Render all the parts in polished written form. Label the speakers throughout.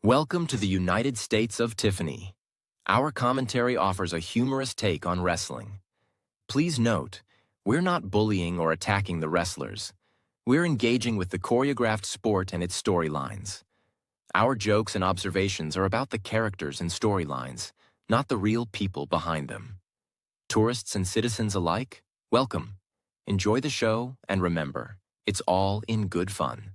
Speaker 1: Welcome to the United States of Tiffany. Our commentary offers a humorous take on wrestling. Please note, we're not bullying or attacking the wrestlers. We're engaging with the choreographed sport and its storylines. Our jokes and observations are about the characters and storylines, not the real people behind them. Tourists and citizens alike, welcome. Enjoy the show, and remember, it's all in good fun.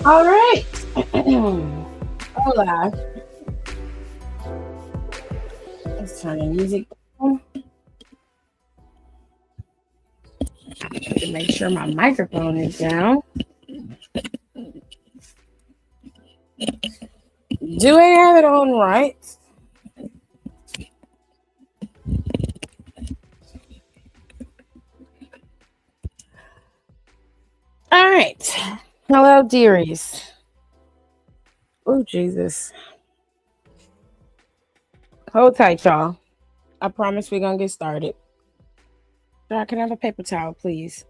Speaker 2: All right. Hola. Let's turn the music on. To make sure my microphone is down. Do I have it on right? All right. Hello, dearies. Oh, Jesus. Hold tight, y'all. I promise we're going to get started. Can I have a paper towel, please?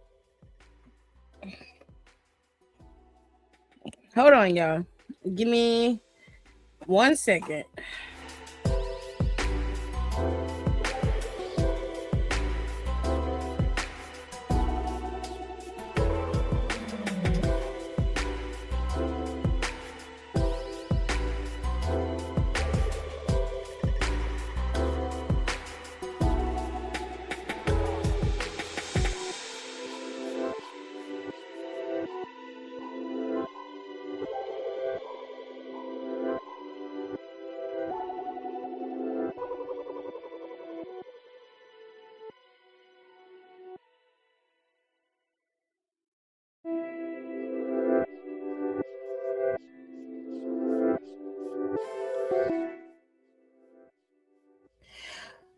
Speaker 2: Hold on, y'all. Give me 1 second.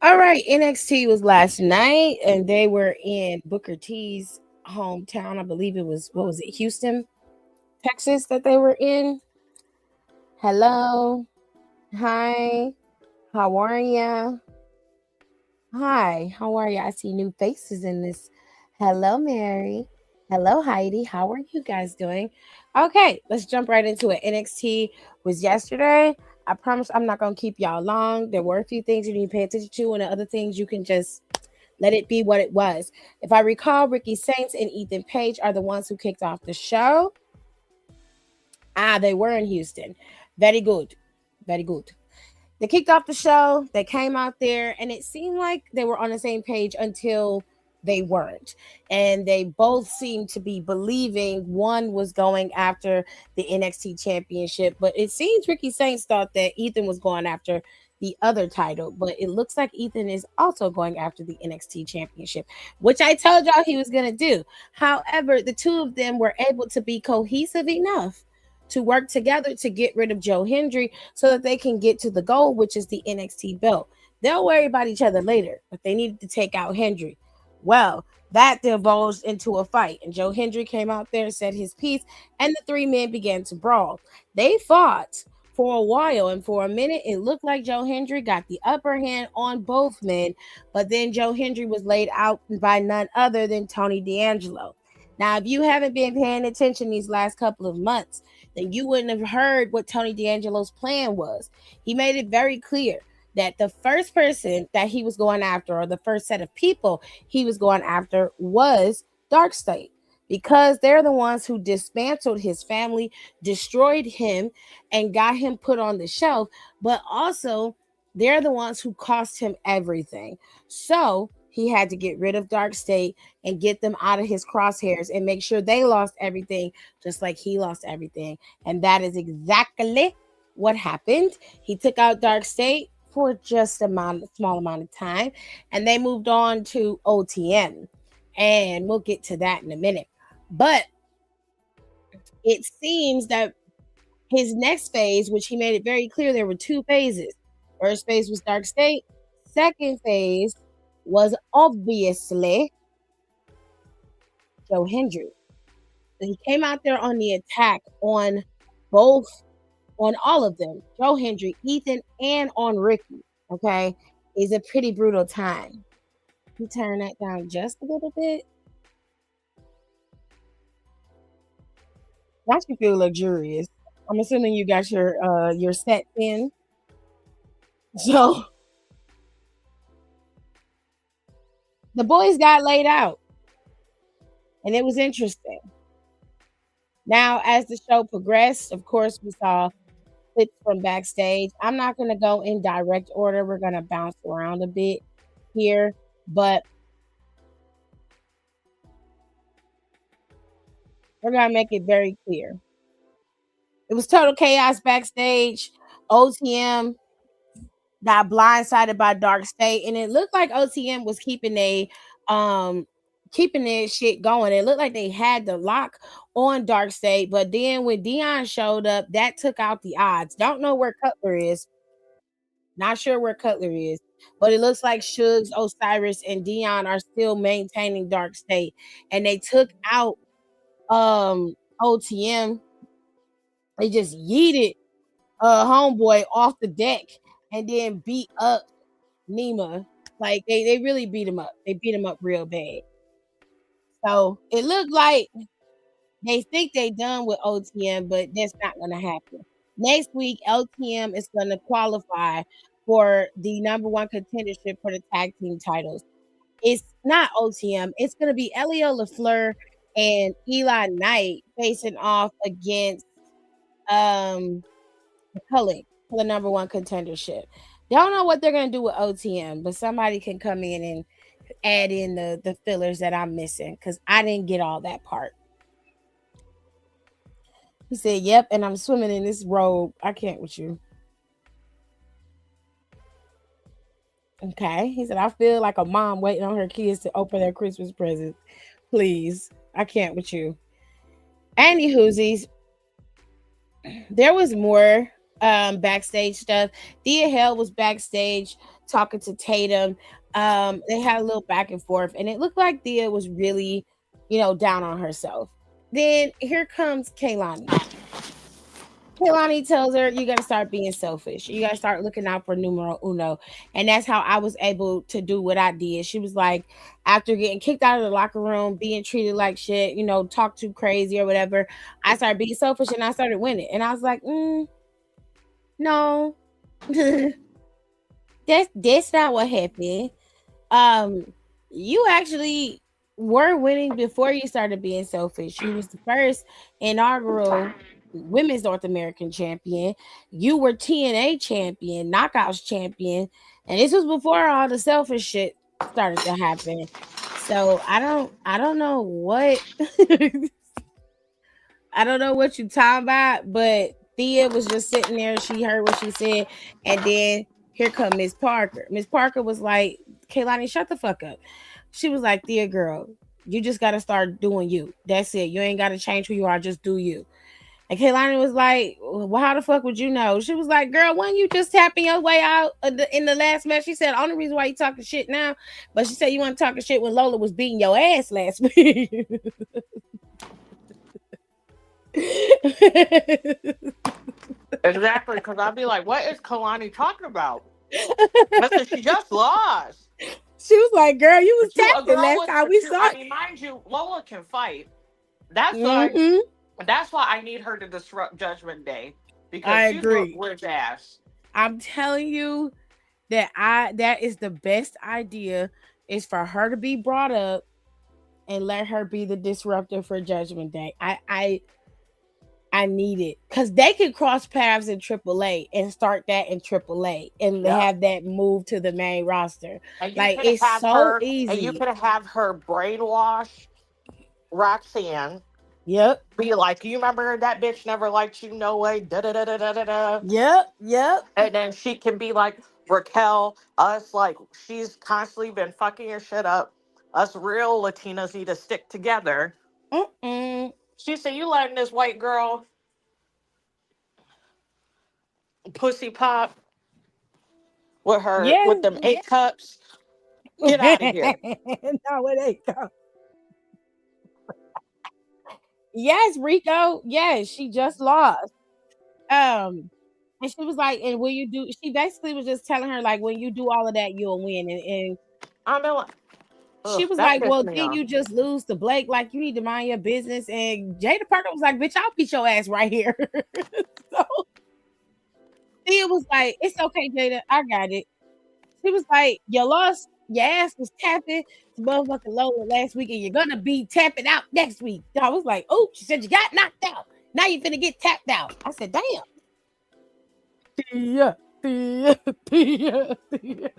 Speaker 2: All right, NXT was last night, and they were in Booker T's hometown. I believe it was, what was it, Houston, Texas, that they were in. Hello, hi, how are ya? Hi, how are you? I see new faces in this. Hello, Mary. Hello, Heidi. How are you guys doing? Okay, let's jump right into it. NXT was yesterday. I promise I'm not going to keep y'all long. There were a few things you need to pay attention to, and the other things you can just let it be what it was. If I recall, Ricky Saints and Ethan Page are the ones who kicked off the show. They were in Houston. Very good. Very good. They kicked off the show. They came out there, and it seemed like they were on the same page until they weren't. And they both seemed to be believing one was going after the NXT championship. But it seems Ricky Saints thought that Ethan was going after the other title. But it looks like Ethan is also going after the NXT championship, which I told y'all he was going to do. However, the two of them were able to be cohesive enough to work together to get rid of Joe Hendry so that they can get to the goal, which is the NXT belt. They'll worry about each other later, but they needed to take out Hendry. Well, that divulged into a fight, and Joe Hendry came out there, said his piece, and the three men began to brawl. They fought for a while, and for a minute, it looked like Joe Hendry got the upper hand on both men, but then Joe Hendry was laid out by none other than Tony D'Angelo. Now, if you haven't been paying attention these last couple of months, then you wouldn't have heard what Tony D'Angelo's plan was. He made it very clear that the first person that he was going after, or the first set of people he was going after, was Dark State, because they're the ones who dismantled his family, destroyed him, and got him put on the shelf, but also they're the ones who cost him everything. So he had to get rid of Dark State and get them out of his crosshairs and make sure they lost everything, just like he lost everything. And that is exactly what happened. He took out Dark State for just a small amount of time, and they moved on to OTM. And we'll get to that in a minute. But it seems that his next phase, which he made it very clear there were two phases. First phase was Dark State. Second phase was obviously Joe Hendry. So he came out there on the attack on both, on all of them, Joe Hendry, Ethan, and on Ricky. Okay, is a pretty brutal time. You turn that down just a little bit. That should feel luxurious. I'm assuming you got your set in. So the boys got laid out, and it was interesting. Now, as the show progressed, of course, we saw clips from backstage. I'm not going to go in direct order. We're going to bounce around a bit here, but we're going to make it very clear. It was total chaos backstage. OTM got blindsided by Dark State, and it looked like OTM was keeping their shit going. It looked like they had the lock on Dark State, but then when Dion showed up, that took out the odds. Don't know where Cutler is. Not sure where Cutler is, but it looks like Suggs, Osiris, and Dion are still maintaining Dark State, and they took out OTM. They just yeeted homeboy off the deck and then beat up Nima. Like they really beat him up. They beat him up real bad. So it looked like they think they done with OTM, but that's not gonna happen. Next week, LTM is going to qualify for the number one contendership for the tag team titles. It's not OTM. It's going to be Elio LaFleur and Eli Knight facing off against Culling for the number one contendership. Don't know what they're going to do with OTM, but somebody can come in and add in the fillers that I'm missing because I didn't get all that part. He said, "Yep," and I'm swimming in this robe. I can't with you. Okay. He said, "I feel like a mom waiting on her kids to open their Christmas presents. Please. I can't with you." Andy Hoosies, there was more backstage stuff. Thea Hale was backstage talking to Tatum. They had a little back and forth, and it looked like Thea was really, down on herself. Then here comes Kaylani. Kaylani tells her, "You got to start being selfish. You got to start looking out for numero uno." And that's how I was able to do what I did. She was like, after getting kicked out of the locker room, being treated like shit, talk too crazy or whatever, I started being selfish and I started winning. And I was like, no, that's not what happened. You actually were winning before you started being selfish. You was the first inaugural women's North American champion. You were TNA champion, knockouts champion, and this was before all the selfish shit started to happen. So I don't know what I don't know what you talking about, but Thea was just sitting there. She heard what she said, and then here come Miss Parker. Miss Parker was like, "Kaylani, shut the fuck up." She was like, "Thea, girl, you just got to start doing you. That's it. You ain't got to change who you are. Just do you." And Kaylani was like, "Well, how the fuck would you know?" She was like, "Girl, when you just tapping your way out in the last match?" She said, "Only reason why you talking shit now," but she said you want to talking shit when Lola was beating your ass last week.
Speaker 3: Exactly, because I'd be like, what is Kalani talking about? Listen, she just lost.
Speaker 2: She was like, "Girl, you was
Speaker 3: To a
Speaker 2: tapping
Speaker 3: girl
Speaker 2: last
Speaker 3: with
Speaker 2: time we saw
Speaker 3: I
Speaker 2: it."
Speaker 3: mean, mind you, Lola can fight. That's why
Speaker 2: Mm-hmm.
Speaker 3: that's why I need her to disrupt Judgment Day. Because
Speaker 2: I
Speaker 3: she's gonna
Speaker 2: agree.
Speaker 3: whip ass.
Speaker 2: I'm telling you that is the best idea is for her to be brought up and let her be the disruptor for Judgment Day. I need it because they could cross paths in AAA and start that in AAA and
Speaker 3: Yep.
Speaker 2: have that move to the main roster.
Speaker 3: And you
Speaker 2: Like
Speaker 3: could
Speaker 2: it's
Speaker 3: have
Speaker 2: so
Speaker 3: her and you
Speaker 2: easy.
Speaker 3: could have her brainwash Roxanne.
Speaker 2: Yep.
Speaker 3: Be like, you remember that bitch never liked you no way. Da da da da da da da.
Speaker 2: Yep. Yep.
Speaker 3: And then she can be like, Raquel, us like she's constantly been fucking your shit up. Us real Latinas need to stick together.
Speaker 2: Mm-mm.
Speaker 3: She said, you letting this white girl pussy pop with
Speaker 2: Yes.
Speaker 3: them 8 cups. Get out of here.
Speaker 2: No, it ain't. Though. Yes, Rico. Yes, she just lost. And she was like, "And when you do," she basically was just telling her like, "When you do all of that, you'll win." And
Speaker 3: I mean, like,
Speaker 2: she was
Speaker 3: that
Speaker 2: like,
Speaker 3: pissed
Speaker 2: "Well,
Speaker 3: me
Speaker 2: then
Speaker 3: off.
Speaker 2: you just lose to Blake. Like, you need to mind your business." And Jada Parker was like, "Bitch, I'll beat your ass right here." So Thea was like, "It's okay, Jada. I got it." She was like, "You lost. Your ass was tapping to motherfucking Lola last week, and you're gonna be tapping out next week." I was like, "Oh," she said, "You got knocked out. Now you're finna get tapped out." I said, "Damn." Thea, Thea, Thea, Thea.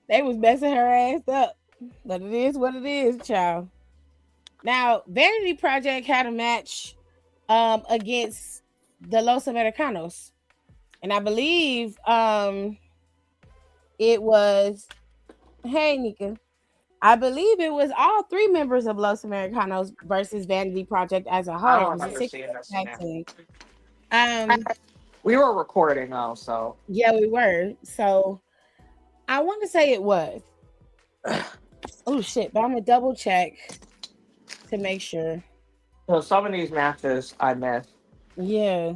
Speaker 2: They was messing her ass up. But it is what it is, child. Now, Vanity Project had a match against the Los Americanos. And I believe it was hey Nika. I believe it was all three members of Los Americanos versus Vanity Project as a
Speaker 3: I
Speaker 2: whole. It
Speaker 3: don't
Speaker 2: was a
Speaker 3: remember
Speaker 2: six
Speaker 3: seeing this
Speaker 2: tag
Speaker 3: now.
Speaker 2: team. Um,
Speaker 3: We were recording though, so
Speaker 2: yeah, we were. So I want to say it was. Oh shit, but I'm gonna double check to make sure.
Speaker 3: so some of these matches I missed.
Speaker 2: Yeah.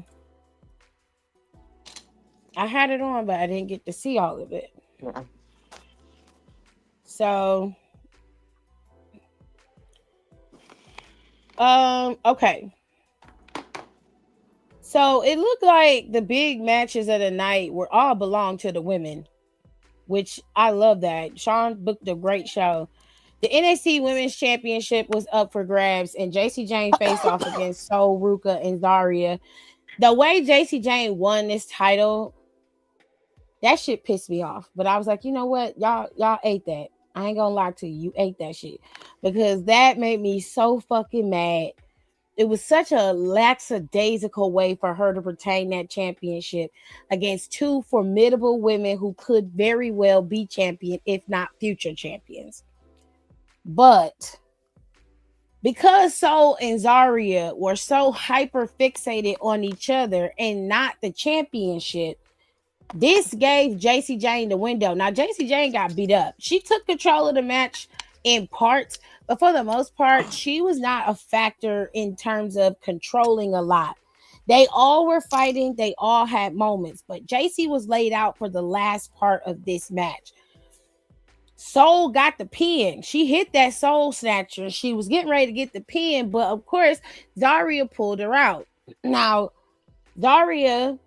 Speaker 2: I had it on, but I didn't get to see all of it.
Speaker 3: Yeah.
Speaker 2: So okay. So it looked like the big matches of the night were all belong to the women, which I love that. Sean booked a great show. The NXT Women's Championship was up for grabs, and JC Jane faced off against Sol, Ruka, and Zaria. The way JC Jane won this title, that shit pissed me off. But I was like, you know what? Y'all ate that. I ain't gonna lie to you. You ate that shit. Because that made me so fucking mad. It was such a lackadaisical way for her to retain that championship against two formidable women who could very well be champion, if not future champions. But because Soul and Zaria were so hyper fixated on each other and not the championship, this gave JC Jane the window. Now, JC Jane got beat up. She took control of the match in parts, but for the most part, she was not a factor in terms of controlling a lot. They all were fighting, they all had moments, but JC was laid out for the last part of this match. Soul got the pin. She hit that soul snatcher. She was getting ready to get the pin, but of course, Zaria pulled her out. Now, Zaria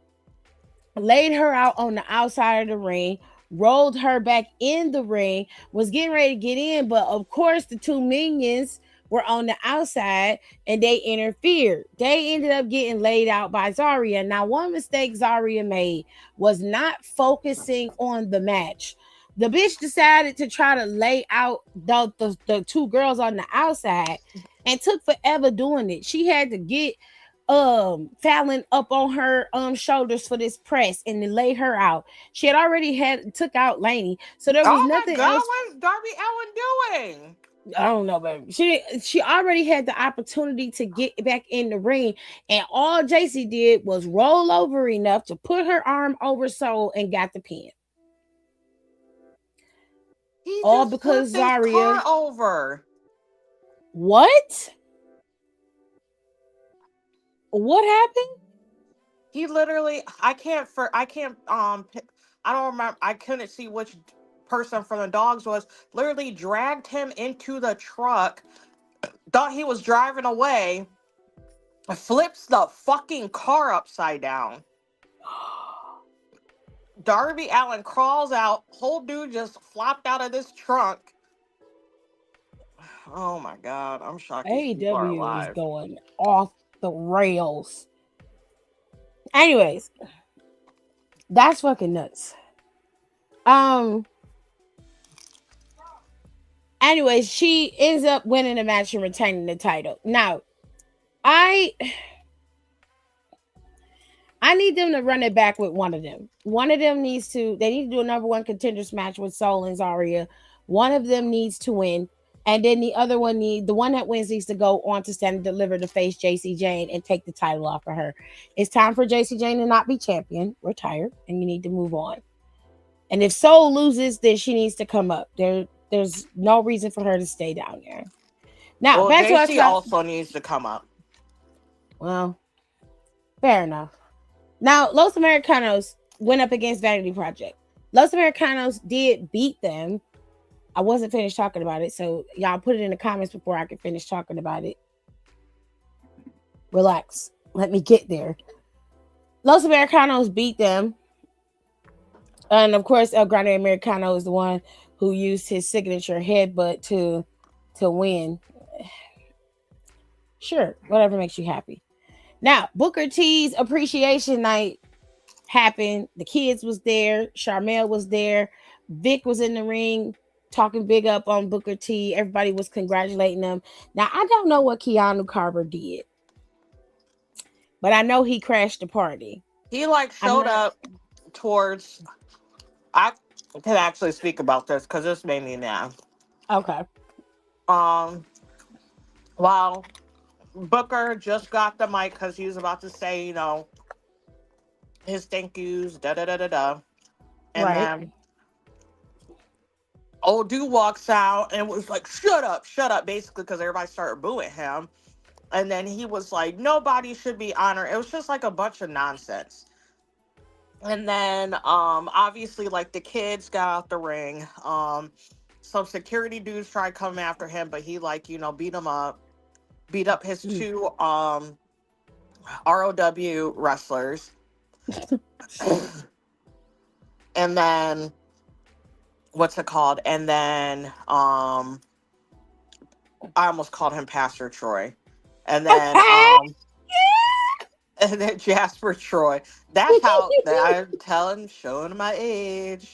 Speaker 2: laid her out on the outside of the ring, rolled her back in the ring, was getting ready to get in, but of course the two minions were on the outside and they interfered. They ended up getting laid out by Zaria. Now, one mistake Zaria made was not focusing on the match. The bitch decided to try to lay out the two girls on the outside and took forever doing it. She had to get Fallon up on her shoulders for this press and then laid her out. She had already took out Lainey, so there was
Speaker 3: Oh my
Speaker 2: nothing
Speaker 3: God,
Speaker 2: else.
Speaker 3: what's Darby Allin doing?
Speaker 2: I don't know, baby. She already had the opportunity to get back in the ring, and all JC did was roll over enough to put her arm over Soul and got the pin.
Speaker 3: He
Speaker 2: All
Speaker 3: just
Speaker 2: because
Speaker 3: flipped his car
Speaker 2: Zaria.
Speaker 3: over.
Speaker 2: What? What happened?
Speaker 3: He literally, I don't remember. I couldn't see which person from the dogs was. Literally dragged him into the truck. Thought he was driving away. Flips the fucking car upside down. Darby Allin crawls out. Whole dude just flopped out of this trunk. Oh my God, I'm shocked these people are
Speaker 2: AEW is
Speaker 3: alive.
Speaker 2: going off the rails. Anyways, that's fucking nuts. Um. Anyways, she ends up winning the match and retaining the title. Now, I need them to run it back with one of them. One of them needs to. They need to do a number one contenders match with Soul and Zaria. One of them needs to win, and then the other one the one that wins needs to go on to stand and deliver to face JC Jane and take the title off of her. It's time for JC Jane to not be champion. We're tired, and you need to move on. And if Soul loses, then she needs to come up. There's no reason for her to stay down there. Now,
Speaker 3: Well,
Speaker 2: back to us.
Speaker 3: JC also needs to come up.
Speaker 2: Well, fair enough. Now, Los Americanos went up against Vanity Project. Los Americanos did beat them. I wasn't finished talking about it, so y'all put it in the comments before I can finish talking about it. Relax. Let me get there. Los Americanos beat them. And of course, El Grande Americano is the one who used his signature headbutt to win. Sure, whatever makes you happy. Now, Booker T's appreciation night happened. The kids was there. Charmel was there. Vic was in the ring talking big up on Booker T. Everybody was congratulating him. Now, I don't know what Keanu Carver did, but I know he crashed the party.
Speaker 3: He showed up towards. I can actually speak about this because this made me mad.
Speaker 2: Okay.
Speaker 3: While Booker just got the mic because he was about to say, his thank yous, da da da da da, and then old dude walks out and was like, shut up, basically, because everybody started booing him. And then he was like, nobody should be honored. It was just like a bunch of nonsense. And then, obviously, the kids got out the ring. Some security dudes tried coming after him, but he, beat him up, beat up his two ROW wrestlers. And then what's it called? And then I almost called him Pastor Troy. And then and then Jasper Troy. That's how I'm telling, showing my age.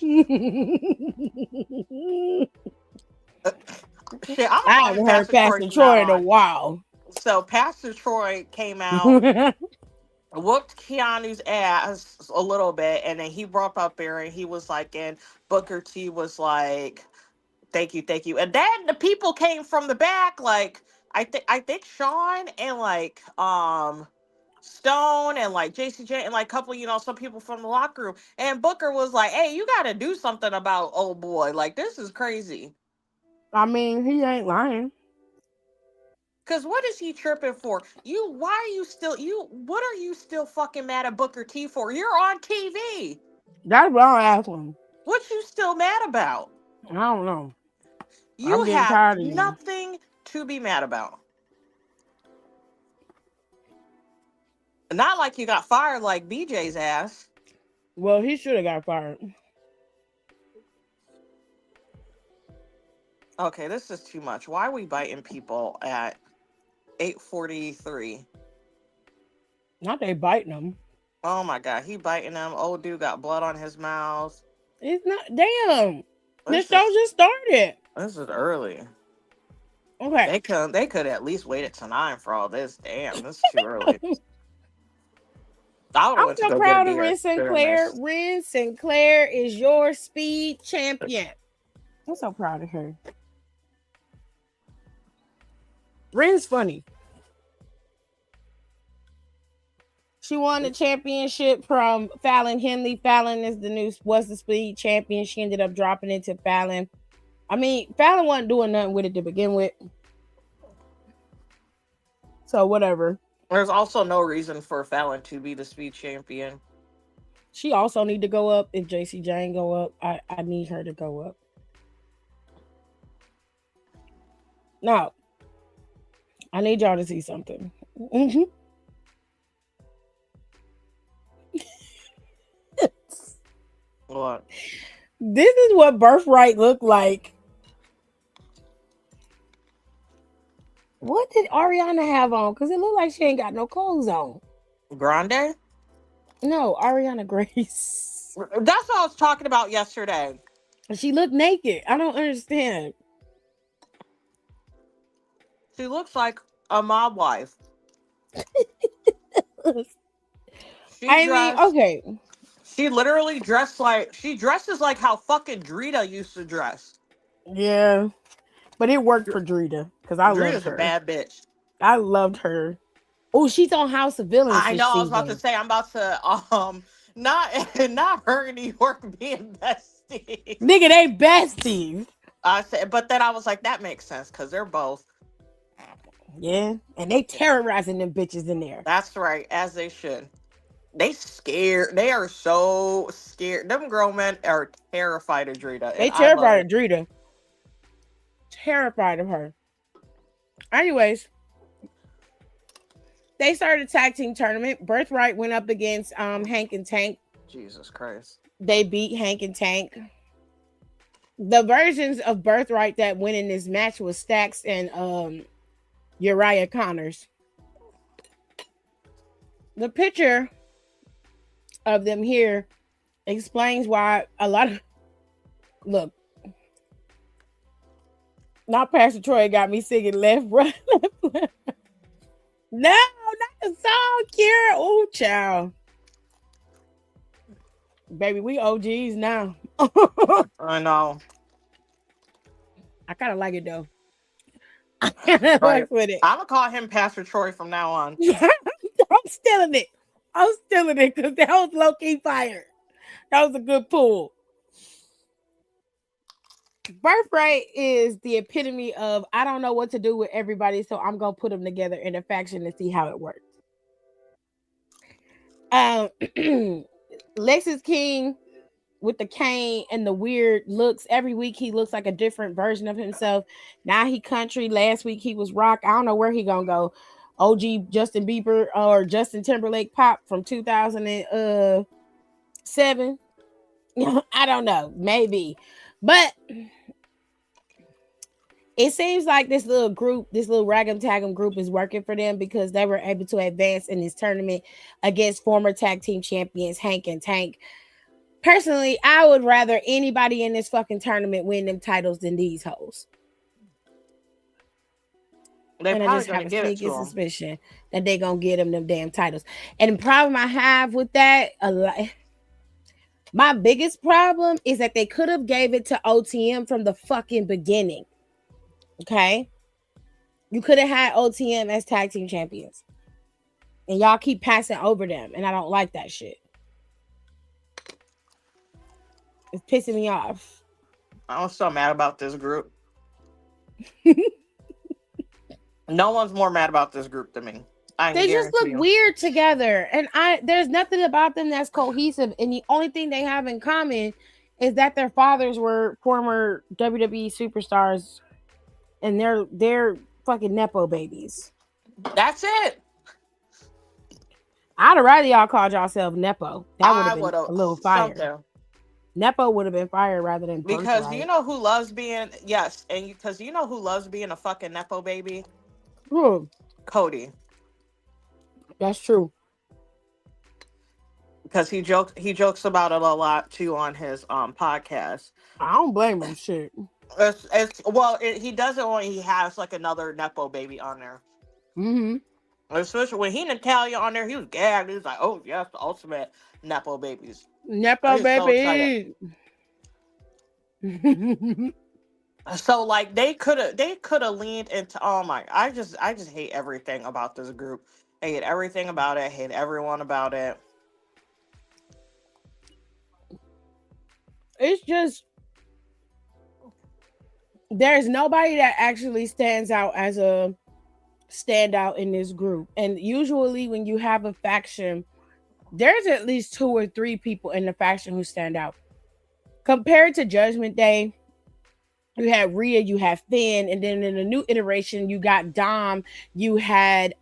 Speaker 3: Shit, I'm
Speaker 2: I
Speaker 3: gonna call him
Speaker 2: haven't heard
Speaker 3: Pastor Troy
Speaker 2: Pastor
Speaker 3: from now
Speaker 2: Troy in a
Speaker 3: on.
Speaker 2: while.
Speaker 3: So Pastor Troy came out, whooped Keanu's ass a little bit, and then he broke up there and he was like, and Booker T was like, thank you. And then the people came from the back, like I think Sean and like Stone and like JCJ and like a couple, some people from the locker room. And Booker was like, hey, you gotta do something about old boy. Like, this is crazy.
Speaker 2: I mean, he ain't lying.
Speaker 3: Cause what is he tripping for? Why are you still what are you still fucking mad at Booker T for? You're on TV.
Speaker 2: That's what I'm asking.
Speaker 3: What you still mad about?
Speaker 2: I don't know.
Speaker 3: You
Speaker 2: I'm getting
Speaker 3: have
Speaker 2: tired of you.
Speaker 3: nothing to be mad about. Not like you got fired like BJ's ass.
Speaker 2: Well, he should have got fired.
Speaker 3: Okay, this is too much. Why are we biting people at 8:43?
Speaker 2: Not they biting him.
Speaker 3: Oh my god, he biting them. Old dude got blood on his mouth.
Speaker 2: It's not. Damn. The
Speaker 3: This
Speaker 2: show
Speaker 3: is
Speaker 2: just started.
Speaker 3: this is early.
Speaker 2: Okay.
Speaker 3: They could at least waited till 9 for all this. Damn, this is too early. I would have
Speaker 2: I'm
Speaker 3: went to
Speaker 2: so
Speaker 3: go
Speaker 2: proud
Speaker 3: get a
Speaker 2: of
Speaker 3: beer
Speaker 2: Ren
Speaker 3: during
Speaker 2: Sinclair.
Speaker 3: this.
Speaker 2: Ren Sinclair is your speed champion. I'm so proud of her. Ren's funny. She won the championship from Fallon Henley. Fallon was the speed champion. She ended up dropping it to Fallon. I mean, Fallon wasn't doing nothing with it to begin with. So whatever.
Speaker 3: There's also no reason for Fallon to be the speed champion.
Speaker 2: She also need to go up. If JC Jane go up, I need her to go up. Now, I need y'all to see something.
Speaker 3: What?
Speaker 2: This is what Birthright looked like. What did Ariana have on? Because it looked like she ain't got no clothes on.
Speaker 3: Grande?
Speaker 2: No, Ariana Grace.
Speaker 3: That's what I was talking about yesterday.
Speaker 2: She looked naked. I don't understand.
Speaker 3: She looks like a mob wife.
Speaker 2: Okay.
Speaker 3: She literally she dresses like how fucking Drita used to dress.
Speaker 2: Yeah. But it worked for Drita. Because I loved her.
Speaker 3: Drita's a bad bitch.
Speaker 2: I loved her. Oh, she's on House of Villains.
Speaker 3: I know, I was about to say, I'm about to not her and New York being besties.
Speaker 2: Nigga, they besties.
Speaker 3: I said, but then I was like, that makes sense because they're both.
Speaker 2: Yeah, and they terrorizing them bitches in there.
Speaker 3: That's right, as they should. They scared. They are so scared. Them grown men are terrified of Drita.
Speaker 2: They terrified of Drita. Terrified of her. Anyways, they started a tag team tournament. Birthright went up against Hank and Tank.
Speaker 3: Jesus Christ.
Speaker 2: They beat Hank and Tank. The versions of Birthright that went in this match was Stax and Uriah Connors. The picture of them here explains why a lot of look. Not Pastor Troy got me singing left, right, left. No, not the song, Kira. Oh, child. Baby, we OGs now.
Speaker 3: I know.
Speaker 2: I kind of like it though.
Speaker 3: Right.
Speaker 2: With it.
Speaker 3: I'm gonna call him Pastor Troy from now on.
Speaker 2: I'm stealing it. I'm stealing it because that was low key fire. That was a good pull. Birthright is the epitome of I don't know what to do with everybody, so I'm gonna put them together in a faction and see how it works. Lexus King with the cane and the weird looks. Every week he looks like a different version of himself. Now he country. Last week he was rock. I don't know where he gonna go. OG Justin Bieber or Justin Timberlake pop from 2007. I don't know, maybe, but it seems like this little group, this little rag'em tag'em group is working for them because they were able to advance in this tournament against former tag team champions Hank and Tank. Personally, I would rather anybody in this fucking tournament win them titles than these hoes.
Speaker 3: They're
Speaker 2: And I
Speaker 3: probably
Speaker 2: just
Speaker 3: going
Speaker 2: have
Speaker 3: to
Speaker 2: a
Speaker 3: give it to
Speaker 2: sneaky
Speaker 3: them.
Speaker 2: suspicion that they're going to get them damn titles. And the problem I have with that, my biggest problem is that they could have gave it to OTM from the fucking beginning. Okay? You could have had OTM as tag team champions. And y'all keep passing over them. And I don't like that shit. It's pissing me off.
Speaker 3: I'm so mad about this group. No one's more mad about this group than me.
Speaker 2: They just look weird together. And there's nothing about them that's cohesive. And the only thing they have in common is that their fathers were former WWE superstars. And they're fucking Nepo babies.
Speaker 3: That's it.
Speaker 2: I'd have rather y'all called yourself Nepo. That would have been a little fire.
Speaker 3: Something.
Speaker 2: Nepo would have been fire rather than
Speaker 3: because
Speaker 2: birthright.
Speaker 3: you know who loves being because you know who loves being a fucking Nepo baby? Cody.
Speaker 2: That's true.
Speaker 3: Because he jokes about it a lot too on his podcast.
Speaker 2: I don't blame him. Shit.
Speaker 3: He does it when he has like another Nepo baby on there.
Speaker 2: Mm-hmm.
Speaker 3: Especially when he Natalia on there, he was gagged. He was like, "Oh yes, the ultimate Nepo babies."
Speaker 2: Nepo baby.
Speaker 3: So like they could have leaned into. Oh my! I just hate everything about this group. I hate everything about it. I hate everyone about it.
Speaker 2: It's just there's nobody that actually stands out as a standout in this group. And usually when you have a faction, there's at least 2 or 3 people in the faction who stand out. Compared to Judgment Day, you had Rhea, you had Finn, and then in the new iteration, you got Dom, you had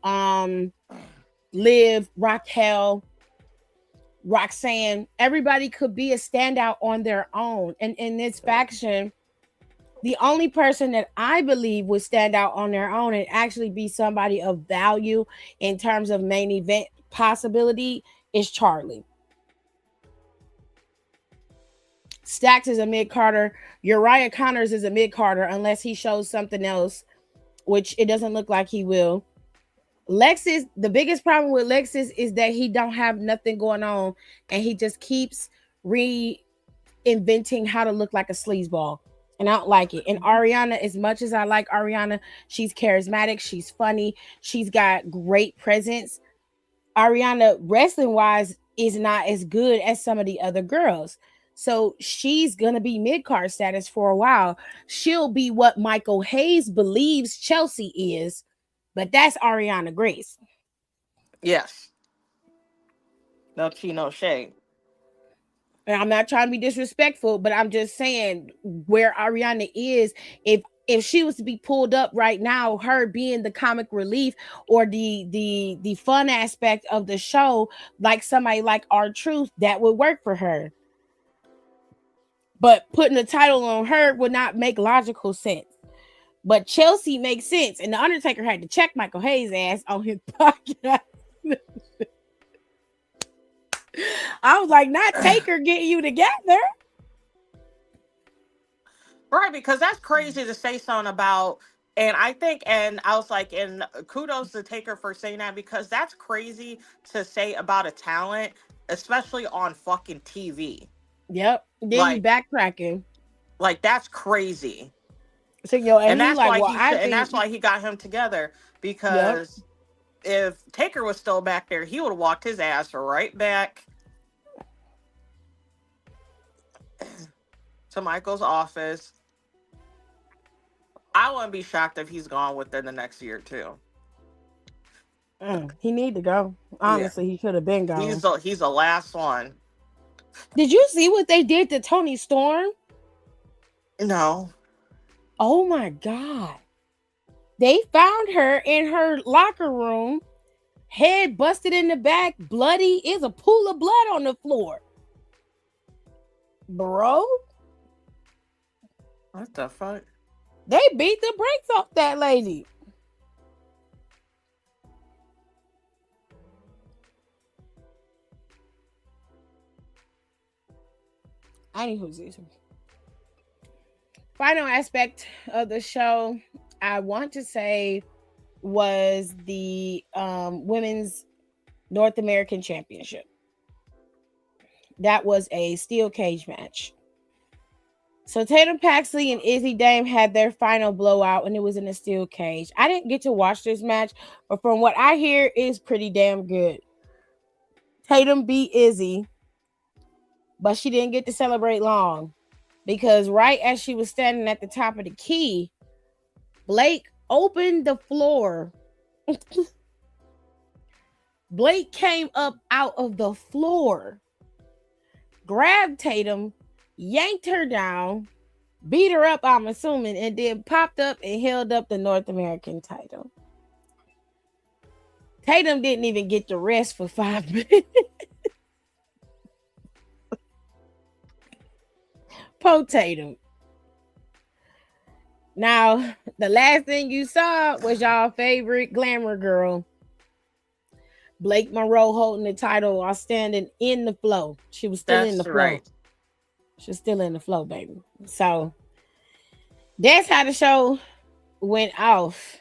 Speaker 2: Liv, Raquel, Roxanne. Everybody could be a standout on their own. And in this faction, the only person that I believe would stand out on their own and actually be somebody of value in terms of main event possibility is Charlie. Stax is a mid-carder. Uriah Connors is a mid-carder unless he shows something else, which it doesn't look like he will. Lexus, the biggest problem with Lexus is that he don't have nothing going on and he just keeps reinventing how to look like a sleazeball. And I don't like it. And Ariana, as much as I like Ariana, she's charismatic, she's funny, she's got great presence. Ariana, wrestling-wise, is not as good as some of the other girls. So she's going to be mid-card status for a while. She'll be what Michael Hayes believes Chelsea is, but that's Ariana Grace.
Speaker 3: Yes. No tea, no shade.
Speaker 2: And I'm not trying to be disrespectful, but I'm just saying where Ariana is, if she was to be pulled up right now, her being the comic relief or the fun aspect of the show, like somebody like R-Truth, that would work for her. But putting a title on her would not make logical sense. But Chelsea makes sense. And The Undertaker had to check Michael Hayes' ass on his podcast. I was like, not Taker getting you together.
Speaker 3: Right, because that's crazy to say something about. And I was like, and kudos to Taker for saying that, because that's crazy to say about a talent, especially on fucking TV.
Speaker 2: Yep. Then you backtracking.
Speaker 3: Like, that's crazy.
Speaker 2: So, and that's
Speaker 3: why he got him together, because if Taker was still back there, he would have walked his ass right back to Michael's office. I wouldn't be shocked if he's gone within the next year too.
Speaker 2: He need to go. Honestly, he should have been gone.
Speaker 3: He's the last one.
Speaker 2: Did you see what they did to Tony Storm?
Speaker 3: No.
Speaker 2: Oh my God. They found her in her locker room, head busted in the back, bloody. Is a pool of blood on the floor. Bro,
Speaker 3: What the fuck?
Speaker 2: they beat the brakes off that lady. Anywho's this? Final aspect of the show, I want to say, was the women's North American Championship. That was a steel cage match. So Tatum Paxley and Izzy Dame had their final blowout, and it was in a steel cage. I didn't get to watch this match, but from what I hear, it's pretty damn good. Tatum beat Izzy, but she didn't get to celebrate long because right as she was standing at the top of the key, Blake opened the floor. Blake came up out of the floor, grabbed Tatum, yanked her down, beat her up, I'm assuming, and then popped up and held up the North American title. Tatum didn't even get to rest for 5 minutes. Po Tatum. Now, the last thing you saw was y'all favorite glamour girl, Blake Monroe, holding the title while standing in the flow. She was still in the flow.
Speaker 3: Right.
Speaker 2: She was still in the flow, baby. So that's how the show went off.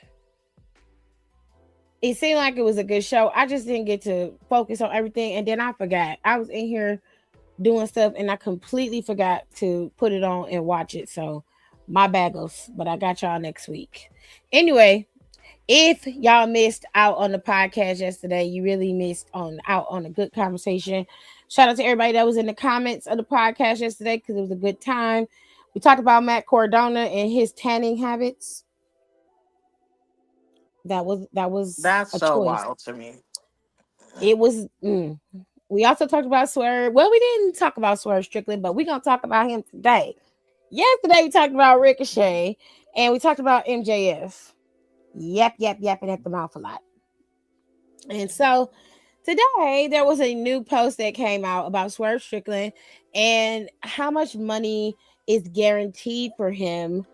Speaker 2: It seemed like it was a good show. I just didn't get to focus on everything. And then I forgot. I was in here doing stuff and I completely forgot to put it on and watch it. So my baggles. But I got y'all next week. Anyway, if y'all missed out on the podcast yesterday, you really missed out on a good conversation. Shout out to everybody that was in the comments of the podcast yesterday because it was a good time. We talked about Matt Cardona and his tanning habits. That's
Speaker 3: so
Speaker 2: choice.
Speaker 3: wild to me.
Speaker 2: It was. We also talked about Swerve. Well, we didn't talk about Swerve Strickland, but we're gonna talk about him today. Yesterday we talked about Ricochet and we talked about MJF. Yapping at the mouth a lot. And so today there was a new post that came out about Swerve Strickland and how much money is guaranteed for him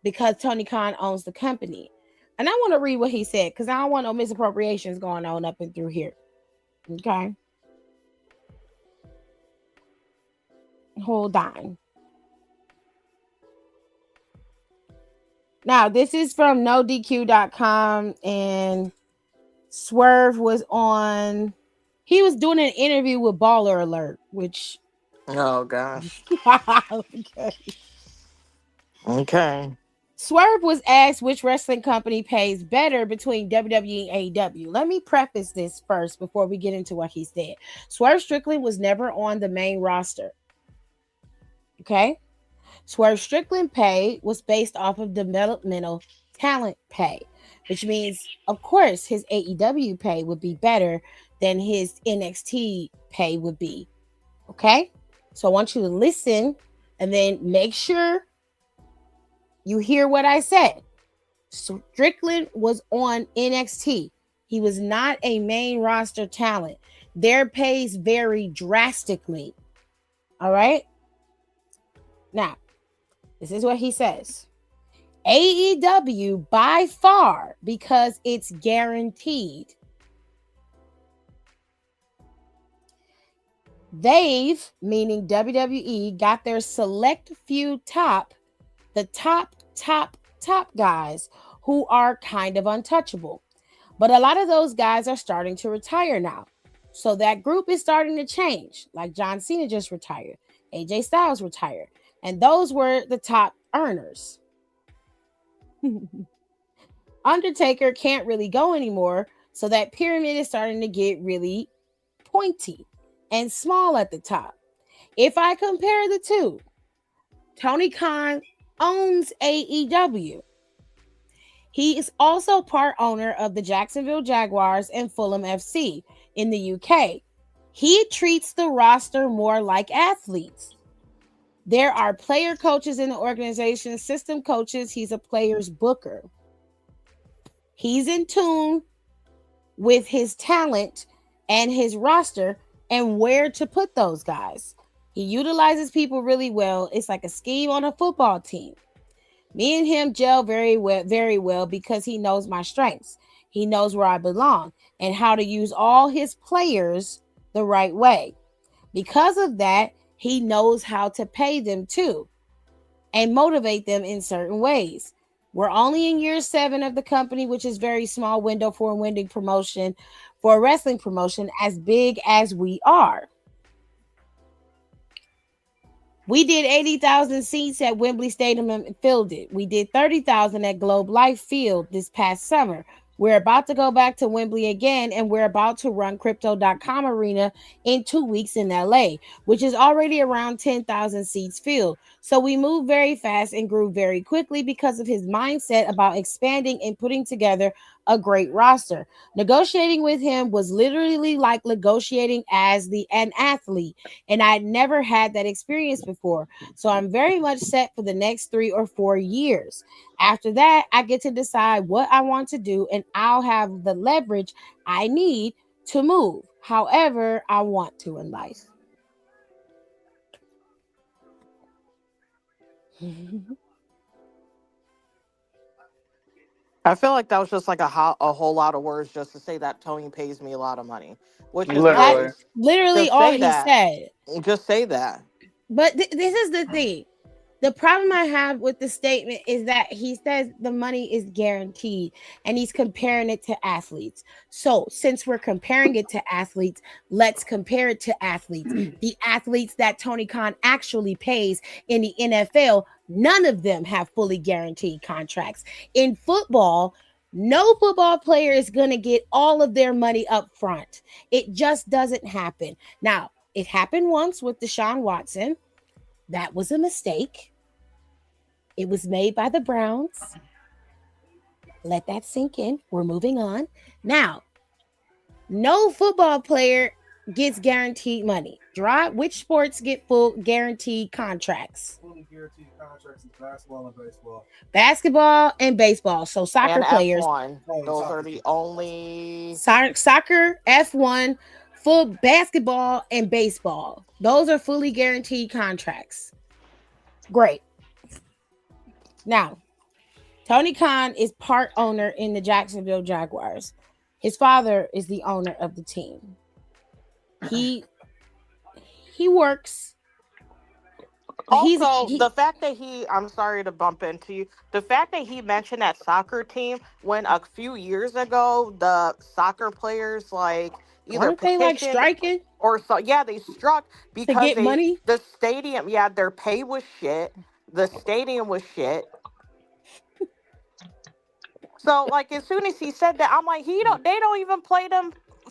Speaker 2: because Tony Khan owns the company. And I want to read what he said because I don't want no misappropriations going on up and through here. Okay. Hold on. Now, this is from NoDQ.com, and Swerve was on. He was doing an interview with Baller Alert, which.
Speaker 3: Oh, gosh. Okay.
Speaker 2: Swerve was asked which wrestling company pays better between WWE and AEW. Let me preface this first before we get into what he said. Swerve Strickland was never on the main roster. Okay? Swerve Strickland pay was based off of developmental talent pay, which means, of course, his AEW pay would be better than his NXT pay would be. Okay? So I want you to listen and then make sure you hear what I said. Strickland was on NXT. He was not a main roster talent. Their pays vary drastically. All right? Now, this is what he says. AEW by far, because it's guaranteed. They've, meaning WWE, got their select few the top guys who are kind of untouchable. But a lot of those guys are starting to retire now. So that group is starting to change. Like John Cena just retired. AJ Styles retired. And those were the top earners. Undertaker can't really go anymore. So that pyramid is starting to get really pointy and small at the top. If I compare the two, Tony Khan owns AEW. He is also part owner of the Jacksonville Jaguars and Fulham FC in the UK. He treats the roster more like athletes. There are player coaches in the organization, system coaches. He's a player's booker. He's in tune with his talent and his roster and where to put those guys. He utilizes people really well. It's like a scheme on a football team. Me and him gel very well because he knows my strengths. He knows where I belong and how to use all his players the right way. Because of that, he knows how to pay them too and motivate them in certain ways. We're only in year 7 of the company, which is very small window for a winding promotion, for a wrestling promotion as big as we are. We did 80,000 seats at Wembley Stadium and filled it. We did 30,000 at Globe Life Field this past summer. We're about to go back to Wembley again, and we're about to run Crypto.com Arena in 2 weeks in LA, which is already around 10,000 seats filled. So we moved very fast and grew very quickly because of his mindset about expanding and putting together a great roster. Negotiating with him was literally like negotiating as an athlete, and I'd never had that experience before. So I'm very much set for the next 3 or 4 years. After that, I get to decide what I want to do, and I'll have the leverage I need to move however I want to in life.
Speaker 3: I feel like that was just like a whole lot of words just to say that Tony pays me a lot of money, which is
Speaker 2: That's
Speaker 4: Literally.
Speaker 3: nice.
Speaker 2: literally
Speaker 3: Just
Speaker 2: all
Speaker 3: say
Speaker 2: he
Speaker 3: that.
Speaker 2: said.
Speaker 3: Just say that.
Speaker 2: But this is the thing. The problem I have with the statement is that he says the money is guaranteed and he's comparing it to athletes. So, since we're comparing it to athletes, let's compare it to athletes. The athletes that Tony Khan actually pays in the NFL, none of them have fully guaranteed contracts. In football, no football player is going to get all of their money up front. It just doesn't happen. Now, it happened once with Deshaun Watson. That was a mistake. It was made by the Browns. Let that sink in. We're moving on. Now, no football player gets guaranteed money. Which sports get full guaranteed contracts?
Speaker 4: Fully guaranteed contracts in basketball and baseball.
Speaker 2: Basketball and baseball. So soccer
Speaker 3: And
Speaker 2: players.
Speaker 3: F1.
Speaker 4: Oh,
Speaker 3: Those
Speaker 4: soccer.
Speaker 3: are the only.
Speaker 2: Soccer, F1, full basketball, and baseball. Those are fully guaranteed contracts. Great. Now, Tony Khan is part owner in the Jacksonville Jaguars. His father is the owner of the team. He works.
Speaker 3: Also, the fact that I'm sorry to bump into you. The fact that he mentioned that soccer team when a few years ago the soccer players like either
Speaker 2: Weren't they like
Speaker 3: petitioned
Speaker 2: striking
Speaker 3: or so yeah they struck
Speaker 2: to
Speaker 3: because
Speaker 2: get money?
Speaker 3: the stadium their pay was shit, the stadium was shit. So like as soon as he said that, I'm like they don't even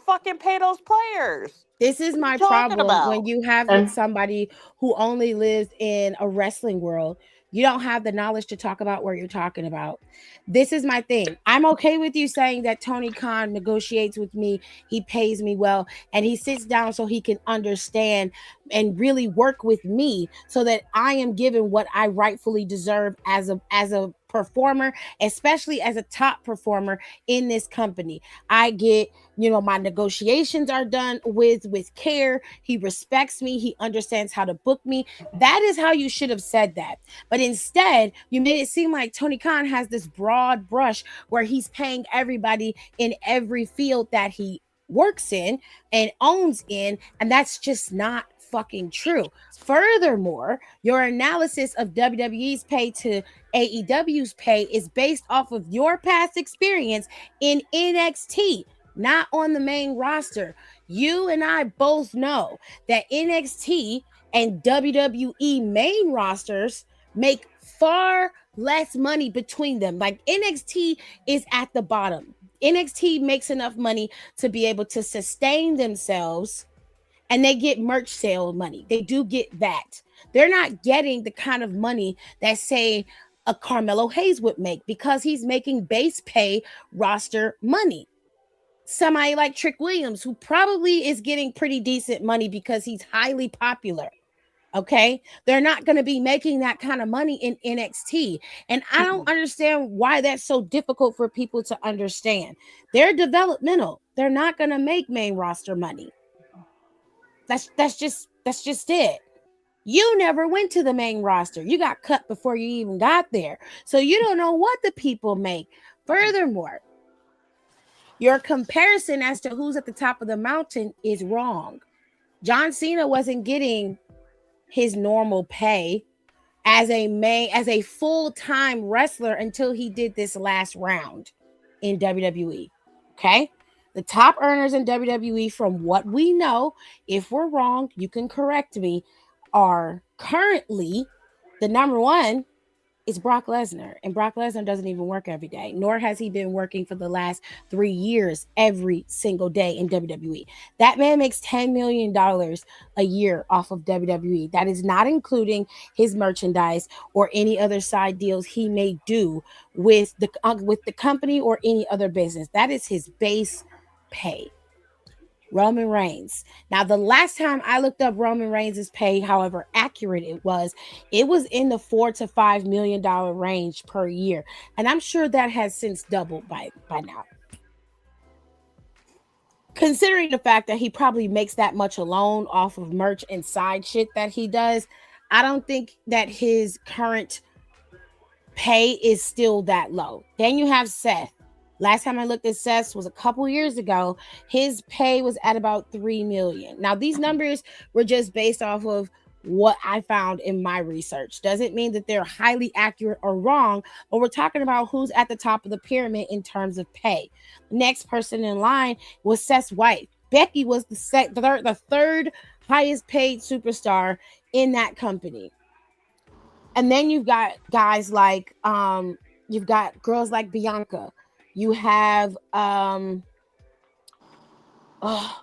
Speaker 3: fucking pay those players.
Speaker 2: This is
Speaker 3: What
Speaker 2: my
Speaker 3: you talking
Speaker 2: problem
Speaker 3: about?
Speaker 2: when you have with somebody who only lives in a wrestling world. You don't have the knowledge to talk about what you're talking about. This is my thing. I'm okay with you saying that Tony Khan negotiates with me, he pays me well, and he sits down so he can understand and really work with me so that I am given what I rightfully deserve as a performer, especially as a top performer in this company. I get, my negotiations are done with care. He respects me. He understands how to book me. That is how you should have said that. But instead, you made it seem like Tony Khan has this broad brush where he's paying everybody in every field that he works in and owns in, and that's just not fucking true. Furthermore, your analysis of WWE's pay to AEW's pay is based off of your past experience in NXT, not on the main roster. You and I both know that NXT and WWE main rosters make far less money between them. Like NXT is at the bottom. NXT makes enough money to be able to sustain themselves, and they get merch sale money. They do get that. They're not getting the kind of money that, say, a Carmelo Hayes would make because he's making base pay roster money. Somebody like Trick Williams, who probably is getting pretty decent money because he's highly popular. Okay. They're not going to be making that kind of money in NXT. And I don't understand why that's so difficult for people to understand. They're developmental. They're not going to make main roster money. That's just it. You never went to the main roster. You got cut before you even got there. So you don't know what the people make. Furthermore, your comparison as to who's at the top of the mountain is wrong. John Cena wasn't getting his normal pay as a full-time wrestler until he did this last round in WWE. Okay? The top earners in WWE, from what we know, if we're wrong, you can correct me, are currently the number one is Brock Lesnar. And Brock Lesnar doesn't even work every day, nor has he been working for the last 3 years every single day in WWE. That man makes $10 million a year off of WWE. That is not including his merchandise or any other side deals he may do with the company or any other business. That is his base pay. Roman Reigns. Now, the last time I looked up Roman Reigns' pay, however accurate it was in the $4 to $5 million range per year. And I'm sure that has since doubled by now. Considering the fact that he probably makes that much alone off of merch and side shit that he does, I don't think that his current pay is still that low. Then you have Seth. Last time I looked at Seth's was a couple years ago. His pay was at about $3 million. Now, these numbers were just based off of what I found in my research. Doesn't mean that they're highly accurate or wrong, but we're talking about who's at the top of the pyramid in terms of pay. Next person in line was Seth's wife. Becky was the third highest paid superstar in that company. And then you've got guys like you've got girls like Bianca. You have oh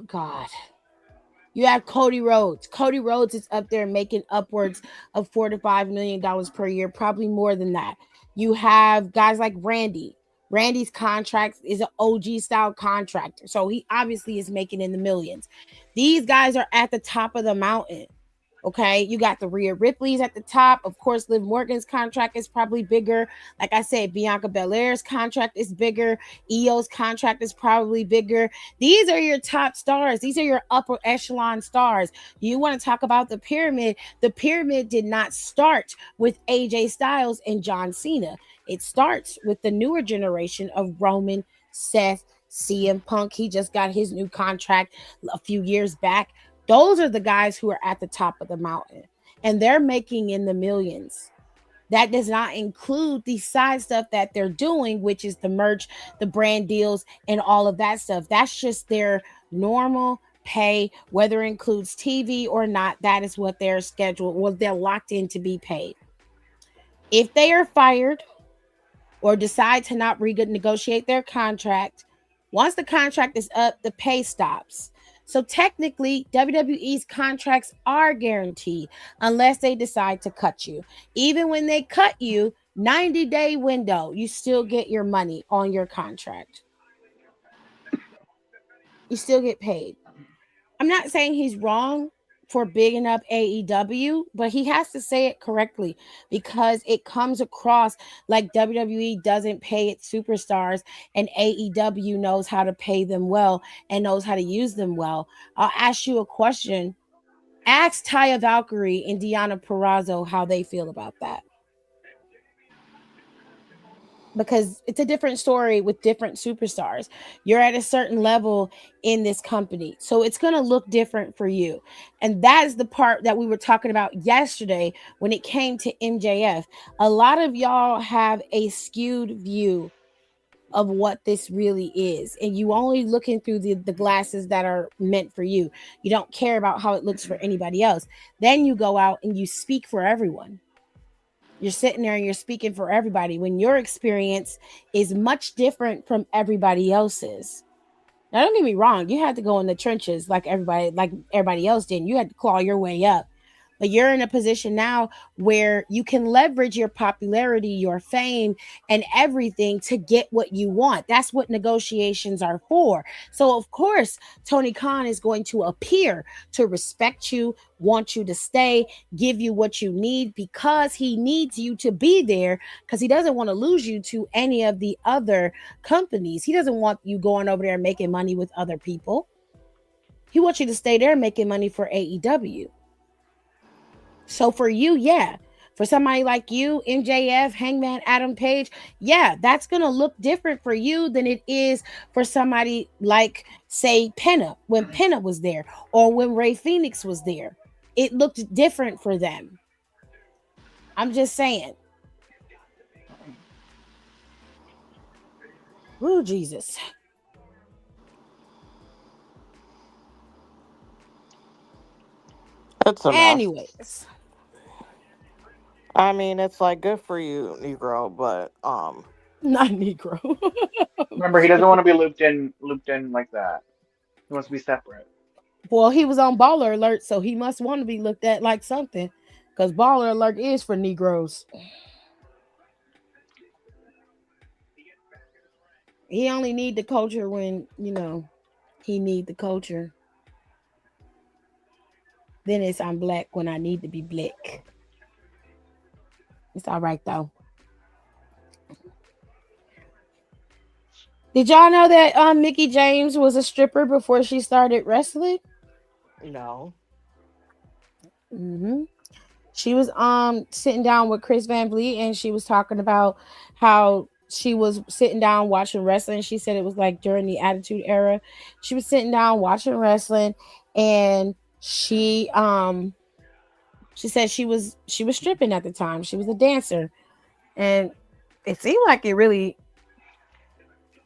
Speaker 2: God. You have Cody Rhodes. Cody Rhodes is up there making upwards of $4 to $5 million per year, probably more than that. You have guys like Randy. Randy's contract is an OG style contract, so he obviously is making in the millions. These guys are at the top of the mountain. Okay, you got the Rhea Ripley's at the top. Of course, Liv Morgan's contract is probably bigger. Like I said, Bianca Belair's contract is bigger. Io's contract is probably bigger. These are your top stars. These are your upper echelon stars. You want to talk about the pyramid? The pyramid did not start with AJ Styles and John Cena. It starts with the newer generation of Roman, Seth, CM Punk. He just got his new contract a few years back. Those are the guys who are at the top of the mountain, and they're making in the millions. That does not include the side stuff that they're doing, which is the merch, the brand deals, and all of that stuff. That's just their normal pay, whether it includes TV or not. That is what they're scheduled, what they're locked in to be paid. If they are fired or decide to not renegotiate their contract, once the contract is up, the pay stops. So technically, WWE's contracts are guaranteed unless they decide to cut you. Even when they cut you, 90-day window, you still get your money on your contract. You still get paid. I'm not saying he's wrong for bigging up AEW, but he has to say it correctly because it comes across like WWE doesn't pay its superstars and AEW knows how to pay them well and knows how to use them well. I'll ask you a question. Ask Taya Valkyrie and Deonna Purrazzo how they feel about that. Because it's a different story with different superstars. You're at a certain level in this company, so it's going to look different for you. And that is the part that we were talking about yesterday when it came to MJF. A lot of y'all have a skewed view of what this really is, and you only looking through the glasses that are meant for you. You don't care about how it looks for anybody else. Then you go out and you speak for everyone. You're sitting there and you're speaking for everybody when your experience is much different from everybody else's. Now, don't get me wrong. You had to go in the trenches like everybody else did. You had to claw your way up. But you're in a position now where you can leverage your popularity, your fame, and everything to get what you want. That's what negotiations are for. So, of course, Tony Khan is going to appear to respect you, want you to stay, give you what you need because he needs you to be there because he doesn't want to lose you to any of the other companies. He doesn't want you going over there and making money with other people. He wants you to stay there making money for AEW. So for you, yeah. For somebody like you, MJF, Hangman Adam Page, yeah, that's going to look different for you than it is for somebody like, say, Penna, when Penna was there or when Ray Phoenix was there. It looked different for them. I'm just saying. Ooh, Jesus.
Speaker 3: It's a mess.
Speaker 2: Anyways,
Speaker 3: I mean, it's like good for you, Negro, but
Speaker 2: not Negro.
Speaker 5: Remember, he doesn't want to be looped in like that. He wants to be separate.
Speaker 2: Well, he was on Baller Alert, so he must want to be looked at like something because Baller Alert is for Negroes. He only need the culture when, he need the culture. Then it's I'm black when I need to be black. It's all right though. Did y'all know that Mickey James was a stripper before she started wrestling?
Speaker 3: no.
Speaker 2: Mm-hmm. She was sitting down with Chris Van Vliet and she was talking about how she was sitting down watching wrestling. She said it was like during the Attitude Era. She was sitting down watching wrestling and she said she was stripping at the time. She was a dancer. And it seemed like it really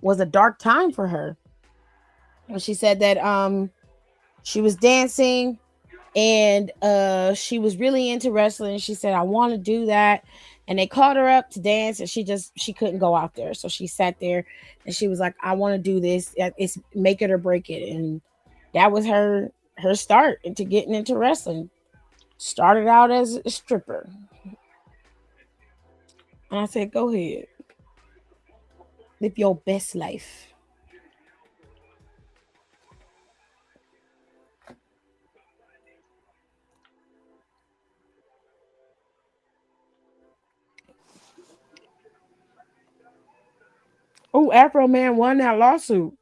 Speaker 2: was a dark time for her. And she said that she was dancing and she was really into wrestling. She said, I want to do that. And they called her up to dance and she couldn't go out there. So she sat there and she was like, I want to do this. It's make it or break it. And that was her start into getting into wrestling. Started out as a stripper. And I said, go ahead. Live your best life. Oh, Afro Man won that lawsuit.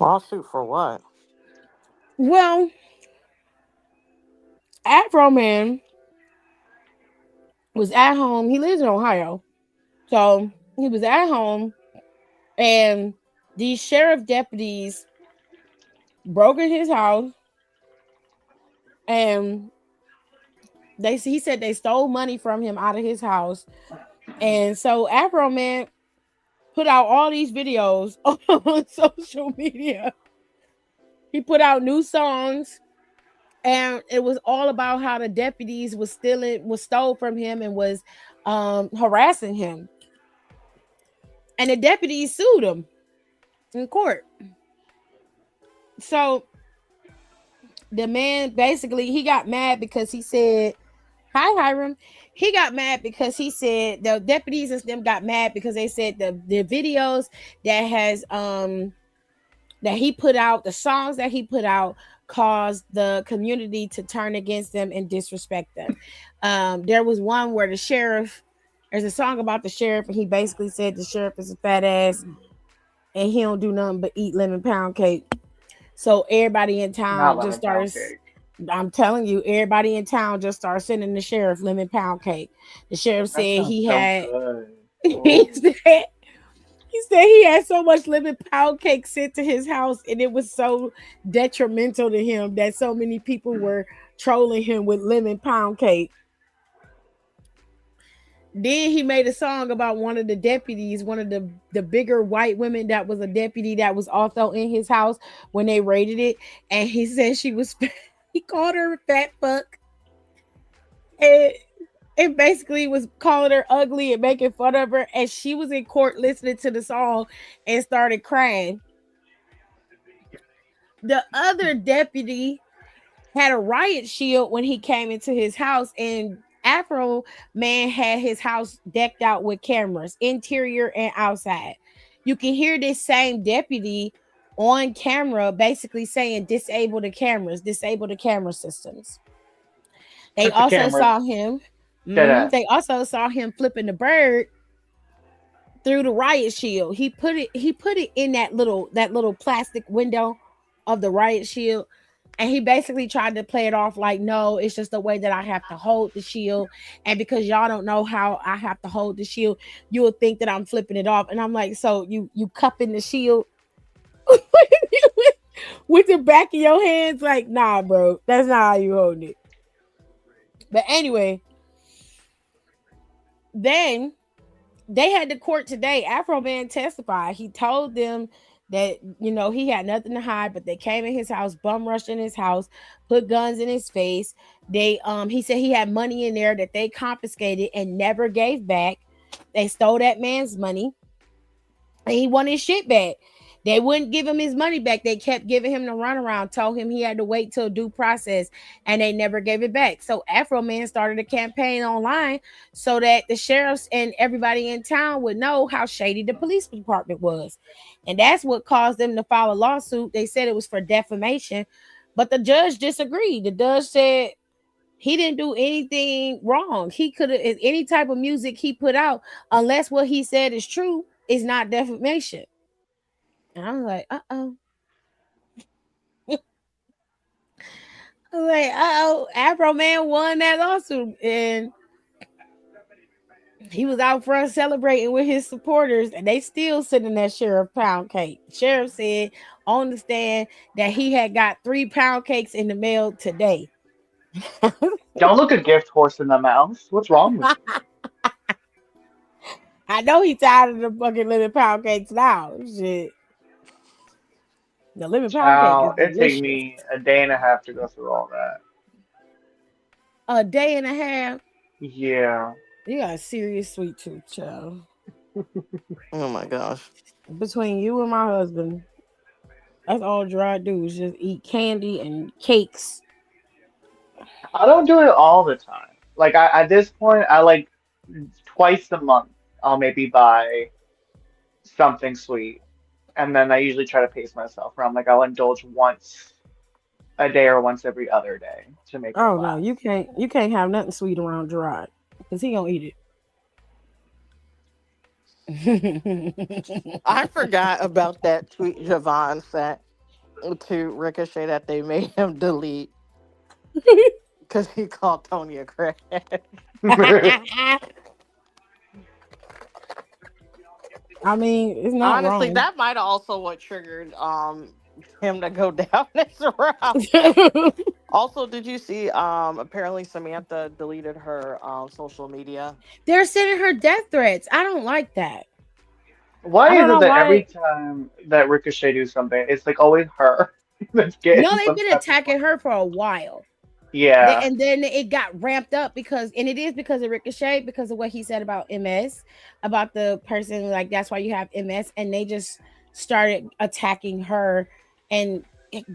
Speaker 3: Lawsuit for what?
Speaker 2: Well, Afro Man was at home. He lives in Ohio. So he was at home and these sheriff deputies broke in his house and he said they stole money from him out of his house. And so Afro Man put out all these videos on social media. He put out new songs and it was all about how the deputies was stole from him and was harassing him. And the deputies sued him in court. So the man basically he got mad because he said, hi Hiram. He got mad because he said the deputies and them got mad because they said the videos that has that he put out, the songs that he put out caused the community to turn against them and disrespect them. There was one where there's a song about the sheriff and he basically said the sheriff is a fat ass and he don't do nothing but eat lemon pound cake. So everybody in town just started. I'm telling you, everybody in town just started sending the sheriff lemon pound cake. The sheriff said he had. He said he had so much lemon pound cake sent to his house, and it was so detrimental to him that so many people were trolling him with lemon pound cake. Then he made a song about one of the deputies, one of the bigger white women that was a deputy that was also in his house when they raided it. And he said she was, he called her a fat fuck. And it basically was calling her ugly and making fun of her. And she was in court listening to the song and started crying. The other deputy had a riot shield when he came into his house, and Afro Man had his house decked out with cameras, interior and outside. You can hear this same deputy on camera basically saying, disable the camera systems. They
Speaker 5: Took the
Speaker 2: also
Speaker 5: cameras.
Speaker 2: saw him.
Speaker 5: Dead ass.
Speaker 2: They also saw him flipping the bird through the riot shield. He put it in that little plastic window of the riot shield, and he basically tried to play it off like, no, it's just the way that I have to hold the shield, and because y'all don't know how I have to hold the shield, you will think that I'm flipping it off. And I'm like, so you cupping the shield with the back of your hands? Like, nah, bro, that's not how you hold it. But anyway, then they had the court today. Afro Man testified. He told them that, he had nothing to hide, but they came in his house, bum rushed in his house, put guns in his face. He said he had money in there that they confiscated and never gave back. They stole that man's money, and he wanted his shit back. They wouldn't give him his money back. They kept giving him the runaround, told him he had to wait till due process, and they never gave it back. So Afro Man started a campaign online so that the sheriffs and everybody in town would know how shady the police department was. And that's what caused them to file a lawsuit. They said it was for defamation, but the judge disagreed. The judge said he didn't do anything wrong. He could have, any type of music he put out, unless what he said is true, is not defamation. And I was like, uh-oh. I was like, uh-oh, Afro Man won that lawsuit. And he was out front celebrating with his supporters, and they still sending that sheriff pound cake. Sheriff said on the stand that he had got 3 pound cakes in the mail today.
Speaker 5: Don't look a gift horse in the mouth. What's wrong with you?
Speaker 2: I know he tired of the fucking living pound cakes now. Shit. The living pound cake is
Speaker 5: Child, it take
Speaker 2: delicious.
Speaker 5: me a day and a half to go through all that.
Speaker 2: A day and a half.
Speaker 5: Yeah.
Speaker 2: You got a serious sweet tooth, child.
Speaker 3: Oh my gosh.
Speaker 2: Between you and my husband, that's all Dry do is just eat candy and cakes.
Speaker 5: I don't do it all the time. Like at this point, I like twice a month. I'll maybe buy something sweet, and then I usually try to pace myself. Where I'm like, I'll indulge once a day or once every other day to make it
Speaker 2: Oh no,
Speaker 5: last.
Speaker 2: you can't have nothing sweet around Gerard because he gonna eat it.
Speaker 3: I forgot about that tweet Javon sent to Ricochet that they made him delete because he called Tony a crackhead.
Speaker 2: I mean, it's not
Speaker 3: Honestly,
Speaker 2: wrong.
Speaker 3: that might have also what triggered him to go down this route. Also, did you see apparently Samantha deleted her social media?
Speaker 2: They're sending her death threats. I don't like that.
Speaker 5: Why
Speaker 2: I don't
Speaker 5: is it
Speaker 2: know
Speaker 5: that every
Speaker 2: why.
Speaker 5: time that Ricochet do something, it's like always her that's
Speaker 2: No,
Speaker 5: getting
Speaker 2: they've
Speaker 5: some
Speaker 2: been
Speaker 5: type of
Speaker 2: attacking her for a while.
Speaker 5: yeah.
Speaker 2: And then it got ramped up and it is because of Ricochet, because of what he said about MS, about the person, like that's why you have MS, and they just started attacking her and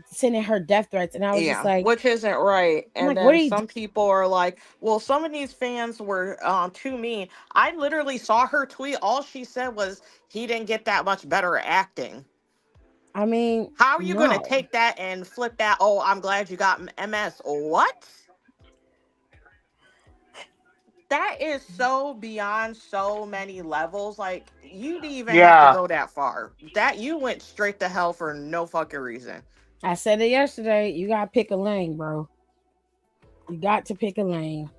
Speaker 2: sending her death threats, and I was just
Speaker 3: Yeah,
Speaker 2: like,
Speaker 3: which isn't right.
Speaker 2: I'm
Speaker 3: And
Speaker 2: like, what
Speaker 3: then
Speaker 2: are you?
Speaker 3: some people are like, well, some of these fans were too mean. I literally saw her tweet. All she said was he didn't get that much better at acting.
Speaker 2: I mean,
Speaker 3: How are you going to
Speaker 2: no.
Speaker 3: take that and flip that? Oh, I'm glad you got MS. What? That is so beyond so many levels. Like, you didn't even have to
Speaker 5: Yeah.
Speaker 3: go that far. That you went straight to hell for no fucking reason.
Speaker 2: I said it yesterday. You gotta pick a lane, bro. You got to pick a lane.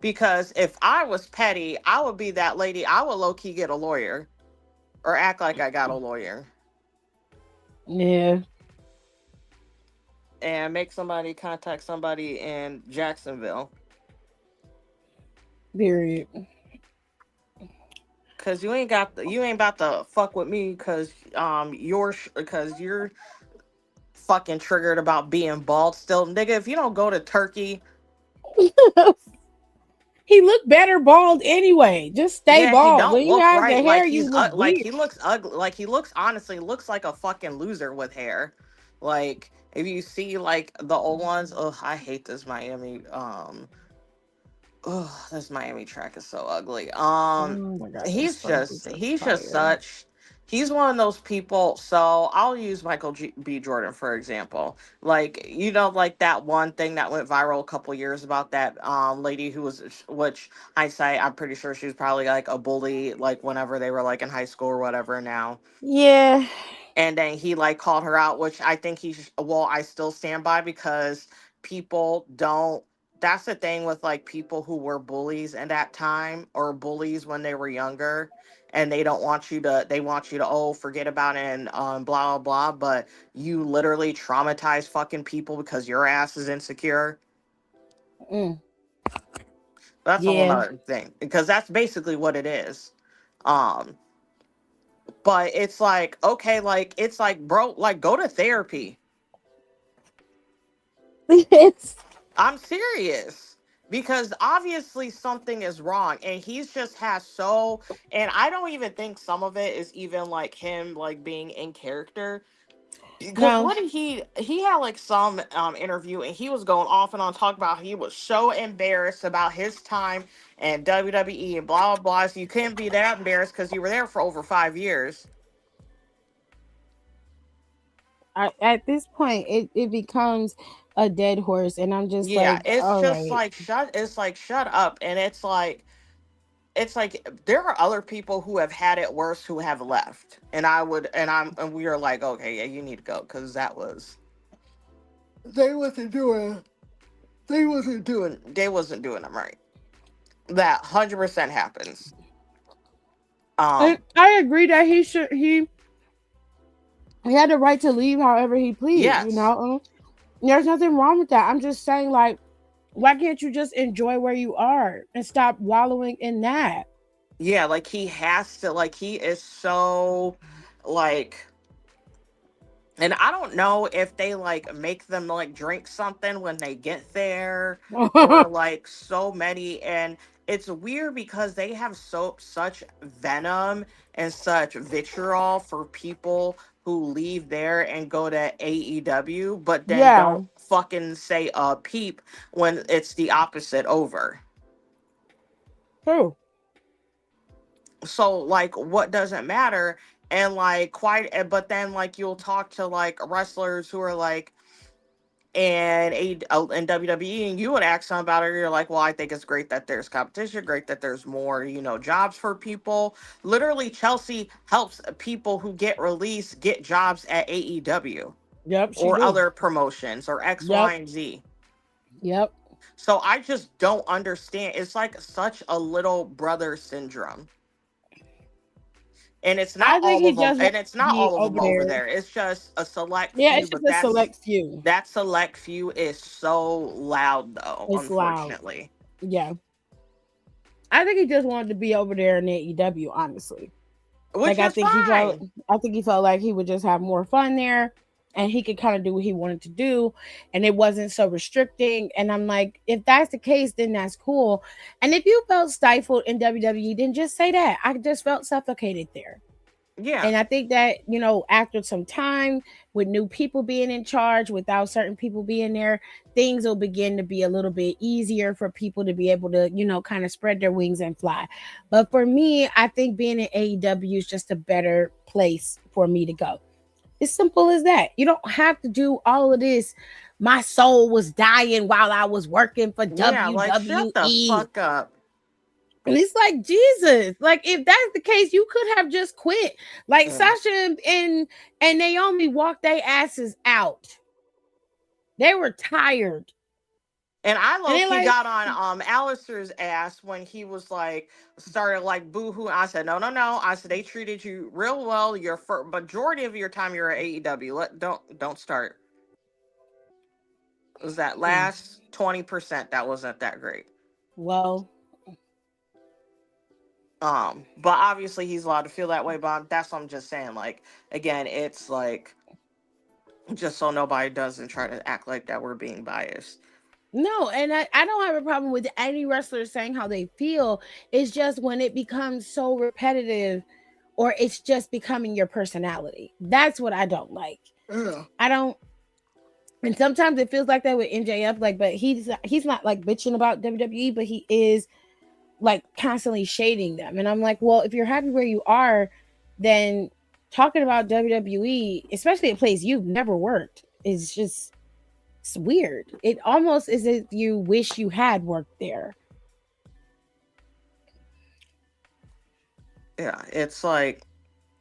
Speaker 3: Because if I was petty, I would be that lady. I would low key get a lawyer or act like I got a lawyer
Speaker 2: Yeah,
Speaker 3: and make somebody contact somebody in Jacksonville.
Speaker 2: period.
Speaker 3: Cause you ain't about to fuck with me because because you're fucking triggered about being bald still, nigga. If you don't go to Turkey
Speaker 2: He looked better bald anyway. Just stay
Speaker 3: Yeah, he
Speaker 2: bald.
Speaker 3: don't
Speaker 2: When you
Speaker 3: look
Speaker 2: have the
Speaker 3: right.
Speaker 2: hair,
Speaker 3: Like
Speaker 2: you
Speaker 3: he's
Speaker 2: look
Speaker 3: like
Speaker 2: weird.
Speaker 3: he looks ugly. Like he looks honestly looks like a fucking loser with hair. Like if you see like the old ones, oh, I hate this Miami. Oh, this Miami track is so ugly.
Speaker 2: Oh my god, those
Speaker 3: He's
Speaker 2: sparkles are
Speaker 3: he's just
Speaker 2: fire.
Speaker 3: such. He's one of those people. So I'll use B. Jordan for example. Like like that one thing that went viral a couple years about that lady who was, which hindsight, I'm pretty sure she was probably like a bully, like whenever they were like in high school or whatever. Now,
Speaker 2: Yeah.
Speaker 3: and then he like called her out, which I think well, I still stand by, because people don't, that's the thing with like people who were bullies in that time, or bullies when they were younger, and they don't want you to, they want you to, oh, forget about it, and blah blah blah, but you literally traumatize fucking people because your ass is insecure.
Speaker 2: Mm.
Speaker 3: That's a whole
Speaker 2: Yeah.
Speaker 3: nother thing, because that's basically what it is. um but it's like, okay, like it's like, bro, like go to therapy.
Speaker 2: It's
Speaker 3: I'm serious, because obviously something is wrong, and he's just has so, and I don't even think some of it is even like him like being in character, because
Speaker 2: no.
Speaker 3: what did he had like some interview, and he was going off and on talk about he was so embarrassed about his time and WWE and blah blah blah. So you couldn't be that embarrassed because you were there for over 5 years.
Speaker 2: At this point, it becomes a dead horse, and I'm just
Speaker 3: Yeah,
Speaker 2: like,
Speaker 3: it's
Speaker 2: all
Speaker 3: just
Speaker 2: right.
Speaker 3: like shut up, and it's like there are other people who have had it worse who have left, and we are like, okay, yeah, you need to go, because that was, they wasn't doing they wasn't doing them right. That 100% happens.
Speaker 2: And
Speaker 3: um
Speaker 2: I agree that he had the right to leave however he pleased.
Speaker 3: yes.
Speaker 2: There's nothing wrong with that. I'm just saying, like, why can't you just enjoy where you are and stop wallowing in that?
Speaker 3: Yeah, like he has to, like he is so, like, and I don't know if they like make them like drink something when they get there, or like so many, and it's weird because they have such venom and such vitriol for people who leave there and go to AEW, but then
Speaker 2: Yeah,
Speaker 3: don't fucking say a peep when it's the opposite over.
Speaker 2: true.
Speaker 3: So like what doesn't matter, and like quite, but then like you'll talk to like wrestlers who are like in WWE, and you would ask them about it, you're like, well, I think it's great that there's competition, great that there's more, jobs for people. Literally, Chelsea helps people who get released get jobs at AEW
Speaker 2: Yep, she
Speaker 3: or
Speaker 2: do.
Speaker 3: other promotions or X, Y,
Speaker 2: Yep,
Speaker 3: and Z.
Speaker 2: yep.
Speaker 3: So I just don't understand. It's like such a little brother syndrome. And it's not
Speaker 2: I think
Speaker 3: all
Speaker 2: he
Speaker 3: of them,
Speaker 2: just
Speaker 3: and
Speaker 2: wants
Speaker 3: it's
Speaker 2: to
Speaker 3: not
Speaker 2: be
Speaker 3: all of them
Speaker 2: over
Speaker 3: over
Speaker 2: there.
Speaker 3: there. It's just a select
Speaker 2: Yeah,
Speaker 3: few,
Speaker 2: it's just
Speaker 3: but
Speaker 2: a select few.
Speaker 3: that select few is so loud though,
Speaker 2: It's loud.
Speaker 3: unfortunately.
Speaker 2: Yeah, I think he just wanted to be over there in AEW. Honestly, like
Speaker 3: Which is fine.
Speaker 2: I think he felt like he would just have more fun there, and he could kind of do what he wanted to do, and it wasn't so restricting. And I'm like, if that's the case, then that's cool. And if you felt stifled in WWE, then just say that. I just felt suffocated there.
Speaker 3: Yeah.
Speaker 2: And I think that, after some time with new people being in charge, without certain people being there, things will begin to be a little bit easier for people to be able to, kind of spread their wings and fly. But for me, I think being in AEW is just a better place for me to go. It's simple as that. You don't have to do all of this. My soul was dying while I was working for
Speaker 3: Yeah, like shut the
Speaker 2: WWE.
Speaker 3: fuck up.
Speaker 2: And it's like, Jesus, like if that's the case, you could have just quit. Like
Speaker 3: Mm.
Speaker 2: Sasha and Naomi walked their asses out. They were tired.
Speaker 3: And I
Speaker 2: And
Speaker 3: low
Speaker 2: they
Speaker 3: key
Speaker 2: like,
Speaker 3: got on Alistair's ass when he was like started like boohoo. I said no, no, no. I said they treated you real well. Your majority of your time you're at AEW. Don't start. It was that
Speaker 2: mm,
Speaker 3: last 20% that wasn't that great.
Speaker 2: well,
Speaker 3: But obviously he's allowed to feel that way. But that's what I'm just saying. Like again, it's like just so nobody doesn't try to act like that we're being biased.
Speaker 2: No, and I don't have a problem with any wrestler saying how they feel. It's just when it becomes so repetitive or it's just becoming your personality. That's what I don't like.
Speaker 3: Yeah.
Speaker 2: I don't, and sometimes it feels like that with MJF, like, but he's not like bitching about WWE, but he is like constantly shading them. And I'm like, well, if you're happy where you are, then talking about WWE, especially a place you've never worked, is just it's weird. It almost is if you wish you had worked there.
Speaker 3: Yeah, it's like,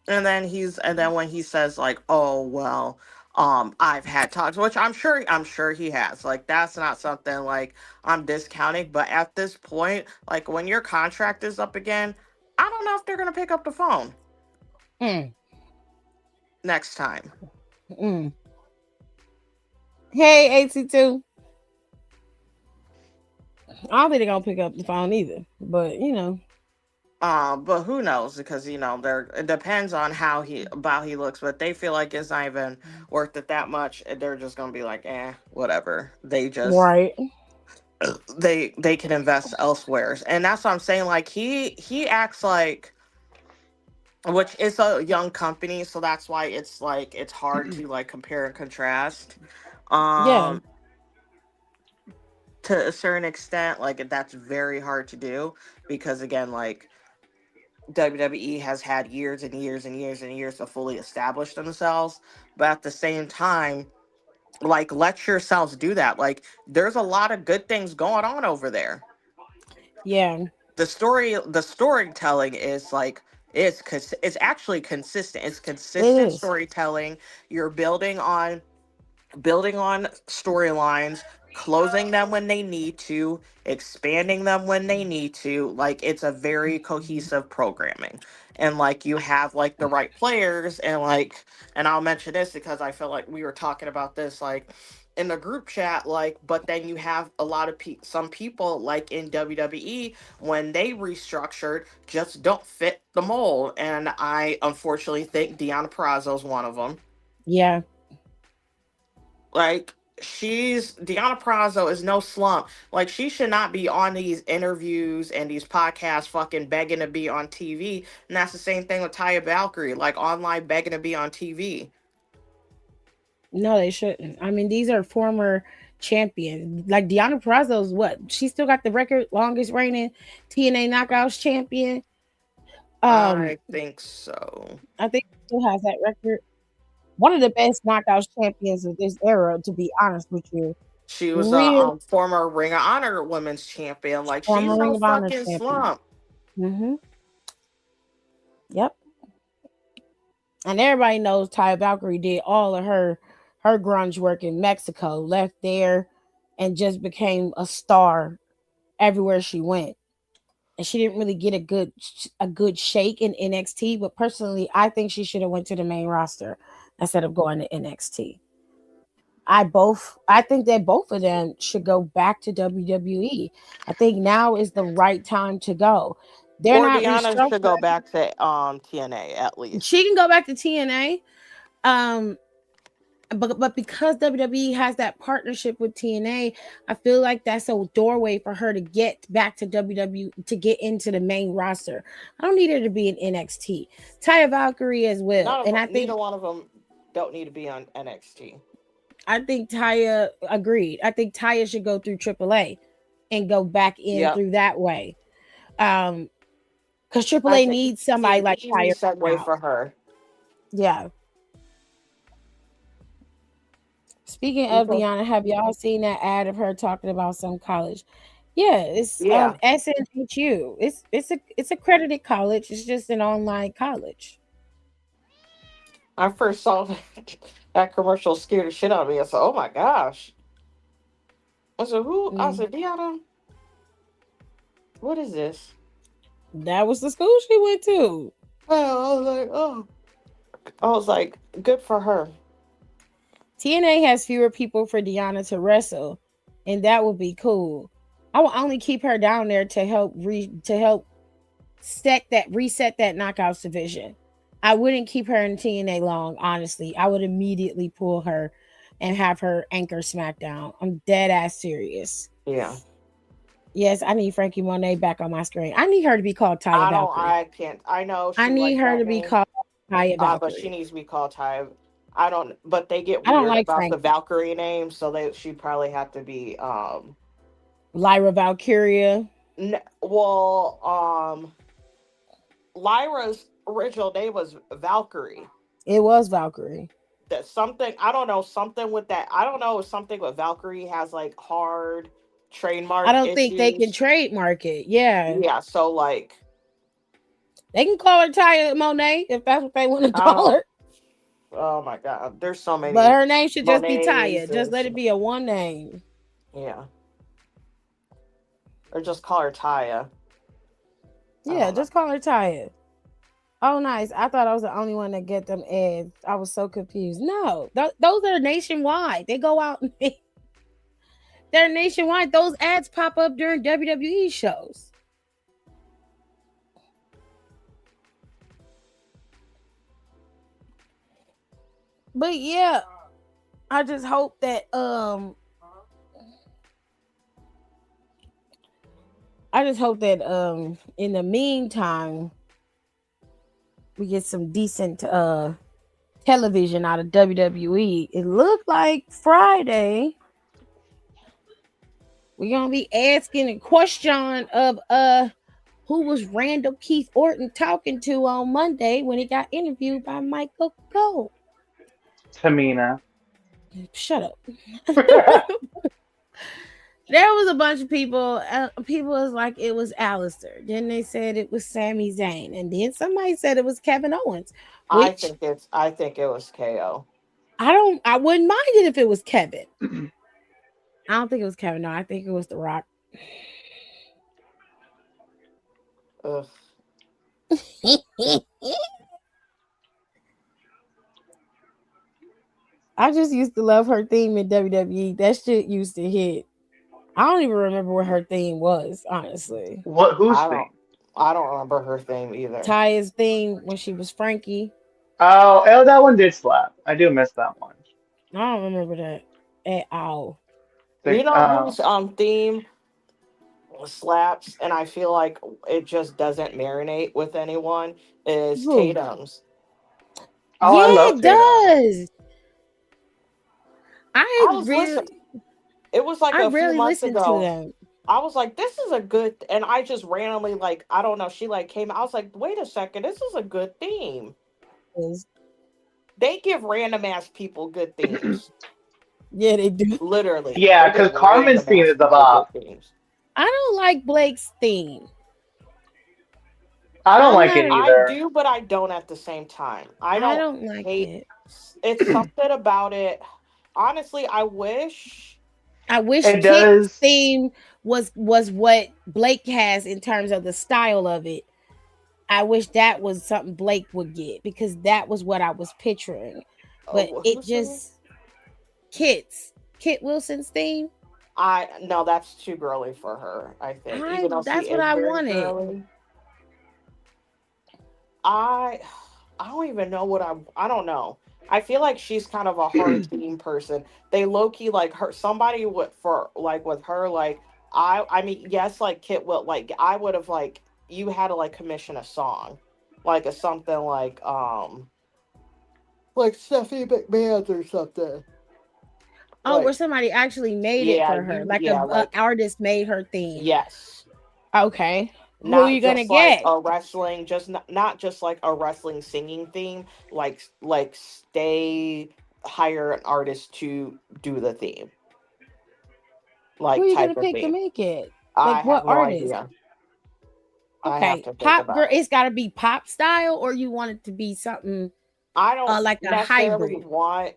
Speaker 3: and then when he says like, "Oh well, I've had talks," which I'm sure he has. Like that's not something like I'm discounting, but at this point, like when your contract is up again, I don't know if they're gonna pick up the phone
Speaker 2: Mm,
Speaker 3: next time.
Speaker 2: mm. Hey, AC2. I don't think they're gonna pick up the phone either. But
Speaker 3: But who knows? Because there it depends on how he looks. But they feel like it's not even worth it that much. And they're just gonna be like, whatever.
Speaker 2: right.
Speaker 3: They can invest elsewhere, and that's what I'm saying. Like he acts like, which is a young company, so that's why it's like it's hard to like compare and contrast.
Speaker 2: Yeah.
Speaker 3: Um, to a certain extent, like that's very hard to do because again, like WWE has had years and years and years and years to fully establish themselves, but at the same time, like let yourselves do that. Like there's a lot of good things going on over there.
Speaker 2: Yeah.
Speaker 3: The storytelling is like it's actually consistent. It's
Speaker 2: It
Speaker 3: consistent
Speaker 2: is.
Speaker 3: storytelling. You're building on storylines, closing them when they need to, expanding them when they need to. Like it's a very cohesive programming. And like you have like the right players and I'll mention this because I feel like we were talking about this like in the group chat like but then you have a lot of some people like in WWE when they restructured just don't fit the mold and I unfortunately think Deanna Prazo is one of them.
Speaker 2: Yeah.
Speaker 3: Like she's Deanna Prazo is no slump. Like she should not be on these interviews and these podcasts fucking begging to be on TV. And that's the same thing with Taya Valkyrie, like online begging to be on TV.
Speaker 2: No, they shouldn't. I mean, these are former champions. Like Deanna Prazo's what? She still got the record longest reigning TNA Knockouts champion. Um,
Speaker 3: I think so.
Speaker 2: I think she still has that record. One of the best knockouts champions of this era, to be honest with you.
Speaker 3: She was a
Speaker 2: Real
Speaker 3: former Ring of Honor women's champion. Like she's
Speaker 2: former
Speaker 3: no
Speaker 2: Ring of Honor
Speaker 3: fucking
Speaker 2: champion.
Speaker 3: slump.
Speaker 2: Mm-hmm. Yep. And everybody knows Ty Valkyrie did all of her grunge work in Mexico, left there, and just became a star everywhere she went. And she didn't really get a good shake in NXT. But personally, I think she should have went to the main roster instead of going to NXT. I think that both of them should go back to WWE. I think now is the right time to go. They're
Speaker 3: Or
Speaker 2: not
Speaker 3: Deanna should go
Speaker 2: restructuring.
Speaker 3: back to TNA at least.
Speaker 2: She can go back to TNA. Um, but because WWE has that partnership with TNA, I feel like that's a doorway for her to get back to WWE to get into the main roster. I don't need her to be in NXT. Taya Valkyrie as well, and
Speaker 3: Neither one of them don't need to be on NXT.
Speaker 2: I think Taya agreed. I think Taya should go through AAA and go back in
Speaker 3: Yep.
Speaker 2: through that way. Because
Speaker 3: I
Speaker 2: AAA
Speaker 3: think
Speaker 2: needs
Speaker 3: see
Speaker 2: somebody
Speaker 3: an
Speaker 2: like
Speaker 3: easy
Speaker 2: Taya
Speaker 3: segue
Speaker 2: now.
Speaker 3: for her.
Speaker 2: Yeah. Speaking of Deanna, have y'all seen that ad of her talking about some college? Yeah, it's
Speaker 3: Yeah.
Speaker 2: SNHU. It's accredited college. It's just an online college.
Speaker 3: I first saw that commercial scared the shit out of me. I said, "Oh my gosh!" I said, "Who?" I
Speaker 2: Mm.
Speaker 3: said, "Deanna, what is this?"
Speaker 2: That was the school she went to.
Speaker 3: Oh, I was like, "Oh," I was like, "Good for her."
Speaker 2: TNA has fewer people for Deanna to wrestle, and that would be cool. I will only keep her down there to help reset that knockouts division. I wouldn't keep her in TNA long, honestly. I would immediately pull her and have her anchor SmackDown. I'm dead ass serious.
Speaker 3: Yeah.
Speaker 2: Yes, I need Frankie Monet back on my screen. I need her to be called Taya Valkyrie.
Speaker 3: I can't. I know
Speaker 2: I
Speaker 3: she
Speaker 2: need
Speaker 3: likes
Speaker 2: her
Speaker 3: that
Speaker 2: to be
Speaker 3: name.
Speaker 2: called Taya
Speaker 3: But she
Speaker 2: Valkyrie.
Speaker 3: needs to be called Ty. I don't. But they get
Speaker 2: I don't
Speaker 3: weird
Speaker 2: like
Speaker 3: about the
Speaker 2: Frankie.
Speaker 3: Valkyrie name, so she probably have to be
Speaker 2: Lyra Valkyria.
Speaker 3: Well, Lyra's original name was Valkyrie.
Speaker 2: It was Valkyrie.
Speaker 3: That something I don't know, something with that. I don't know if something with Valkyrie has like hard trademark
Speaker 2: I don't think they can
Speaker 3: issues.
Speaker 2: trademark it. Yeah.
Speaker 3: Yeah, so like
Speaker 2: They can call her Taya Monet if that's what they want to call her.
Speaker 3: Oh my god, there's so many.
Speaker 2: But her name should just be
Speaker 3: Monets
Speaker 2: Taya. Just let it be a one name.
Speaker 3: Yeah. Or just call her Taya.
Speaker 2: Yeah, just call her Taya. Oh, nice. I thought I was the only one that get them ads. I was so confused. No, those are nationwide. They go out. They're nationwide. Those ads pop up during WWE shows. But yeah, I just hope that in the meantime we get some decent television out of WWE. It looked like Friday we're gonna be asking a question of who was Randall Keith Orton talking to on Monday when he got interviewed by Michael Cole?
Speaker 5: Tamina.
Speaker 2: Shut up. There was a bunch of people. People was like it was Alistair. Then they said it was Sami Zayn, and then somebody said it was Kevin Owens.
Speaker 3: I think it was KO.
Speaker 2: I wouldn't mind it if it was Kevin. I don't think it was Kevin. No, I think it was The Rock.
Speaker 3: Ugh.
Speaker 2: I just used to love her theme in WWE. That shit used to hit. I don't even remember what her theme was, honestly.
Speaker 5: What? Whose theme?
Speaker 3: I don't remember her theme either.
Speaker 2: Taya's theme when she was Frankie.
Speaker 5: Oh, that one did slap. I do miss that one.
Speaker 2: I don't remember that at all.
Speaker 3: You know whose theme slaps, and I feel like it just doesn't marinate with anyone is Tatum's.
Speaker 5: Oh,
Speaker 2: yeah,
Speaker 5: I love
Speaker 2: it does.
Speaker 3: It was like a few months ago.
Speaker 2: To them.
Speaker 3: I was like, this is a good, and I just randomly like, I don't know, she like came. I was like, wait a second, this is a good theme. They give random ass people good themes.
Speaker 2: Yeah, they do.
Speaker 3: Literally.
Speaker 5: Yeah, because Carmen's theme is the bop.
Speaker 2: I don't like Blake's theme.
Speaker 5: I don't like it either.
Speaker 3: I do, but I don't at the same time. I don't
Speaker 2: like
Speaker 3: hate
Speaker 2: it.
Speaker 3: It's something about it. Honestly, I wish
Speaker 2: Kit's theme was what Blake has in terms of the style of it. I wish that was something Blake would get because that was what I was picturing. But it just Kit Wilson's theme.
Speaker 3: No, that's too girly for her, I think.
Speaker 2: That's what I wanted. Girly.
Speaker 3: I don't even know I don't know. I feel like she's kind of a hard theme person. They low-key like her somebody with her like I mean yes like Kit will like I would have like you had to like commission a song like something like Stephanie McMahon's or something.
Speaker 2: Oh, where somebody actually made it for her, an artist made her theme.
Speaker 3: Yes.
Speaker 2: Okay. Who are you gonna get?
Speaker 3: A wrestling, just not just like a wrestling singing theme. Like hire an artist to do the theme. Like
Speaker 2: who are you
Speaker 3: type
Speaker 2: gonna
Speaker 3: of
Speaker 2: pick
Speaker 3: theme.
Speaker 2: to make it?
Speaker 3: Like
Speaker 2: what artist?
Speaker 3: Idea.
Speaker 2: Okay, pop girl. It's got to be pop style, or you want it to be something.
Speaker 3: I don't
Speaker 2: like a hybrid.
Speaker 3: Want.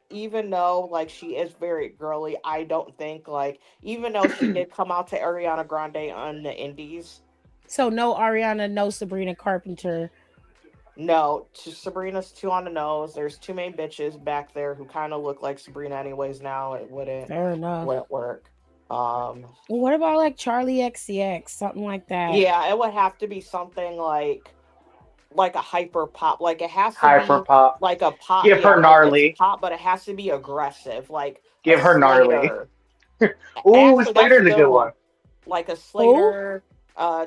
Speaker 3: Even though like she is very girly, I don't think like even though she did come out to Ariana Grande on the Indies.
Speaker 2: So no Ariana, no Sabrina Carpenter.
Speaker 3: No, Sabrina's too on the nose. There's two main bitches back there who kind of look like Sabrina anyways now. It wouldn't work.
Speaker 2: What about like Charlie XCX, something like that?
Speaker 3: Yeah, it would have to be something like like a hyper pop. Like it has to
Speaker 5: Hyper
Speaker 3: be
Speaker 5: pop.
Speaker 3: like a pop.
Speaker 5: Give
Speaker 3: Yeah,
Speaker 5: her
Speaker 3: like it's
Speaker 5: gnarly.
Speaker 3: pop, but it has to be aggressive, like a
Speaker 5: Give her gnarly.
Speaker 3: Slater.
Speaker 5: Ooh,
Speaker 3: Actually, that's a
Speaker 5: Slater's a
Speaker 3: good
Speaker 5: good
Speaker 3: one.
Speaker 5: one.
Speaker 3: Like a
Speaker 2: Who?
Speaker 3: Slater,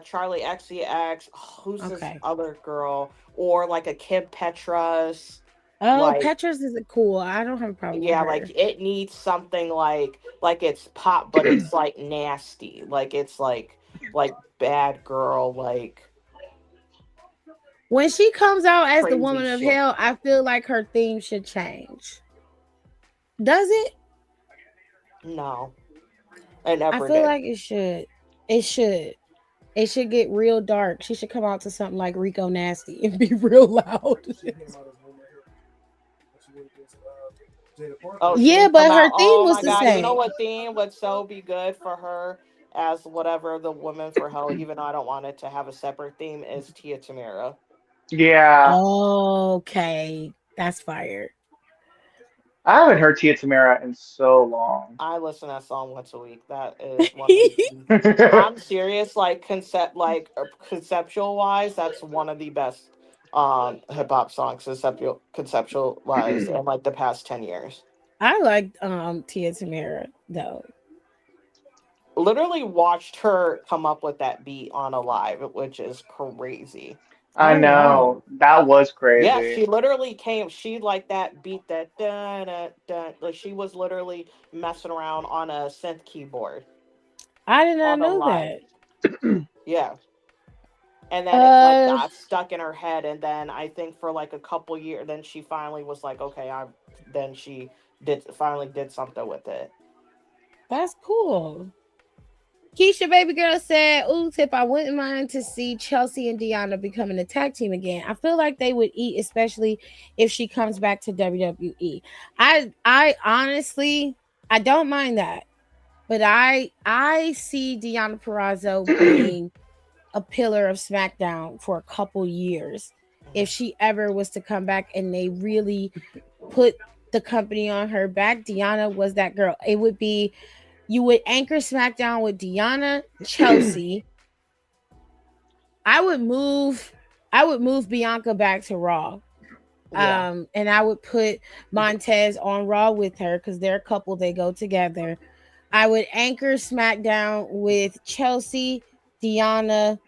Speaker 3: Charlie XCX. Who's this
Speaker 2: Okay.
Speaker 3: other girl? Or like a Kim Petras.
Speaker 2: Oh,
Speaker 3: Like
Speaker 2: Petra's is cool. I don't have a problem with
Speaker 3: yeah, like
Speaker 2: her.
Speaker 3: it needs something like it's pop, but it's like nasty. Like it's like bad girl, like
Speaker 2: When she comes out as the
Speaker 3: crazy
Speaker 2: woman of
Speaker 3: shit.
Speaker 2: hell, I feel like her theme should change. Does it?
Speaker 3: No, I
Speaker 2: I
Speaker 3: never
Speaker 2: feel
Speaker 3: did.
Speaker 2: like it should. It should. It should get real dark. She should come out to something like Rico Nasty and be real loud.
Speaker 4: She came out as one right here. But she did this Jada
Speaker 3: Oh,
Speaker 4: Parker.
Speaker 3: she
Speaker 2: Yeah,
Speaker 3: didn't come
Speaker 2: but her
Speaker 3: out.
Speaker 2: theme
Speaker 3: Oh
Speaker 2: was
Speaker 3: my
Speaker 2: the
Speaker 3: god! You know
Speaker 2: same.
Speaker 3: what theme would so be good for her as whatever the woman for hell. Even though I don't want it to have a separate theme, is Tia Tamira.
Speaker 5: Yeah.
Speaker 2: Okay, that's fire.
Speaker 5: I haven't heard Tia Tamara in so long.
Speaker 3: I listen to that song once a week. That is one of the. I'm serious. Like conceptual wise, that's one of the best hip hop songs conceptual wise in like the past 10 years.
Speaker 2: I like Tia Tamara though.
Speaker 3: Literally watched her come up with that beat on a live, which is crazy.
Speaker 5: I
Speaker 2: Oh wow.
Speaker 5: know. That was
Speaker 3: Yeah,
Speaker 5: crazy.
Speaker 3: she literally came. She like that beat that da da da. Like she was literally messing around on a synth keyboard
Speaker 2: I did not
Speaker 3: on a
Speaker 2: know
Speaker 3: live.
Speaker 2: that.
Speaker 3: Yeah, and then it like
Speaker 2: Uh
Speaker 3: got stuck in her head, and then I think for like a couple years, then she finally was like, okay, I'm. Then she did finally did something with it.
Speaker 2: that's cool. Keisha Baby Girl said, "Ooh, Tip, I wouldn't mind to see Chelsea and Deanna becoming a tag team again. I feel like they would eat, especially if she comes back to WWE. I honestly, I don't mind that, but I see Deanna Perrazzo being a pillar of SmackDown for a couple years if
Speaker 3: Mhm.
Speaker 2: she ever was to come back and they really put the company on her back. Deanna was that girl. It would be you would anchor SmackDown with Deanna, Chelsea. I would move I would move Bianca back to Raw.
Speaker 3: Yeah,
Speaker 2: And I would put Montez on Raw with her because they're a couple, they go together. I would anchor SmackDown with Chelsea, Deanna,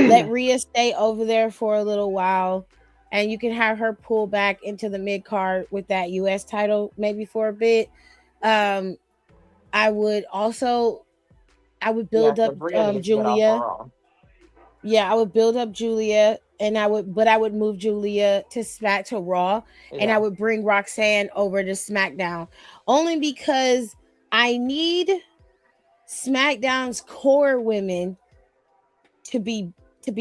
Speaker 2: let Rhea stay over there for a little while, and you can have her pull back into the mid card with that US title maybe for a bit. Um, I would also I would
Speaker 3: yeah.
Speaker 2: build up
Speaker 3: Because Rhea needs to get off
Speaker 2: Julia.
Speaker 3: her own.
Speaker 2: Yeah, I would build up Julia, and I would move Julia to Smack to Raw, and I
Speaker 3: Yeah,
Speaker 2: would bring Roxanne over to SmackDown, only because I need SmackDown's core women to be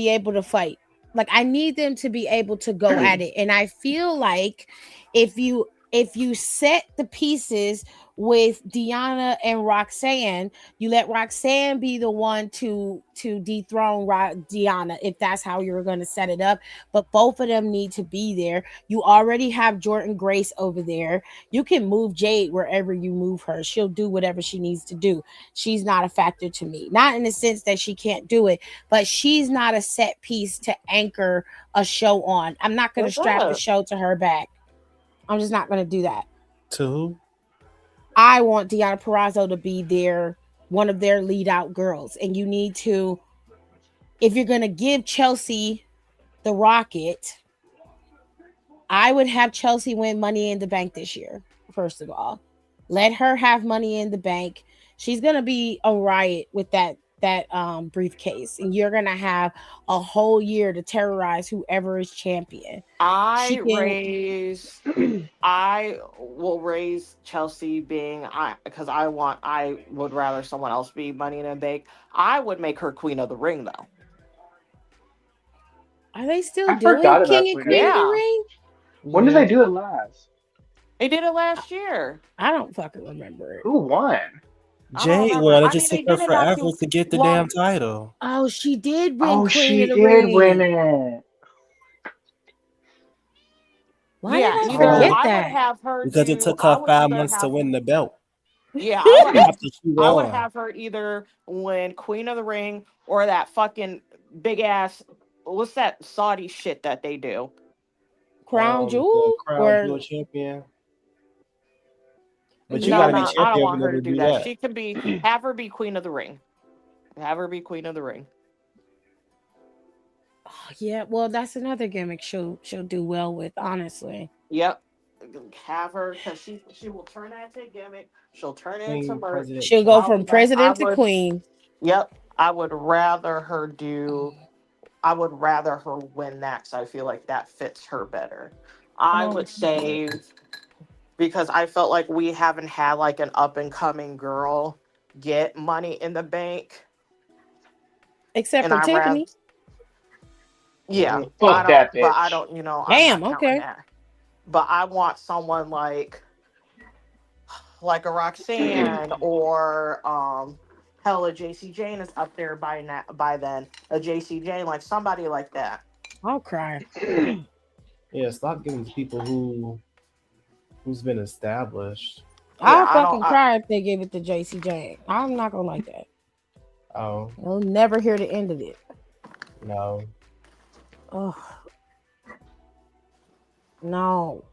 Speaker 2: able to fight. Like I need them to be able to go at it. And I feel like if you set the pieces with Deanna and Roxanne, you let Roxanne be the one to dethrone Deanna if that's how you're going to set it up. But both of them need to be there. You already have Jordan Grace over there. You can move Jade wherever you move her. She'll do whatever she needs to do. She's not a factor to me. Not in the sense that she can't do it, but she's not a set piece to anchor a show on. I'm not going to
Speaker 3: what's
Speaker 2: strap the
Speaker 3: up?
Speaker 2: show to her back. I'm just not going to do that.
Speaker 6: To
Speaker 2: I want Deanna Perrazzo to be one of their lead out girls. And you need to, if you're going to give Chelsea the Rocket, I would have Chelsea win Money in the Bank this year, first of all. Let her have Money in the Bank. She's going to be a riot with that briefcase, and you're going to have a whole year to terrorize whoever is champion. She
Speaker 3: I
Speaker 2: can
Speaker 3: raise I will raise Chelsea being I because I would rather someone else be Money in a Bank. I would make her Queen of the Ring though.
Speaker 2: Are they still
Speaker 5: I
Speaker 2: doing
Speaker 5: forgot
Speaker 2: King
Speaker 5: about
Speaker 2: and
Speaker 5: Queen of the
Speaker 2: Queen of the
Speaker 5: Ring.
Speaker 3: Yeah,
Speaker 2: Ring?
Speaker 5: When did
Speaker 6: yeah,
Speaker 5: they do it last?
Speaker 3: they did it last year.
Speaker 2: I don't fucking remember it.
Speaker 5: Who won?
Speaker 3: I don't
Speaker 6: Jade
Speaker 3: remember.
Speaker 6: won. It
Speaker 3: I mean,
Speaker 6: just took
Speaker 3: they
Speaker 6: her
Speaker 3: did it not
Speaker 6: forever
Speaker 3: too
Speaker 6: to get the damn
Speaker 3: long.
Speaker 6: title
Speaker 2: Oh, she did win
Speaker 5: Oh,
Speaker 2: Queen of
Speaker 5: she
Speaker 2: the
Speaker 5: did win
Speaker 2: Ring.
Speaker 5: it.
Speaker 2: Why did
Speaker 3: Yeah,
Speaker 2: I
Speaker 3: either
Speaker 2: forget
Speaker 6: oh
Speaker 3: I would
Speaker 2: that?
Speaker 3: have her
Speaker 6: because it
Speaker 3: do.
Speaker 6: took
Speaker 3: I
Speaker 6: her
Speaker 3: would
Speaker 6: five
Speaker 3: either
Speaker 6: months to
Speaker 3: have.
Speaker 6: win the belt
Speaker 3: Yeah,
Speaker 6: after she
Speaker 3: I would
Speaker 6: won.
Speaker 3: have her either win Queen of the Ring or that fucking big ass what's that Saudi shit that they do?
Speaker 2: Crown
Speaker 4: The
Speaker 2: Jewel
Speaker 4: Crown
Speaker 2: or
Speaker 4: Jewel champion. But you
Speaker 3: No,
Speaker 4: gotta be
Speaker 3: no, I don't
Speaker 4: champion
Speaker 3: want
Speaker 4: in
Speaker 3: her
Speaker 4: order
Speaker 3: to
Speaker 4: to
Speaker 3: do
Speaker 4: do
Speaker 3: that.
Speaker 4: that.
Speaker 3: She can be have her be queen of the ring. Have her be queen of the ring.
Speaker 2: yeah, well, that's another gimmick she'll do well with, honestly.
Speaker 3: Yep. Have her because she will turn that into a gimmick. She'll turn it into
Speaker 4: Queen,
Speaker 3: merch.
Speaker 4: president,
Speaker 2: She'll go
Speaker 4: champ.
Speaker 2: from
Speaker 3: I
Speaker 2: president to
Speaker 3: would.
Speaker 2: queen.
Speaker 3: Yep. I would rather her do. I would rather her win that because I feel like that fits her better. I
Speaker 2: Oh,
Speaker 3: would say because I felt like we haven't had like an up and coming girl get Money in the Bank,
Speaker 2: except
Speaker 3: and
Speaker 2: for
Speaker 3: I rather
Speaker 2: Tiffany.
Speaker 3: yeah. I
Speaker 5: Fuck
Speaker 3: don't.
Speaker 5: that
Speaker 3: But I
Speaker 5: bitch.
Speaker 3: don't. I'm
Speaker 2: Damn,
Speaker 3: not counting
Speaker 2: okay.
Speaker 3: that. But I want someone like a Roxanne or hell, a JC Jane is up there by then. A JC Jane, like somebody like that.
Speaker 2: I'll cry.
Speaker 4: Yeah, stop giving to people who's been established.
Speaker 3: Yeah,
Speaker 2: I'll
Speaker 3: I don't.
Speaker 2: fucking cry if they give it to JC. I'm not gonna like that.
Speaker 4: Oh
Speaker 2: I'll never hear the end of it.
Speaker 4: no.
Speaker 2: Oh no.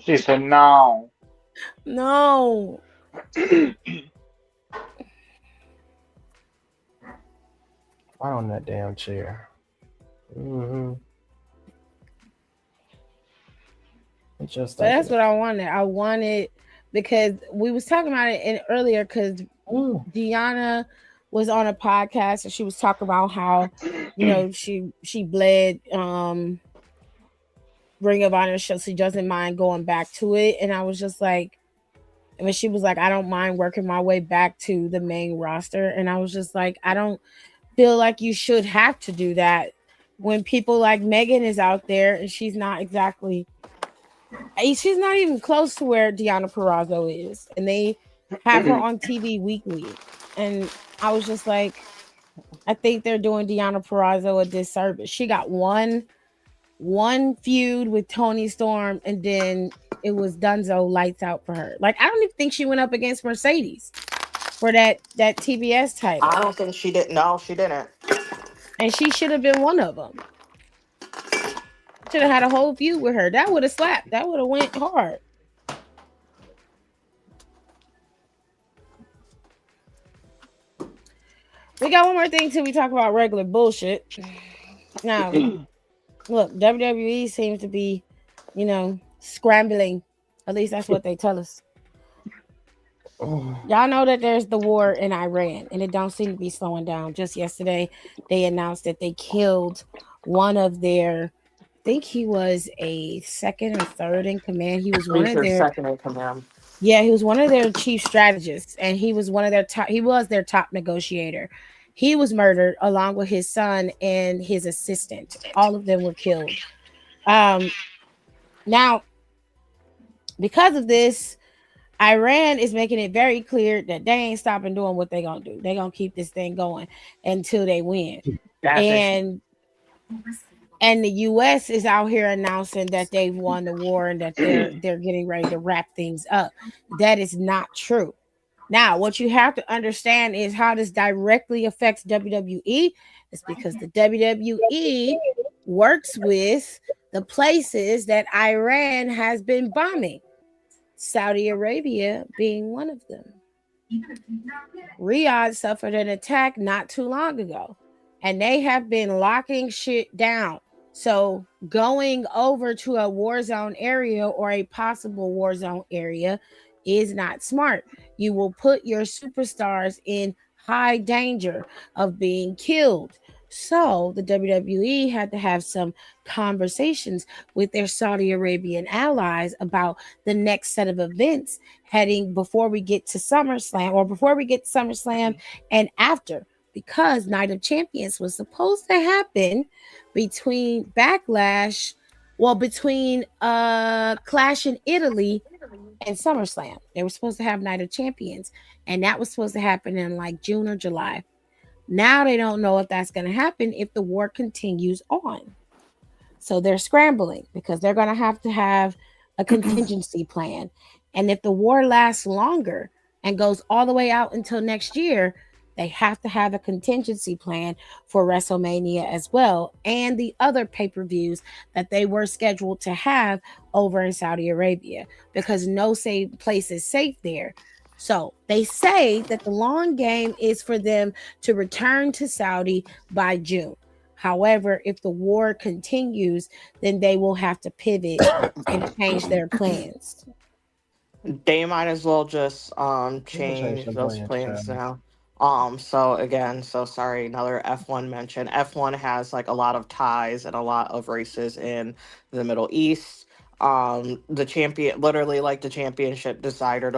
Speaker 5: She said no.
Speaker 2: No.
Speaker 4: Right on that damn chair. Mm-hmm. Just
Speaker 2: But that's
Speaker 4: thinking
Speaker 2: what
Speaker 4: it.
Speaker 2: I wanted. I wanted because we was talking about it in earlier because
Speaker 4: Ooh.
Speaker 2: Deanna was on a podcast and she was talking about how, she bled Ring of Honor, so she doesn't mind going back to it. And I was just like, I mean, she was like, I don't mind working my way back to the main roster. And I was just like, I don't feel like you should have to do that when people like Megan is out there and she's not even close to where Deanna Purrazzo is. And they have her on TV weekly. And I was just like, I think they're doing Deanna Purrazzo a disservice. She got one feud with Tony Storm, and then it was Dunzo lights out for her. Like, I don't even think she went up against Mercedes for that TBS
Speaker 3: I
Speaker 2: title,
Speaker 3: don't think she did. No, she didn't.
Speaker 2: and she should have been one of them. Should have had a whole feud with her. That would have slapped. That would have went hard. We got one more thing till we talk about regular bullshit. Now, look, WWE seems to be, scrambling. At least that's what they tell us. Y'all know that there's the war in Iran, and it don't seem to be slowing down. Just yesterday, they announced that they killed one of their. I think he was a second or third in command. He was one
Speaker 3: Who's
Speaker 2: of
Speaker 3: your
Speaker 2: their.
Speaker 3: second in command?
Speaker 2: Yeah, he was one of their chief strategists, and he was one of their top. He was their top negotiator. He was murdered along with his son and his assistant. All of them were killed. Now, because of this, Iran is making it very clear that they ain't stopping doing what they gonna do. They gonna keep this thing going until they win.
Speaker 3: That's it.
Speaker 2: And the US is out here announcing that they've won the war and that they're getting ready to wrap things up. That is not true. Now, what you have to understand is how this directly affects WWE. It's because the WWE works with the places that Iran has been bombing, Saudi Arabia being one of them. Riyadh suffered an attack not too long ago, and they have been locking shit down. So going over to a war zone area or a possible war zone area is not smart. You will put your superstars in high danger of being killed. So the WWE had to have some conversations with their Saudi Arabian allies about the next set of events heading before we get to SummerSlam and after, because Night of Champions was supposed to happen between between Clash in Italy and SummerSlam. They were supposed to have Night of Champions, and that was supposed to happen in like June or July. Now they don't know if that's going to happen if the war continues on. So they're scrambling because they're going to have a contingency plan. And if the war lasts longer and goes all the way out until next year, They have to have a contingency plan for WrestleMania as well, and the other pay per views that they were scheduled to have over in Saudi Arabia, because no safe place is safe there. So they say that the long game is for them to return to Saudi by June. However, if the war continues, then they will have to pivot and change their plans.
Speaker 3: They might as well just
Speaker 4: They gonna change
Speaker 3: change
Speaker 4: them
Speaker 3: those
Speaker 4: plans,
Speaker 3: plans
Speaker 4: child.
Speaker 3: now. So again, so sorry, another F1 mention. F1 has like a lot of ties and a lot of races in the Middle East. The champion, literally like the championship decider,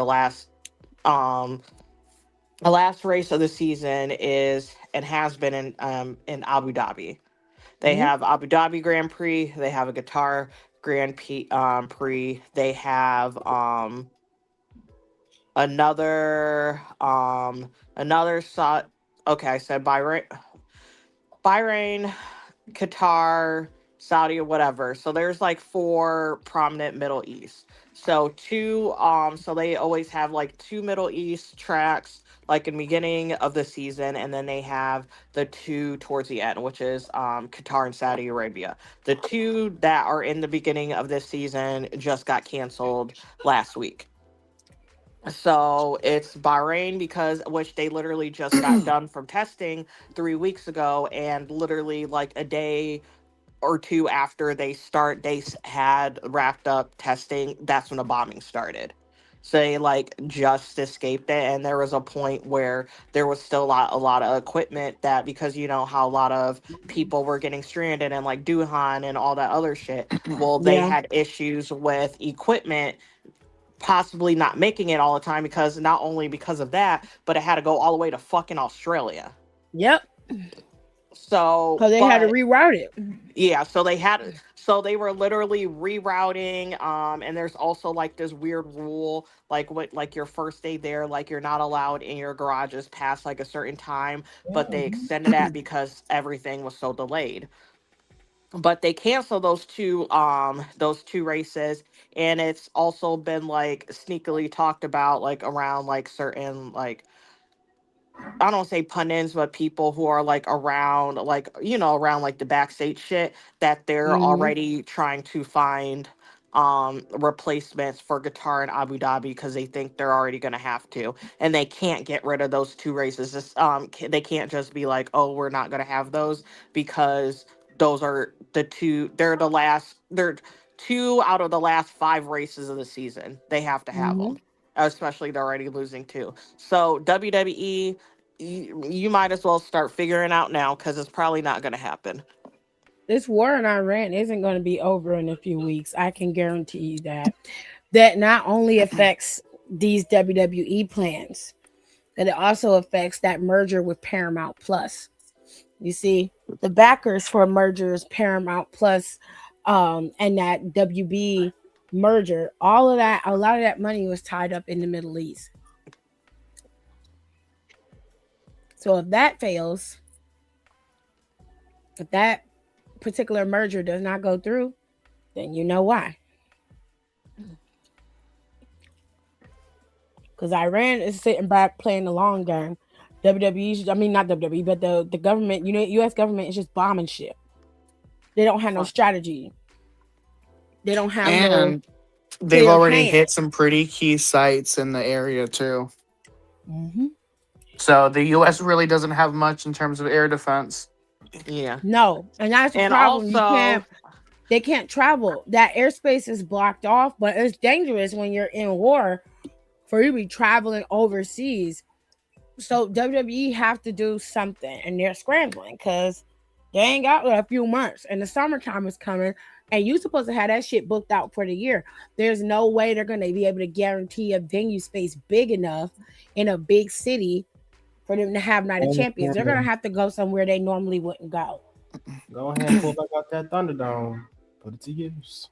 Speaker 3: um the last race of the season is and has been in Abu Dhabi. They
Speaker 2: Mhm.
Speaker 3: have Abu Dhabi Grand Prix, they have a Qatar Prix, they have another okay, I said Bahrain, Qatar, Saudi, or whatever. So there's like four prominent Middle East. So so they always have like two Middle East tracks like in the beginning of the season, and then they have the two towards the end, which is Qatar and Saudi Arabia. The two that are in the beginning of this season just got canceled last week. So it's Bahrain, because which they literally just got done from testing 3 weeks ago, and literally like a day or two after had wrapped up testing, that's when the bombing started. So they like just escaped it, and there was a point where there was still a lot of equipment that, because you know how a lot of people were getting stranded and like Duhan and all that other shit. Well, they
Speaker 2: Yeah.
Speaker 3: had issues with equipment possibly not making it all the time, because not only because of that, but it had to go all the way to fucking Australia.
Speaker 2: Yep.
Speaker 3: So,
Speaker 2: Because they had to
Speaker 3: but
Speaker 2: reroute it.
Speaker 3: yeah, so they were literally rerouting. And there's also like this weird rule, like what, like your first day there, like you're not allowed in your garages past like a certain time, but they extended that because everything was so delayed. But they canceled those two races, and it's also been like sneakily talked about like around like certain like, I don't say pundits, but people who are like around, like, around like the backstage shit, that they're
Speaker 2: Hmm.
Speaker 3: already trying to find replacements for Qatar and Abu Dhabi, because they think they're already going to have to, and they can't get rid of those two races. They can't just be like, oh, we're not going to have those, because those are they're two out of the last five races of the season. They have to have
Speaker 2: Hmm.
Speaker 3: them, especially they're already losing two. So WWE, you might as well start figuring out now, because it's probably not going to happen.
Speaker 2: This war in Iran isn't going to be over in a few weeks. I can guarantee you that. That not only affects these WWE plans, but it also affects that merger with Paramount Plus. You see, the backers for mergers, Paramount Plus, and that WB merger, all of that, a lot of that money was tied up in the Middle East. So if that fails, if that particular merger does not go through, then you know why. Because Iran is sitting back playing the long game. WWE, I mean not WWE, but the government, U.S. government is just bombing shit. They don't have no
Speaker 3: Fuck.
Speaker 2: strategy. They don't have no
Speaker 6: And they've
Speaker 2: clear
Speaker 6: already
Speaker 2: plan.
Speaker 6: hit some pretty key sites in the area too.
Speaker 2: Hmm.
Speaker 6: So the U.S. really doesn't have much in terms of air defense.
Speaker 3: Yeah.
Speaker 2: No, and that's the
Speaker 3: And
Speaker 2: problem. You
Speaker 3: also,
Speaker 2: can't. They can't travel. That airspace is blocked off, but it's dangerous when you're in war for you to be traveling overseas. So WWE have to do something, and they're scrambling because they ain't got a few months, and the summertime is coming, and you supposed to have that shit booked out for the year. There's no way they're gonna be able to guarantee a venue space big enough in a big city for them to have Night of Champions. They're gonna
Speaker 4: And
Speaker 2: have to go somewhere they normally wouldn't go.
Speaker 4: go ahead and pull back out that Thunderdome. Put it to use.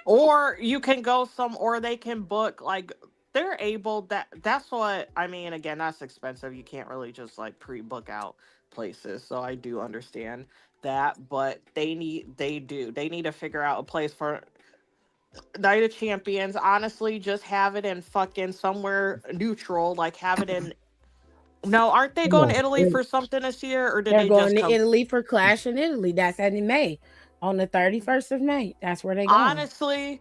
Speaker 3: or you can go some, or they can book like, they're able, that's what I mean. Again, that's expensive. You can't really just like pre-book out places. So I do understand that, but they need to figure out a place for Night of Champions. Honestly, just have it in fucking somewhere neutral, like have it in No, aren't they
Speaker 7: Come
Speaker 3: going to
Speaker 7: on.
Speaker 3: Italy for something this year, or did
Speaker 2: They're
Speaker 3: they
Speaker 2: going
Speaker 3: just
Speaker 2: to
Speaker 3: come?
Speaker 2: Italy for Clash in Italy. That's in May, on the 31st of May. That's where they going.
Speaker 3: Honestly,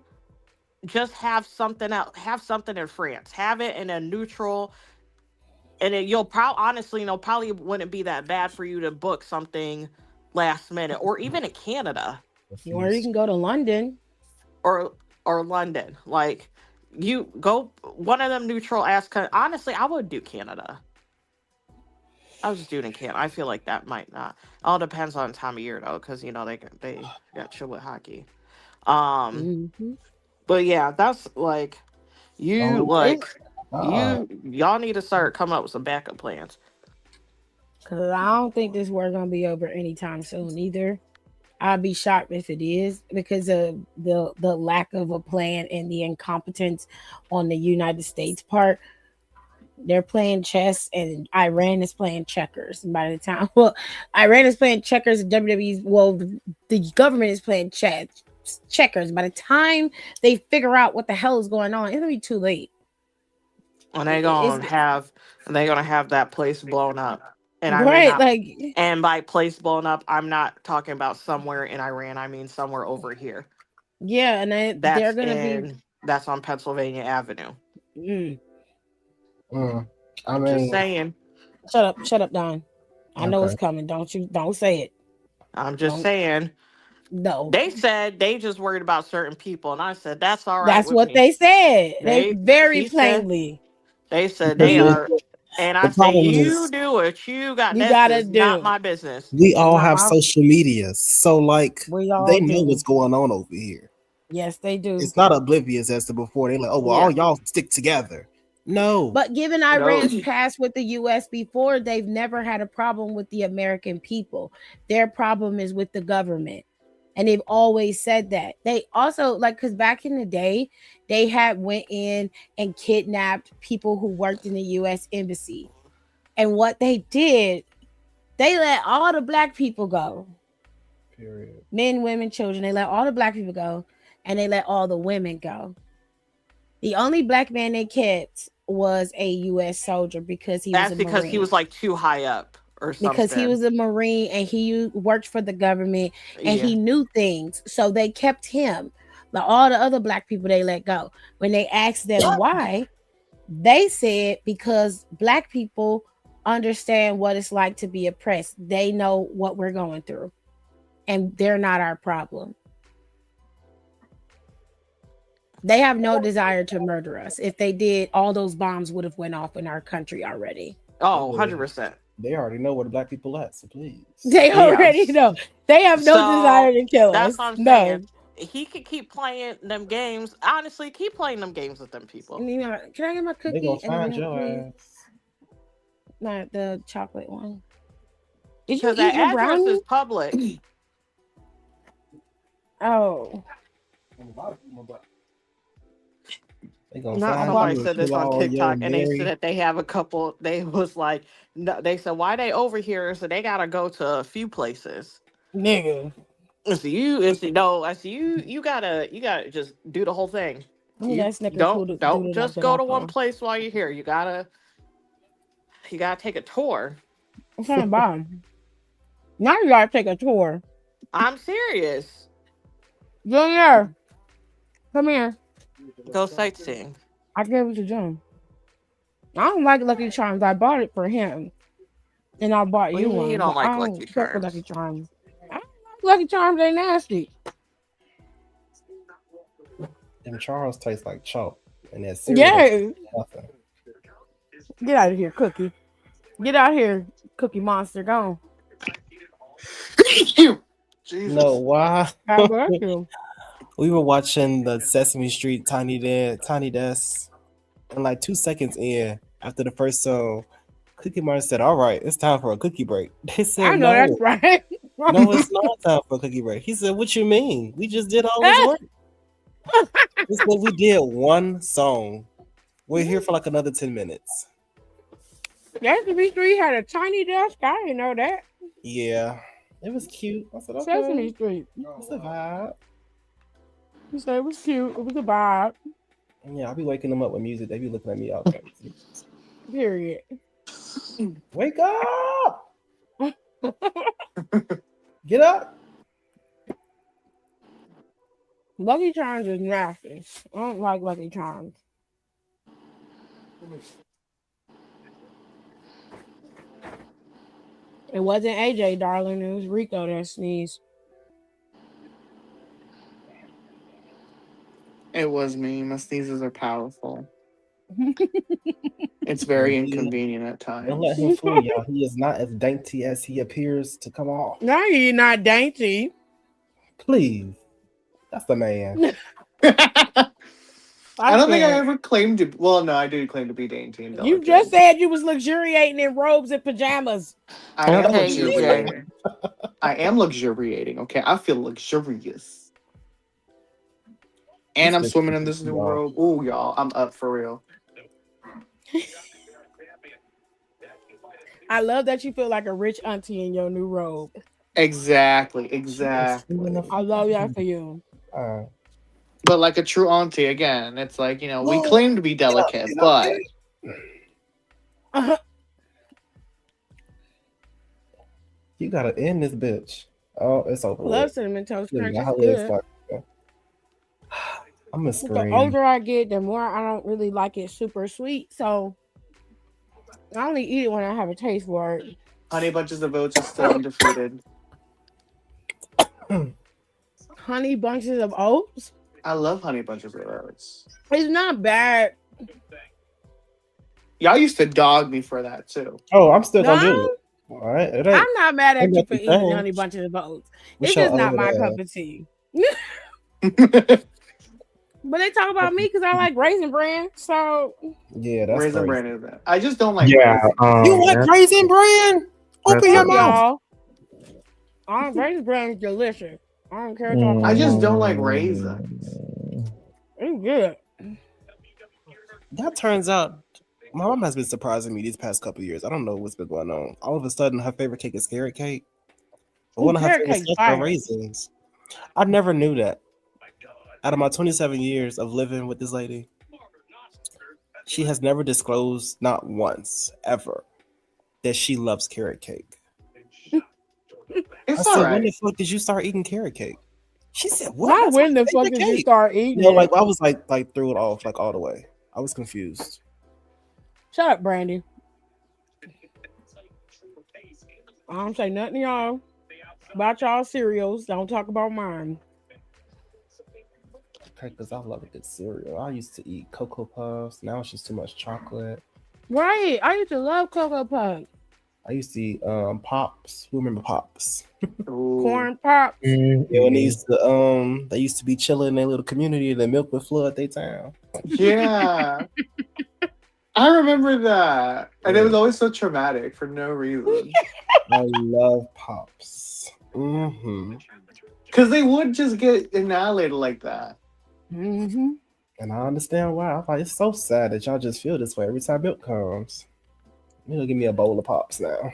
Speaker 3: just have something else. Have something in France. Have it in a neutral, and you'll probably honestly, probably wouldn't be that bad for you to book something last minute, or even in Canada
Speaker 2: Or you
Speaker 7: Refuse.
Speaker 2: can go to London.
Speaker 3: or London. Like you go one of them neutral ass. Honestly, I would do Canada. I was just doing in Canada. I feel like that might not. All depends on time of year though, because they got chill with hockey. Um,
Speaker 2: Mm-hmm.
Speaker 3: but yeah, that's like you
Speaker 7: Oh,
Speaker 3: like
Speaker 7: God.
Speaker 3: y'all need to start coming up with some backup plans.
Speaker 2: Cause I don't think this war gonna be over anytime soon either. I'd be shocked if it is because of the lack of a plan and the incompetence on the United States part. They're playing chess and Iran is playing checkers. And by the time, well, Iran is playing checkers and WWE's, well, the government is playing checkers. By the time they figure out what the hell is going on, it'll be too late.
Speaker 3: And
Speaker 2: It's
Speaker 3: they're gonna have that place blown up. And I mean
Speaker 2: right,
Speaker 3: not
Speaker 2: like
Speaker 3: and by place blown up, I'm not talking about somewhere in Iran. I mean somewhere over here.
Speaker 2: yeah, and they're gonna be.
Speaker 3: That's on Pennsylvania Avenue.
Speaker 2: Mm,
Speaker 7: Mm. I
Speaker 3: Just
Speaker 7: mean,
Speaker 3: saying.
Speaker 2: shut up, Don. I know
Speaker 7: okay.
Speaker 2: it's coming. Don't say it.
Speaker 3: I'm just
Speaker 2: Don't
Speaker 3: saying.
Speaker 2: no.
Speaker 3: They said they just worried about certain people, and I said that's all right
Speaker 2: That's
Speaker 3: with
Speaker 2: what
Speaker 3: me.
Speaker 2: they said. They
Speaker 3: They
Speaker 2: very
Speaker 3: he said
Speaker 2: plainly.
Speaker 3: they said
Speaker 7: Because
Speaker 3: they are, and
Speaker 7: the
Speaker 3: I say
Speaker 7: problem
Speaker 3: you
Speaker 7: is
Speaker 3: do what you got.
Speaker 2: You
Speaker 3: This
Speaker 2: gotta
Speaker 3: is not
Speaker 2: do.
Speaker 3: my business.
Speaker 7: we
Speaker 2: It's
Speaker 7: all
Speaker 2: not
Speaker 7: have
Speaker 2: my.
Speaker 7: social media. So, like,
Speaker 2: We
Speaker 7: they
Speaker 2: all
Speaker 7: know
Speaker 2: do.
Speaker 7: what's going on over here.
Speaker 2: Yes, they do.
Speaker 7: It's not oblivious as to before. They're like, oh, well, all
Speaker 3: Yeah.
Speaker 7: y'all stick together. No.
Speaker 2: But given
Speaker 3: No.
Speaker 2: Iran's past with the US before, they've never had a problem with the American people. Their problem is with the government. And they've always said that. They also like because back in the day, they had went in and kidnapped people who worked in the US embassy. And what they did, they let all the black people go.
Speaker 7: Period.
Speaker 2: Men, women, children. They let all the black people go and they let all the women go. The only black man they kept was a US soldier because he was
Speaker 3: That's
Speaker 2: a
Speaker 3: because he
Speaker 2: Marine.
Speaker 3: was like too high up or
Speaker 2: Because he
Speaker 3: something.
Speaker 2: was a Marine and he worked for the government and
Speaker 3: Yeah.
Speaker 2: he knew things. So they kept him. But all the other black people they let go. When they asked them why, they said because black people understand what it's like to be oppressed. They know what we're going through. And they're not our problem. They have no desire to murder us. If they did, all those bombs would have went off in our country already.
Speaker 3: Oh, 100%.
Speaker 7: They already know where the black people at, so please.
Speaker 2: They already
Speaker 3: Yes.
Speaker 2: know. They have no desire
Speaker 3: So
Speaker 2: to kill
Speaker 3: that's
Speaker 2: us.
Speaker 3: what I'm
Speaker 2: No.
Speaker 3: saying. He could keep playing them games. Honestly, keep playing them games with them people.
Speaker 2: Can I get my
Speaker 7: They gonna
Speaker 2: cookie and a
Speaker 7: find
Speaker 2: milk,
Speaker 7: your
Speaker 2: please?
Speaker 7: ass.
Speaker 2: Not the chocolate one. Did you
Speaker 3: Because
Speaker 2: eat
Speaker 3: that
Speaker 2: your
Speaker 3: address
Speaker 2: brownie?
Speaker 3: is public.
Speaker 2: Oh,
Speaker 7: They gonna
Speaker 3: Not
Speaker 2: I
Speaker 7: find
Speaker 2: bought.
Speaker 3: somebody
Speaker 7: you and
Speaker 3: said this
Speaker 7: kill
Speaker 3: on
Speaker 7: all your
Speaker 3: TikTok, and they said
Speaker 7: Mary.
Speaker 3: that they have a couple. They was like, no, they said why they over here, so they gotta go to a few places.
Speaker 2: Nigga.
Speaker 3: I see you gotta just do the whole thing.
Speaker 2: Give me
Speaker 3: You
Speaker 2: that Snickers
Speaker 3: don't
Speaker 2: doodle nut
Speaker 3: just
Speaker 2: that
Speaker 3: go
Speaker 2: I
Speaker 3: to one
Speaker 2: found.
Speaker 3: place while you're here. You gotta take a tour.
Speaker 2: I'm trying to buy 'em. Now you gotta take a tour.
Speaker 3: I'm serious.
Speaker 2: Junior, come here.
Speaker 3: Go sightseeing.
Speaker 2: I gave it to Jim. I don't like Lucky Charms. I bought it for him. And I bought
Speaker 3: What do
Speaker 2: you
Speaker 3: you mean you
Speaker 2: one.
Speaker 3: don't
Speaker 2: But
Speaker 3: like
Speaker 2: I
Speaker 3: Lucky
Speaker 2: don't fuck with Lucky
Speaker 3: Charms?
Speaker 2: Charms. I don't like Lucky Charms. They nasty.
Speaker 7: Them Charles taste like chalk, and that cereal don't taste
Speaker 2: Yeah.
Speaker 7: like nothing.
Speaker 2: Get out of here, Cookie. Get out here, Cookie Monster. Go.
Speaker 7: No,
Speaker 3: Jesus.
Speaker 7: why?
Speaker 2: God bless you.
Speaker 7: We were watching the Sesame Street Tiny Desk, and like 2 seconds in, after the first song, Cookie Monster said, "All right, it's time for a cookie break." They
Speaker 2: I
Speaker 7: said,
Speaker 2: know that's
Speaker 7: "No,
Speaker 2: right.
Speaker 7: no, it's not time for a cookie break." He said, "What you mean? We just did all this work." He said, "We did one song. We're here for like another 10 minutes."
Speaker 2: Sesame Street had a tiny desk. I didn't know that.
Speaker 7: Yeah, it was cute. I said,
Speaker 2: Sesame
Speaker 7: "Okay,
Speaker 2: Street.
Speaker 7: it's a vibe."
Speaker 2: You said it was cute. It was a vibe.
Speaker 7: Yeah, I'll be waking them up with music. They be looking at me all crazy.
Speaker 2: Period.
Speaker 7: Wake up! Get up!
Speaker 2: Lucky Charms is nasty. I don't like Lucky Charms. It wasn't AJ, darling. It was Rico that sneezed.
Speaker 6: It was me. My sneezes are powerful. It's very inconvenient at
Speaker 7: Don't let
Speaker 6: times.
Speaker 7: him fool y'all. He is not as dainty as he appears to come off.
Speaker 2: No, you're not dainty.
Speaker 7: Please. That's the man.
Speaker 6: I don't think I ever claimed to. Well, no, I do claim to be dainty and
Speaker 2: You
Speaker 6: delicate.
Speaker 2: just said you was luxuriating in robes and pajamas.
Speaker 6: I am
Speaker 3: Okay,
Speaker 6: luxuriating. I am luxuriating. Okay, I feel luxurious. And I'm swimming in this new robe. Ooh, y'all, I'm up for real.
Speaker 2: I love that you feel like a rich auntie in your new robe.
Speaker 6: Exactly.
Speaker 2: I love that for you.
Speaker 6: But like a true auntie, again, it's like, we claim to be delicate, but
Speaker 7: you gotta end this bitch. Oh, it's over.
Speaker 2: Love cinnamon toast crunch.
Speaker 7: Yeah,
Speaker 2: It's good.
Speaker 7: I'm a
Speaker 2: The
Speaker 7: scream.
Speaker 2: older I get, the more I don't really like it super sweet. So I only eat it when I have a taste for it.
Speaker 6: Honey Bunches of Oats is still undefeated.
Speaker 2: Honey Bunches of Oats?
Speaker 6: I love Honey Bunches of Oats.
Speaker 2: It's not bad.
Speaker 6: Y'all used to dog me for that too.
Speaker 7: Oh, I'm still gonna do it. All right.
Speaker 2: I'm not mad at you for
Speaker 7: nothing
Speaker 2: eating
Speaker 7: changed.
Speaker 2: Honey Bunches of Oats.
Speaker 7: What's
Speaker 2: It's just
Speaker 7: your
Speaker 2: not
Speaker 7: over
Speaker 2: my
Speaker 7: there?
Speaker 2: cup of tea. But they talk about me because I like Raisin Bran. So
Speaker 7: Yeah, that's
Speaker 6: Raisin
Speaker 7: crazy.
Speaker 6: Bran is that. I just don't like
Speaker 8: Yeah,
Speaker 6: Raisin.
Speaker 7: You like Raisin Bran? Open your mouth.
Speaker 2: Y'all. Raisin Bran is delicious. I don't care.
Speaker 6: I just don't like raisins.
Speaker 2: It's good.
Speaker 7: That turns out my mom has been surprising me these past couple of years. I don't know what's been going on. All of a sudden, her favorite cake is carrot cake. But one of her
Speaker 2: carrot
Speaker 7: favorite
Speaker 2: cake's
Speaker 7: stuff are
Speaker 2: fire.
Speaker 7: raisins. I never knew that. Out of my 27 years of living with this lady, she has never disclosed, not once, ever, that she loves carrot cake.
Speaker 6: It's
Speaker 7: I said,
Speaker 6: alright.
Speaker 7: when the fuck did you start eating carrot cake? She said, what?
Speaker 2: Why?
Speaker 7: That's
Speaker 2: When
Speaker 7: my
Speaker 2: the fuck
Speaker 7: favorite
Speaker 2: did you
Speaker 7: cake.
Speaker 2: start eating?
Speaker 7: You know,
Speaker 2: it?
Speaker 7: like I was like threw it off like all the way. I was confused.
Speaker 2: Shut up, Brandy. I don't say nothing to y'all about y'all cereals. Don't talk about mine.
Speaker 7: Okay, because I love a good cereal. I used to eat Cocoa Puffs. Now it's just too much chocolate.
Speaker 2: Right. I used to love Cocoa Puffs.
Speaker 7: I used to eat Pops. Who remember Pops?
Speaker 2: Corn Pops.
Speaker 7: Yeah, when they used to be chilling in their little community, the milk would flood their town.
Speaker 6: Yeah. I remember that. And it was always so traumatic for no reason.
Speaker 7: I love Pops. Mm-hmm.
Speaker 6: Because they would just get annihilated like that.
Speaker 2: Mm-hmm.
Speaker 7: And I understand why. I'm like, it's so sad that y'all just feel this way every time milk comes. You know, give me a bowl of Pops now.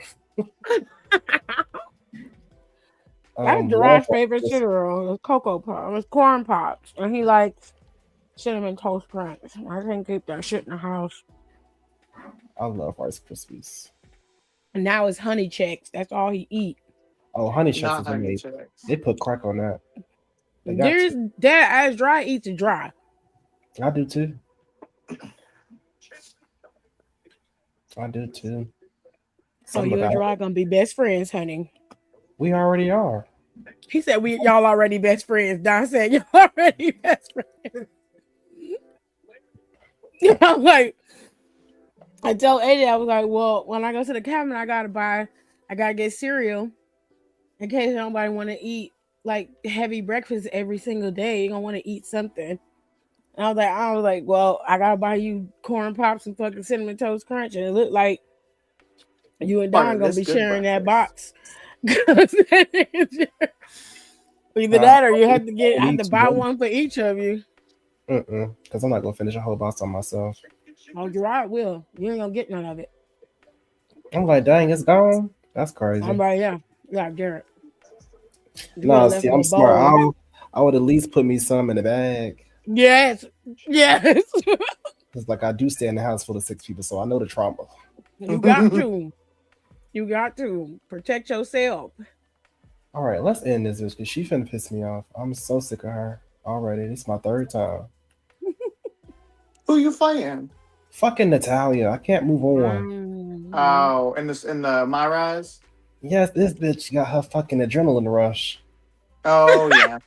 Speaker 2: That's Gerard's favorite cereal. It's Cocoa Pops. It's Corn Pops. And he likes Cinnamon Toast Crunch. I can't keep that shit in the house.
Speaker 7: I love Rice Krispies.
Speaker 2: And now it's Honey Checks. That's all he eat.
Speaker 7: Oh, Honey Checks
Speaker 6: Not
Speaker 7: is
Speaker 6: Honey
Speaker 7: amazing.
Speaker 6: Checks.
Speaker 7: They put crack on that. They got
Speaker 2: There's
Speaker 7: to.
Speaker 2: Dad as dry eats it dry.
Speaker 7: I do too.
Speaker 2: So
Speaker 7: Something
Speaker 2: you and
Speaker 7: about
Speaker 2: Dry
Speaker 7: it.
Speaker 2: gonna be best friends, honey.
Speaker 7: We already are.
Speaker 2: He said y'all already best friends. Don said y'all already best friends. I'm like, I told Eddie, I was like, well, when I go to the cabinet, I gotta get cereal in case nobody want to eat like heavy breakfast every single day. You're gonna want to eat something. And I was like, well, I gotta buy you Corn Pops and fucking Cinnamon Toast Crunch, and it looked like you and Don gonna be sharing that box. Either that or you have to buy one for each of you.
Speaker 7: Because I'm not gonna finish a whole box on myself.
Speaker 2: Oh, Gerard will. You ain't gonna get none of it.
Speaker 7: I'm like, dang, it's gone. That's crazy.
Speaker 2: I'm like, yeah, Garrett.
Speaker 7: No, see, I'm smart. I would at least put me some in the bag.
Speaker 2: Yes.
Speaker 7: Because like I do stay in the house full of 6 people, so I know the trauma.
Speaker 2: You got to. You got to protect yourself.
Speaker 7: All right, let's end this bitch because she finna piss me off. I'm so sick of her already. This is my third time.
Speaker 6: Who you fighting?
Speaker 7: Fucking Natalia. I can't move on.
Speaker 6: Oh, in the My Rise?
Speaker 7: Yes, this bitch got her fucking adrenaline rush.
Speaker 6: Oh yeah.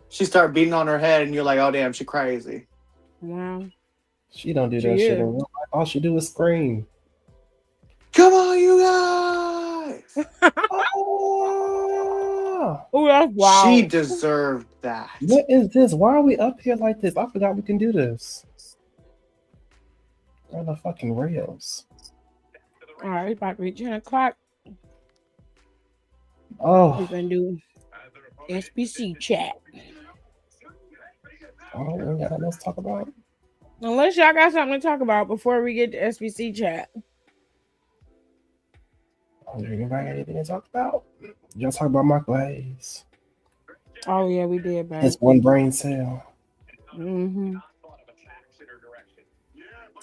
Speaker 6: She start beating on her head, and you're like, oh damn, she crazy.
Speaker 2: Wow.
Speaker 7: She don't do
Speaker 2: She
Speaker 7: that shit
Speaker 2: is.
Speaker 7: in real life. All she do is scream.
Speaker 6: Come on, you guys!
Speaker 7: Oh,
Speaker 2: Oh, that's wow.
Speaker 6: She deserved that.
Speaker 7: what is this? Why are we up here like this? I forgot we can do this. Where are the fucking rails?
Speaker 2: All right, it's about to be 10 o'clock. We're
Speaker 7: Oh,
Speaker 2: going to do SBC chat.
Speaker 7: I don't really got nothing else to talk about.
Speaker 2: Unless y'all got something to talk about before we get to SBC chat.
Speaker 7: Anybody got anything to talk about? Y'all talk about Michael Hayes.
Speaker 2: Oh, yeah, we did, babe.
Speaker 7: His one brain cell.
Speaker 2: Mm-hmm.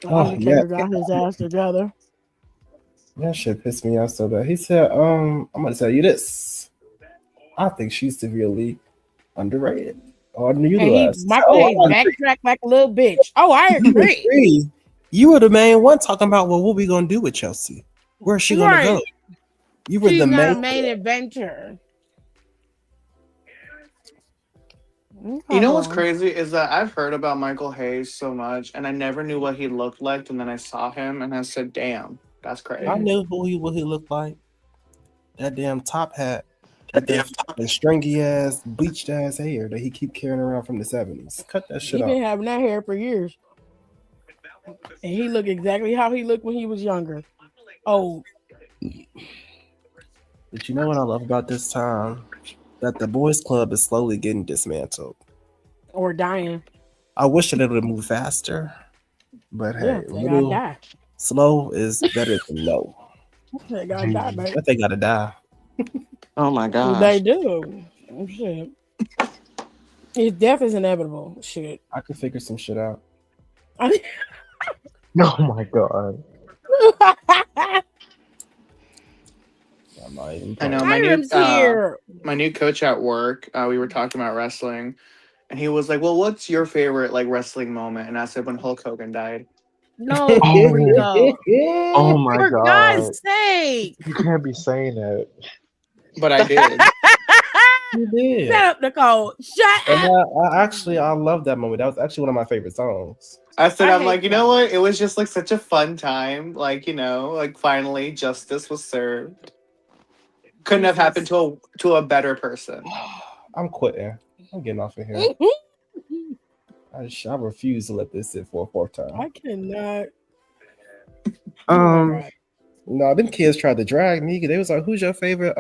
Speaker 7: Oh,
Speaker 2: Undertaker
Speaker 7: yeah.
Speaker 2: got his ass together.
Speaker 7: That shit pissed me off so bad. He said, I'm gonna tell you this. I think she's severely underrated or underutilized.
Speaker 2: Michael Hayes backtracked like a little bitch. Oh, I agree.
Speaker 7: You were the main one talking about, well, what we gonna do with Chelsea? Where's she gonna go? You were
Speaker 2: She's
Speaker 7: the
Speaker 2: not
Speaker 7: main
Speaker 2: a main eventer.
Speaker 6: You know what's crazy is that I've heard about Michael Hayes so much, and I never knew what he looked like, and then I saw him, and I said, damn, that's crazy.
Speaker 7: I knew what he looked like. That damn top hat. That damn stringy ass, bleached ass hair that he keep carrying around from the 70s. Cut that shit
Speaker 2: He
Speaker 7: off.
Speaker 2: been having that hair for years. And he looked exactly how he looked when he was younger. Oh.
Speaker 7: But you know what I love about this time? That the boys club is slowly getting dismantled.
Speaker 2: Or dying.
Speaker 7: I wish that it would move faster. But hey,
Speaker 2: they gotta die.
Speaker 7: Slow is better than no.
Speaker 2: They gotta die, baby.
Speaker 7: But they gotta die.
Speaker 6: Oh my gosh.
Speaker 2: They do. Oh, shit. His death is inevitable. Shit.
Speaker 7: I could figure some shit out.
Speaker 8: Oh my god.
Speaker 6: I know my new coach at work. We were talking about wrestling, and he was like, "Well, what's your favorite like wrestling moment?" And I said, "When Hulk Hogan died."
Speaker 2: No, Rico.
Speaker 8: Oh my
Speaker 2: For
Speaker 8: god.
Speaker 2: God's sake.
Speaker 8: You can't be saying that.
Speaker 6: But I did.
Speaker 7: You did.
Speaker 2: Shut up, Nicole. Shut up.
Speaker 7: I love that moment. That was actually one of my favorite songs.
Speaker 6: I said, I'm like, you know what? It was just like such a fun time. Like, you know, like finally justice was served. Couldn't have happened to a better person.
Speaker 7: I'm quitting. I'm getting off of here. I refuse to let this sit for a fourth time.
Speaker 2: I cannot.
Speaker 7: No, them kids tried to drag me. They was like, "Who's your favorite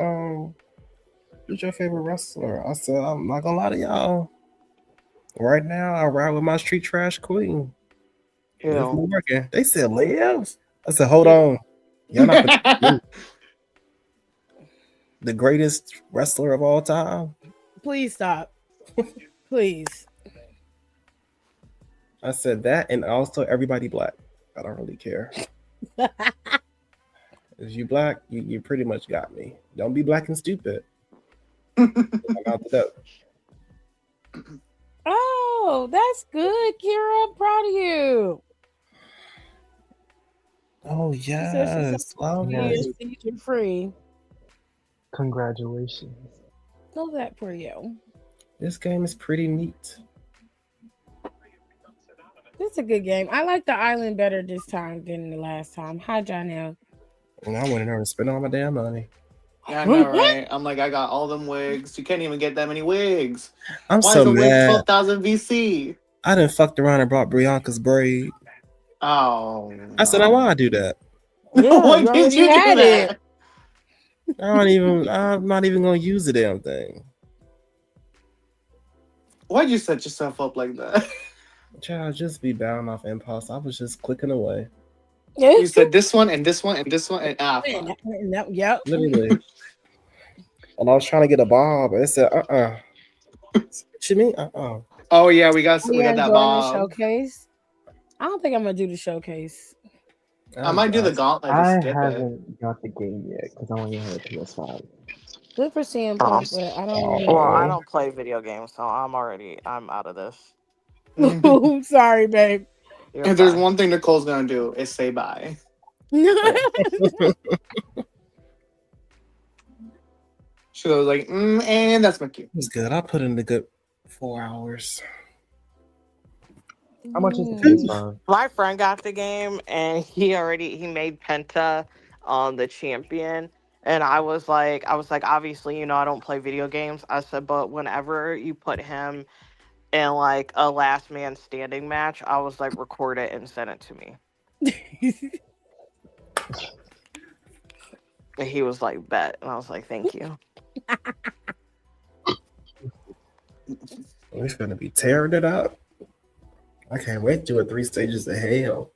Speaker 7: wrestler?" I said, "I'm not gonna lie to y'all. Right now, I ride with my street trash queen, Liv Morgan." They said, "Liv." I said, "Hold on, y'all not the greatest wrestler of all time."
Speaker 2: Please stop. Please.
Speaker 7: I said that, and also everybody black. I don't really care. If you black, you pretty much got me. Don't be black and stupid. I'm out the door.
Speaker 2: Oh, that's good, Kira. I'm proud of you.
Speaker 7: Oh yes.
Speaker 2: Wow. You're free.
Speaker 8: Congratulations.
Speaker 2: Love that for you.
Speaker 7: This game is pretty neat.
Speaker 2: It's a good game. I like the island better this time than the last time. Hi, Janelle.
Speaker 7: And I went in there and spent all my damn money.
Speaker 6: Yeah, I know, right? I'm like, I got all them wigs. You can't even get that many wigs.
Speaker 7: I'm
Speaker 6: Why
Speaker 7: so
Speaker 6: is a
Speaker 7: mad.
Speaker 6: wig 12,000 VC?
Speaker 7: I done fucked around and brought Bianca's braid.
Speaker 6: Oh.
Speaker 7: I said, why I do that?
Speaker 2: Yeah,
Speaker 6: why did you do that?
Speaker 7: I'm not even gonna use the damn thing.
Speaker 6: Why'd you set yourself up like that?
Speaker 7: Child, just be bound off impulse. I was just clicking away.
Speaker 6: You said this one and this one and this one and
Speaker 2: yep.
Speaker 7: Literally. And I was trying to get a bob, and it said, What you mean?
Speaker 6: Oh yeah, we got that bob.
Speaker 2: Showcase. I don't think I'm gonna do the showcase.
Speaker 6: I might do the gauntlet to
Speaker 8: I
Speaker 6: skip it.
Speaker 8: haven't got the game yet because I only have a PS5.
Speaker 2: Good for CM
Speaker 3: Oh.
Speaker 2: Punk, but I don't
Speaker 3: Well, I
Speaker 8: Oh,
Speaker 3: don't play video games, so I'm out of this.
Speaker 6: If
Speaker 2: know. Sorry, babe.
Speaker 3: You're
Speaker 6: there's
Speaker 3: fine.
Speaker 6: one thing Nicole's gonna do is say bye. She was like, and that's my cue.
Speaker 7: It was good. I put in a good 4 hours.
Speaker 8: how much is the
Speaker 2: Mm.
Speaker 8: PS5?
Speaker 3: My friend got the game, and he made Penta the champion. And I was like, obviously, I don't play video games. I said, but whenever you put him in like a last man standing match, I was like, record it and send it to me. And he was like, bet. And I was like, thank you.
Speaker 7: We're gonna be tearing it up. I can't wait to do it 3 stages of hell.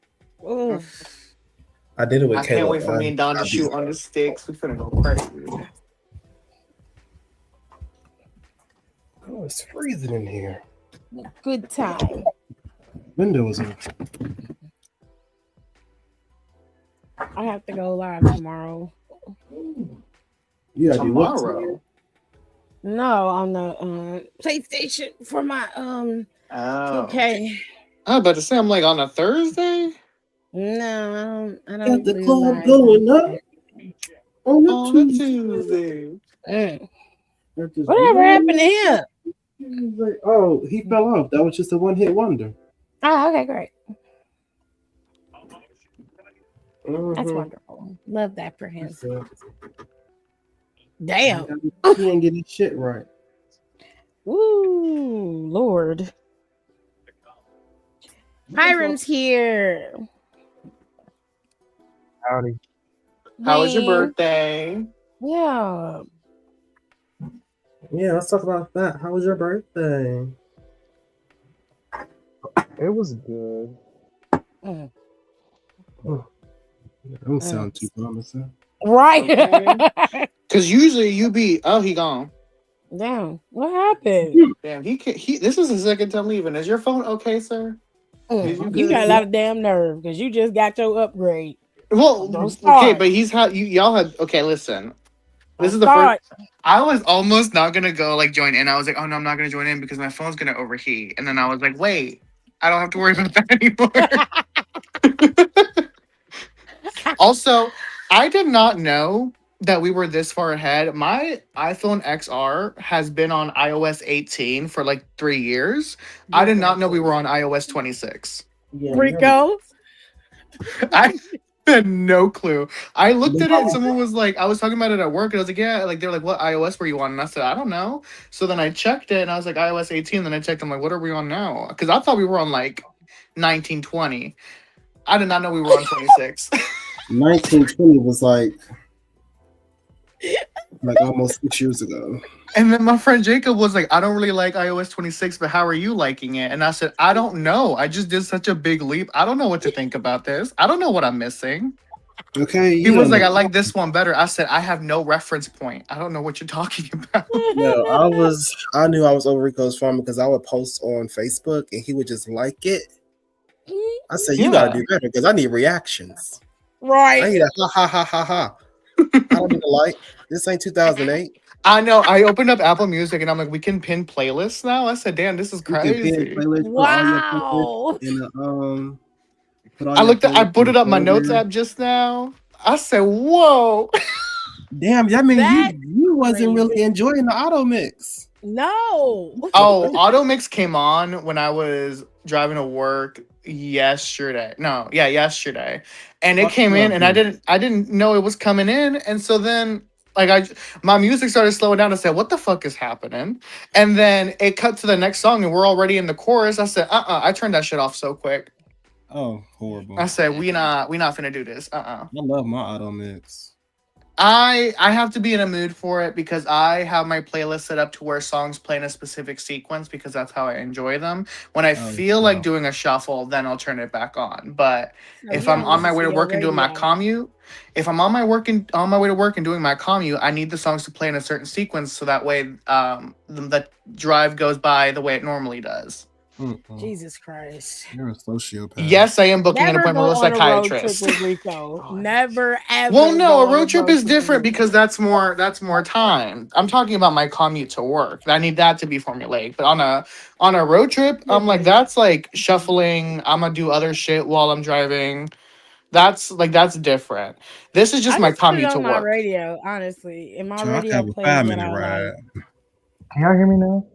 Speaker 2: Oof.
Speaker 7: I did it with
Speaker 6: I
Speaker 7: Caleb.
Speaker 6: can't wait for me and Don to
Speaker 7: I'll be-
Speaker 6: shoot on the sticks. We're finna go crazy.
Speaker 7: Oh, it's freezing in here.
Speaker 2: Good time.
Speaker 7: Window is open.
Speaker 2: I have to go live tomorrow.
Speaker 7: You gotta do what?
Speaker 6: Tomorrow.
Speaker 2: No, on the PlayStation for my
Speaker 6: Oh.
Speaker 2: 2K.
Speaker 6: I was about to say, I'm like on a Thursday?
Speaker 2: No, I
Speaker 7: Got
Speaker 2: don't
Speaker 7: the
Speaker 2: do
Speaker 7: club
Speaker 2: live.
Speaker 7: going up on the
Speaker 6: On a
Speaker 7: Tuesday.
Speaker 6: Tuesday.
Speaker 2: Whatever happened to him?
Speaker 7: He's like, oh, he fell off. That was just a one-hit wonder.
Speaker 2: Oh, okay, great.
Speaker 7: Mhm.
Speaker 2: That's wonderful. Love that for him.
Speaker 7: So,
Speaker 2: Damn.
Speaker 7: he ain't getting shit right.
Speaker 2: Woo, Lord. Hiram's here.
Speaker 8: Howdy.
Speaker 6: How was your
Speaker 2: Hey.
Speaker 6: birthday?
Speaker 2: Yeah.
Speaker 7: Yeah, let's talk about that. How was your birthday?
Speaker 8: It was good.
Speaker 2: Mm.
Speaker 7: Don't sound too promising.
Speaker 2: Right.
Speaker 6: Okay. Because usually you be, oh, he gone.
Speaker 2: Damn. What happened?
Speaker 6: Damn, this is the second time leaving. Is your phone okay, sir?
Speaker 2: You got a lot of damn nerve because you just got your upgrade.
Speaker 6: Well,
Speaker 2: Don't
Speaker 6: okay,
Speaker 2: start.
Speaker 6: but y'all had, okay, listen. This
Speaker 2: Don't
Speaker 6: is the
Speaker 2: start.
Speaker 6: first. I was almost not gonna go like join in. I was like, oh no, I'm not gonna join in because my phone's gonna overheat. And then I was like, wait, I don't have to worry about that anymore. Also, I did not know that we were this far ahead. My iPhone XR has been on iOS 18 for like 3 years. I did not know we were on iOS 26.
Speaker 7: Yeah,
Speaker 2: Rico.
Speaker 6: I had no clue. I looked at it and someone was like, I was talking about it at work and I was like, yeah, like they're like, what iOS were you on? And I said, I don't know. So then I checked it and I was like, iOS 18. Then I checked, I'm like, what are we on now? Because I thought we were on like 1920. I did not know we were on 26.
Speaker 7: 1920 was like almost 6 years ago.
Speaker 6: And then my friend Jacob was like, I don't really like iOS 26, but how are you liking it? And I said, I don't know. I just did such a big leap. I don't know what to think about this. I don't know what I'm missing.
Speaker 7: Okay.
Speaker 6: He was like, I like this one better. I said, I have no reference point. I don't know what you're talking about.
Speaker 7: No, I knew I was over Rico's phone because I would post on Facebook and he would just like it. I said, you gotta do better because I need reactions.
Speaker 2: Right.
Speaker 7: I need a ha ha ha ha ha. I don't need a like. This ain't 2008.
Speaker 6: I know. I opened up Apple Music and I'm like, we can pin playlists now. I said, damn, this is
Speaker 7: You can pin
Speaker 6: crazy.
Speaker 7: playlists,
Speaker 2: Wow.
Speaker 6: I put it up my notes app just now. I said, whoa.
Speaker 7: Damn, I mean,
Speaker 2: That's
Speaker 7: you wasn't really enjoying the auto mix.
Speaker 2: No.
Speaker 6: Oh, Auto Mix came on when I was driving to work yesterday. No, yeah, yesterday. And it came in and I didn't know it was coming in. And so then my music started slowing down. I said, what the fuck is happening? And then it cut to the next song and we're already in the chorus. I said, I turned that shit off so quick.
Speaker 7: Oh, horrible.
Speaker 6: I said, we not finna do this.
Speaker 7: I love my auto mix.
Speaker 6: I have to be in a mood for it because I have my playlist set up to where songs play in a specific sequence because that's how I enjoy them. When I feel like doing a shuffle, then I'll turn it back on. But if I'm on my way to work and doing my commute, if I'm on my way to work and doing my commute, I need the songs to play in a certain sequence so that way the drive goes by the way it normally does.
Speaker 2: Jesus Christ.
Speaker 7: You're a sociopath.
Speaker 6: Yes, I am booking an
Speaker 2: Never
Speaker 6: appointment
Speaker 2: go
Speaker 6: with a
Speaker 2: on a road trip
Speaker 6: psychiatrist.
Speaker 2: with Rico. Never ever.
Speaker 6: Well, no,
Speaker 2: go
Speaker 6: a
Speaker 2: on
Speaker 6: road trip is
Speaker 2: with
Speaker 6: different
Speaker 2: Rico.
Speaker 6: because that's more time. I'm talking about my commute to work. I need that to be formulaic. But on a road trip, I'm like that's like shuffling. I'm gonna do other shit while I'm driving. That's different. This is just
Speaker 2: I
Speaker 6: my
Speaker 2: just put it
Speaker 6: commute to
Speaker 2: on my
Speaker 6: work.
Speaker 2: radio, honestly, and my
Speaker 7: So I can
Speaker 2: radio
Speaker 7: have a
Speaker 2: plays what
Speaker 7: 5-minute
Speaker 2: I
Speaker 7: ride.
Speaker 2: like.
Speaker 8: Can y'all hear me now?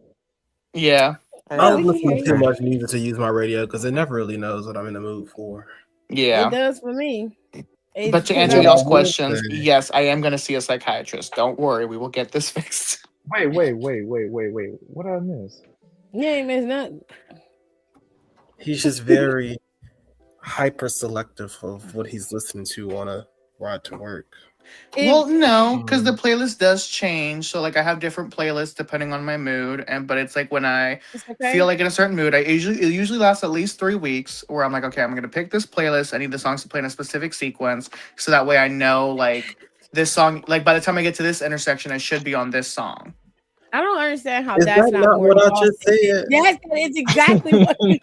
Speaker 6: Yeah,
Speaker 7: I
Speaker 2: Yeah,
Speaker 7: don't
Speaker 2: we can
Speaker 7: listen
Speaker 2: hear
Speaker 7: to
Speaker 2: you.
Speaker 7: too much music to use my radio because it never really knows what I'm in the mood for.
Speaker 2: It
Speaker 6: yeah.
Speaker 2: does for me. It's
Speaker 6: But to
Speaker 2: because
Speaker 7: But
Speaker 6: answer
Speaker 7: what
Speaker 2: I
Speaker 7: I
Speaker 6: y'all's
Speaker 7: will
Speaker 6: questions,
Speaker 7: say,
Speaker 6: yes, I am gonna see a psychiatrist. Don't worry, we will get this fixed.
Speaker 8: Wait. What did I miss?
Speaker 2: you ain't miss nothing.
Speaker 7: he's just very hyper selective of what he's listening to on a ride to work.
Speaker 6: Well,
Speaker 2: It,
Speaker 6: no, because the playlist does change. So like I have different playlists depending on my mood, but it's like when I
Speaker 2: it's
Speaker 6: feel
Speaker 2: okay.
Speaker 6: like in a certain mood, it usually lasts at least 3 weeks where I'm like, okay, I'm gonna pick this playlist. I need the songs to play in a specific sequence, so that way I know like this song. Like by the time I get to this intersection, I should be on this song.
Speaker 2: I don't understand how
Speaker 7: Is
Speaker 2: that's
Speaker 7: that
Speaker 2: not
Speaker 7: not
Speaker 2: more
Speaker 7: what I just
Speaker 2: exhausting.
Speaker 7: said?
Speaker 2: Yes, it's exactly what you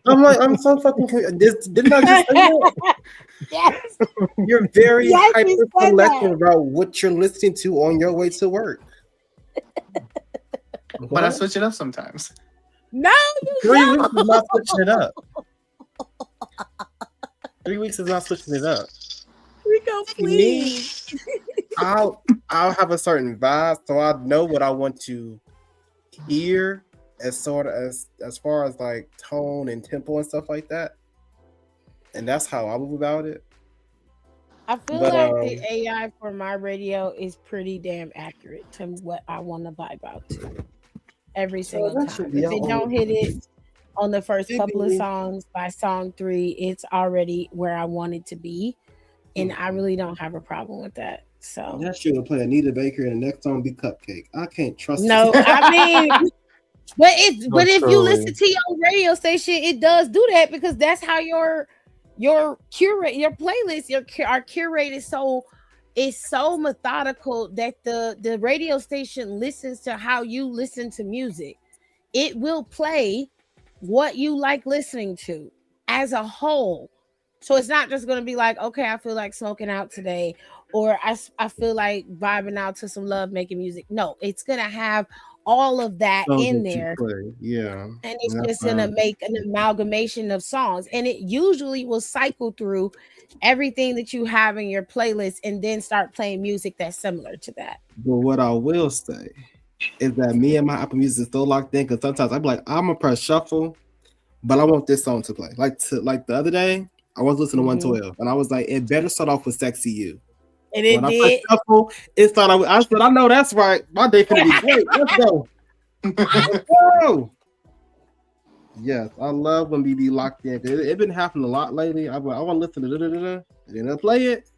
Speaker 7: I'm like, I'm so fucking. Didn't I just say that?
Speaker 2: yes.
Speaker 7: You're very
Speaker 2: Yes,
Speaker 7: hyper
Speaker 2: you said
Speaker 7: selective
Speaker 2: that.
Speaker 7: about what you're listening to on your way to work.
Speaker 6: But I
Speaker 7: What?
Speaker 6: switch it up sometimes.
Speaker 2: No, you
Speaker 7: 3 weeks
Speaker 2: don't.
Speaker 7: is not switching it up. 3 weeks is not switching it up.
Speaker 2: Rico,
Speaker 7: Me,
Speaker 2: please.
Speaker 7: I'll have a certain vibe, so I know what I want to hear as far as like tone and tempo and stuff like that. And that's how I move about it.
Speaker 2: I feel
Speaker 7: But
Speaker 2: like the AI for my radio is pretty damn accurate to what I want to vibe out to every
Speaker 7: so
Speaker 2: single
Speaker 7: that
Speaker 2: time.
Speaker 7: should be
Speaker 2: If it
Speaker 7: all.
Speaker 2: don't hit it on the first couple of
Speaker 7: Maybe-
Speaker 2: songs, by song 3, it's already where I want it to be, and I really don't have a problem with that. So
Speaker 7: That shit would play Anita Baker and the next song be Cupcake. I can't trust
Speaker 2: no,
Speaker 7: this.
Speaker 2: I mean, but if you
Speaker 8: truly.
Speaker 2: listen to your radio station, it does do that because that's how your playlist are curated. So it's so methodical that the radio station listens to how you listen to music. It will play what you like listening to as a whole. So it's not just going to be like, okay, I feel like smoking out today, or I feel like vibing out to some love making music. No, it's going to have all of that
Speaker 7: Songs
Speaker 2: in
Speaker 7: that you
Speaker 2: there,
Speaker 7: play. Yeah.
Speaker 2: and it's
Speaker 7: That's
Speaker 2: just going to make an amalgamation of songs, and it usually will cycle through everything that you have in your playlist and then start playing music that's similar to that.
Speaker 7: But what I will say is that me and my Apple Music is so locked in because sometimes I'm like, I'm gonna press shuffle, but I want this song to play. Like the other day, I was listening to 112, and I was like, it better start off with "Sexy You."
Speaker 2: And it
Speaker 7: When I
Speaker 2: did.
Speaker 7: pressed shuffle, it started. I said, I know that's right. My day finna be great. Let's go. Let's go. Yes, I love when we be locked in. It's been happening a lot lately. I want to listen to and then I'll play it.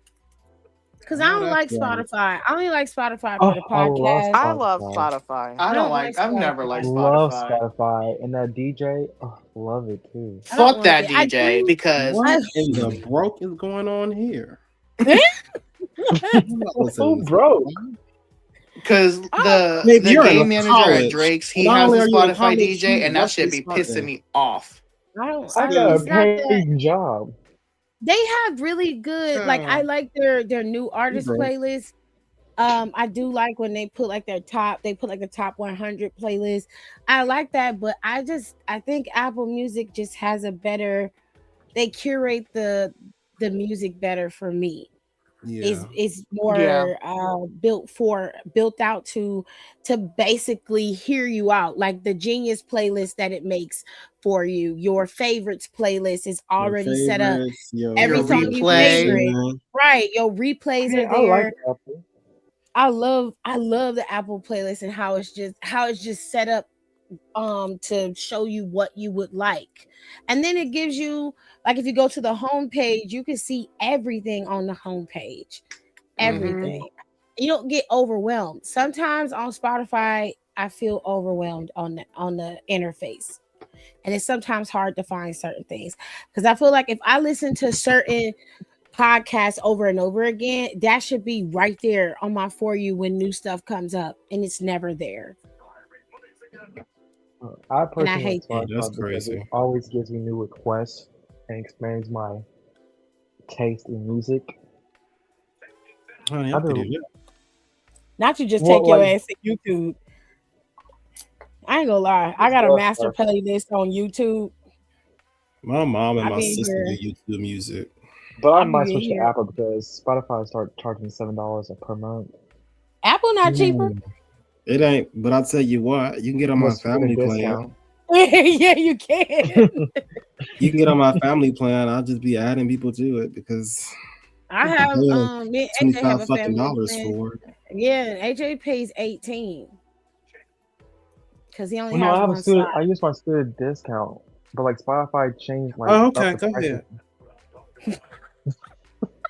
Speaker 2: Because I don't like
Speaker 7: that's right.
Speaker 2: Spotify. I only like Spotify
Speaker 8: Oh,
Speaker 2: for the
Speaker 8: I love
Speaker 2: podcast.
Speaker 3: I love
Speaker 8: Spotify.
Speaker 3: Spotify.
Speaker 6: I
Speaker 2: I
Speaker 6: don't
Speaker 2: don't
Speaker 6: like.
Speaker 2: like
Speaker 6: I've never
Speaker 2: Spotify.
Speaker 6: liked
Speaker 8: Love
Speaker 6: Spotify.
Speaker 8: Spotify and that DJ. Oh, love it too.
Speaker 2: I don't
Speaker 6: Fuck
Speaker 2: like
Speaker 6: that
Speaker 2: it. I
Speaker 6: DJ
Speaker 2: do.
Speaker 6: because
Speaker 7: What in the broke is going on here?
Speaker 8: Who broke?
Speaker 6: Because
Speaker 7: Maybe
Speaker 6: the
Speaker 7: you're in
Speaker 6: game
Speaker 7: a
Speaker 6: manager at
Speaker 7: college.
Speaker 6: Drake's, he
Speaker 7: Not
Speaker 6: has
Speaker 7: only
Speaker 6: a
Speaker 7: are you in
Speaker 6: Spotify
Speaker 7: college,
Speaker 6: DJ,
Speaker 7: you
Speaker 6: and that
Speaker 7: must
Speaker 6: shit
Speaker 7: be
Speaker 6: be pissing
Speaker 7: smarting.
Speaker 6: me off.
Speaker 2: I don't.
Speaker 8: I
Speaker 2: I,
Speaker 8: got a
Speaker 2: it's not that
Speaker 8: paying job.
Speaker 2: they have really good. Like I like their new artist
Speaker 7: broke.
Speaker 2: playlist. I do like when they put like the top 100 playlist. I like that, but I think Apple Music just has a better. They curate the music better for me.
Speaker 7: Yeah.
Speaker 2: Is more
Speaker 6: Yeah.
Speaker 2: built out to basically hear you out, like the Genius playlist that it makes for you. Your favorites playlist is already set up. Every
Speaker 6: Your
Speaker 2: song you
Speaker 6: replay.
Speaker 2: favorite, right? Your replays
Speaker 8: Hey,
Speaker 2: are
Speaker 8: I like
Speaker 2: there.
Speaker 8: Apple.
Speaker 2: I love the Apple playlist and how it's just set up to show you what you would like. And then it gives you, like, if you go to the home page, you can see everything on the home page. Everything. You don't get overwhelmed. Sometimes on Spotify, I feel overwhelmed on the interface. And it's sometimes hard to find certain things. Because I feel like if I listen to certain podcasts over and over again, that should be right there on my For You when new stuff comes up, and it's never there.
Speaker 8: I
Speaker 2: And I
Speaker 8: personally
Speaker 2: hate
Speaker 8: like
Speaker 2: that.
Speaker 7: That's
Speaker 8: Spotify because it
Speaker 7: crazy.
Speaker 8: always gives me new requests and expands my taste in music.
Speaker 7: Honey,
Speaker 8: I
Speaker 7: I could do
Speaker 8: do
Speaker 7: that.
Speaker 2: Not you just take
Speaker 8: well,
Speaker 2: your
Speaker 8: like
Speaker 2: ass to YouTube. I ain't gonna lie. I
Speaker 8: just
Speaker 2: got a
Speaker 8: love
Speaker 2: master
Speaker 8: stuff,
Speaker 2: playlist on YouTube.
Speaker 7: My mom and
Speaker 2: I
Speaker 7: my
Speaker 2: be in
Speaker 7: sister
Speaker 2: here.
Speaker 7: do YouTube music.
Speaker 8: but I
Speaker 2: I be
Speaker 8: might
Speaker 2: in
Speaker 8: switch to
Speaker 2: here.
Speaker 8: Apple because Spotify start charging $7 per month.
Speaker 2: Apple not cheaper.
Speaker 7: It ain't, but I'll tell you what, you can get on my
Speaker 8: Unless you get a
Speaker 7: family plan.
Speaker 8: discount.
Speaker 2: Yeah, you can.
Speaker 7: You can get on my family plan. I'll just be adding people to it because
Speaker 2: I
Speaker 7: I'm
Speaker 2: have
Speaker 7: paying
Speaker 2: me and AJ have
Speaker 7: 25
Speaker 2: a
Speaker 7: fucking
Speaker 2: family
Speaker 7: dollars
Speaker 2: plan.
Speaker 7: for it.
Speaker 2: Yeah, and AJ pays 18 because he only
Speaker 8: Well, no, I
Speaker 2: has
Speaker 8: have a
Speaker 2: one son.
Speaker 8: student. I use my student discount, but like Spotify changed like
Speaker 7: Oh,
Speaker 8: up
Speaker 7: okay,
Speaker 8: the
Speaker 7: go
Speaker 8: prices.
Speaker 7: ahead.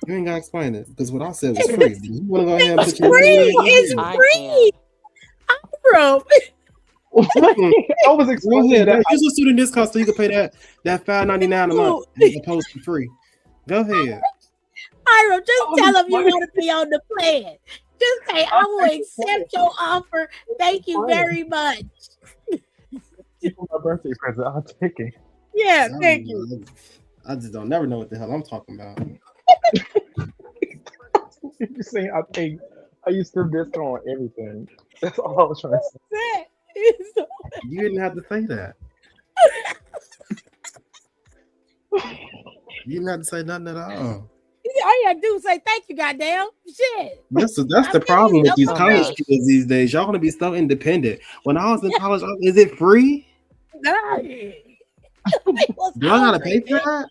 Speaker 7: You ain't gotta explain it because what I said was free. You want to go ahead and
Speaker 2: It's
Speaker 7: put your
Speaker 2: free.
Speaker 7: money in? Go
Speaker 2: It's
Speaker 7: ahead.
Speaker 3: I
Speaker 2: free,
Speaker 3: can't.
Speaker 2: bro.
Speaker 8: I was
Speaker 7: Go
Speaker 8: explaining
Speaker 7: ahead.
Speaker 8: that.
Speaker 7: Use a student discount so you can pay that $5.99 a month as opposed to free. Go ahead.
Speaker 2: Ira, just
Speaker 8: I was
Speaker 2: tell him you
Speaker 8: explaining.
Speaker 2: want to be on the plan. Just say, I will accept your offer. Thank you very much.
Speaker 8: For my birthday present, I'll take it.
Speaker 2: Yeah, thank you.
Speaker 7: I just don't never know what the hell I'm talking about.
Speaker 8: You're saying I use student discount on everything. That's all I was trying to say.
Speaker 7: You didn't have to say that. You didn't have to say nothing at all.
Speaker 2: All you gotta do is say thank you, goddamn. Shit.
Speaker 7: That's the problem with these
Speaker 3: Oh,
Speaker 7: college
Speaker 3: gosh.
Speaker 7: kids these days. Y'all want to be so independent. When I was in college, is it free?
Speaker 2: Do
Speaker 7: Do I gotta pay for that?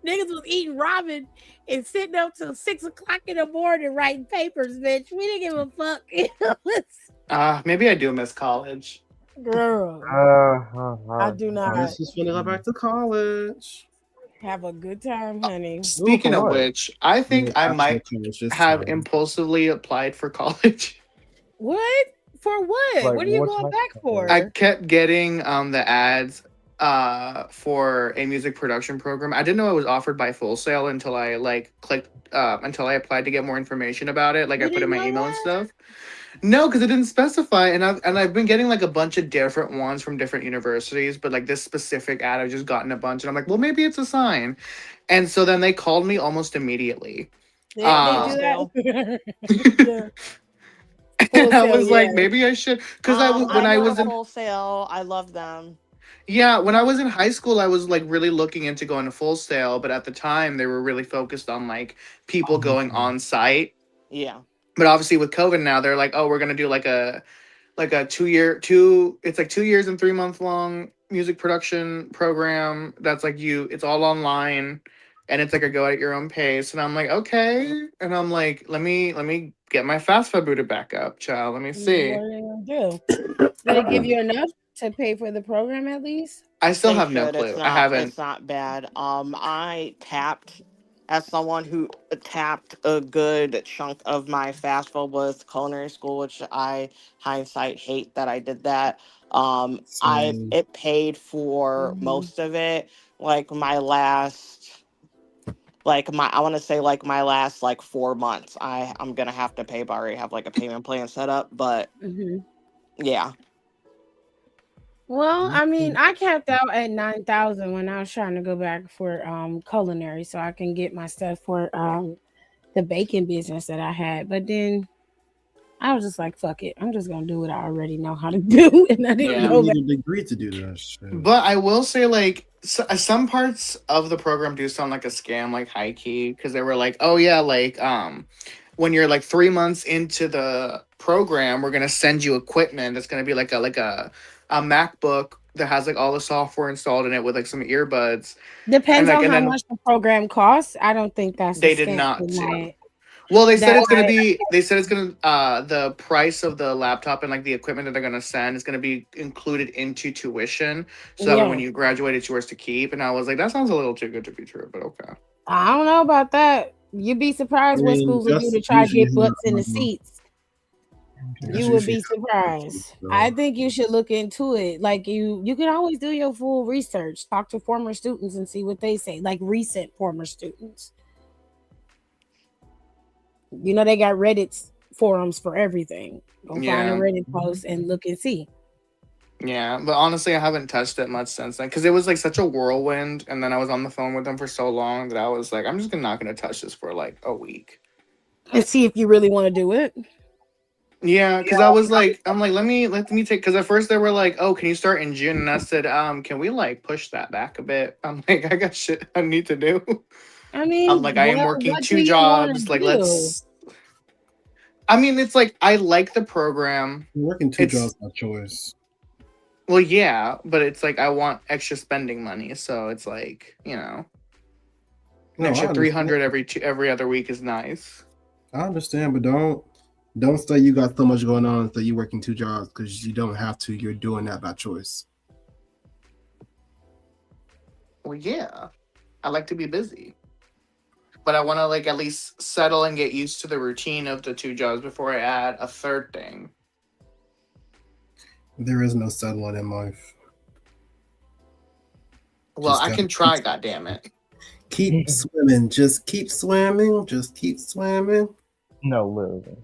Speaker 2: Niggas was eating ramen and sitting up till 6 o'clock in the morning writing papers, bitch. We didn't give a fuck.
Speaker 6: Maybe I do miss college.
Speaker 2: Girl, I do
Speaker 7: I
Speaker 2: not
Speaker 7: was just gonna go back to college.
Speaker 2: have a good time, honey.
Speaker 6: Speaking of
Speaker 8: what?
Speaker 6: which, I think I might have
Speaker 7: time.
Speaker 6: impulsively applied for college.
Speaker 2: What? For what?
Speaker 8: Like,
Speaker 2: What are you
Speaker 8: what
Speaker 2: going
Speaker 8: type
Speaker 2: back
Speaker 8: of
Speaker 2: for?
Speaker 6: I kept getting the ads for a music production program. I didn't know it was offered by Full Sail until I clicked until I applied to get more information about it. Like
Speaker 2: You
Speaker 6: I put in
Speaker 2: didn't
Speaker 6: my
Speaker 2: know
Speaker 6: email and
Speaker 2: that?
Speaker 6: stuff. No, because it didn't specify, and I've been getting like a bunch of different ones from different universities, but like this specific ad, I've just gotten a bunch, and I'm like, well, maybe it's a sign. And so then they called me almost immediately.
Speaker 2: They
Speaker 6: Um,
Speaker 2: do that. Yeah.
Speaker 6: and I
Speaker 2: Sail,
Speaker 6: was
Speaker 2: yeah.
Speaker 6: like, maybe I should, because when I
Speaker 3: know
Speaker 6: was in
Speaker 3: Full Sail. I love them.
Speaker 6: yeah, when I was in high school, I was like really looking into going to Full Sail, but at the time they were really focused on like people going on site.
Speaker 3: Yeah.
Speaker 6: But obviously with COVID now, they're like, oh, we're gonna do like a 2 year it's like 2 years and 3 month long music production program that's like it's all online and it's like a go at your own pace. And I'm like, okay. And I'm like, let me get my FastFi booted back up, child. Let me see.
Speaker 2: What are they gonna do? Did they give you enough to pay for the program at least?
Speaker 6: I still
Speaker 3: They
Speaker 6: have no
Speaker 3: should.
Speaker 6: clue. I haven't.
Speaker 3: It's not bad. I tapped as someone who tapped a good chunk of my FAFSA with culinary school, which I hindsight hate that I did that.
Speaker 7: Same.
Speaker 3: It paid for most of it. Like my last I want to say like my last like 4 months. I'm gonna have to pay, but I already have like a payment plan set up. But yeah.
Speaker 2: Well, I mean, I capped out at 9,000 when I was trying to go back for culinary, so I can get my stuff for the baking business that I had. But then I was just like, fuck it, I'm just gonna do what I already know how to do, and I didn't
Speaker 6: Yeah.
Speaker 2: go
Speaker 7: You
Speaker 2: back.
Speaker 7: need a degree to do that shit.
Speaker 6: But I will say, like, some parts of the program do sound like a scam, like high key, because they were like, "Oh yeah, like, when you're like 3 months into the program, we're gonna send you equipment that's gonna be like a MacBook that has like all the software installed in it with like some earbuds."
Speaker 2: Depends
Speaker 6: And like,
Speaker 2: on
Speaker 6: and
Speaker 2: how
Speaker 6: then
Speaker 2: much the program costs. I don't think that's a
Speaker 6: they did
Speaker 2: scam.
Speaker 6: not do. Well, they said it's gonna the price of the laptop and like the equipment that they're gonna send is gonna be included into tuition. So that way when you graduate it's yours to keep. And I was like, that sounds a little too good to be true, but okay.
Speaker 2: I don't know about that. You'd be surprised what schools will do to try to get butts in the seats. You would be surprised. I think you should look into it. Like you can always do your full research. Talk to former students and see what they say. Like recent former students. You know they got Reddit forums for everything. Go find a Reddit post and look and see.
Speaker 6: Yeah, but honestly, I haven't touched it much since then because it was like such a whirlwind, and then I was on the phone with them for so long that I was like, I'm just not gonna touch this for like a week.
Speaker 2: And see if you really want to do it.
Speaker 6: Yeah, because I was like, I'm like, let me take. Because at first they were like, oh, can you start in June? And I said, can we like push that back a bit? I'm like, I got shit I need to do.
Speaker 2: I mean,
Speaker 6: I'm like, I am working
Speaker 2: what do
Speaker 6: 2
Speaker 2: you want to
Speaker 6: jobs. Like,
Speaker 2: do?
Speaker 6: let's. I mean, it's like I like the program.
Speaker 4: You're working 2
Speaker 6: It's
Speaker 4: jobs by choice.
Speaker 6: well, yeah, but it's like I want extra spending money, so it's like an
Speaker 4: No, I
Speaker 6: extra 300
Speaker 4: understand.
Speaker 6: every other week is nice.
Speaker 4: I understand, but don't say you got so much going on that you're working 2 jobs because you don't have to. You're doing that by choice.
Speaker 6: Well, yeah, I like to be busy, but I want to like at least settle and get used to the routine of the 2 jobs before I add a third thing.
Speaker 4: There is no settling in life.
Speaker 6: Well,
Speaker 4: Just
Speaker 6: I
Speaker 4: gotta
Speaker 6: can try, goddammit.
Speaker 4: keep swimming. Just keep swimming. Just keep swimming.
Speaker 8: No, literally.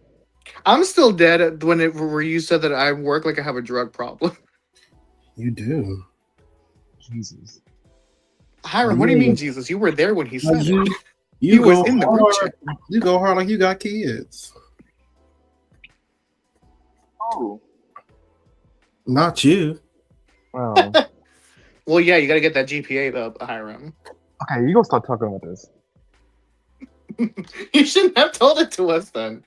Speaker 6: I'm still dead at where you said that I work like I have a drug problem.
Speaker 4: You do.
Speaker 8: Jesus.
Speaker 6: Hiram, what do you mean, Jesus? You were there when he said
Speaker 4: You
Speaker 6: it.
Speaker 4: you
Speaker 6: He
Speaker 4: go
Speaker 6: was in the group
Speaker 4: hard.
Speaker 6: chat.
Speaker 4: You go hard like you got kids.
Speaker 8: Oh.
Speaker 4: Not you.
Speaker 8: Well,
Speaker 6: Well, yeah, you got to get that GPA up, Hiram.
Speaker 8: okay, you gonna start talking about this.
Speaker 6: You shouldn't have told it to us then.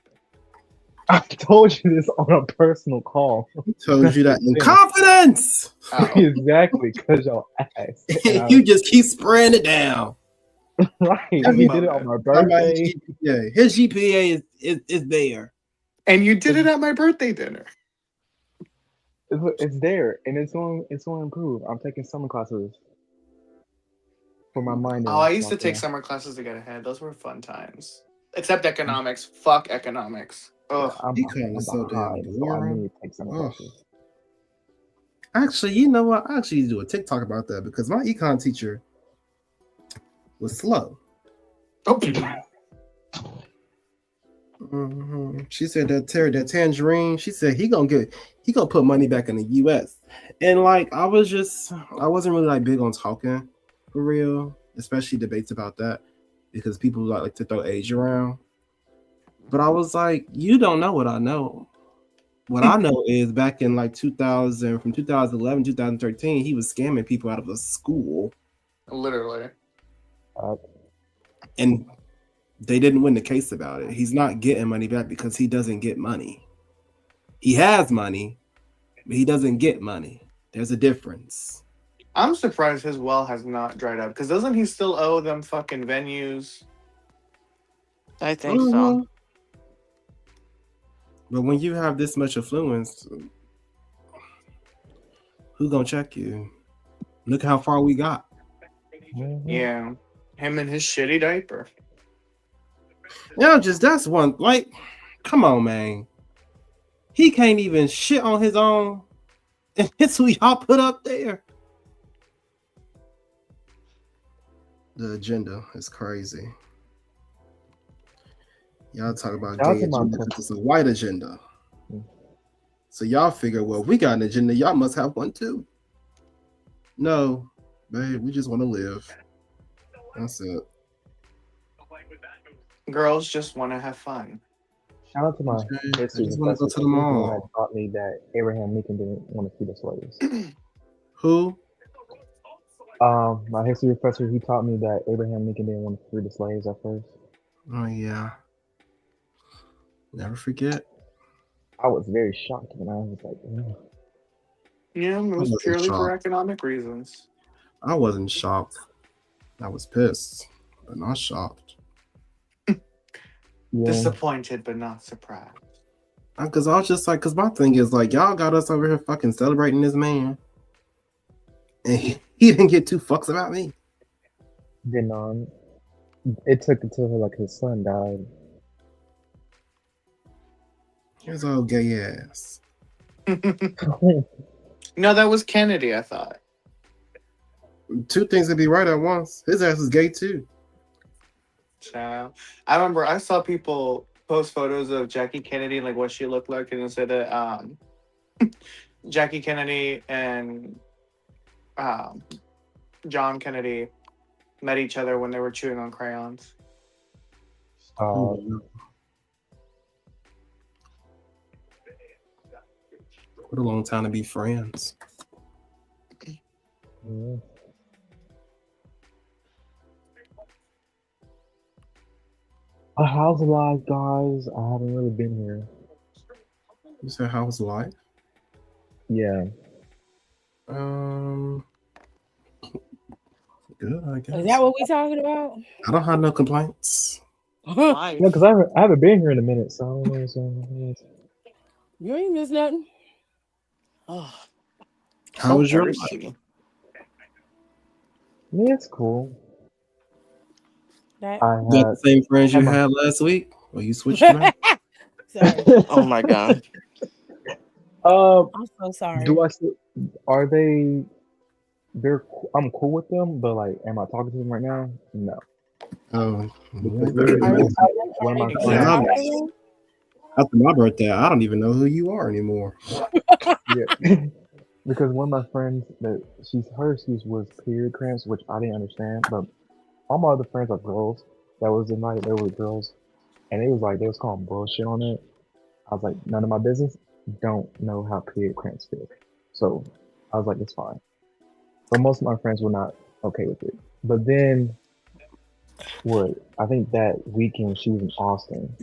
Speaker 8: I told you this on a personal call.
Speaker 4: I told you that in confidence.
Speaker 6: Oh.
Speaker 8: Exactly, because y'all asked. And
Speaker 4: You just keep spreading it down.
Speaker 8: right. We did it on my
Speaker 4: Talk about his
Speaker 8: birthday.
Speaker 4: GPA. His GPA is there.
Speaker 6: And you did it at my birthday dinner.
Speaker 8: It's there, and it's going to improve. I'm taking summer classes for my mind.
Speaker 6: Oh, I used to take summer classes to get ahead. Those were fun times. Except economics. Fuck economics. Ugh.
Speaker 8: I'm
Speaker 4: Econ is so damn
Speaker 8: behind, so I
Speaker 4: boring.
Speaker 8: need to take summer
Speaker 4: Ugh.
Speaker 8: classes.
Speaker 4: Actually, you know what? I actually do a TikTok about that because my econ teacher was slow.
Speaker 6: Oh.
Speaker 4: She said that tangerine. She said he gonna put money back in the U.S. And like I wasn't really like big on talking for real, especially debates about that because people like to throw age around. But I was like, you don't know what I know. What I know is back in like 2000, from 2011, 2013, he was scamming people out of a school.
Speaker 6: Literally.
Speaker 4: And they didn't win the case about it. He's not getting money back because he doesn't get money. He has money, but he doesn't get money. There's a difference.
Speaker 6: I'm surprised his well has not dried up because doesn't he still owe them fucking venues?
Speaker 3: I think so.
Speaker 4: But when you have this much affluence, who's gonna check you? Look how far we got.
Speaker 8: Mm-hmm.
Speaker 6: Yeah. Him and his shitty diaper.
Speaker 4: Yeah, that's one. Like, come on, man. He can't even shit on his own. And it's who y'all put up there. The agenda is crazy. Y'all talk about gay agenda because it's a white agenda. So y'all figure, well, we got an agenda. Y'all must have one too. No, babe, we just want to live. That's it.
Speaker 6: Girls just want to have fun.
Speaker 8: Shout out to my history
Speaker 4: professor
Speaker 8: that taught me that Abraham Lincoln didn't want to free the slaves.
Speaker 4: Who?
Speaker 8: My history professor, he taught me that Abraham Lincoln didn't want to free the slaves at first.
Speaker 4: Oh yeah. Never forget.
Speaker 8: I was very shocked when I was like, oh.
Speaker 6: Yeah, it was purely for economic reasons.
Speaker 4: I wasn't shocked. I was pissed, but not shocked.
Speaker 8: Yeah.
Speaker 6: Disappointed, but not surprised.
Speaker 4: Because I was just like, because my thing is like, y'all got us over here fucking celebrating this man, and he didn't get 2 fucks about me.
Speaker 8: Then it took until like his son died.
Speaker 4: His old gay ass.
Speaker 6: No, that was Kennedy, I thought.
Speaker 4: 2 things can be right at once. His ass is gay too.
Speaker 6: Child. I remember I saw people post photos of Jackie Kennedy, like what she looked like, and it said that Jackie Kennedy and John Kennedy met each other when they were chewing on crayons.
Speaker 8: Uh,
Speaker 4: What a long time to be friends.
Speaker 8: yeah. How's life, guys? I haven't really been here.
Speaker 4: You said how's life?
Speaker 8: Yeah.
Speaker 4: Good, I guess.
Speaker 2: Is that what we talking about?
Speaker 4: I don't have no complaints.
Speaker 3: Life.
Speaker 8: Yeah, because I haven't been here in a minute, so I don't know what's going on.
Speaker 2: You ain't missed nothing.
Speaker 3: Oh,
Speaker 4: How was your life?
Speaker 3: thirsty.
Speaker 8: Yeah, it's cool.
Speaker 2: That
Speaker 8: I
Speaker 4: You got the same friends you
Speaker 8: had my-
Speaker 4: had last week? Or you switched them out?
Speaker 2: sorry.
Speaker 3: Oh my god.
Speaker 2: I'm so sorry.
Speaker 8: Do I still? Are they? I'm cool with them, but like, am I talking to them right now? No.
Speaker 4: Oh,
Speaker 8: Because
Speaker 4: yeah.
Speaker 8: literally, one of my
Speaker 2: Are
Speaker 8: friends.
Speaker 2: talking to them?
Speaker 4: After my birthday, I don't even know who you are anymore.
Speaker 8: Yeah. Because one of my friends that her excuse was period cramps, which I didn't understand, but all my other friends are girls that was invited. They were girls, and it was like they was calling bullshit on it. I was like, none of my business. Don't know how period cramps feel, so I was like, it's fine. But most of my friends were not okay with it. But then, what? I think that weekend she was in Austin.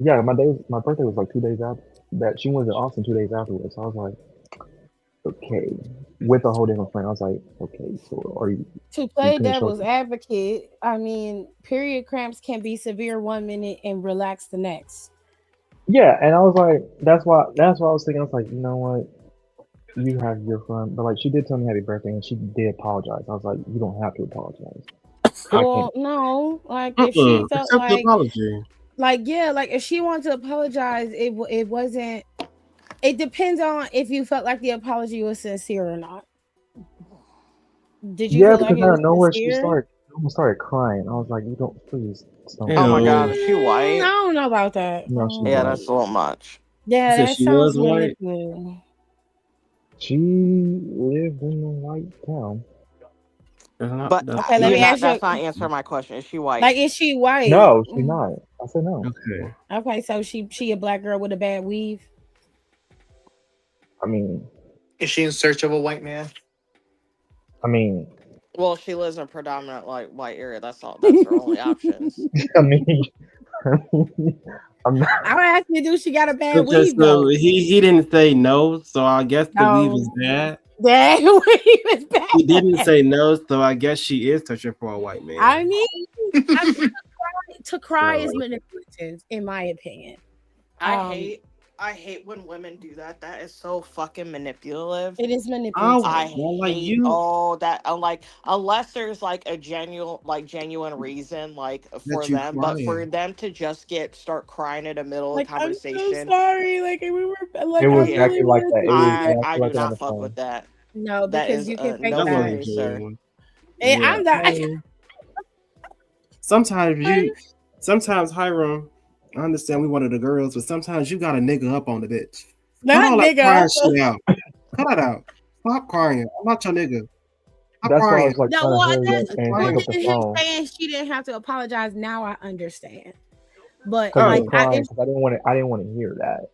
Speaker 8: Yeah, my birthday was like 2 days after that. She was in Austin 2 days afterwards. So I was like, okay, with a whole different friend. I was like, okay, so are you?
Speaker 2: To play
Speaker 8: couldn't show
Speaker 2: devil's advocate, I mean, period cramps can be severe 1 minute and relax the next.
Speaker 8: Yeah, and I was like, that's why I was thinking. I was like, you know what? You have your fun, but like she did tell me happy birthday, and she did apologize. I was like, you don't have to apologize. I can't.
Speaker 2: Well, no, like if she felt
Speaker 4: Accept the apology.
Speaker 2: like if she wanted to apologize, it wasn't. It depends on if you felt like the apology was sincere or not. Did you
Speaker 8: Yeah,
Speaker 2: feel like
Speaker 8: because
Speaker 2: it
Speaker 8: out
Speaker 2: was
Speaker 8: of nowhere
Speaker 2: sincere?
Speaker 8: she almost started crying. I was like, you don't please don't.
Speaker 3: Oh my god,
Speaker 4: Ew.
Speaker 3: is she
Speaker 2: I
Speaker 3: white?
Speaker 2: don't know about that.
Speaker 8: No, she's
Speaker 3: Yeah,
Speaker 8: white.
Speaker 3: that's a little much.
Speaker 2: Yeah,
Speaker 4: You said
Speaker 2: that
Speaker 4: she
Speaker 2: sounds
Speaker 4: was white?
Speaker 2: manipulative.
Speaker 8: She lived in a white town.
Speaker 3: But
Speaker 2: Okay, let me ask
Speaker 3: that's
Speaker 2: you.
Speaker 3: not answering my question. Is she white?
Speaker 2: Like, is she white?
Speaker 8: No, she's not. I said no.
Speaker 4: Okay.
Speaker 2: Okay, so she a black girl with a bad weave.
Speaker 8: I mean,
Speaker 6: Is she in search of a white man?
Speaker 3: Well, she lives in a predominant like white area. That's all. That's her only options.
Speaker 8: I mean, I'm not.
Speaker 2: I would ask you, do she got a bad
Speaker 4: Okay,
Speaker 2: weave
Speaker 4: so
Speaker 2: though?
Speaker 4: he didn't say no, so I guess the weave is
Speaker 2: No,
Speaker 4: bad.
Speaker 2: that weave is bad.
Speaker 4: He didn't say no, so I guess she is searching for a white man.
Speaker 2: I mean, to cry is
Speaker 4: So-
Speaker 2: manipulative, in my opinion.
Speaker 3: I hate when women do that. That is so fucking manipulative.
Speaker 2: It is manipulative.
Speaker 3: I
Speaker 4: well, like
Speaker 3: hate
Speaker 4: you-
Speaker 3: all that. Like unless there's like a genuine reason like for
Speaker 4: That you
Speaker 3: them, but for
Speaker 4: crying.
Speaker 3: them to just start crying in the middle of
Speaker 2: Like,
Speaker 3: the
Speaker 2: I'm so
Speaker 3: conversation.
Speaker 2: sorry. Like we were like
Speaker 8: It was
Speaker 2: I
Speaker 8: exactly
Speaker 2: really
Speaker 8: like
Speaker 2: wanted
Speaker 8: that.
Speaker 2: to
Speaker 8: It was
Speaker 2: do
Speaker 3: I
Speaker 8: exactly
Speaker 3: do
Speaker 8: like that on
Speaker 3: not
Speaker 8: the
Speaker 3: fuck
Speaker 8: phone.
Speaker 3: with that.
Speaker 2: no,
Speaker 3: That
Speaker 2: because
Speaker 3: is
Speaker 2: you can fake
Speaker 3: no
Speaker 4: That wasn't
Speaker 2: that.
Speaker 3: way, sir.
Speaker 4: genuine.
Speaker 2: And
Speaker 4: Yeah.
Speaker 2: I'm not.
Speaker 4: Sometimes Hiram, I understand we one of the girls, but sometimes you got a nigga up on the bitch.
Speaker 2: Not
Speaker 4: Cut all that
Speaker 2: nigga.
Speaker 4: crying shit out. Cut it out. Stop crying. I'm not your nigga. Stop
Speaker 8: That's why I
Speaker 4: crying.
Speaker 8: was like
Speaker 2: No,
Speaker 8: trying to
Speaker 2: well,
Speaker 8: hurry up and hang up the
Speaker 2: him
Speaker 8: phone
Speaker 2: saying she didn't have to apologize. Now I understand, but
Speaker 8: because
Speaker 2: like
Speaker 8: I'm crying because I didn't want to hear that.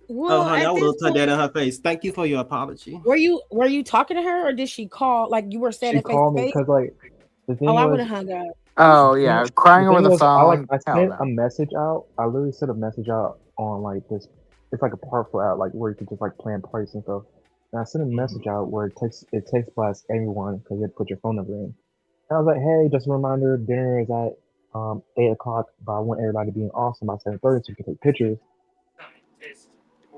Speaker 2: well,
Speaker 4: honey, I
Speaker 2: at
Speaker 4: would
Speaker 2: this
Speaker 4: have put
Speaker 2: point,
Speaker 4: that in her face. Thank you for your apology.
Speaker 2: were you talking to her or did she call? Like you were saying
Speaker 8: She
Speaker 2: it face
Speaker 8: called
Speaker 2: to
Speaker 8: me
Speaker 2: face?
Speaker 8: because like the thing
Speaker 2: Oh, I would
Speaker 8: was
Speaker 2: have hung up.
Speaker 6: Oh yeah, crying
Speaker 8: the
Speaker 6: over
Speaker 8: thing
Speaker 6: the
Speaker 8: was
Speaker 6: phone.
Speaker 8: I
Speaker 6: Hell
Speaker 8: sent
Speaker 6: no.
Speaker 8: a message out. I literally sent a message out on like this. It's like a parcel out like where you can just like plan price and stuff. And I sent a message out where it takes blast everyone because you have to put your phone number in. And I was like, hey, just a reminder, dinner is at 8 o'clock, but I want everybody to be in Austin by 7:30 so you can take pictures.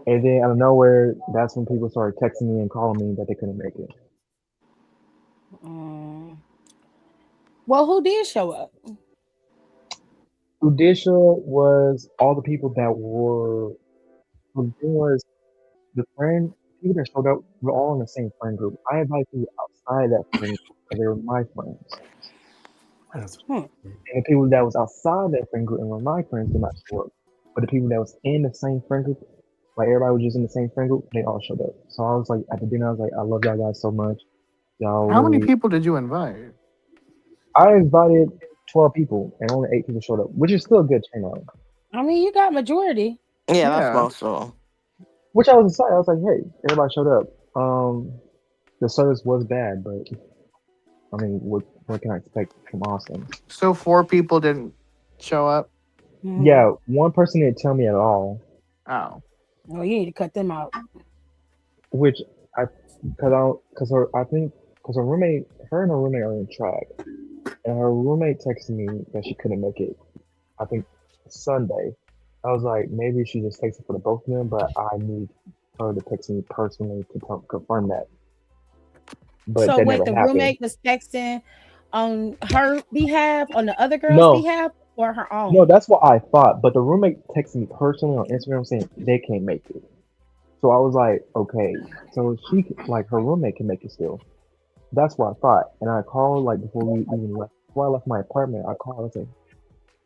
Speaker 8: And then out of nowhere, that's when people started texting me and calling me that they couldn't make it.
Speaker 2: Well, who did show up?
Speaker 8: Udisha was all the people that were. The thing was the people that showed up were all in the same friend group. I invited people outside that friend group because they were my friends. And the people that was outside that friend group and were my friends did not show up. But the people that was in the same friend group Like everybody was just in the same friend group. They all showed up. So I was like, at the dinner, I was like, I love y'all guys so much. Y'all
Speaker 6: How many
Speaker 8: really.
Speaker 6: people did you invite?
Speaker 8: I invited 12 people, and only 8 people showed up, which is still a good turnout.
Speaker 2: I mean, you got majority.
Speaker 3: Yeah, that's
Speaker 6: Yeah.
Speaker 3: most of them.
Speaker 8: Which I was excited. I was like, hey, everybody showed up. The service was bad, but I mean, what can I expect from Austin?
Speaker 6: So 4 people didn't show up.
Speaker 2: Mhm.
Speaker 8: Yeah, one person didn't tell me at all,
Speaker 6: Oh,
Speaker 2: Oh, you need to cut them out.
Speaker 8: which because her roommate, her and her roommate are in track, and her roommate texted me that she couldn't make it. I think Sunday. I was like, maybe she just texted for the both of them, but I need her to text me personally to confirm that. But
Speaker 2: So
Speaker 8: that
Speaker 2: wait,
Speaker 8: never
Speaker 2: the
Speaker 8: happened.
Speaker 2: roommate was texting on her behalf, on the other girl's
Speaker 8: No,
Speaker 2: behalf, or her
Speaker 8: no,
Speaker 2: own?
Speaker 8: that's what I thought. But the roommate texted me personally on Instagram saying they can't make it. So I was like, okay, so like her roommate can make it still. That's what I thought. And I called like before we even left. Before I left my apartment, I called. I said,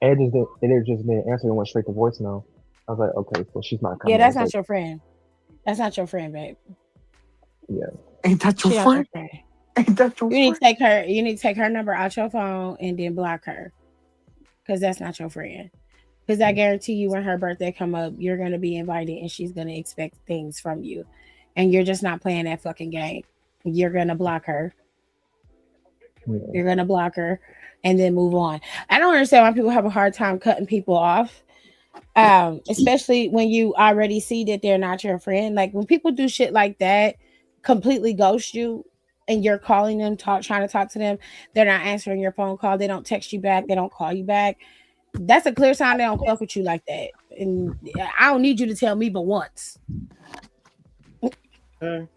Speaker 8: and it just didn't answer. It went straight to voicemail. I was like, okay, so she's not
Speaker 2: Yeah,
Speaker 8: coming. I
Speaker 2: that's
Speaker 8: was like,
Speaker 2: not your friend. That's not your friend, babe.
Speaker 8: yeah,
Speaker 6: ain't that your
Speaker 2: She not your
Speaker 6: friend?
Speaker 2: friend.
Speaker 6: Ain't that your
Speaker 2: You need
Speaker 6: friend?
Speaker 2: to take her. You need to take her number out your phone and then block her, because that's not your friend. Because I guarantee you, when her birthday come up, you're gonna be invited, and she's gonna expect things from you, and you're just not playing that fucking game. You're gonna block her.
Speaker 8: yeah.
Speaker 2: You're gonna block her, and then move on. I don't understand why people have a hard time cutting people off, especially when you already see that they're not your friend. Like when people do shit like that, completely ghost you, and you're calling them, trying to talk to them, they're not answering your phone call, they don't text you back, they don't call you back. That's a clear sign they don't fuck with you like that. And I don't need you to tell me but once.
Speaker 4: Okay.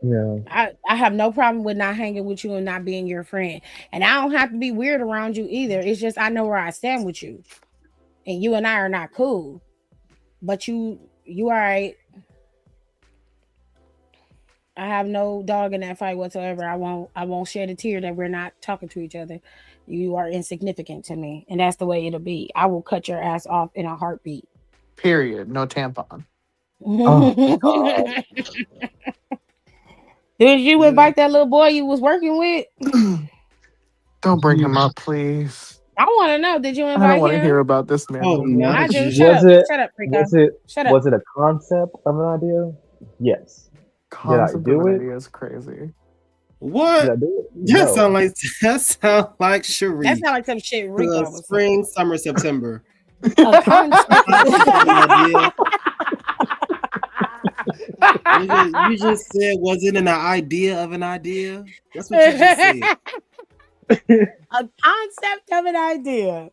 Speaker 8: Yeah.
Speaker 2: I have no problem with not hanging with you and not being your friend. And I don't have to be weird around you either. It's just I know where I stand with you. And you and I are not cool. But you all right. I have no dog in that fight whatsoever. I won't shed a tear that we're not talking to each other. You are insignificant to me. And that's the way it'll be. I will cut your ass off in a heartbeat.
Speaker 6: Period. No tampon.
Speaker 8: Oh God.
Speaker 2: Did you
Speaker 4: Yeah.
Speaker 2: invite that little boy you was working with?
Speaker 6: Don't bring him up, please.
Speaker 2: I want to know. Did you
Speaker 6: I don't
Speaker 2: invite
Speaker 6: want to hear
Speaker 2: him?
Speaker 6: about this man
Speaker 4: Oh,
Speaker 6: no more.
Speaker 4: not
Speaker 2: I do.
Speaker 4: you.
Speaker 2: Shut
Speaker 8: Was
Speaker 2: up.
Speaker 8: it
Speaker 2: Shut up,
Speaker 8: was
Speaker 2: Rico.
Speaker 8: it
Speaker 2: Shut up.
Speaker 8: was it a concept of an idea? Yes. Did I
Speaker 6: Concept of
Speaker 8: do
Speaker 6: an
Speaker 8: it?
Speaker 6: idea is crazy.
Speaker 8: Did
Speaker 4: What?
Speaker 8: I do it?
Speaker 4: That
Speaker 8: No.
Speaker 4: sound like
Speaker 2: That
Speaker 4: Cherie.
Speaker 2: sounds like some shit Rico was saying.
Speaker 4: Spring, summer, September.
Speaker 2: A concept.
Speaker 4: Concept of an idea. You just said, was it an idea of an idea? That's what you just said.
Speaker 2: A concept of an idea.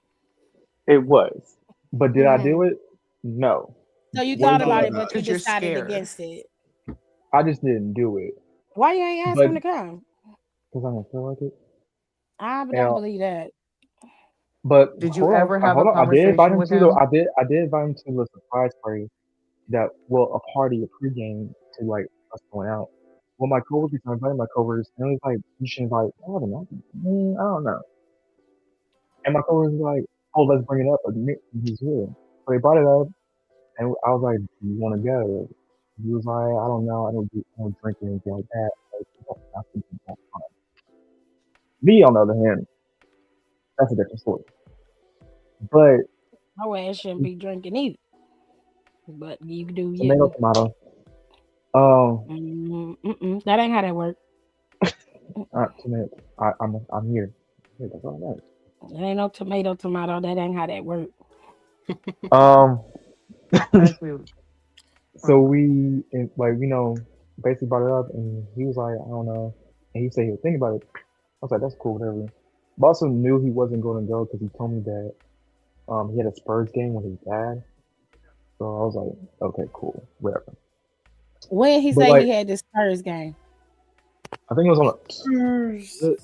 Speaker 8: It was. But did I do
Speaker 2: Mhm.
Speaker 8: it? No.
Speaker 2: So you
Speaker 8: What
Speaker 2: thought
Speaker 8: did
Speaker 2: about
Speaker 8: I
Speaker 2: it,
Speaker 8: do?
Speaker 2: but you
Speaker 6: Because you're
Speaker 2: decided
Speaker 6: scared.
Speaker 2: against it.
Speaker 8: I just didn't do it.
Speaker 2: Why you ain't ask
Speaker 8: But
Speaker 2: him to come?
Speaker 8: because I didn't feel like it.
Speaker 2: I don't
Speaker 8: And,
Speaker 2: believe that.
Speaker 8: but
Speaker 6: Did you ever have a
Speaker 8: hold on. I did invite
Speaker 6: conversation
Speaker 8: him
Speaker 6: with
Speaker 8: to though.
Speaker 6: him?
Speaker 8: I did invite him to the surprise party that a party, a pregame to like us going out. Well, my coworkers, I invited my coworkers, and it was like, you should invite all of them. I don't know. And my coworkers were like, oh, let's bring it up. He's here. So they brought it up, and I was like, do you want to go? He was like, I don't know. I don't drink or anything like that. Like, I think that's fine. Me, on the other hand, that's a different story. But
Speaker 2: My ass shouldn't be drinking either. But you do
Speaker 8: tomato,
Speaker 2: you.
Speaker 8: tomato.
Speaker 2: That ain't how that work.
Speaker 8: Tomato. I'm here. Yeah, that's all that.
Speaker 2: It ain't no tomato. That ain't how that work.
Speaker 8: Um.
Speaker 6: Actually,
Speaker 8: So we basically brought it up, and he was like, I don't know, and he said he would think about it. I was like, that's cool, whatever. But I also knew he wasn't going to go because he told me that he had a Spurs game with his dad. So I was like, okay, cool, whatever.
Speaker 2: When he
Speaker 8: But
Speaker 2: say
Speaker 8: like,
Speaker 2: he had this Spurs game?
Speaker 8: I think it was on a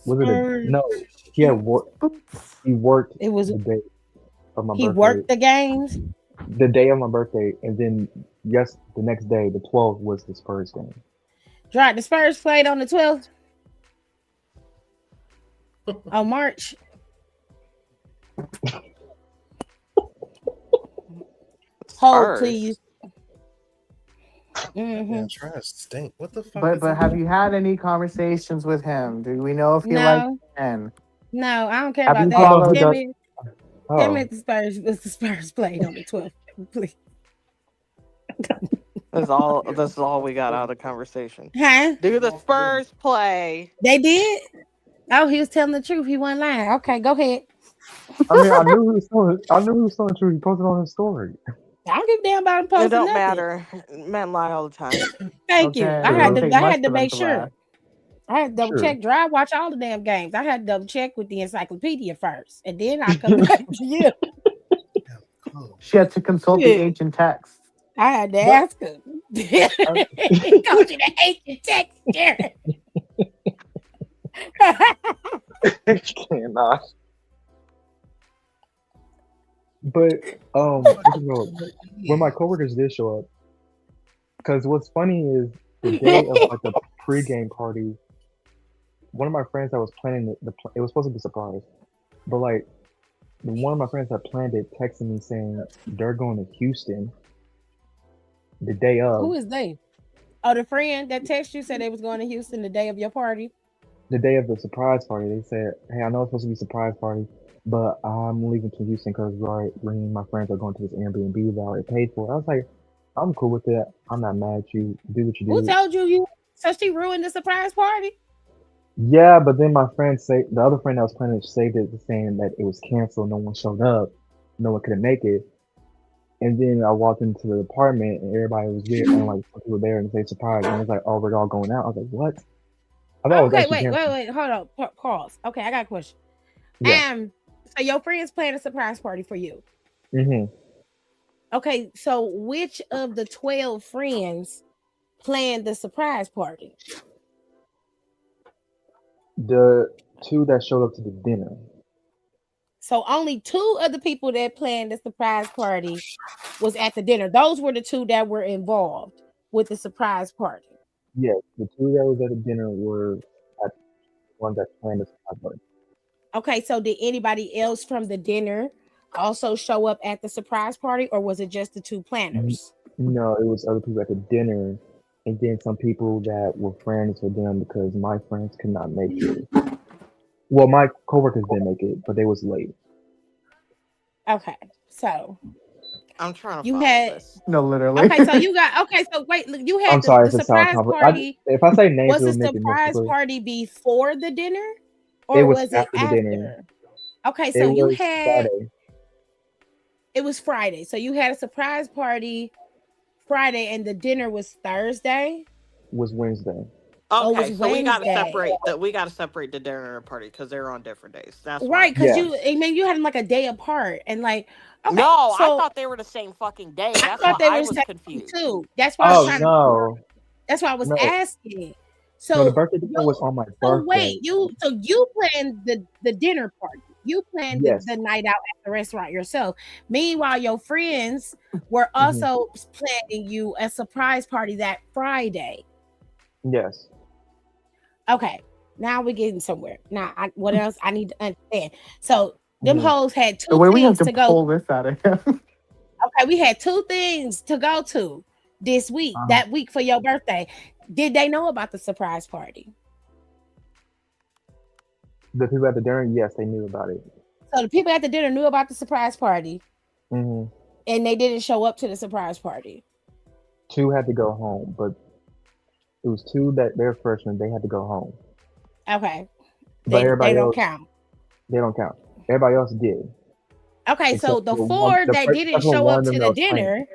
Speaker 8: was it a no? He had work. He worked
Speaker 2: It was
Speaker 8: the day of my
Speaker 2: he
Speaker 8: birthday.
Speaker 2: worked the games.
Speaker 8: The day of my birthday, and then the next day, the 12th was the Spurs game.
Speaker 2: Right, the Spurs played on the 12th of March. Hold,
Speaker 3: Spurs.
Speaker 2: please. Mm-hmm.
Speaker 7: Trash stink. What the fuck?
Speaker 6: But have you had any conversations with him? Do we know if he likes
Speaker 2: No,
Speaker 6: men?
Speaker 2: no, I don't care
Speaker 6: Have
Speaker 2: about
Speaker 6: you
Speaker 2: that.
Speaker 6: followed?
Speaker 2: Tell me
Speaker 8: Oh,
Speaker 2: the Spurs played on the 12th. Please.
Speaker 3: That's all we got out of the conversation.
Speaker 2: Huh?
Speaker 3: Do the Spurs play?
Speaker 2: They did? Oh, he was telling the truth. He wasn't lying. Okay, go ahead.
Speaker 8: I mean, I knew he was telling the truth. He posted on his story.
Speaker 2: I don't give a damn about him
Speaker 3: It
Speaker 2: posting
Speaker 3: don't
Speaker 2: nothing.
Speaker 3: matter. Men lie all the time.
Speaker 2: Thank you.
Speaker 6: Okay,
Speaker 2: I
Speaker 6: it
Speaker 2: had
Speaker 6: don't
Speaker 2: to.
Speaker 6: take
Speaker 2: I
Speaker 6: much
Speaker 2: had to
Speaker 6: for them
Speaker 2: make
Speaker 6: to
Speaker 2: sure.
Speaker 6: lie.
Speaker 2: I had to double
Speaker 8: Sure.
Speaker 2: check. Drive, watch all the damn games. I had to double check with the encyclopedia first, and then I come back to you.
Speaker 6: She had to consult the
Speaker 2: Shit.
Speaker 6: ancient text.
Speaker 2: I had to ask him. He called you the ancient text, Jared.
Speaker 8: Cannot. But you know, when my coworkers did show up, because what's funny is the day of like the pregame party, one of my friends that was planning it was supposed to be a surprise, but like one of my friends that planned it texted me saying they're going to Houston the day of.
Speaker 2: Who is they? Oh, the friend that texted you said they was going to Houston the day of your party.
Speaker 8: The day of the surprise party, they said, "Hey, I know it's supposed to be a surprise party, but I'm leaving to Houston because me and my friends are going to this Airbnb that I already paid for." I was like, "I'm cool with it. I'm not mad at you. Do what you do."
Speaker 2: Who told you? So she ruined the surprise party?
Speaker 8: Yeah, but then my friend the other friend that was planning it saved it, saying that it was canceled. No one showed up. No one couldn't make it. And then I walked into the apartment and everybody was there and like some people were there and they surprised and it was like, "Oh, we're all going out." I was like, "What?" I thought it was
Speaker 2: Okay,
Speaker 8: actually canceled.
Speaker 2: wait. Hold on. Pause. Okay, I got a question.
Speaker 8: Yeah.
Speaker 2: So your friends planned a surprise party for you.
Speaker 8: Mm-hmm.
Speaker 2: Okay, so which of the 12 friends planned the surprise party?
Speaker 8: The two that showed up to the dinner.
Speaker 2: So only 2 of the people that planned the surprise party was at the dinner. Those were the 2 that were involved with the surprise party.
Speaker 8: Yes, the two that was at the dinner were at the one that planned the surprise party.
Speaker 2: Okay, so did anybody else from the dinner also show up at the surprise party, or was it just the 2 planners?
Speaker 8: No, it was other people at the dinner, and then some people that were friends with them because my friends could not make it. Well, my coworkers didn't make it, but they was late.
Speaker 2: Okay, so
Speaker 3: I'm trying to
Speaker 2: you
Speaker 3: follow
Speaker 2: had
Speaker 3: this.
Speaker 6: No, literally.
Speaker 2: okay, so you got okay. So wait, look, you had
Speaker 8: I'm sorry
Speaker 2: the
Speaker 8: if it sounds
Speaker 2: surprise
Speaker 8: complicated.
Speaker 2: party.
Speaker 8: If I say names,
Speaker 2: Was
Speaker 8: it'll
Speaker 2: the
Speaker 8: make it more
Speaker 2: surprise
Speaker 8: clear.
Speaker 2: party before the dinner,
Speaker 8: It
Speaker 2: or
Speaker 8: was
Speaker 2: was it
Speaker 8: after the
Speaker 2: after?
Speaker 8: dinner.
Speaker 2: Okay,
Speaker 8: It
Speaker 2: so you
Speaker 8: was
Speaker 2: had
Speaker 8: Friday.
Speaker 2: it was Friday. So you had a surprise party Friday, and the dinner was Thursday.
Speaker 8: Was Wednesday.
Speaker 2: Oh, it
Speaker 3: Okay,
Speaker 2: was
Speaker 3: so we gotta
Speaker 2: Wednesday.
Speaker 3: separate the dinner and the party because they're on different days. That's
Speaker 2: Right,
Speaker 3: why.
Speaker 2: because
Speaker 8: Yes.
Speaker 2: I mean, you had them like a day apart, and like, okay,
Speaker 3: No, I
Speaker 2: so
Speaker 3: thought they were the same fucking day.
Speaker 2: I
Speaker 3: That's why
Speaker 2: thought they
Speaker 3: I
Speaker 2: were
Speaker 3: was
Speaker 2: saying
Speaker 3: confused.
Speaker 2: too. That's why I was
Speaker 8: Oh
Speaker 2: trying to.
Speaker 8: no,
Speaker 2: That's why I was
Speaker 8: no,
Speaker 2: asking.
Speaker 8: no.
Speaker 2: So
Speaker 8: The birthday dinner was on my birthday.
Speaker 2: you planned the dinner party. You planned
Speaker 8: Yes.
Speaker 2: the night out at the restaurant yourself. Meanwhile, your friends were
Speaker 8: Mhm.
Speaker 2: also planning you a surprise party that Friday.
Speaker 8: Yes.
Speaker 2: Okay, now we're getting somewhere. Now, what else I need to understand? So them
Speaker 8: Mhm.
Speaker 2: hoes had
Speaker 6: The
Speaker 2: 2
Speaker 6: way we have
Speaker 2: things
Speaker 6: to
Speaker 2: to go.
Speaker 6: pull this out of him.
Speaker 2: Okay, we had 2 things to go to this week, that week for your birthday. Did they know about the surprise party?
Speaker 8: The people at the dinner, yes, they knew about it.
Speaker 2: So the people at the dinner knew about the surprise party,
Speaker 8: hmm
Speaker 2: and they didn't show up to the surprise party.
Speaker 8: 2 had to go home, but it was 2 that they're freshmen. They had to go home,
Speaker 2: Okay,
Speaker 8: but
Speaker 2: they
Speaker 8: everybody
Speaker 2: don't
Speaker 8: else,
Speaker 2: count.
Speaker 8: they don't count. Everybody else did,
Speaker 2: Okay, so
Speaker 8: except
Speaker 2: the
Speaker 8: for
Speaker 2: 4 that didn't
Speaker 8: except for
Speaker 2: show
Speaker 8: one
Speaker 2: up
Speaker 8: of them
Speaker 2: to
Speaker 8: that
Speaker 2: the
Speaker 8: was playing.
Speaker 2: dinner,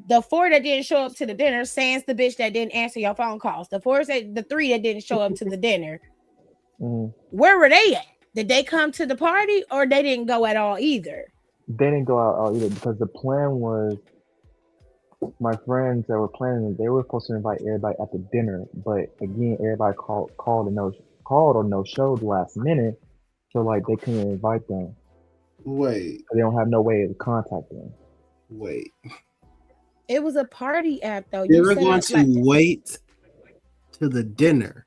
Speaker 2: the 4 that didn't show up to the dinner, sans the bitch that didn't answer your phone calls. The 3 that didn't show up to the dinner,
Speaker 8: hmm
Speaker 2: where were they at? Did they come to the party, or they didn't go at all either?
Speaker 8: They didn't go out either because the plan was my friends that were planning it, they were supposed to invite everybody at the dinner, but again, everybody called or no showed last minute, so like they couldn't invite them.
Speaker 4: Wait,
Speaker 8: They don't have no way to contact them.
Speaker 4: wait.
Speaker 2: It was a party app though.
Speaker 4: They
Speaker 2: You
Speaker 4: were
Speaker 2: set
Speaker 4: going
Speaker 2: up
Speaker 4: to
Speaker 2: like
Speaker 4: wait to the dinner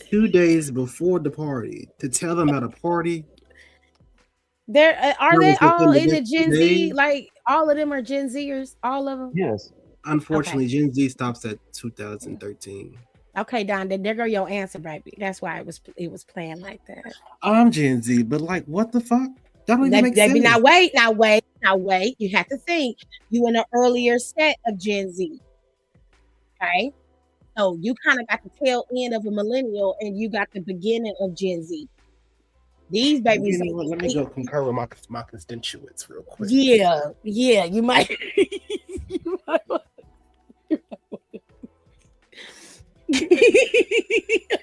Speaker 4: 2 days before the party to tell them at a party.
Speaker 2: there are
Speaker 4: There
Speaker 2: they
Speaker 4: was
Speaker 2: all
Speaker 4: within the
Speaker 2: in the
Speaker 4: next 2
Speaker 2: Gen Z?
Speaker 4: days.
Speaker 2: Like all of them are Gen Zers, all of them.
Speaker 8: Yes,
Speaker 4: Unfortunately, Gen Z stops at 2013.
Speaker 2: Okay, Don, there go your answer, baby. That's why it was playing like that.
Speaker 4: I'm Gen Z, but like, what the fuck? That don't even make
Speaker 2: Baby,
Speaker 4: sense.
Speaker 2: now wait. You have to think. You in an earlier set of Gen Z. Okay. So you kind of got the tail end of a millennial and you got the beginning of Gen Z. These babies.
Speaker 4: You know what? Let me go concur with my constituents real quick.
Speaker 2: Yeah, you might. You might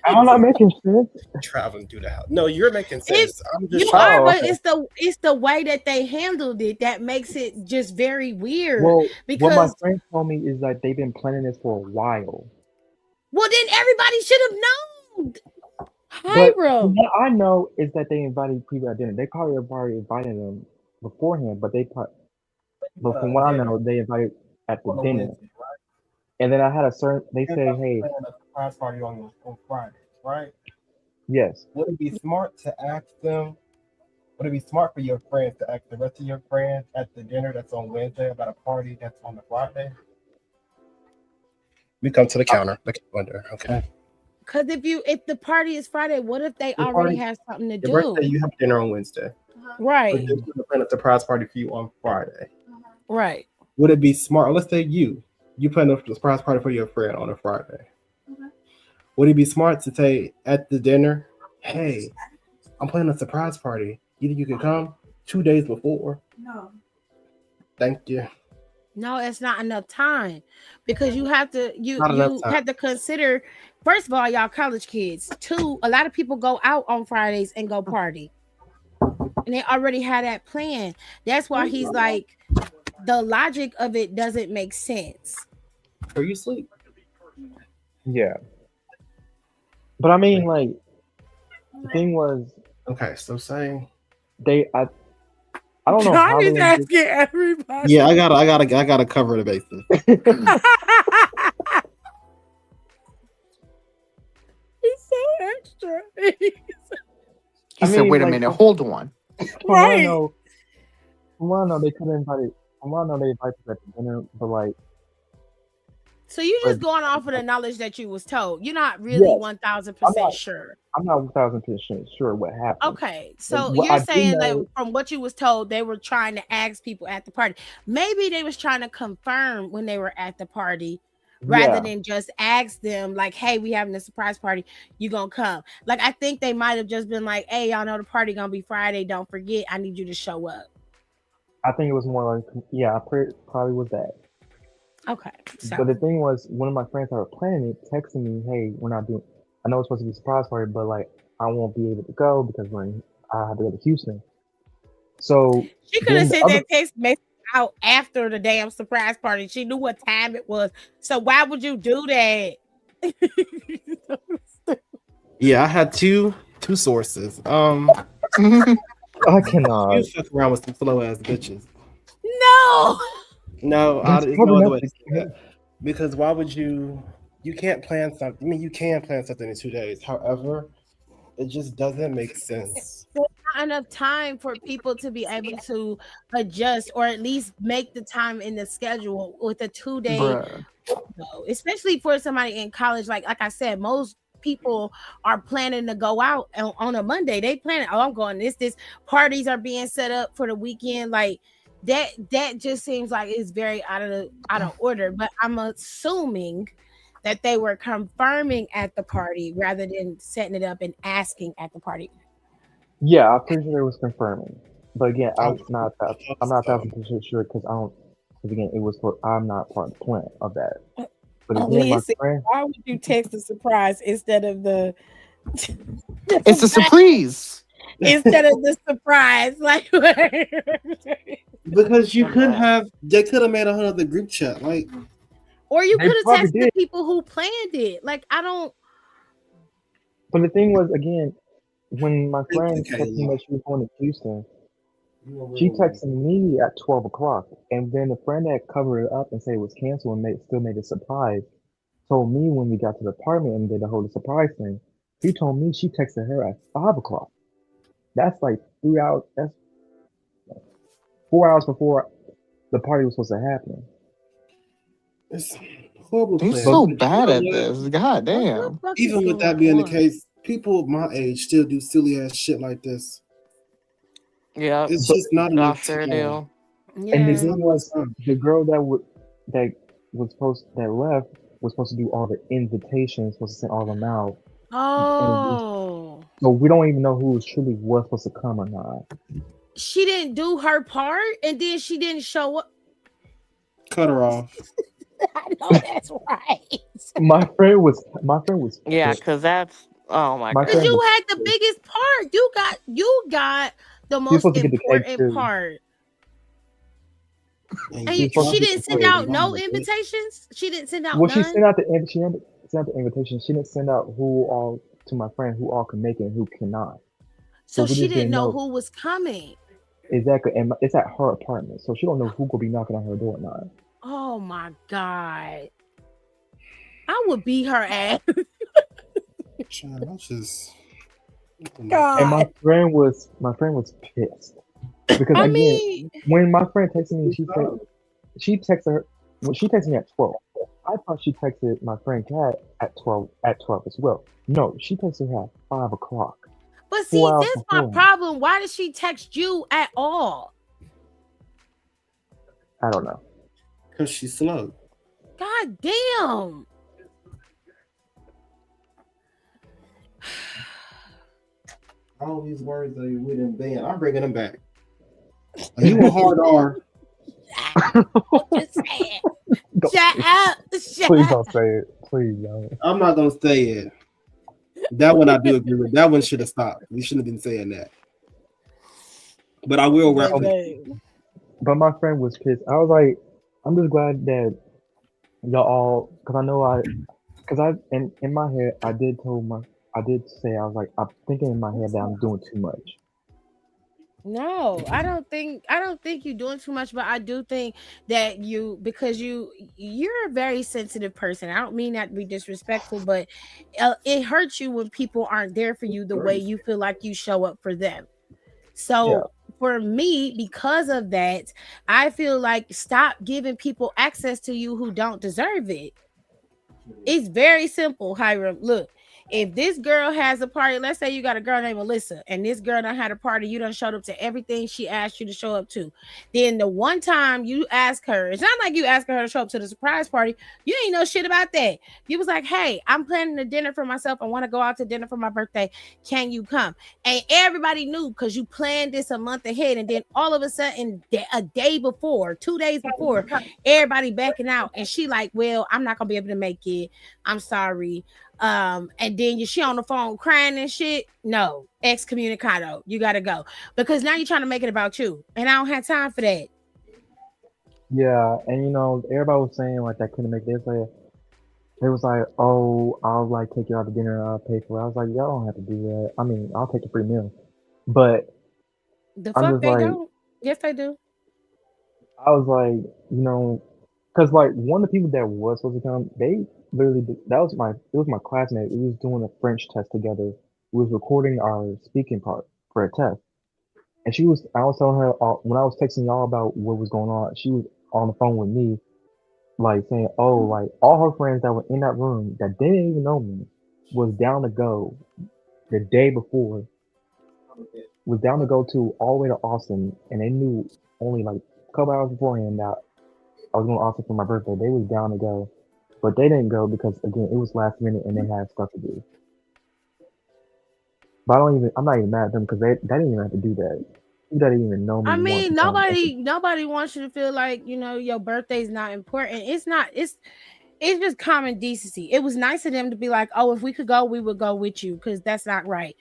Speaker 8: I'm not making sense.
Speaker 4: Traveling through the house. No, you're making sense. I'm just
Speaker 2: you are, but
Speaker 8: okay.
Speaker 2: it's the way that they handled it that makes it just very weird.
Speaker 8: Well, what my
Speaker 2: Because
Speaker 8: friend told me is that they've been planning this for a while.
Speaker 2: well, then everybody should have known.
Speaker 8: But
Speaker 2: Hiram.
Speaker 8: what I know is that they invited people at dinner. They probably already invited them beforehand, but from what I know, they invited at the dinner. And then I had they say, hey,
Speaker 7: Plan a surprise party on Friday, right?
Speaker 8: yes.
Speaker 7: Would it be smart to ask them? Would it be smart for your friends to ask the rest of your friends at the dinner that's on Wednesday about a party that's on the Friday? We come to the counter. The calendar, okay.
Speaker 2: Because if the party is Friday, what if they already have something to do?
Speaker 4: Your birthday, you have dinner on Wednesday.
Speaker 2: Right.
Speaker 4: But they're going to plan a surprise party for you on Friday.
Speaker 2: Right.
Speaker 4: Would it be smart? Let's say you plan a surprise party for your friend on a Friday. Would it be smart to say at the dinner, hey, I'm planning a surprise party. Either you can come 2 days before.
Speaker 9: No.
Speaker 4: Thank you.
Speaker 2: No, it's not enough time because you have to
Speaker 4: Not
Speaker 2: to consider. First of all, y'all college kids. Two, a lot of people go out on Fridays and go party, and they already had that plan. That's why he's like, the logic of it doesn't make sense.
Speaker 4: Are you asleep?
Speaker 8: Yeah. But I mean, like, the thing was,
Speaker 4: Okay, so saying
Speaker 8: I don't know how
Speaker 2: John is
Speaker 8: they
Speaker 2: asking everybody.
Speaker 4: yeah, I gotta cover the bases.
Speaker 2: He's so extra.
Speaker 6: He said, wait a minute, hold on.
Speaker 2: Right.
Speaker 8: From what I know, they could have invited. From what I know, they invited us at the dinner, but like.
Speaker 2: So you just going off of the knowledge that you was told. You're not really 1,000% sure.
Speaker 8: I'm not 1,000% sure what happened.
Speaker 2: Okay, so
Speaker 8: What
Speaker 2: you're
Speaker 8: I do
Speaker 2: saying that
Speaker 8: know-
Speaker 2: from what you was told, they were trying to ask people at the party. Maybe they was trying to confirm when they were at the party, rather than just ask them like, "Hey, we having a surprise party. You gonna come?" Like I think they might have just been like, "Hey, y'all know the party gonna be Friday. Don't forget. I need you to show up."
Speaker 8: I think it was more like, yeah, probably was that.
Speaker 2: Okay. So
Speaker 8: But the thing was, one of my friends that were planning it texted me, "Hey, we're not doing. I know it's supposed to be a surprise party, but like, I won't be able to go because I have to go to Houston." So
Speaker 2: she could have sent that text message out after the damn surprise party. She knew what time it was. So why would you do that?
Speaker 4: Yeah, I had two sources.
Speaker 8: I cannot.
Speaker 4: You fuck around with some slow ass bitches.
Speaker 2: No.
Speaker 4: No,
Speaker 8: That's
Speaker 4: there's
Speaker 8: probably
Speaker 4: no other
Speaker 8: not
Speaker 4: way to
Speaker 8: the
Speaker 4: say that. Because why would you can't plan something. I mean, you can plan something in 2 days. However, it just doesn't make sense.
Speaker 2: There's not enough time for people to be able to adjust or at least make the time in the schedule with a 2-day window, especially for somebody in college. Like I said, most people are planning to go out on a Monday. They plan, oh, I'm going this parties are being set up for the weekend. Like that just seems like it's very out of order. But I'm assuming that they were confirming at the party rather than setting it up and asking at the party.
Speaker 8: Yeah, I'm pretty sure it was confirming. But again, I'm not 1,000% sure because again, it was I'm not part of the plan of that. But again, my friend,
Speaker 2: why would you text a surprise instead of the
Speaker 6: it's a surprise.
Speaker 2: Instead of the surprise, like
Speaker 4: because they could have made a whole other group chat, like,
Speaker 2: or you could have texted the people who planned it. Like I don't.
Speaker 8: But the thing was, again, when my friend texted me that she was going to Houston, she texted me at 12 o'clock, and then the friend that covered it up and said it was canceled and still made a surprise told me when we got to the apartment and did the whole surprise thing. He told me she texted her at 5 o'clock. That's like 3 hours. That's 4 hours before the party was supposed to happen.
Speaker 4: It's horrible
Speaker 6: They're
Speaker 4: plan.
Speaker 6: so
Speaker 4: But
Speaker 6: bad
Speaker 4: you
Speaker 6: at
Speaker 4: know what?
Speaker 6: this. God
Speaker 2: What the
Speaker 6: damn.
Speaker 2: fuck is
Speaker 4: Even with
Speaker 2: going
Speaker 4: that being the
Speaker 2: on?
Speaker 4: case, people my age still do silly ass shit like this.
Speaker 3: Yep,
Speaker 4: It's
Speaker 8: But
Speaker 4: just not
Speaker 3: y'all
Speaker 4: enough
Speaker 3: sure
Speaker 4: time.
Speaker 3: do.
Speaker 8: and the
Speaker 4: It's
Speaker 2: Yeah.
Speaker 4: not
Speaker 8: thing
Speaker 4: enough
Speaker 8: was,
Speaker 4: time.
Speaker 8: the girl that that left was supposed to do all the invitations, supposed to send all them out, and
Speaker 2: Oh,
Speaker 8: so we don't even know who truly was supposed to come or not.
Speaker 2: she didn't do her part, and then she didn't show up.
Speaker 4: Cut her off.
Speaker 2: I know that's right.
Speaker 8: My friend was
Speaker 3: Yeah,
Speaker 8: pissed.
Speaker 3: cause that's oh my
Speaker 8: My
Speaker 2: Cause
Speaker 8: friend
Speaker 3: god.
Speaker 8: was
Speaker 2: you had the
Speaker 8: pissed.
Speaker 2: biggest part. You got the
Speaker 8: She was
Speaker 2: most
Speaker 8: supposed to get the cake
Speaker 2: important
Speaker 8: too.
Speaker 2: part.
Speaker 4: And
Speaker 2: And
Speaker 8: She
Speaker 4: you
Speaker 8: was supposed to
Speaker 2: she
Speaker 8: get
Speaker 4: dropped
Speaker 8: the
Speaker 2: didn't
Speaker 4: the ball
Speaker 2: send
Speaker 8: cake.
Speaker 2: out
Speaker 4: behind
Speaker 2: no
Speaker 4: the bitch.
Speaker 2: invitations. She didn't send out
Speaker 8: Well,
Speaker 2: none.
Speaker 8: she sent out the invitation. She didn't send out who all to my friend who all can make it and who cannot. So
Speaker 2: So
Speaker 8: we
Speaker 2: she
Speaker 8: just
Speaker 2: didn't
Speaker 8: didn't
Speaker 2: know
Speaker 8: know
Speaker 2: who was coming.
Speaker 8: exactly. And it's at her apartment, so she don't know who could be knocking on her door or not.
Speaker 2: Oh my god. I would beat her ass.
Speaker 4: Child, I just oh my
Speaker 8: And
Speaker 2: God.
Speaker 8: my friend was pissed because
Speaker 2: I
Speaker 8: again,
Speaker 2: mean,
Speaker 8: when my friend texted me,
Speaker 4: God.
Speaker 8: she texted her when she texted me at 12. I thought she texted my friend Kat at 12 as well. No, she texted her at 5 o'clock,
Speaker 2: but
Speaker 8: four
Speaker 2: see,
Speaker 8: hours
Speaker 2: that's my
Speaker 8: before.
Speaker 2: problem. Why did she text you at all?
Speaker 8: I don't know.
Speaker 4: Because she's slow.
Speaker 2: God damn.
Speaker 4: All these words that we didn't ban, I'm bringing them back. Are you a hard R?
Speaker 2: I'm just saying.
Speaker 8: Don't-
Speaker 2: Shut up. Shut
Speaker 8: Please
Speaker 2: up.
Speaker 8: don't say it. Please don't.
Speaker 4: I'm not gonna say it. That one I do agree with. That one should have stopped. We shouldn't have been saying that. But I will
Speaker 2: But
Speaker 4: reference.
Speaker 2: babe,
Speaker 8: But my friend was pissed. I was like, I'm just glad that y'all all, because because in my head, I did say, I was like, I'm thinking in my head that I'm doing too much.
Speaker 2: no, I don't think you're doing too much, but I do think that because you're a very sensitive person. I don't mean that to be disrespectful, but it hurts you when people aren't there for you the way you feel like you show up for them.
Speaker 8: Yeah,
Speaker 2: So for me, because of that, I feel like stop giving people access to you who don't deserve it. It's very simple, Hiram. Look, if this girl has a party, let's say you got a girl named Melissa, and this girl done had a party, you done showed up to everything she asked you to show up to. Then the one time you ask her, it's not like you asking her to show up to the surprise party. You ain't know shit about that. You was like, hey, I'm planning a dinner for myself. I want to go out to dinner for my birthday. Can you come? And everybody knew because you planned this a month ahead. And then all of a sudden, a day before, 2 days before, everybody backing out. And she like, well, I'm not gonna be able to make it. I'm sorry. And then she on the phone crying and shit. No, excommunicado. You gotta go. Because now you're trying to make it about you. And I don't have time for that.
Speaker 8: yeah, and everybody was saying like that couldn't make this. They was like, oh, I'll like take you out to dinner and I'll pay for it. I was like, y'all don't have to do that. I mean, I'll take a free meal, but
Speaker 2: The
Speaker 8: I'm
Speaker 2: fuck
Speaker 8: just
Speaker 2: they
Speaker 8: like,
Speaker 2: don't. Yes, they do.
Speaker 8: I was like, because like one of the people that was supposed to come, they literally it was my classmate. We was doing a French test together. We was recording our speaking part for a test, and I was telling her when I was texting y'all about what was going on. She was on the phone with me, like saying, oh, like all her friends that were in that room that didn't even know me was down to go the day before, was down to go to all the way to Austin, and they knew only like a couple hours beforehand that I was going to Austin for my birthday. They was down to go, but they didn't go because again it was last minute and they had stuff to do. But I'm not even mad at them because they didn't even have to do that. People that didn't even know me
Speaker 2: I
Speaker 8: wanted
Speaker 2: mean,
Speaker 8: to come.
Speaker 2: nobody wants you to feel like, your birthday's not important. It's not, it's just common decency. It was nice of them to be like, oh, if we could go, we would go with you, because that's not right.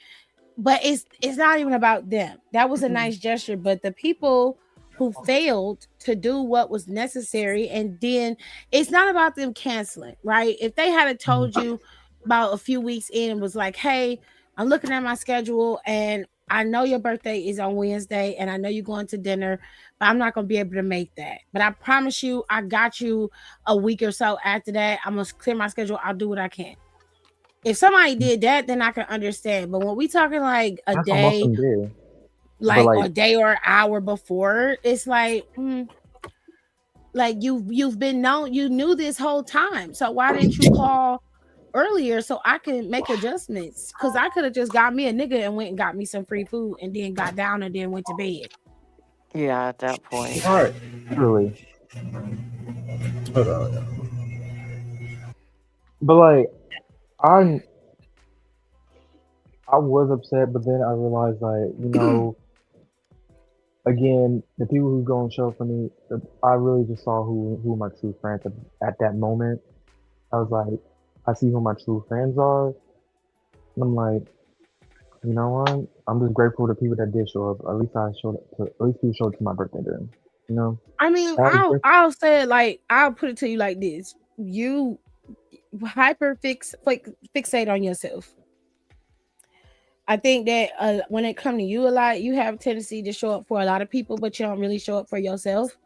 Speaker 2: But it's not even about them. That was a nice gesture, but the people who failed to do what was necessary, and then it's not about them canceling, right? If they had told you about a few weeks in and was like, hey, I'm looking at my schedule and I know your birthday is on Wednesday and I know you're going to dinner, but I'm not going to be able to make that. But I promise you, I got you a week or so after that. I'm going to clear my schedule. I'll do what I can. If somebody did that, then I can understand. But when we talking like a
Speaker 8: That's what most of
Speaker 2: day,
Speaker 8: them did. But
Speaker 2: like
Speaker 8: like
Speaker 2: a day or an hour before, it's like, Like you've been known, you knew this whole time. So why didn't you call earlier so I can make adjustments? Because I could have just got me a nigga and went and got me some free food and then got down and then went to bed.
Speaker 3: Yeah, at that point.
Speaker 4: All right.
Speaker 8: Truly.
Speaker 4: Hold on.
Speaker 8: But like I I was upset, but then I realized like, again, the people who go and show up for me, I really just saw who my true friends at that moment. I was like, I see who my true friends are, and I'm like, you know what? I'm just grateful to people that did show up. At least I showed up to, at least people showed up to my birthday dinner. You know,
Speaker 2: I mean,
Speaker 8: I was grateful.
Speaker 2: I'll say it like, I'll put it to you like this: you fixate on yourself. I think that when it comes to you a lot, you have a tendency to show up for a lot of people, but you don't really show up for yourself.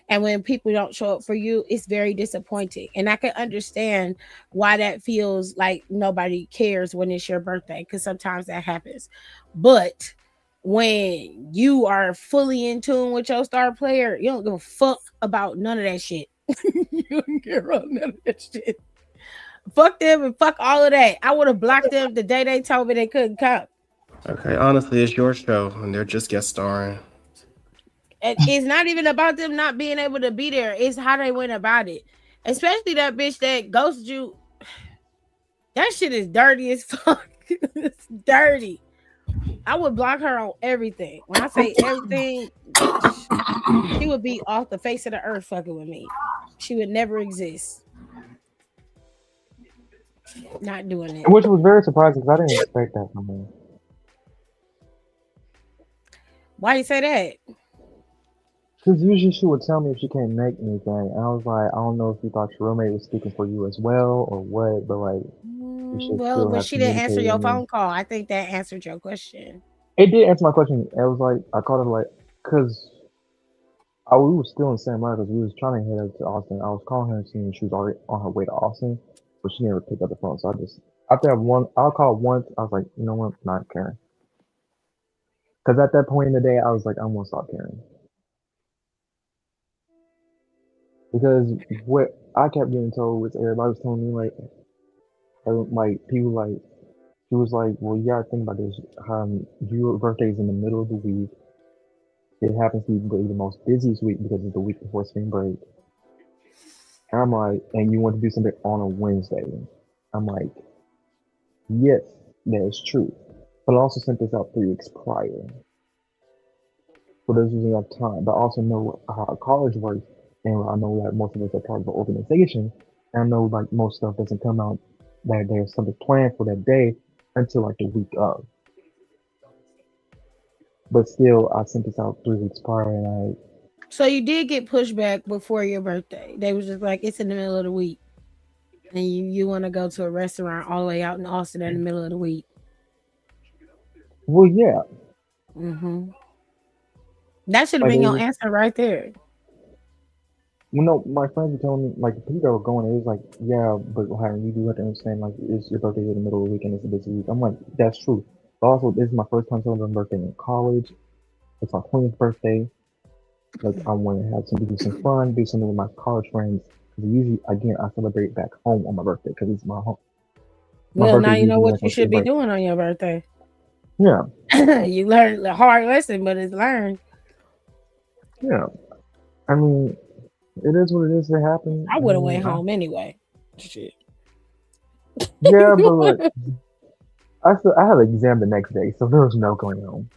Speaker 2: And when people don't show up for you, it's very disappointing. And I can understand why that feels like nobody cares when it's your birthday, because sometimes that happens. But when you are fully in tune with your star player, you don't give a fuck about none of that shit. You don't care about none of that shit. Fuck them and fuck all of that. I would have blocked them the day they told me they couldn't come.
Speaker 4: Okay, honestly, it's your show, and they're just guest starring.
Speaker 2: And it's not even about them not being able to be there. It's how they went about it. Especially that bitch that ghosted you. That shit is dirty as fuck. It's dirty. I would block her on everything. When I say everything, bitch, she would be off the face of the earth fucking with me. She would never exist. Not doing it.
Speaker 8: Which was very surprising because I didn't expect that from her.
Speaker 2: Why you say that?
Speaker 8: Because usually she would tell me if she can't make anything, and I was like, I don't know if you thought your roommate was speaking for you as well or what, but like, you should
Speaker 2: Well,
Speaker 8: still
Speaker 2: but
Speaker 8: have
Speaker 2: she didn't answer
Speaker 8: communicated
Speaker 2: your
Speaker 8: with me.
Speaker 2: phone call. I think that answered your question.
Speaker 8: It did answer my question. It was like I called her like, cause we were still in Santa Monica because we was trying to head up to Austin. I was calling her and seeing she was already on her way to Austin, but she never picked up the phone. So I just after that one, I called once. I was like, you know what, not caring. Because at that point in the day, I was like, I'm gonna stop caring. Because what I kept getting told was everybody was telling me like people like she was like, well, you gotta think about this. Your birthday is in the middle of the week. It happens to be the most busiest week because it's the week before spring break. And I'm like, and you want to do something on a Wednesday? I'm like, yes, that is true. But I also sent this out 3 weeks prior. So there's usually enough time. But I also know how college works, and I know that most of us are part of the organization. And I know like most stuff doesn't come out that there's something planned for that day until like the week of. But still, I sent this out 3 weeks prior, and
Speaker 2: So you did get pushback before your birthday. They was just like, it's in the middle of the week. And you want to go to a restaurant all the way out in Austin in the middle of the week.
Speaker 8: well, yeah,
Speaker 2: Mm-hmm. That should have
Speaker 8: like
Speaker 2: been
Speaker 8: it
Speaker 2: your
Speaker 8: was,
Speaker 2: answer right there.
Speaker 8: well, no, my friends were telling me like the people that were going, it was like, yeah, but Hiram, you do have to understand like it's your birthday in the middle of the week and it's a busy week. I'm like, that's true. But also, this is my first time celebrating my birthday in college. It's my 20th birthday. Like I want to have something, do some fun, do something with my college friends. Because usually, again, I celebrate back home on my birthday because it's my home. My
Speaker 2: Well,
Speaker 8: birthday
Speaker 2: now
Speaker 8: is
Speaker 2: you know
Speaker 8: usually
Speaker 2: what
Speaker 8: like
Speaker 2: you
Speaker 8: on
Speaker 2: should
Speaker 8: spring
Speaker 2: be
Speaker 8: break.
Speaker 2: doing on your birthday.
Speaker 8: Yeah,
Speaker 2: You learned a hard lesson, but it's learned.
Speaker 8: yeah. I mean, it is what it is. It happened.
Speaker 2: I
Speaker 8: I
Speaker 2: would have
Speaker 8: mean,
Speaker 2: went home anyway. Shit.
Speaker 8: yeah, but look, I had an exam the next day, so there was no going home.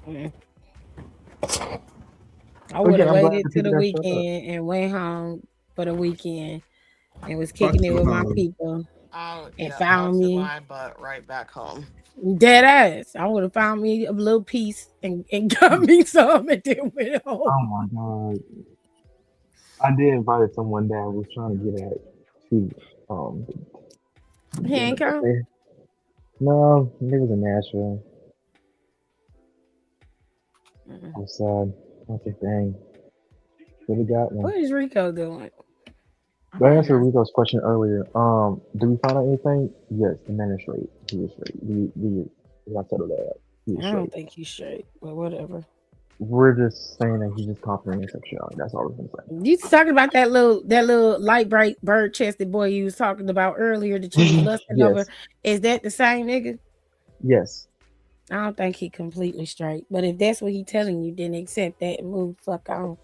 Speaker 2: I
Speaker 8: But
Speaker 2: would
Speaker 8: again,
Speaker 2: have
Speaker 8: I'm glad
Speaker 2: waited
Speaker 8: for
Speaker 2: till
Speaker 8: people
Speaker 2: the
Speaker 8: that showed up.
Speaker 2: weekend and went home for the weekend and was
Speaker 4: Fuck
Speaker 2: kicking it
Speaker 4: you,
Speaker 2: with my
Speaker 4: home.
Speaker 2: people
Speaker 3: Oh
Speaker 2: and
Speaker 3: yeah, I'll
Speaker 2: found
Speaker 3: sit
Speaker 2: me
Speaker 3: my butt right back home.
Speaker 2: dead ass. I would have found me a little piece and got me some and then went home.
Speaker 8: Oh my god, I did invite someone that I was trying to get at to um
Speaker 2: He
Speaker 8: dinner,
Speaker 2: ain't
Speaker 8: but
Speaker 2: come.
Speaker 8: they no, it was in Nashville.
Speaker 2: Mm.
Speaker 8: I was sad. I was like, dang, should have got one.
Speaker 2: What is Rico doing?
Speaker 8: But I
Speaker 3: I'm
Speaker 8: answered
Speaker 3: here.
Speaker 8: Rico's question earlier. Do we find out anything? Yes, the man is straight. He is straight. We got settled that up. He is
Speaker 2: I don't
Speaker 8: straight.
Speaker 2: think he's straight, but whatever.
Speaker 8: we're just saying that he's just confident in sexuality. That's all we're gonna say.
Speaker 2: You talking about that little light bright bird chested boy you was talking about earlier that you was lusting over?
Speaker 8: Yes,
Speaker 2: Is that the same nigga?
Speaker 8: yes.
Speaker 2: I don't think he completely straight, but if that's what he telling you, then accept that and move the fuck on.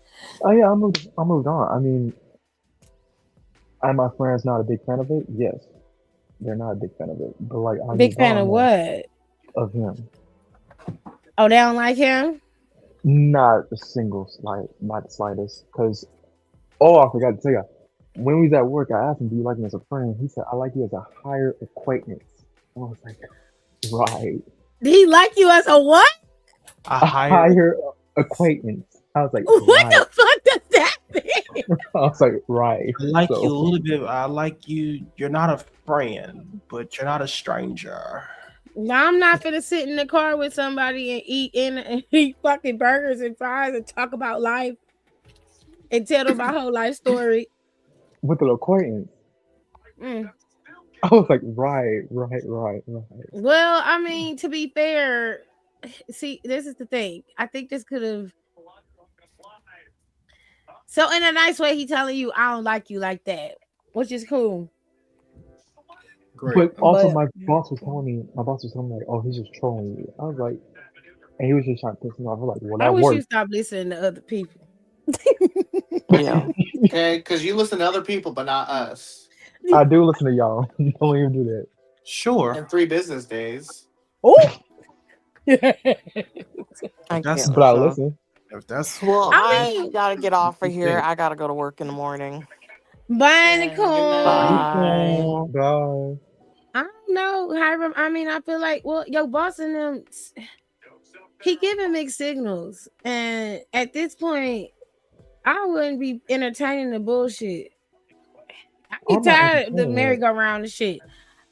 Speaker 8: Oh yeah, I moved on. I mean, are my friends not a big fan of it? Yes, they're not a big fan of it. But like, I
Speaker 2: Big
Speaker 8: moved
Speaker 2: fan of
Speaker 8: on
Speaker 2: what?
Speaker 8: of him.
Speaker 2: Oh, they don't like him?
Speaker 8: Not a single slight, not the slightest. Because, oh, I forgot to tell you. When we was at work, I asked him, "Do you like me as a friend?" He said, "I like you as a higher acquaintance." I was like, "Right,
Speaker 2: Did he like you as a what?
Speaker 7: A
Speaker 8: a
Speaker 7: higher.
Speaker 8: higher acquaintance." I was like,
Speaker 2: What
Speaker 8: "Right."
Speaker 2: the fuck does that mean?
Speaker 8: I was like, "Right."
Speaker 7: I like
Speaker 8: So,
Speaker 7: you a little bit. I like you. You're not a friend, but you're not a stranger.
Speaker 2: Now I'm not finna sit in the car with somebody and eat fucking burgers and fries and talk about life and tell them my whole life story.
Speaker 8: with an acquaintance,
Speaker 2: Mm.
Speaker 8: I was like, "Right, right, right, right."
Speaker 2: Well, I mean, to be fair, see, this is the thing. I think this could have. So, in a nice way, he telling you, I don't like you like that, which is cool.
Speaker 4: Great.
Speaker 8: But also,
Speaker 2: But
Speaker 8: my boss was telling me, like, "Oh, he's just trolling you." I was like, and he was just trying to piss me off. I was like, "Well,
Speaker 2: I
Speaker 8: that
Speaker 2: wish you
Speaker 8: worked."
Speaker 2: stop listening to other people.
Speaker 3: Yeah.
Speaker 6: Okay, because you listen to other people, but not us.
Speaker 8: I do listen to y'all. Don't even do that.
Speaker 7: Sure.
Speaker 6: In 3 business days.
Speaker 2: Oh,
Speaker 3: I
Speaker 7: That's
Speaker 3: can't.
Speaker 8: But I
Speaker 3: So.
Speaker 8: listen.
Speaker 7: if that's
Speaker 3: Well,
Speaker 2: I
Speaker 3: I
Speaker 2: mean,
Speaker 3: gotta get off of here.
Speaker 7: think.
Speaker 3: I gotta go to work in the morning.
Speaker 2: bye,
Speaker 6: Okay, good
Speaker 2: Nicole.
Speaker 6: night.
Speaker 3: Bye.
Speaker 8: Bye.
Speaker 2: I don't know, Hiram. I mean, I feel like, well, your boss and them, he giving mixed signals, and at this point, I wouldn't be entertaining the bullshit. I get
Speaker 8: I'm not
Speaker 2: tired of the
Speaker 8: entertaining it.
Speaker 2: merry-go-round and shit.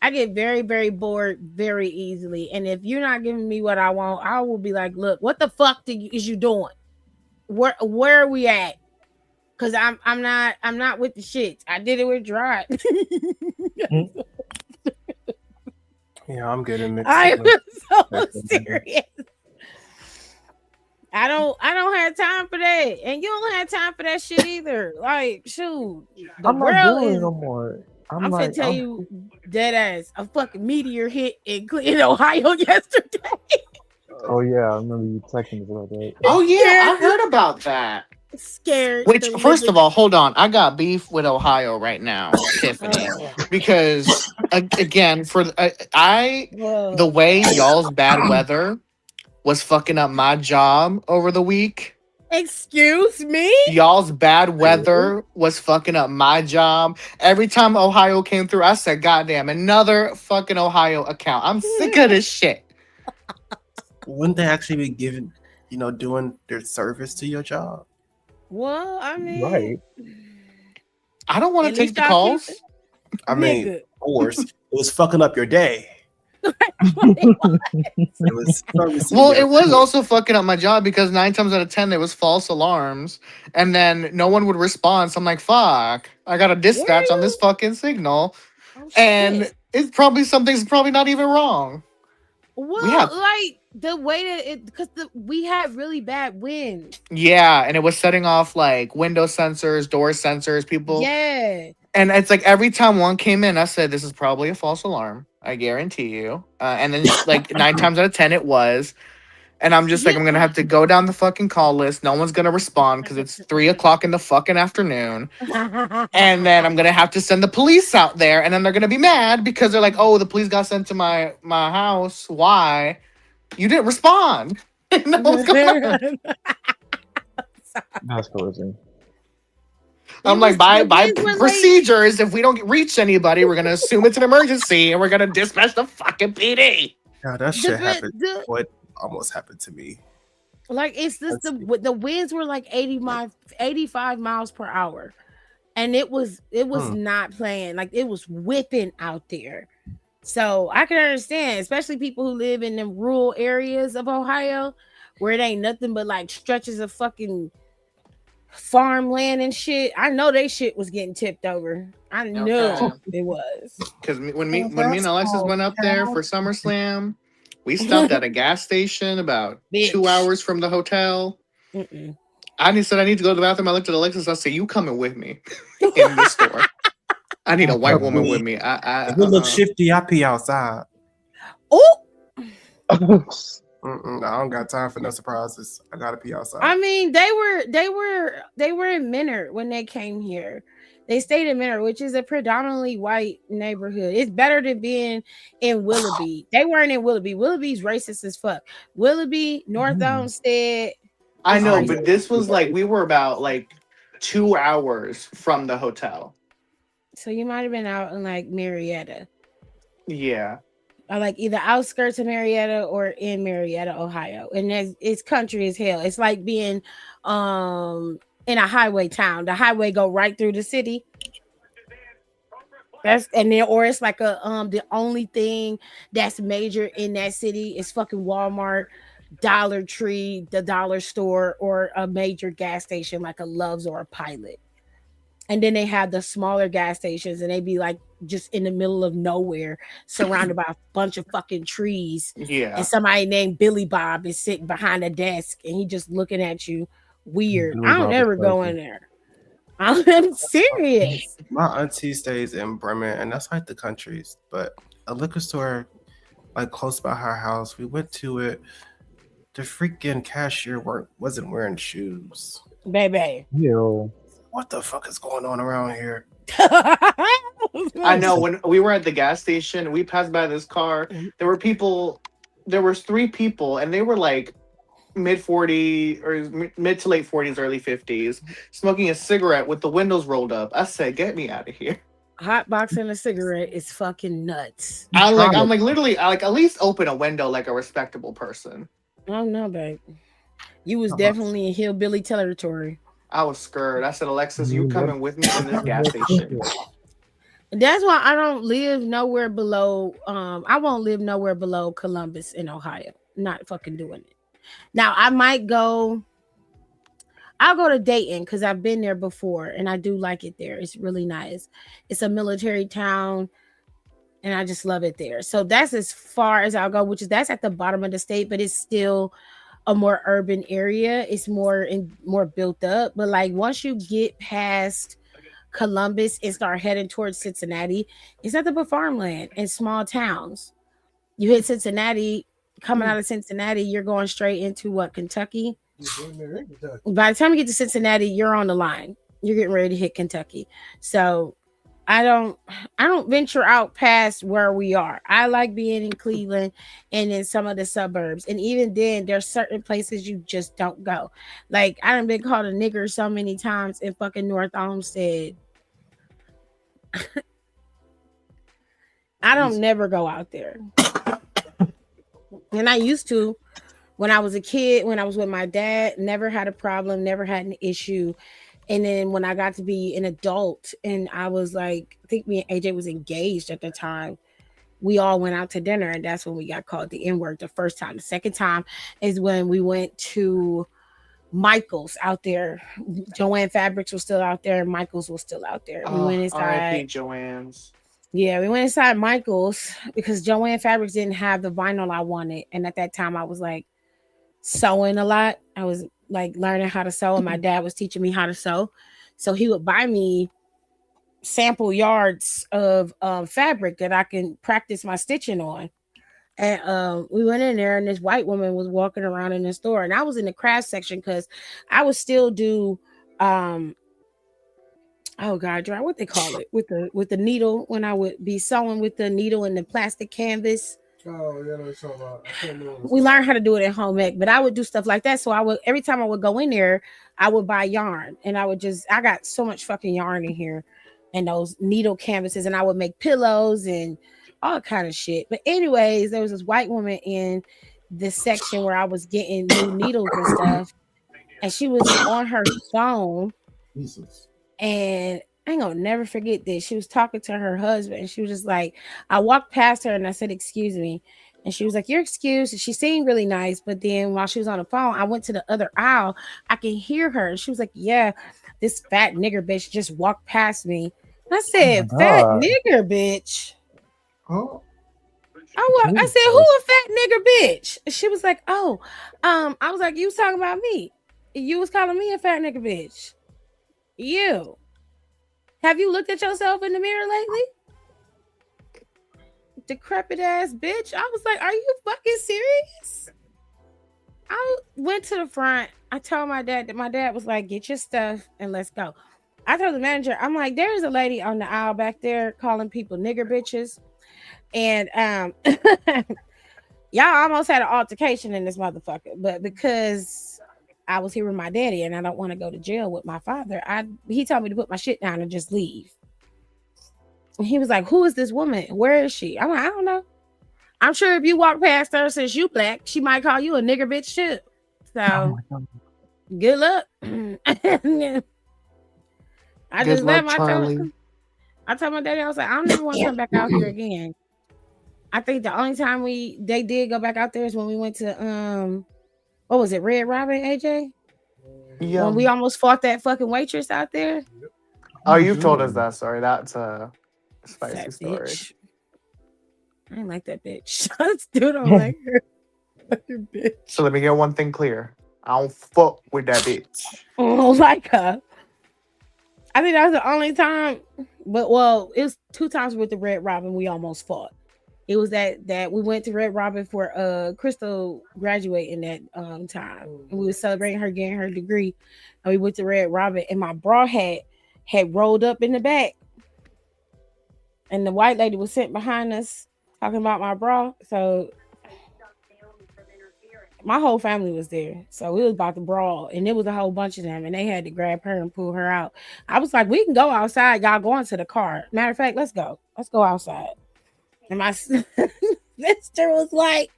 Speaker 2: I get very, very bored very easily, and if you're not giving me what I want, I will be like, "Look, what the fuck is you doing? Where are we at?" Because I'm not with the shit. I did it with Dry.
Speaker 7: Yeah, I'm good in mixed
Speaker 2: I am
Speaker 7: signals.
Speaker 2: so serious. I don't have time for that, and you don't have time for that shit either. Like, shoot, the
Speaker 8: I'm not
Speaker 2: world
Speaker 8: doing it
Speaker 2: is.
Speaker 8: no more.
Speaker 2: I'm finna tell you, dead ass, a fucking meteor hit in Ohio yesterday.
Speaker 8: Oh yeah, I remember you texting me about that.
Speaker 6: Oh, yeah, I
Speaker 2: Scared,
Speaker 6: heard about that.
Speaker 2: scared.
Speaker 6: Which,
Speaker 2: the
Speaker 6: first of
Speaker 2: living-
Speaker 6: all, hold on. I got beef with Ohio right now, Tiffany, because again, the way y'all's bad weather was fucking up my job over the week.
Speaker 2: Excuse me.
Speaker 6: Y'all's bad weather was fucking up my job. Every time Ohio came through, I said, "Goddamn, another fucking Ohio account." I'm sick of this shit.
Speaker 7: Wouldn't they actually be giving, doing their service to your job?
Speaker 2: Well, I mean,
Speaker 8: Right.
Speaker 6: I don't want
Speaker 2: At
Speaker 6: to take
Speaker 2: least
Speaker 6: the
Speaker 2: y'all
Speaker 6: calls.
Speaker 2: keep
Speaker 7: I mean,
Speaker 2: nigga.
Speaker 7: of course, it was fucking up your day. It was servicing
Speaker 6: Well,
Speaker 7: your
Speaker 6: it was
Speaker 7: crew.
Speaker 6: also fucking up my job because 9 times out of 10 there was false alarms, and then no one would respond. So I'm like, "Fuck! I got a dispatch on this fucking signal,
Speaker 2: Oh,
Speaker 6: and
Speaker 2: shit.
Speaker 6: it's probably something's probably not even wrong."
Speaker 2: Well,
Speaker 6: have-
Speaker 2: like the way that it, because we had really bad wind.
Speaker 6: Yeah, and it was setting off like window sensors, door sensors, people.
Speaker 2: Yeah.
Speaker 6: And it's like every time one came in, I said, "This is probably a false alarm. I guarantee you." And then like 9 times out of 10, it was. And I'm just like, I'm gonna have to go down the fucking call list. No one's gonna respond because it's 3:00 in the fucking afternoon. And then I'm gonna have to send the police out there, and then they're gonna be mad because they're like, "Oh, the police got sent to my house. Why? You didn't respond." No, what's going on?
Speaker 8: That's crazy.
Speaker 6: I'm like, by
Speaker 2: winds were late.
Speaker 6: procedures, if we don't reach anybody, we're gonna assume it's an emergency and we're gonna dispatch the fucking PD.
Speaker 7: Yeah, that shit happened.
Speaker 2: the-
Speaker 7: What almost happened to me?
Speaker 2: Like, it's just the winds were like 85 miles per hour, and it was not playing. Like, it was whipping out there. So I can understand, especially people who live in the rural areas of Ohio where it ain't nothing but like stretches of fucking farmland and shit. I know they shit was getting tipped over. I know it was.
Speaker 6: Because when me and Alexis went up there for SummerSlam, we stopped at a gas station about 2 hours from the hotel.
Speaker 2: Mm-mm.
Speaker 6: I said I need to go to the bathroom. I looked at Alexis. I said, "You coming with me in the store? I need a white woman with me."
Speaker 7: If it looks shifty, I pee outside.
Speaker 2: Oh,
Speaker 7: I don't got time for no surprises. I gotta pee outside.
Speaker 2: I mean, they were in Menard when they came here. They stayed in Menard, which is a predominantly white neighborhood. It's better than being in Willoughby. They weren't in Willoughby. Willoughby's racist as fuck. Willoughby, North Olmsted.
Speaker 6: I know,
Speaker 2: racist.
Speaker 6: but this was like we were about like 2 hours from the hotel.
Speaker 2: So you might have been out in like Marietta.
Speaker 6: Yeah.
Speaker 2: Or like either outskirts of Marietta or in Marietta, Ohio. And it's country as hell. It's like being in a highway town. The highway go right through the city. Or it's like the only thing that's major in that city is fucking Walmart, Dollar Tree, the dollar store, or a major gas station like a Love's or a Pilot. And then they have the smaller gas stations, and they be like just in the middle of nowhere, surrounded by a bunch of fucking trees.
Speaker 6: Yeah.
Speaker 2: And somebody named Billy Bob is sitting behind a desk, and he just looking at you weird.
Speaker 8: Billy
Speaker 2: I don't
Speaker 8: Bob is
Speaker 2: ever go
Speaker 8: crazy.
Speaker 2: in there. I'm serious.
Speaker 7: My auntie stays in Bremen, and that's like the countries. But a liquor store, like close by her house, we went to it. The freaking cashier wasn't wearing shoes.
Speaker 2: Baby.
Speaker 8: Yo.
Speaker 7: What the fuck is going on around here?
Speaker 6: I know when we were at the gas station, we passed by this car. There was 3 people, and they were like mid 40s or mid to late 40s, early 50s, smoking a cigarette with the windows rolled up. I said, "Get me out of here."
Speaker 2: Hot boxing a cigarette is fucking nuts.
Speaker 6: I'm like literally, I like at least open a window like a respectable person.
Speaker 2: Oh no, babe. You was definitely in hillbilly territory.
Speaker 6: I was scared. I said, "Alexis, you coming with me in this gas station?"
Speaker 2: That's why I don't live nowhere below. I won't live nowhere below Columbus in Ohio. Not fucking doing it. Now I might go. I'll go to Dayton because I've been there before and I do like it there. It's really nice. It's a military town and I just love it there. So that's as far as I'll go, that's at the bottom of the state, but it's still a more urban area. It's more built up. But like once you get past Columbus and start heading towards Cincinnati, it's nothing but farmland and small towns. You hit Cincinnati, coming out of Cincinnati, you're going straight into what, Kentucky? By the time you get to Cincinnati, you're on the line. You're getting ready to hit Kentucky. So I don't venture out past where we are. I like being in Cleveland and in some of the suburbs. And even then, there's certain places you just don't go. Like I done been called a nigger so many times in fucking North Olmsted. I don't never go out there. And I used to when I was a kid, when I was with my dad, never had a problem, never had an issue. And then when I got to be an adult and I was like, I think me and AJ was engaged at the time, we all went out to dinner and that's when we got called the N-word the first time. The second time is when we went to Michael's out there. Joanne Fabrics was still out there and Michael's was still out there. We went inside.
Speaker 6: R.I.P. Joanne's.
Speaker 2: Yeah, we went inside Michael's because Joanne Fabrics didn't have the vinyl I wanted. And at that time I was like sewing a lot. I was like learning how to sew and my dad was teaching me how to sew. So he would buy me sample yards of fabric that I can practice my stitching on. And we went in there and this white woman was walking around in the store and I was in the craft section because I would still do oh god, what they call it with the needle when I would be sewing with the needle and the plastic canvas.
Speaker 9: Oh yeah, that's so about.
Speaker 2: We learned how to do it at home ec, but I would do stuff like that. So I would every time I would go in there, I would buy yarn and I got so much fucking yarn in here and those needle canvases and I would make pillows and all kind of shit. But anyways, there was this white woman in this section where I was getting new needles and stuff, and she was on her phone.
Speaker 9: Jesus.
Speaker 2: And I ain't gonna never forget this. She was talking to her husband and she was just like, I walked past her and I said, "Excuse me." And she was like, "You're excused." And she seemed really nice. But then while she was on the phone, I went to the other aisle. I can hear her. And she was like, "Yeah, this fat nigger bitch just walked past me." And I said, "Fat nigger bitch."
Speaker 9: Oh.
Speaker 2: I said, "Who a fat nigger bitch?" And she was like, "Oh, I was like, you was talking about me." You was calling me a fat nigga bitch. You. Have you looked at yourself in the mirror lately? Decrepit ass bitch. I was like, are you fucking serious? I went to the front. I told my dad that my dad was like, get your stuff and let's go. I told the manager, I'm like, there's a lady on the aisle back there calling people nigger bitches. And y'all almost had an altercation in this motherfucker. But because I was here with my daddy and I don't want to go to jail with my father, he told me to put my shit down and just leave. And he was like, who is this woman? Where is she? I'm like, I don't know. I'm sure if you walk past her since you black, she might call you a nigger bitch too. So good luck. I
Speaker 6: Good
Speaker 2: just
Speaker 6: luck,
Speaker 2: left.
Speaker 6: Charlie.
Speaker 2: I told my daddy, I was like, I don't ever want to come back out here again. I think the only time they did go back out there is when we went to what was it, Red Robin, AJ?
Speaker 6: Yeah.
Speaker 2: When we almost fought that fucking waitress out there.
Speaker 6: Oh, you've told us that story. That's a spicy
Speaker 2: Fat
Speaker 6: story.
Speaker 2: bitch. I ain't like that bitch. I still don't like her. Fucking bitch.
Speaker 6: So let me get one thing clear. I don't fuck with that bitch.
Speaker 2: I don't like her. I think that was the only time, but well, it was 2 times with the Red Robin we almost fought. It was that we went to Red Robin for Crystal graduating that time. And we were celebrating her getting her degree. And we went to Red Robin and my bra had rolled up in the back. And the white lady was sitting behind us talking about my bra. So my whole family was there. So we was about to brawl. And there was a whole bunch of them. And they had to grab her and pull her out. I was like, we can go outside. Y'all going to the car. Matter of fact, let's go. Let's go outside. And my sister was like,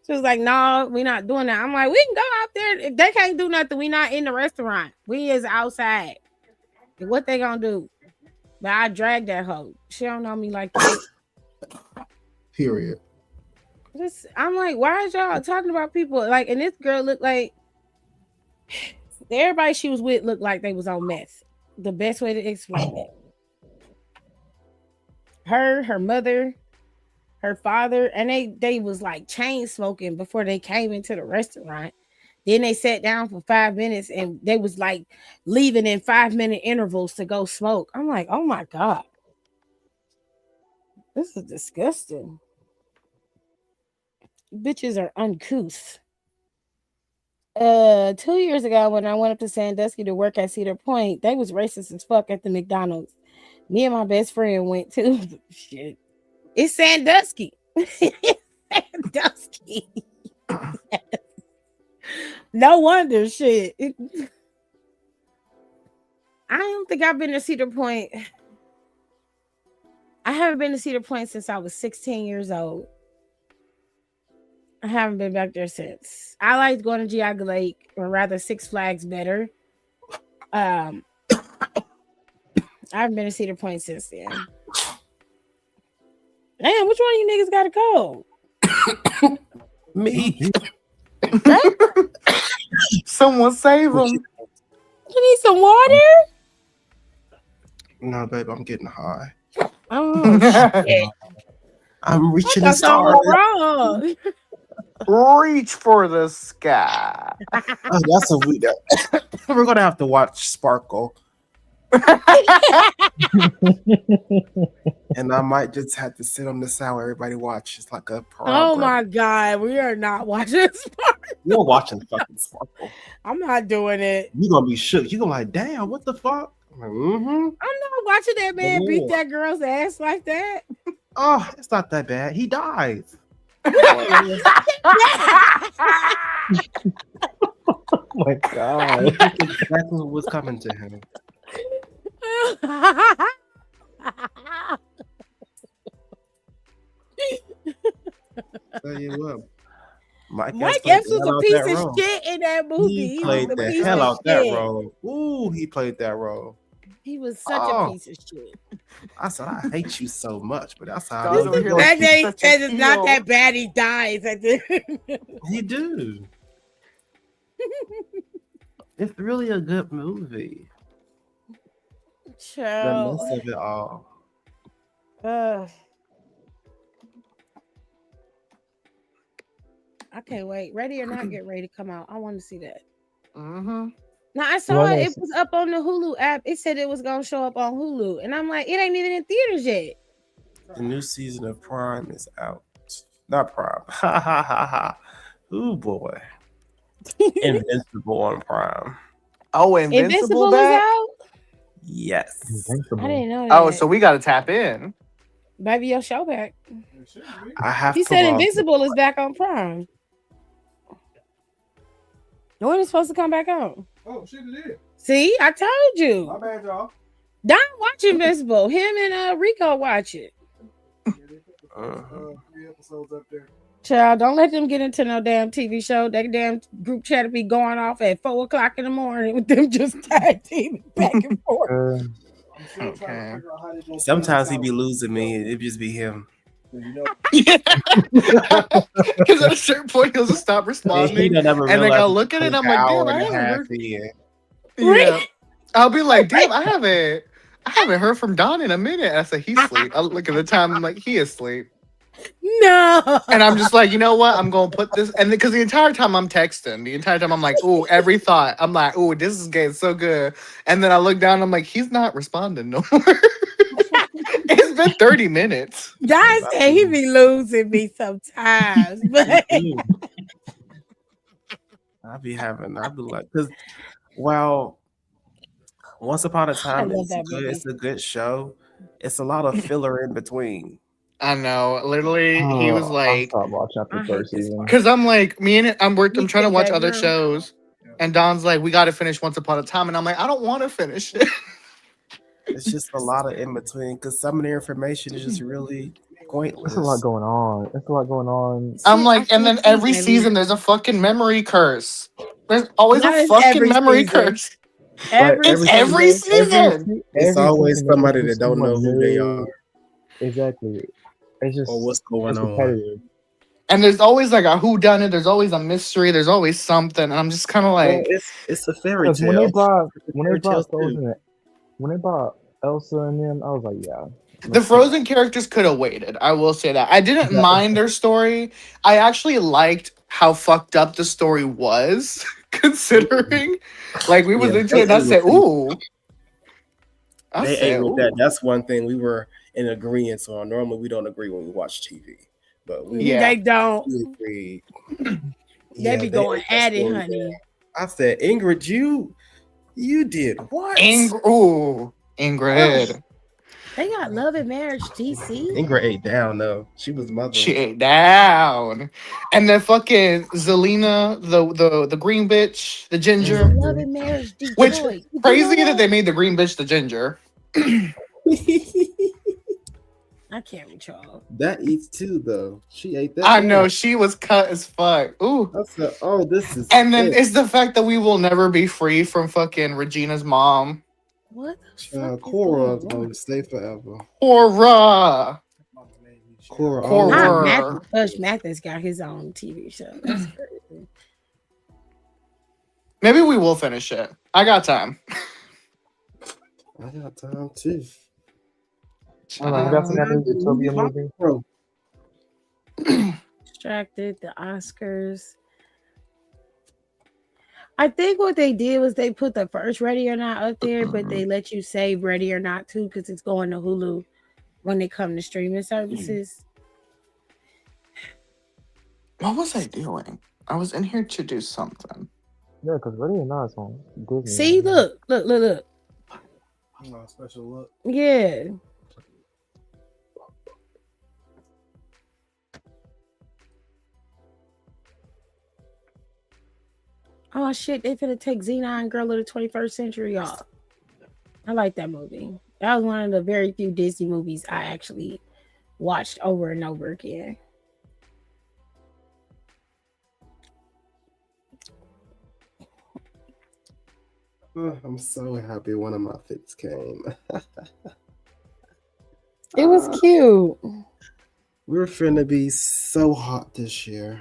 Speaker 2: no, we're not doing that. I'm like, we can go out there. If they can't do nothing, we not in the restaurant. We is outside. And what they gonna do? But I dragged that hoe. She don't know me like that.
Speaker 9: Period.
Speaker 2: I'm like, why is y'all talking about people? Like, and this girl looked like everybody she was with looked like they was on meth. The best way to explain it. Her mother, her father, and they was like chain smoking before they came into the restaurant. Then they sat down for 5 minutes and they was like leaving in 5-minute intervals to go smoke. I'm like, oh my God. This is disgusting. Bitches are uncouth. 2 years ago when I went up to Sandusky to work at Cedar Point, they was racist as fuck at the McDonald's. Me and my best friend went to shit. It's Sandusky. Sandusky. No wonder shit. I don't think I've been to Cedar Point. I haven't been to Cedar Point since I was 16 years old. I haven't been back there since. I liked going to Geauga Lake, or rather Six Flags better. I haven't been to Cedar Point since then. Damn, which one of you niggas got a cold?
Speaker 7: Me.
Speaker 6: Someone save him.
Speaker 2: You need some water?
Speaker 7: No, babe, I'm getting high.
Speaker 2: Oh, shit.
Speaker 7: I'm reaching the
Speaker 2: That's
Speaker 7: stars.
Speaker 2: wrong.
Speaker 6: Reach for the sky.
Speaker 7: Oh, that's a we're gonna have to watch Sparkle, and I might just have to sit on the side where everybody watches like a program.
Speaker 2: Oh my God, we are not watching Sparkle.
Speaker 7: You're watching fucking Sparkle.
Speaker 2: I'm not doing it.
Speaker 7: You're gonna be shook. You're gonna like, damn, what the fuck? I'm like,
Speaker 2: I'm not watching that man beat that girl's ass like that.
Speaker 7: Oh, it's not that bad. He dies.
Speaker 8: Oh my God.
Speaker 7: Exactly what was coming to him. Tell you what,
Speaker 2: Mike Epps was a piece of shit in that movie.
Speaker 7: He played the hell out that role. Ooh, he played that role.
Speaker 2: He was such a piece of shit.
Speaker 7: I said, I hate you so much, but that's how
Speaker 2: that day says it's not that bad. He dies at the
Speaker 7: He do. It's really a good movie. The mess of it all.
Speaker 2: I can't wait. Ready or Not get ready to come out. I want to see that.
Speaker 6: Mm-hmm.
Speaker 2: Now I
Speaker 8: You
Speaker 2: saw
Speaker 8: know,
Speaker 2: it was up on the Hulu app. It said it was gonna show up on Hulu, and I'm like, it ain't even in theaters yet.
Speaker 7: The new season of Prime is out. Not Prime. Ha ha ha ha. Ooh boy. Invincible on Prime.
Speaker 6: Oh, Invincible
Speaker 2: Invincible is
Speaker 6: back?
Speaker 2: out.
Speaker 7: Yes.
Speaker 2: I
Speaker 8: Invincible.
Speaker 2: didn't know that.
Speaker 6: Oh, so we got to tap in.
Speaker 2: Baby, your show back.
Speaker 7: I have
Speaker 2: He
Speaker 7: to
Speaker 2: said
Speaker 7: log
Speaker 2: Invincible is back on Prime. When is it supposed to come back on?
Speaker 9: Oh shit, it is.
Speaker 2: See, I told you.
Speaker 9: My bad, y'all.
Speaker 2: Don watch Invincible. Him and Rico watch it.
Speaker 9: Yeah, they put 3 episodes up there.
Speaker 2: Child, don't let them get into no damn TV show. That damn group chat will be going off at 4:00 in the morning with them just tag teaming back and forth.
Speaker 9: I'm still trying to figure out how they gonna
Speaker 7: Sometimes he be losing me. It just be him.
Speaker 9: You know,
Speaker 6: Yeah. Because at a certain point, he'll just stop
Speaker 7: And
Speaker 6: responding.
Speaker 7: he don't ever
Speaker 6: And like,
Speaker 7: realize
Speaker 6: I'll look at it,
Speaker 7: it's
Speaker 6: I'm
Speaker 7: an
Speaker 6: like,
Speaker 7: hour
Speaker 6: damn, I
Speaker 7: and a
Speaker 6: haven't
Speaker 7: half
Speaker 6: heard.
Speaker 7: in.
Speaker 6: Yeah. I'll be like, damn, I haven't heard from Don in a minute. I said, he's asleep. I look at the time, I'm like, he is asleep.
Speaker 2: No.
Speaker 6: And I'm just like, you know what? I'm gonna put this, and because the entire time I'm texting, the entire time I'm like, ooh, every thought, I'm like, ooh, this is getting so good. And then I look down, I'm like, he's not responding no more. It's been 30 minutes.
Speaker 2: Don said he be losing me sometimes, but
Speaker 7: I'll be like, because well, Once Upon a
Speaker 2: I
Speaker 7: Time
Speaker 2: love
Speaker 7: is
Speaker 2: that
Speaker 7: good.
Speaker 2: movie.
Speaker 7: It's a good show. It's a lot of filler in between.
Speaker 6: I know. Literally, he was
Speaker 8: I
Speaker 6: like,
Speaker 8: stopped watching after
Speaker 2: I
Speaker 8: the
Speaker 2: hate
Speaker 8: first
Speaker 2: this
Speaker 8: season.
Speaker 6: because I'm like, I'm
Speaker 2: Me
Speaker 6: trying to
Speaker 2: too,
Speaker 6: watch
Speaker 2: baby
Speaker 6: other
Speaker 2: girl.
Speaker 6: shows, and Don's like, we got to finish Once Upon a Time, and I'm like, I don't want to finish it.
Speaker 7: It's just a lot of in between because some of the information is just really pointless.
Speaker 8: It's a lot going on. It's a lot going on.
Speaker 6: I'm
Speaker 2: Shit,
Speaker 6: like,
Speaker 2: I
Speaker 6: and then
Speaker 2: can't see,
Speaker 6: every
Speaker 2: baby.
Speaker 6: season there's a fucking memory curse. There's always
Speaker 2: Not
Speaker 6: a
Speaker 2: as
Speaker 6: fucking
Speaker 2: every
Speaker 6: memory
Speaker 2: season.
Speaker 6: curse.
Speaker 2: Every
Speaker 6: It's every
Speaker 2: season.
Speaker 6: season.
Speaker 7: It's
Speaker 8: Every
Speaker 7: always
Speaker 8: season there's
Speaker 7: somebody
Speaker 8: just
Speaker 7: that don't know
Speaker 8: someone
Speaker 7: who they
Speaker 8: new.
Speaker 7: are
Speaker 8: Exactly. It's just
Speaker 7: or what's going
Speaker 8: it's
Speaker 7: on.
Speaker 8: repetitive.
Speaker 6: And there's always like a whodunit. There's always a mystery. There's always something. And I'm just kind of
Speaker 7: Well,
Speaker 6: like,
Speaker 7: it's a fairy
Speaker 8: Because when
Speaker 7: tale.
Speaker 8: they brought
Speaker 7: Fairy tales too.
Speaker 8: Frozen, when they brought Elsa and them, I was like, yeah.
Speaker 6: the Frozen characters could have waited. I will say that. I didn't mind their story. I actually liked how fucked up the story was, considering. Like, we was
Speaker 7: Yeah,
Speaker 6: into it, and I said, ooh.
Speaker 7: They ate with that. That's one thing we were in agreement on. Normally, we don't agree when we watch TV, but we
Speaker 2: They don't.
Speaker 7: we agreed.
Speaker 2: They be going at it, honey.
Speaker 7: I said, Ingrid, you did what?
Speaker 6: Ingrid.
Speaker 2: They got Love and Marriage DC.
Speaker 7: Ingrid ate down though. She was mother.
Speaker 6: She ate down. And then fucking Zelina, the green bitch, the ginger.
Speaker 2: Love and Marriage
Speaker 6: Which
Speaker 2: Detroit.
Speaker 6: crazy that they made the green bitch the ginger.
Speaker 2: I can't with y'all.
Speaker 7: That eats too though. She ate that.
Speaker 6: I know she was cut as fuck. Ooh.
Speaker 7: I said, oh, this is.
Speaker 6: And then it's the fact that we will never be free from fucking Regina's mom.
Speaker 2: What?
Speaker 7: Cora's gonna stay forever.
Speaker 6: Cora.
Speaker 2: Hush Mathis got his own TV show. That's crazy.
Speaker 6: Maybe we will finish it. I got time.
Speaker 7: I got time too.
Speaker 8: I got some new Utopia movie.
Speaker 2: Distracted, the Oscars. I think what they did was they put the first Ready or Not up there, but they let you save Ready or Not too because it's going to Hulu when they come to streaming services.
Speaker 6: What was I doing? I was in here to do something.
Speaker 8: Yeah, because Ready or Not is on Disney.
Speaker 2: See, look.
Speaker 9: Special look.
Speaker 2: Yeah. Oh shit, they finna take Xenon Girl of the 21st Century off. I like that movie. That was one of the very few Disney movies I actually watched over and over again.
Speaker 7: I'm so happy one of my fits came.
Speaker 2: It was cute.
Speaker 7: We're finna be so hot this year.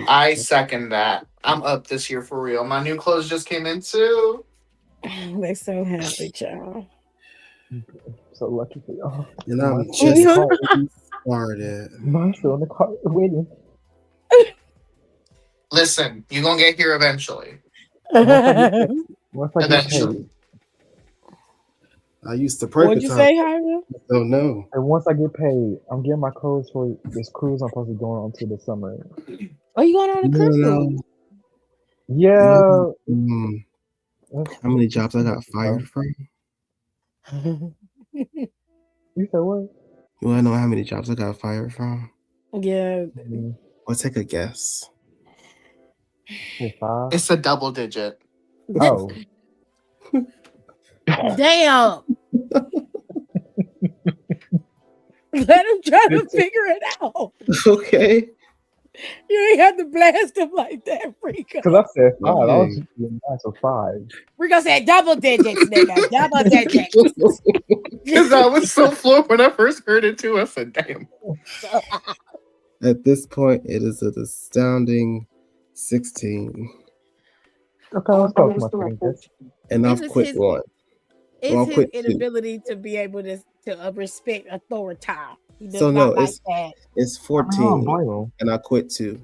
Speaker 6: I second that. I'm up this year for real. My new clothes just came in too.
Speaker 2: They're so happy, child.
Speaker 8: So lucky for y'all.
Speaker 7: And I'm just started.
Speaker 8: I'm still in the car waiting.
Speaker 6: Listen, you're gonna get here eventually.
Speaker 8: Once I get
Speaker 6: Eventually.
Speaker 8: paid,
Speaker 4: I used to pray
Speaker 2: What'd
Speaker 4: for
Speaker 2: you
Speaker 4: time.
Speaker 2: say, Jaime?
Speaker 4: Don't know.
Speaker 8: and once I get paid, I'm getting my clothes for this cruise I'm supposed to be going on to this summer.
Speaker 2: Oh, you going on a
Speaker 4: You
Speaker 2: cruise?
Speaker 4: know,
Speaker 8: Yeah.
Speaker 4: how many jobs I got fired from?
Speaker 8: You said what?
Speaker 4: You want to know how many jobs I got fired from?
Speaker 2: Yeah.
Speaker 4: Well, take a guess.
Speaker 8: Say 5.
Speaker 6: It's a double digit.
Speaker 8: Oh,
Speaker 2: Damn. Let him try to figure it out.
Speaker 4: Okay.
Speaker 2: You ain't have to blast him like that, Rico.
Speaker 8: because I said 5. I was
Speaker 4: Okay.
Speaker 8: just being nice, so 5.
Speaker 2: Rico said double digits, nigga. Double digits.
Speaker 6: Because I was so floored when I first heard it too. I said, damn.
Speaker 4: At this point, it is an astounding 16.
Speaker 8: Okay, let's go to my second guess.
Speaker 4: And
Speaker 2: It
Speaker 4: I've
Speaker 2: was
Speaker 4: quit
Speaker 2: his-
Speaker 4: one.
Speaker 2: It's
Speaker 4: Well, I'll
Speaker 2: his
Speaker 4: quit two.
Speaker 2: inability to be able to respect authority. He does
Speaker 4: So,
Speaker 2: not
Speaker 4: no,
Speaker 2: like that.
Speaker 4: It's
Speaker 8: I don't
Speaker 4: 14.
Speaker 8: blame him.
Speaker 4: And I quit 2.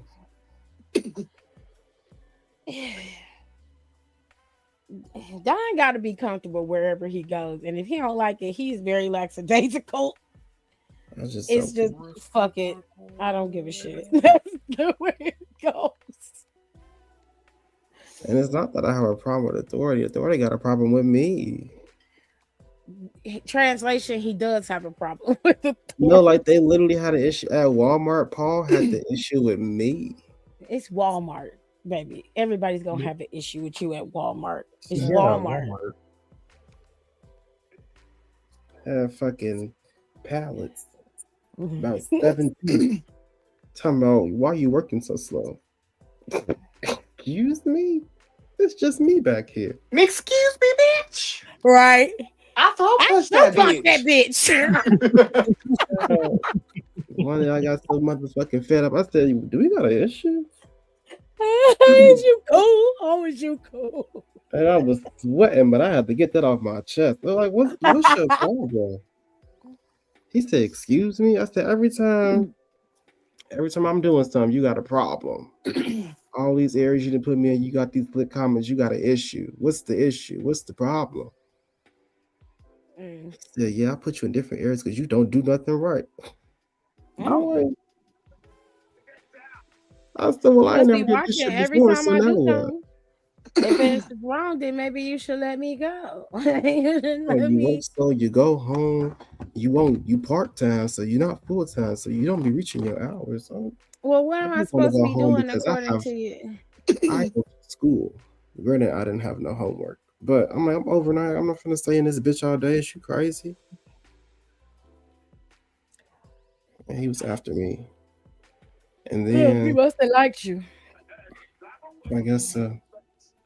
Speaker 2: Don got to be comfortable wherever he goes, and if he don't like it, he's very lackadaisical.
Speaker 4: I just
Speaker 2: It's
Speaker 4: don't-
Speaker 2: just fuck it. I don't give a shit. That's the way it goes.
Speaker 4: And it's not that I have a problem with authority. Authority got a problem with me.
Speaker 2: Translation: he does have a problem with the.
Speaker 4: No, like they literally had an issue at Walmart. Paul had the issue with me.
Speaker 2: It's Walmart, baby. Everybody's gonna have an issue with you at Walmart. It's
Speaker 8: Yeah,
Speaker 2: Walmart.
Speaker 4: Had fucking pallets.
Speaker 2: Mhm.
Speaker 4: About 17. Talking about why you working so slow. Excuse me? It's just me back here.
Speaker 6: Excuse me, bitch.
Speaker 2: Right?
Speaker 6: I thought
Speaker 2: I
Speaker 6: push
Speaker 2: don't
Speaker 6: that
Speaker 2: fuck
Speaker 6: bitch.
Speaker 2: that bitch.
Speaker 4: One day I got so motherfucking fed up. I said, do we got an issue?
Speaker 2: Is you cool? Oh, is you cool?
Speaker 4: And I was sweating, but I had to get that off my chest. They're like, what's your problem? He said, excuse me? I said, every time I'm doing something, you got a problem. All these areas you didn't put me in, you got these slick comments, you got an issue. What's the issue? What's the problem? He said, yeah, I put you in different areas because you don't do nothing right. Boy. I said, well, I
Speaker 2: Must
Speaker 4: ain't
Speaker 2: be
Speaker 4: never did this
Speaker 2: watching
Speaker 4: shit
Speaker 2: every
Speaker 4: before,
Speaker 2: time
Speaker 4: so
Speaker 2: I
Speaker 4: now
Speaker 2: do
Speaker 4: what?
Speaker 2: something. If it's wrong, then maybe you should let me go. You shouldn't let
Speaker 4: You
Speaker 2: me.
Speaker 4: work slow, you go home, you part-time, so you're not full-time, so you don't be reaching your hours. So
Speaker 2: Well, what am I
Speaker 4: just wanna
Speaker 2: supposed to
Speaker 4: go
Speaker 2: be
Speaker 4: home
Speaker 2: doing
Speaker 4: because I
Speaker 2: according
Speaker 4: have-
Speaker 2: to you?
Speaker 4: I go to school. Granted, I didn't have no homework. But I'm like, I'm overnight. I'm not finna stay in this bitch all day. Is you crazy? And he was after me. And
Speaker 2: He
Speaker 4: then
Speaker 2: must have liked you.
Speaker 4: I guess then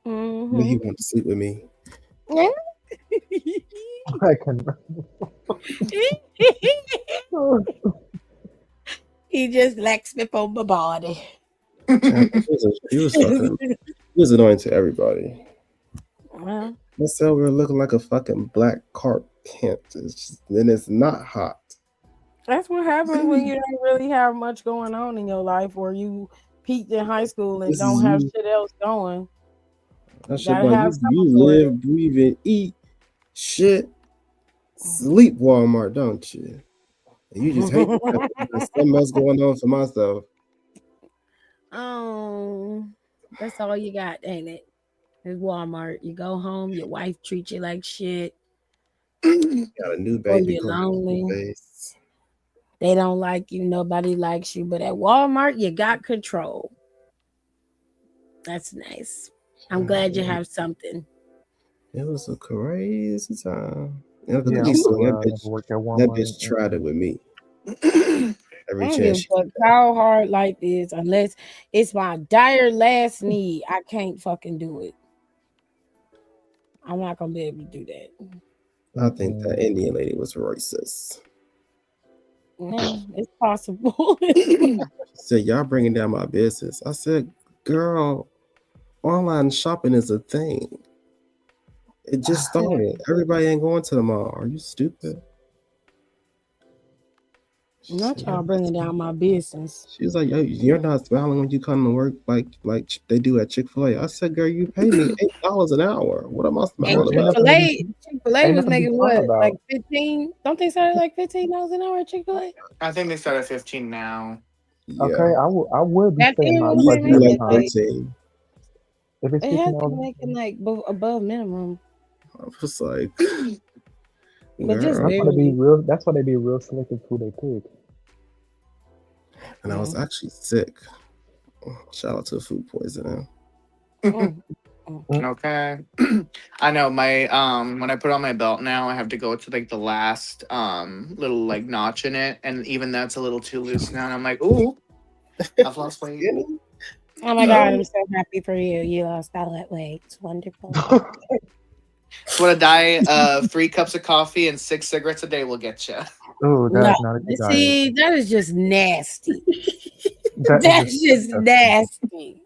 Speaker 4: he
Speaker 2: Mhm.
Speaker 4: wanted to sleep with me.
Speaker 8: I can.
Speaker 2: He just likes me for my body.
Speaker 4: He was fucking. He was annoying to everybody.
Speaker 2: Well,
Speaker 4: Let's say we're looking like a fucking black carp tent. Then it's not hot.
Speaker 2: that's what happens when you don't really have much going on in your life, or you peaked in high school and
Speaker 4: This
Speaker 2: don't
Speaker 4: is
Speaker 2: have
Speaker 4: you.
Speaker 2: shit else going.
Speaker 4: That shit,
Speaker 2: Gotta
Speaker 4: like,
Speaker 2: have
Speaker 4: you
Speaker 2: something for
Speaker 4: live, breathe, and eat shit. Sleep Walmart, don't you? And you just hate the fact that there's something else going on for myself.
Speaker 2: Oh, that's all you got, ain't it? It's Walmart. You go home, your wife treats you like shit.
Speaker 4: Got a new
Speaker 2: Or
Speaker 4: baby
Speaker 2: you're
Speaker 4: coming on
Speaker 2: lonely.
Speaker 4: your face.
Speaker 2: They don't like you. Nobody likes you. But at Walmart, you got control. That's nice. I'm glad you have something.
Speaker 4: It was a crazy time. Yeah,
Speaker 8: Yeah,
Speaker 4: you
Speaker 8: I'm
Speaker 4: see
Speaker 8: so glad I
Speaker 4: that
Speaker 8: never
Speaker 4: bitch.
Speaker 8: worked at
Speaker 4: That
Speaker 8: Walmart.
Speaker 4: bitch tried it with me. Every
Speaker 2: I don't give
Speaker 4: chance
Speaker 2: a
Speaker 4: she
Speaker 2: fuck how hard life is, unless it's my dire last need. I can't fucking do it. I'm not gonna be able to do that.
Speaker 4: I think that Indian lady was racist.
Speaker 2: Yeah, it's possible.
Speaker 4: She said, y'all bringing down my business. I said, girl, online shopping is a thing. It just started. Everybody ain't going to the mall. Are you stupid?
Speaker 2: Not y'all bringing down my business.
Speaker 4: She was like, "Yo, you're not smiling when you come to work like they do at Chick-fil-A." I said, "Girl, you pay me $8 an hour. What am I
Speaker 2: And
Speaker 4: smiling
Speaker 8: Ain't
Speaker 4: about?"
Speaker 8: nothing to be,
Speaker 2: Chick-fil-A
Speaker 8: ain't
Speaker 2: was
Speaker 8: nothing to be
Speaker 2: making
Speaker 8: proud
Speaker 2: what, like
Speaker 8: about.
Speaker 2: 15? Don't they start at like $15 an hour at Chick-fil-A?
Speaker 6: I think they start at 15 now.
Speaker 8: Okay,
Speaker 4: Yeah,
Speaker 8: I would be
Speaker 2: Back
Speaker 8: saying
Speaker 2: then,
Speaker 8: my
Speaker 2: when
Speaker 4: it
Speaker 2: we
Speaker 4: used
Speaker 2: were
Speaker 4: to be
Speaker 8: budget every
Speaker 4: like
Speaker 2: making
Speaker 8: time.
Speaker 2: like
Speaker 4: 13.
Speaker 8: If it's
Speaker 2: they had to be
Speaker 8: $15,
Speaker 2: making like above minimum,
Speaker 4: I was like,
Speaker 2: but just
Speaker 4: girl,
Speaker 8: that's why they be
Speaker 2: barely.
Speaker 8: real. That's why they be real selective who they pick.
Speaker 4: and I was
Speaker 2: Mm,
Speaker 4: actually sick. Shout out to food poisoning.
Speaker 2: mm, mm.
Speaker 6: Okay. I know my when I put on my belt now, I have to go to like the last little like notch in it, and even that's a little too loose now. And I'm like, ooh, I've lost weight.
Speaker 4: Skinny?
Speaker 2: Oh my God,
Speaker 4: No.
Speaker 2: I'm so happy for you. You lost all that weight. It's wonderful.
Speaker 6: What a diet of 3 cups of coffee and 6 cigarettes a day will get you.
Speaker 8: Oh,
Speaker 2: No,
Speaker 8: that's not a good diet.
Speaker 2: see, that is just nasty.
Speaker 8: That is
Speaker 2: That's
Speaker 8: just
Speaker 2: just
Speaker 8: disgusting.
Speaker 2: nasty.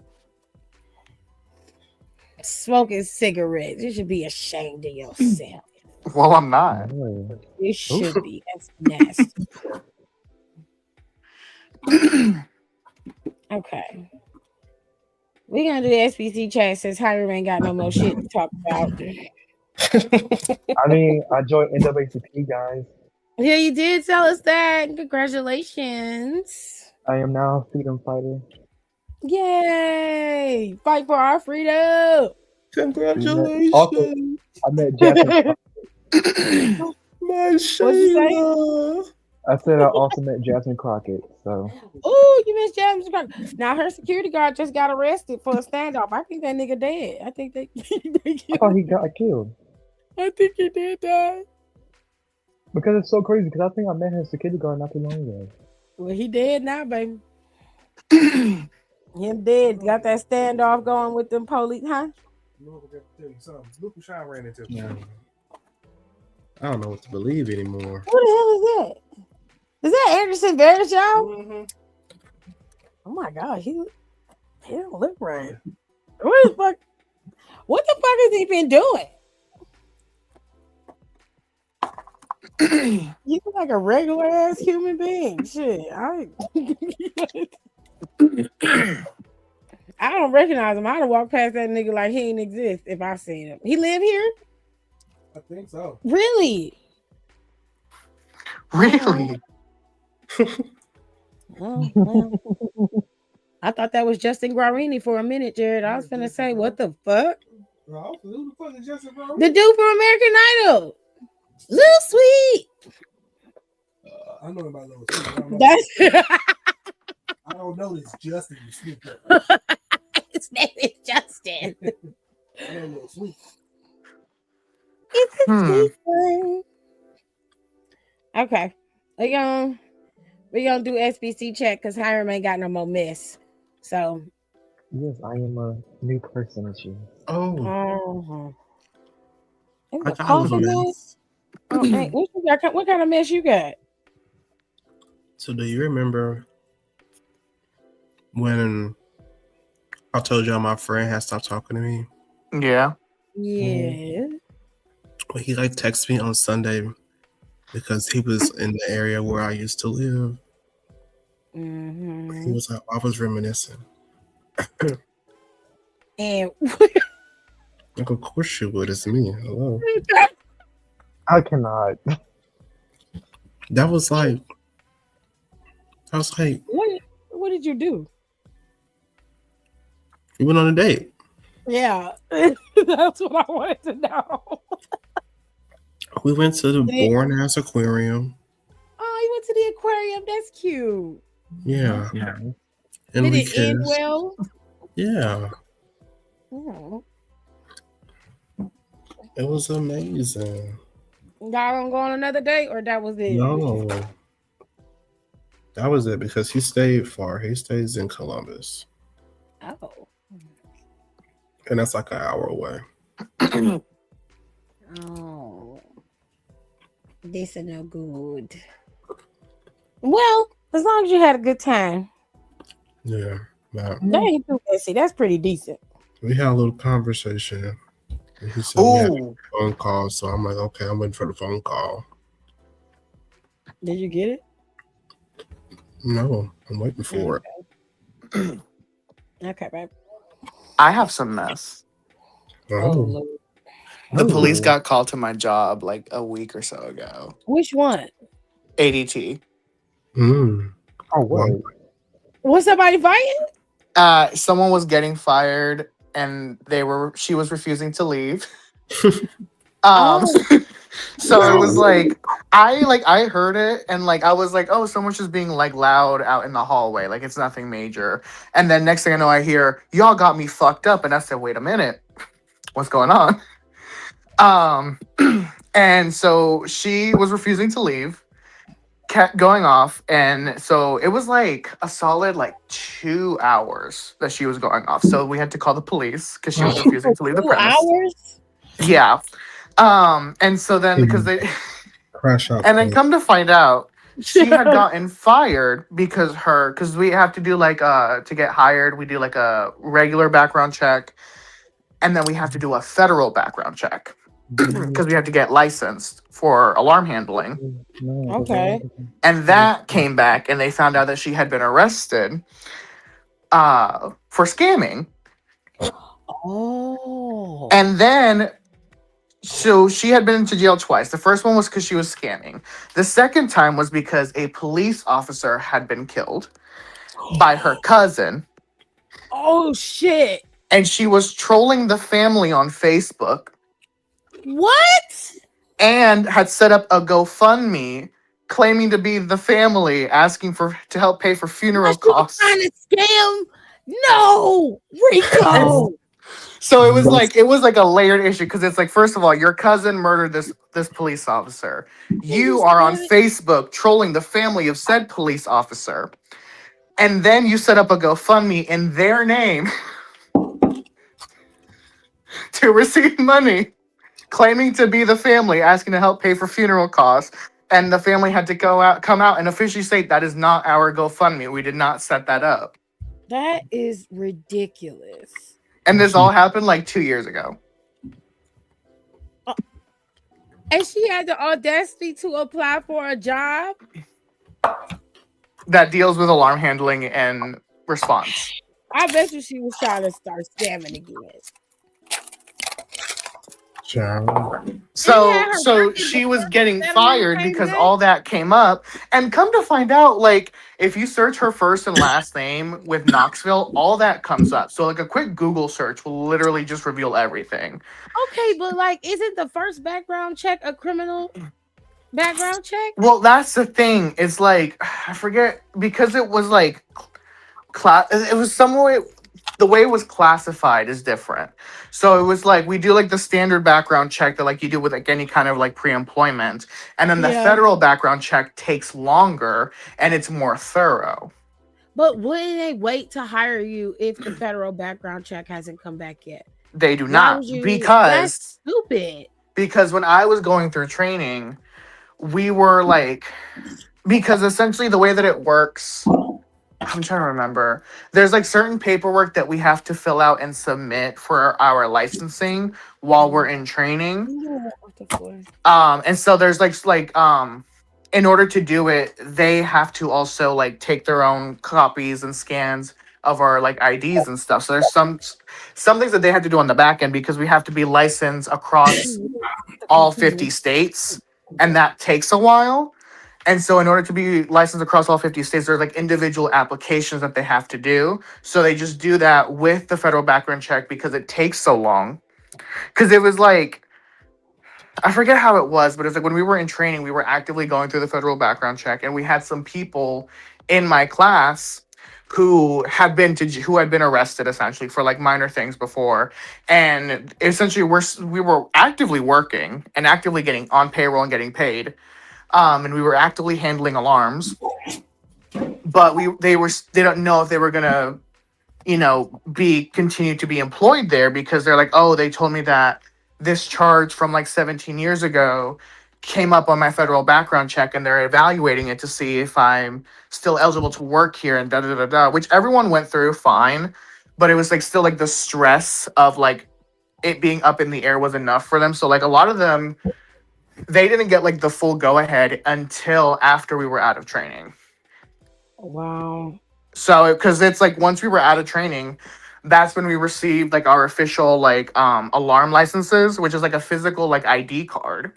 Speaker 2: Smoking cigarettes. You should be ashamed of yourself.
Speaker 6: Well, I'm not.
Speaker 8: Boy.
Speaker 2: You should be. That's nasty. Okay. We're gonna do the SBC chat since Hiram ain't got no more shit to talk about.
Speaker 8: I mean, I joined NAACP, guys.
Speaker 2: Yeah, you did tell us that. Congratulations.
Speaker 8: I am now a freedom fighter.
Speaker 2: Yay! Fight for our freedom.
Speaker 4: Congratulations,
Speaker 8: Also, I met Jasmine.
Speaker 4: my
Speaker 2: What'd you say?
Speaker 4: Shayla.
Speaker 8: I said I also met Jasmine Crockett. So
Speaker 2: Oh, you missed James. Now her security guard just got arrested for a standoff. I think that nigga dead. I think they.
Speaker 8: I thought he got killed
Speaker 2: I think he did die.
Speaker 8: because it's so crazy. Because I think I met his security guard not too long ago.
Speaker 2: Well, he dead now, baby. Him dead. Got that standoff going with them police, huh?
Speaker 9: You know, I got to tell you something. Look who Sean ran into.
Speaker 4: Yeah. I don't know what to believe anymore.
Speaker 2: Who the hell is that? Is that Anderson Varejao?
Speaker 9: Mm-hmm.
Speaker 2: Oh my gosh, he don't look right. What the fuck? What the fuck has he been doing? You look like a regular ass human being. Shit, I don't recognize him. I'd have walked past that nigga like he didn't exist if I seen him. He live here?
Speaker 9: I think so.
Speaker 2: Really?
Speaker 6: Really?
Speaker 2: Oh, well. I thought that was Justin Guarini for a minute, Jared. I was gonna say, what the fuck?
Speaker 9: Who the fuck is Justin Bro?
Speaker 2: The dude from American Idol. Little Sweet.
Speaker 9: I know about Little Sweet. I don't know,
Speaker 2: That's
Speaker 9: I don't know this Justin Sweet.
Speaker 2: his name is Justin.
Speaker 9: I know Little Sweet.
Speaker 2: It's a
Speaker 6: Hmm.
Speaker 2: sweet one. Okay. We gonna do SBC check because Hiram ain't got no more mess. So
Speaker 8: Yes, I am a new person this year.
Speaker 4: Oh,
Speaker 2: It's
Speaker 4: I
Speaker 2: a
Speaker 4: got a
Speaker 2: coffee
Speaker 4: little
Speaker 2: mess.
Speaker 4: mess.
Speaker 2: Oh, hey, what kind of mess you got?
Speaker 4: So, do you remember when I told y'all my friend had stopped talking to me?
Speaker 6: Yeah.
Speaker 2: Yeah.
Speaker 4: Well, he like texted me on Sunday because he was in the area where I used to live. He
Speaker 2: Mm-hmm.
Speaker 4: was like, I was reminiscing.
Speaker 2: And
Speaker 4: Like, of course you would. It's me. Hello.
Speaker 8: I cannot.
Speaker 4: That was like,
Speaker 2: what did you do?
Speaker 4: we went on a date.
Speaker 2: Yeah, that's what I wanted to know.
Speaker 4: We went to the Bourne House Aquarium.
Speaker 2: Oh, you went to the aquarium. That's cute.
Speaker 4: Yeah.
Speaker 8: Nice.
Speaker 4: And
Speaker 2: Did
Speaker 4: we
Speaker 2: it end
Speaker 4: kissed.
Speaker 2: well?
Speaker 4: Yeah.
Speaker 2: Oh.
Speaker 4: It was amazing.
Speaker 2: Y'all don't go on another date, or that was it?
Speaker 4: No. That was it because he stayed far. He stays in Columbus.
Speaker 2: Oh.
Speaker 4: And that's like an hour away.
Speaker 2: Oh. This is no good. Well, as long as you had a good time.
Speaker 4: Yeah. But
Speaker 2: That ain't too messy. That's pretty decent.
Speaker 4: we had a little conversation. And he said we had a
Speaker 6: Ooh.
Speaker 4: phone call. So I'm like, okay, I'm waiting for the phone call.
Speaker 2: Did you get it?
Speaker 4: No, I'm waiting for it.
Speaker 2: Okay, babe.
Speaker 6: I have some mess.
Speaker 2: Oh,
Speaker 4: Oh,
Speaker 2: Lord.
Speaker 6: The police
Speaker 8: Ooh.
Speaker 6: got called to my job like a week or so ago.
Speaker 2: Which one?
Speaker 6: ADT.
Speaker 4: mm.
Speaker 8: Oh
Speaker 4: Well,
Speaker 8: wait.
Speaker 2: Was somebody fighting?
Speaker 6: Someone was getting fired and she was refusing to leave. Um
Speaker 2: Oh,
Speaker 6: so it was
Speaker 2: no.
Speaker 6: I heard it and like I was like, oh, someone's just being like loud out in the hallway. Like it's nothing major. And then next thing I know I hear, y'all got me fucked up. And I said, wait a minute, what's going on? Um and so she was refusing to leave, kept going off, and so it was like a solid like 2 hours that she was going off. So we had to call the police because she was refusing
Speaker 2: For
Speaker 6: to leave the
Speaker 2: 2
Speaker 6: premise.
Speaker 2: hours?
Speaker 6: Yeah. And so then because they
Speaker 4: crash out
Speaker 6: and then
Speaker 4: point.
Speaker 6: come to find out she had gotten fired because we have to do like to get hired, we do like a regular background check, and then we have to do a federal background check because we have to get licensed for alarm handling.
Speaker 8: No,
Speaker 2: Okay.
Speaker 6: And that came back and they found out that she had been arrested for scamming.
Speaker 2: Oh.
Speaker 6: And then so she had been into jail twice. The first one was because she was scamming. The second time was because a police officer had been killed by her cousin.
Speaker 2: Oh, shit.
Speaker 6: And she was trolling the family on Facebook
Speaker 2: What?
Speaker 6: and had set up a GoFundMe claiming to be the family, asking to help pay for funeral
Speaker 2: What, she was
Speaker 6: costs.
Speaker 2: trying to scam? No, Rico.
Speaker 6: So it was like a layered issue because it's like, first of all, your cousin murdered this police officer. You are on Facebook trolling the family of said police officer, and then you set up a GoFundMe in their name to receive money, claiming to be the family, asking to help pay for funeral costs. And the family had to come out and officially state that is not our GoFundMe. We did not set that up.
Speaker 2: That is ridiculous.
Speaker 6: And this all happened like 2 years ago.
Speaker 2: And she had the audacity to apply for a job.
Speaker 6: That deals with alarm handling and response.
Speaker 2: I bet you she was trying to start scamming again.
Speaker 6: So she was getting fired because all that came up. And come to find out, like, if you search her first and last name with Knoxville, all that comes up. So like a quick Google search will literally just reveal everything.
Speaker 2: Okay, but like, isn't the first background check a criminal background check?
Speaker 6: Well, that's the thing. It's like, I forget, because it was like it was some way, the way it was classified is different. So it was like, we do like the standard background check that like you do with like any kind of like pre-employment, and then the federal background check takes longer and it's more thorough.
Speaker 2: But wouldn't they wait to hire you if the federal background check hasn't come back yet?
Speaker 6: They do not,
Speaker 2: that's stupid.
Speaker 6: Because when I was going through training, we were like, because essentially the way that it works, I'm trying to remember. There's like certain paperwork that we have to fill out and submit for our licensing while we're in training. And so there's in order to do it, they have to also like take their own copies and scans of our like IDs and stuff. So there's some things that they have to do on the back end because we have to be licensed across all 50 states, and that takes a while. And so in order to be licensed across all 50 states, there's like individual applications that they have to do. So they just do that with the federal background check because it takes so long. Because it was like, I forget how it was, but it's like when we were in training, we were actively going through the federal background check, and we had some people in my class who had been arrested essentially for like minor things before, and essentially we were actively working and actively getting on payroll and getting paid. And we were actively handling alarms, but they don't know if they were gonna, continue to be employed there because they're like, oh, they told me that this charge from like 17 years ago came up on my federal background check, and they're evaluating it to see if I'm still eligible to work here and da da da da, which everyone went through fine, but it was like still like the stress of like it being up in the air was enough for them. So like a lot of them, they didn't get like the full go ahead until after we were out of training.
Speaker 2: Wow.
Speaker 6: So, because it's like once we were out of training, that's when we received like our official like alarm licenses, which is like a physical like ID card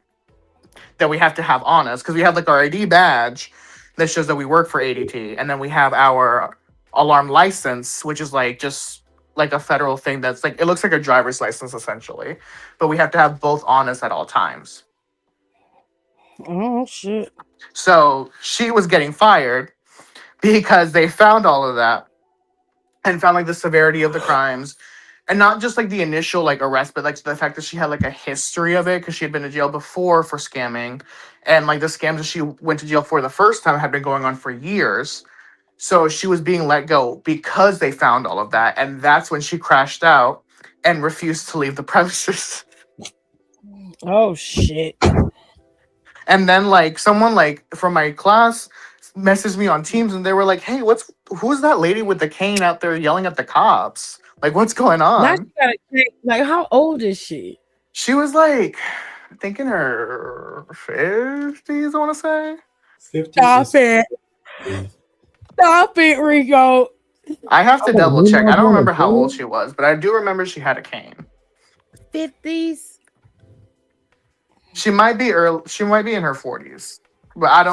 Speaker 6: that we have to have on us because we have like our ID badge that shows that we work for ADT, and then we have our alarm license, which is like just like a federal thing that's like it looks like a driver's license essentially, but we have to have both on us at all times.
Speaker 2: Oh shit.
Speaker 6: So she was getting fired because they found all of that and found like the severity of the crimes and not just like the initial like arrest, but like the fact that she had like a history of it because she had been to jail before for scamming, and like the scams that she went to jail for the first time had been going on for years. So she was being let go because they found all of that, and that's when she crashed out and refused to leave the premises.
Speaker 2: Oh shit.
Speaker 6: And then like someone like from my class messaged me on Teams, and they were like, "Hey, who's that lady with the cane out there yelling at the cops? Like, what's going
Speaker 2: Now she
Speaker 6: on?"
Speaker 2: got a kid. Like, how old is she?
Speaker 6: She was like, I think in her 50s, I want to say.
Speaker 4: 50
Speaker 2: Stop
Speaker 4: is
Speaker 2: it. Stop it, Rico.
Speaker 6: I have to
Speaker 8: I was
Speaker 6: double check. I don't
Speaker 8: in
Speaker 6: remember
Speaker 8: the
Speaker 6: how old
Speaker 8: 20s.
Speaker 6: she was, but I do remember she had a cane.
Speaker 2: 50s.
Speaker 6: She might be early. She might be in her 40s, but I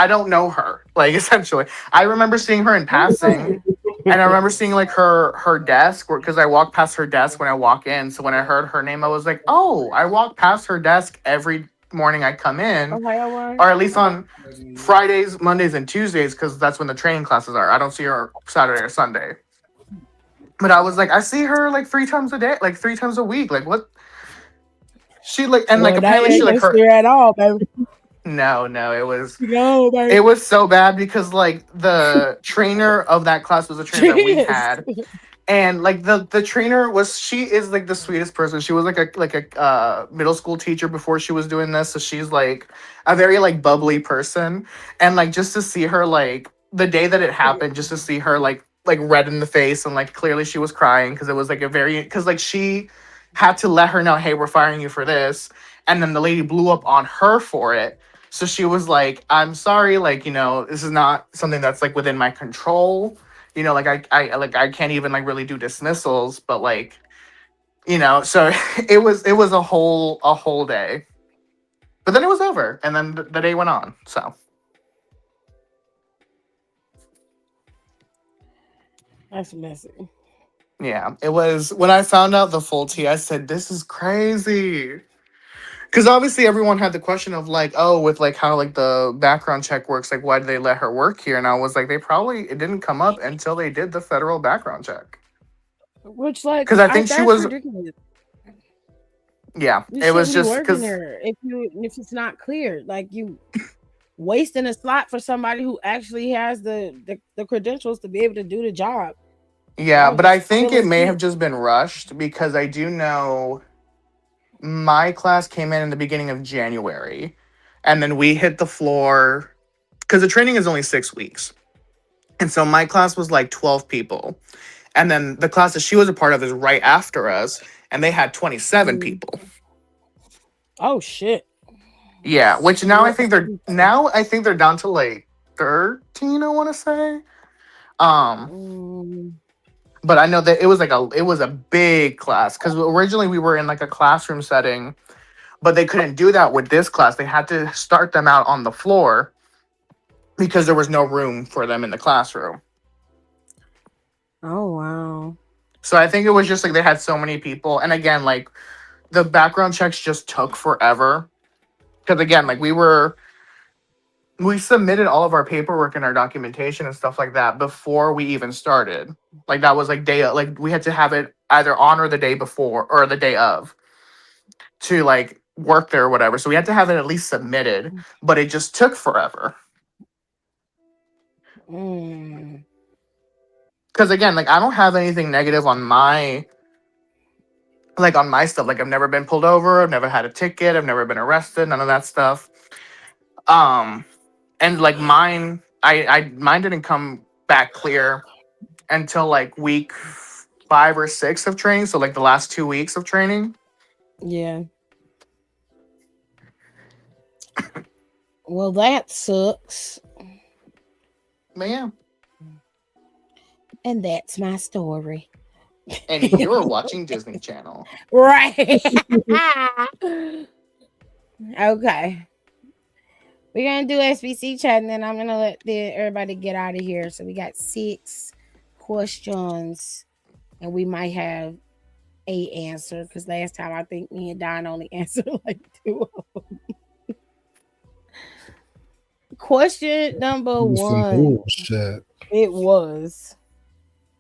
Speaker 6: don't know her. Like essentially, I remember seeing her in passing, and I remember seeing like her desk, because I walked past her desk when I walk in. So when I heard her name, I was like, oh, I walk past her desk every morning I come in,
Speaker 2: Ohio one.
Speaker 6: or at least on Fridays, Mondays, and Tuesdays, because that's when the training classes are. I don't see her Saturday or Sunday. But I was like, I see her like 3 times a day, like 3 times a week. Like what? She like and like
Speaker 2: Well, that
Speaker 6: apparently she
Speaker 2: ain't
Speaker 6: like her.
Speaker 2: history at all, baby.
Speaker 6: No,
Speaker 2: No,
Speaker 6: it
Speaker 2: baby.
Speaker 6: was so bad because like the trainer of that class was a trainer that we
Speaker 2: Jeez.
Speaker 6: had, and like the trainer was she is like the sweetest person. She was like a middle school teacher before she was doing this, so she's like a very like bubbly person, and like just to see her like the day that it happened, just to see her like red in the face and like clearly she was crying because it was like a very because like she had to let her know, hey, we're firing you for this, and then the lady blew up on her for it. So she was like, I'm sorry, like, this is not something that's like within my control. Like I can't even like really do dismissals, but like, so it was a whole day. But then it was over and then the day went on. So
Speaker 2: That's messy.
Speaker 6: yeah, it was when I found out the full tea, I said, this is crazy. Because obviously everyone had the question of like, oh, with like how like the background check works, like why did they let her work here? And I was like, it didn't come up until they did the federal background check.
Speaker 2: Which, like,
Speaker 6: Because I think she
Speaker 2: that's
Speaker 6: was,
Speaker 2: ridiculous.
Speaker 6: yeah,
Speaker 2: You
Speaker 6: it was
Speaker 2: shouldn't be
Speaker 6: just
Speaker 2: working
Speaker 6: because,
Speaker 2: there if it's not clear. Like, you wasting a slot for somebody who actually has the credentials to be able to do the job.
Speaker 6: yeah,
Speaker 2: That was
Speaker 6: but I
Speaker 2: just
Speaker 6: think it
Speaker 2: silly
Speaker 6: may have
Speaker 2: shit.
Speaker 6: just been rushed because I do know my class came in the beginning of January, and then we hit the floor because the training is only 6 weeks. And so my class was like 12 people. And then the class that she was a part of is right after us, and they had 27
Speaker 2: Mm.
Speaker 6: people.
Speaker 2: Oh shit.
Speaker 6: Yeah, which
Speaker 2: So what?
Speaker 6: now I think they're down to like 13, I want to say.
Speaker 2: Mm,
Speaker 6: But I know that it was a big class because originally we were in like a classroom setting, but they couldn't do that with this class. They had to start them out on the floor because there was no room for them in the classroom.
Speaker 2: oh wow.
Speaker 6: So I think it was just like they had so many people, and again, like the background checks just took forever because again, like we submitted all of our paperwork and our documentation and stuff like that before we even started. Like that was like like we had to have it either on or the day before or the day of to like work there or whatever. So we had to have it at least submitted, but it just took forever.
Speaker 2: Mm.
Speaker 6: Because again, like I don't have anything negative on my stuff. Like I've never been pulled over, I've never had a ticket, I've never been arrested, none of that stuff. And like mine didn't come back clear until like week 5 or 6 of training. So like the last 2 weeks of training.
Speaker 2: Yeah. Well, that sucks.
Speaker 6: Ma'am.
Speaker 2: And that's my story.
Speaker 6: And you're watching Disney Channel.
Speaker 2: Right. Okay. We're gonna do SBC chat, and then I'm gonna let everybody get out of here. So we got 6 questions, and we might have a answer because last time I think me and Don only answered like 2 of them. Question number 1.
Speaker 9: Bullshit.
Speaker 2: It was: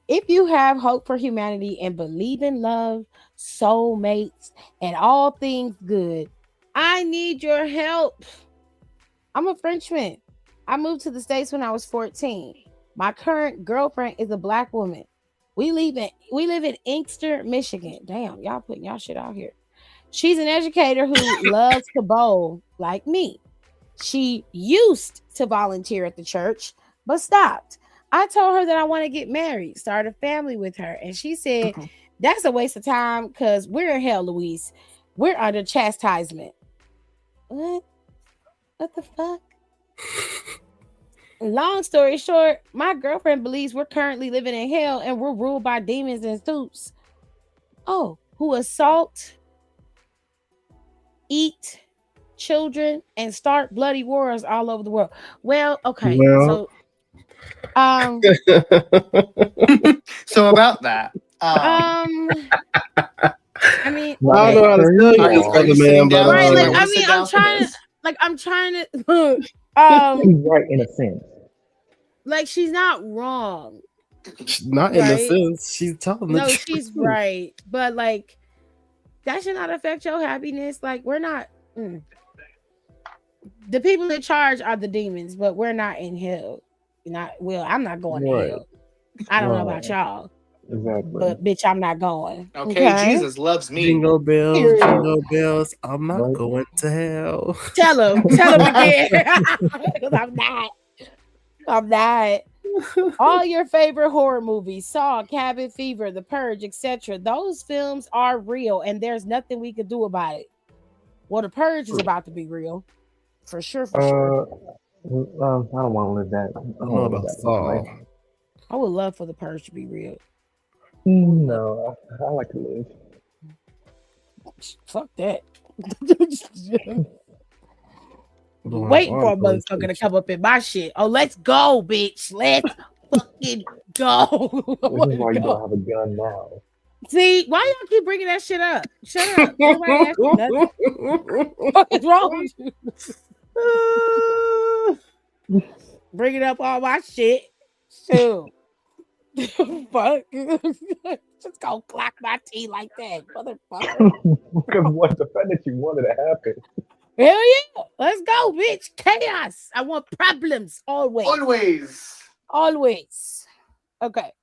Speaker 2: if you have hope for humanity and believe in love, soulmates, and all things good, I need your help. I'm a Frenchman. I moved to the States when I was 14. My current girlfriend is a Black woman. We live in Inkster, Michigan. Damn, y'all putting y'all shit out here. She's an educator who loves to bowl like me. She used to volunteer at the church, but stopped. I told her that I want to get married, start a family with her, and she said, that's a waste of time because we're in hell, Louise. We're under chastisement. What? What the fuck? Long story short, my girlfriend believes we're currently living in hell and we're ruled by demons and suits. Oh, who assault, eat children, and start bloody wars all over the world. Well, okay.
Speaker 9: Well.
Speaker 6: So about that.
Speaker 2: I mean,
Speaker 4: I don't know how to tell you this,
Speaker 6: Are you
Speaker 4: brother
Speaker 6: sitting
Speaker 4: man, but
Speaker 6: down?
Speaker 2: right,
Speaker 6: You
Speaker 2: like
Speaker 6: might wanna
Speaker 2: I mean,
Speaker 6: sit down for this.
Speaker 2: I'm trying to
Speaker 8: He's right in a sense.
Speaker 2: like she's not wrong.
Speaker 4: not in the
Speaker 2: Right?
Speaker 4: sense she's telling the
Speaker 2: No,
Speaker 4: truth.
Speaker 2: she's right. But like that should not affect your happiness. Like we're not the people in charge are the demons, but we're not in hell. I'm not going to hell. I don't know about y'all.
Speaker 8: Exactly.
Speaker 2: But bitch, I'm not going.
Speaker 6: Okay, Jesus loves me.
Speaker 4: Jingle bells,
Speaker 2: Period.
Speaker 4: jingle bells. I'm not
Speaker 8: Right.
Speaker 4: going to hell.
Speaker 2: Tell him again. Because I'm not. All your favorite horror movies, Saw, Cabin Fever, The Purge, etc. Those films are real, and there's nothing we can do about it. Well, The Purge is about to be real, for sure.
Speaker 8: I don't want to live that.
Speaker 4: I don't know about Saul.
Speaker 2: I would love for The Purge to be real.
Speaker 8: No, I like to live.
Speaker 2: Fuck that. Waiting for a motherfucker to come up in my shit. Oh, let's go, bitch. Let's fucking go.
Speaker 8: This is why you don't have a gun now.
Speaker 2: See, why y'all keep bringing that shit up? Shut up. Nobody asked you nothing. What is wrong with you? Bringing up all my shit. Shoot. Fuck. Just go clock my tea like that, motherfucker.
Speaker 8: Because what the fact that you wanted to happen.
Speaker 2: Hell yeah. Let's go, bitch. Chaos. I want problems always. Always. Okay.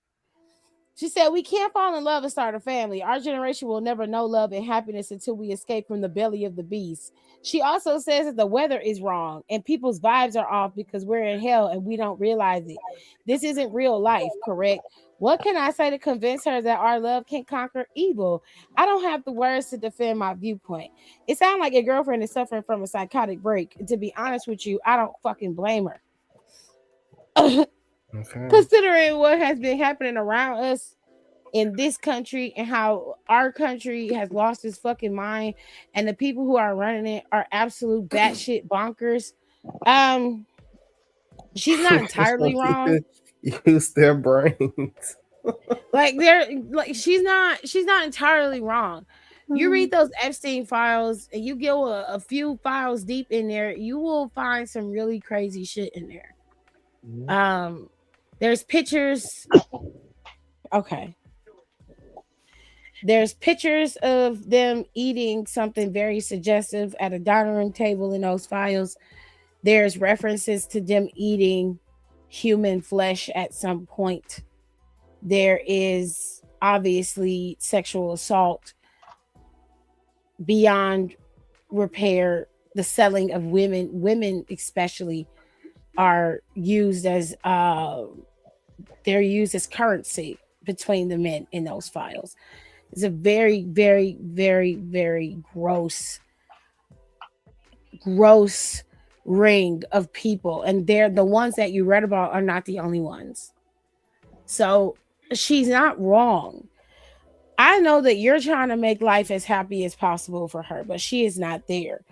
Speaker 2: She said, we can't fall in love and start a family. Our generation will never know love and happiness until we escape from the belly of the beast. She also says that the weather is wrong and people's vibes are off because we're in hell and we don't realize it. This isn't real life, correct? What can I say to convince her that our love can conquer evil? I don't have the words to defend my viewpoint. It sounds like your girlfriend is suffering from a psychotic break. And to be honest with you, I don't fucking blame her.
Speaker 4: Okay.
Speaker 2: Considering what has been happening around us in this country and how our country has lost its fucking mind and the people who are running it are absolute batshit bonkers. She's not entirely wrong.
Speaker 4: Use their brains.
Speaker 2: She's not entirely wrong. You read those Epstein files and you go a few files deep in there, you will find some really crazy shit in there. There's pictures. Okay. There's pictures of them eating something very suggestive at a dining room table in those files. There's references to them eating human flesh at some point. There is obviously sexual assault beyond repair. The selling of women. Women especially are used as they're used as currency between the men in those files. It's a very, very, very, very gross ring of people, and they're the ones that you read about are not the only ones. So she's not wrong. I know that you're trying to make life as happy as possible for her, but she is not there.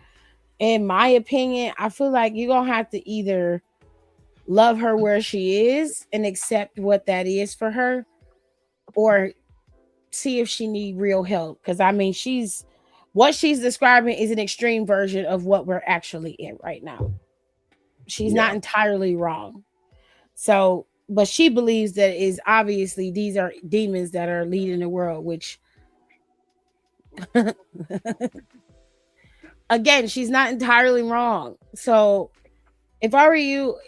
Speaker 2: In my opinion, I feel like you're gonna have to either love her where she is and accept what that is for her, or see if she need real help. Because I mean, what she's describing is an extreme version of what we're actually in right now. She's not
Speaker 8: Yeah.
Speaker 2: entirely wrong. So, but she believes that is obviously these are demons that are leading the world, which again, she's not entirely wrong. So, if I were you,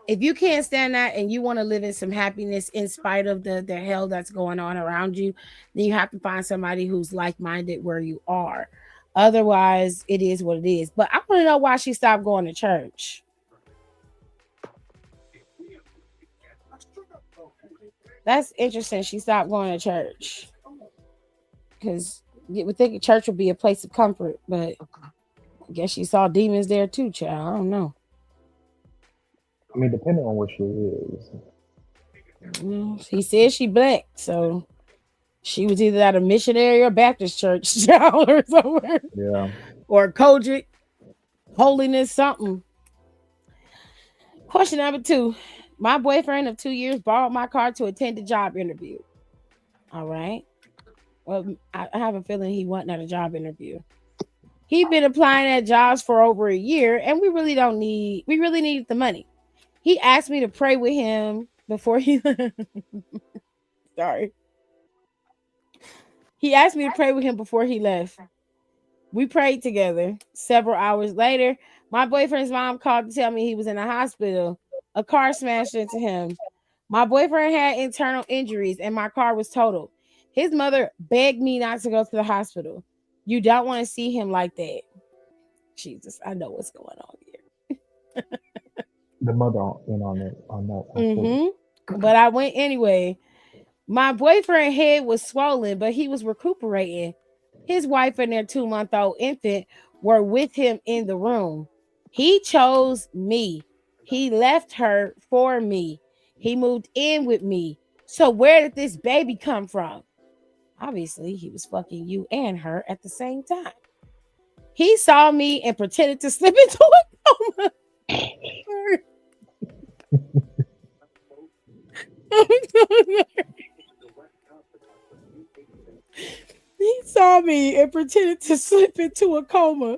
Speaker 2: if you can't stand that and you want to live in some happiness in spite of the hell that's going on around you, then you have to find somebody who's like-minded where you are. Otherwise, it is what it is. But I want to know why she stopped going to church. That's interesting. She stopped going to church because you would think a church would be a place of comfort, but I guess she saw demons there too, child. I don't know.
Speaker 8: I mean, depending on what she is.
Speaker 2: He said she black, so she was either at a missionary or Baptist church, child, or somewhere.
Speaker 8: Yeah.
Speaker 2: Or Kojic, holiness, something. Question number 2. My boyfriend of 2 years borrowed my car to attend a job interview. All right. Well, I have a feeling he wasn't at a job interview. He'd been applying at jobs for over a year, and we really needed the money. He asked me to pray with him before he sorry. He asked me to pray with him before he left. We prayed together. Several hours later, my boyfriend's mom called to tell me he was in the hospital. A car smashed into him. My boyfriend had internal injuries and my car was totaled. His mother begged me not to go to the hospital. You don't want to see him like that. Jesus, I know what's going on here.
Speaker 8: The mother in on it on that.
Speaker 2: Mm-hmm. But I went anyway. My boyfriend's head was swollen, but he was recuperating. His wife and their 2-month-old infant were with him in the room. He chose me. He left her for me. He moved in with me. So where did this baby come from? Obviously, he was fucking you and her at the same time. He saw me and pretended to slip into a coma. He saw me and pretended to slip into a coma.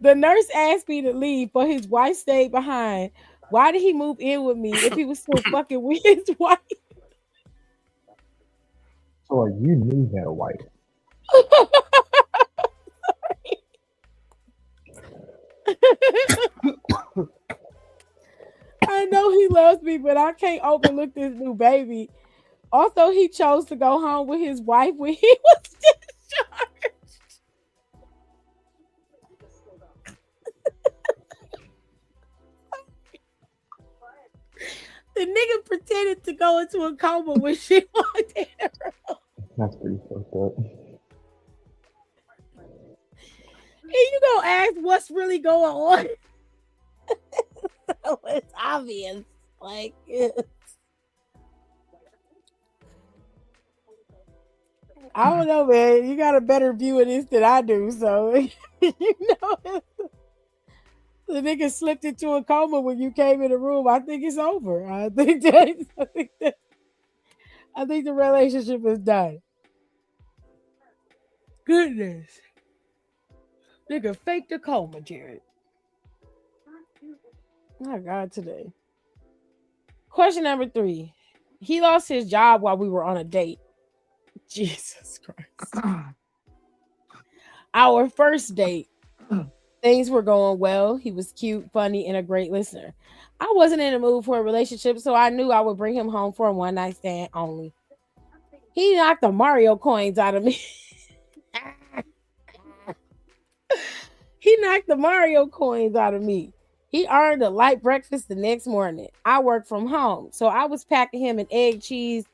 Speaker 2: The nurse asked me to leave, but his wife stayed behind. Why did he move in with me if he was still fucking with his wife?
Speaker 8: So like you knew that wife.
Speaker 2: I know he loves me, but I can't overlook this new baby. Also, he chose to go home with his wife when he was discharged. The nigga pretended to go into a coma when she walked in.
Speaker 8: That's pretty fucked up.
Speaker 2: And you gonna ask what's really going on? So it's obvious. Like, I don't know, man. You got a better view of this than I do, so you know. The nigga slipped into a coma when you came in the room. I think it's over. I think the relationship is done. Goodness. Nigga faked the coma, Jared. My God, today. Question number 3. He lost his job while we were on a date. Jesus Christ. Our first date. Things were going well. He was cute, funny, and a great listener. I wasn't in the mood for a relationship, so I knew I would bring him home for a one-night stand only. He knocked the Mario coins out of me. He knocked the Mario coins out of me. He earned a light breakfast the next morning. I worked from home, so I was packing him an egg, cheese,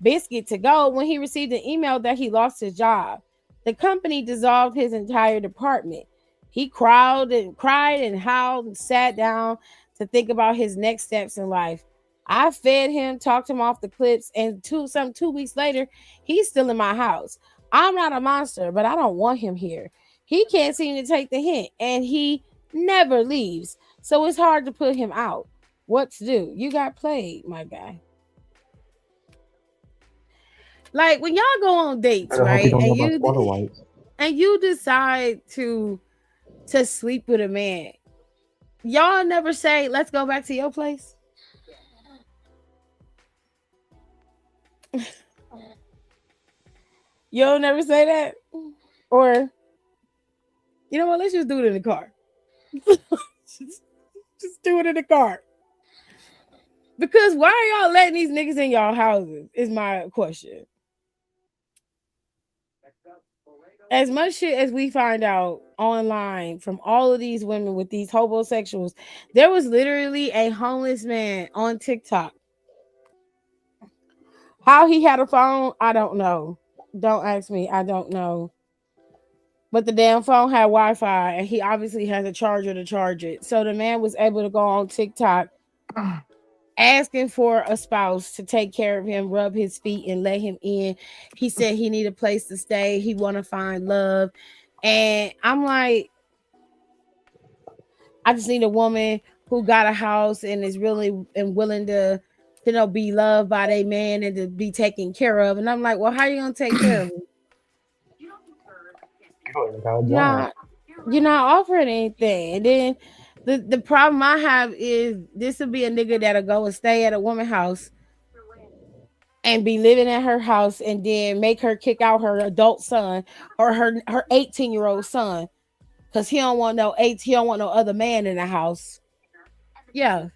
Speaker 2: biscuit to go when he received an email that he lost his job. The company dissolved his entire department. He cried and howled and sat down to think about his next steps in life. I fed him, talked him off the clips, and 2 weeks later, he's still in my house. I'm not a monster, but I don't want him here. He can't seem to take the hint, and he never leaves. So it's hard to put him out. What to do? You got played, my guy. Like when y'all go on dates,
Speaker 8: Better hope you
Speaker 2: right?
Speaker 8: don't know
Speaker 2: And
Speaker 8: about squatter
Speaker 2: you
Speaker 8: rights.
Speaker 2: and you decide to sleep with a man. Y'all never say, "Let's go back to your place." You'll never say that, or you know what? Let's just do it in the car. just, just do it in the car. Because why are y'all letting these niggas in y'all houses? Is my question. As much shit as we find out online from all of these women with these homosexuals, there was literally a homeless man on TikTok. How he had a phone, I don't know. Don't ask me. I don't know. But the damn phone had Wi-Fi and he obviously has a charger to charge it. So the man was able to go on TikTok asking for a spouse to take care of him, rub his feet and let him in. He said he need a place to stay. He want to find love. And I'm like, I just need a woman who got a house and is really and willing to, be loved by their man and to be taken care of. And I'm like, well, how you gonna take care of him?
Speaker 8: You don't even got a
Speaker 2: You're
Speaker 8: job.
Speaker 2: not, you're not offering anything. And then the problem I have is this will be a nigga that'll go and stay at a woman house and be living at her house and then make her kick out her adult son or her 18-year-old son because he don't want no other man in the house. Yeah.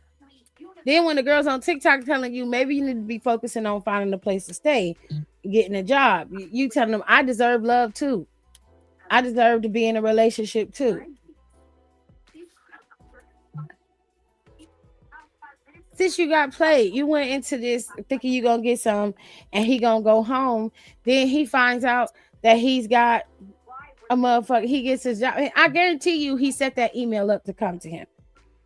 Speaker 2: Then when the girls on TikTok telling you maybe you need to be focusing on finding a place to stay, getting a job, you telling them I deserve love too. I deserve to be in a relationship too. Since you got played, you went into this thinking you gonna get some and he gonna go home. Then he finds out that he's got a motherfucker. He gets his job. I guarantee you he set that email up to come to him.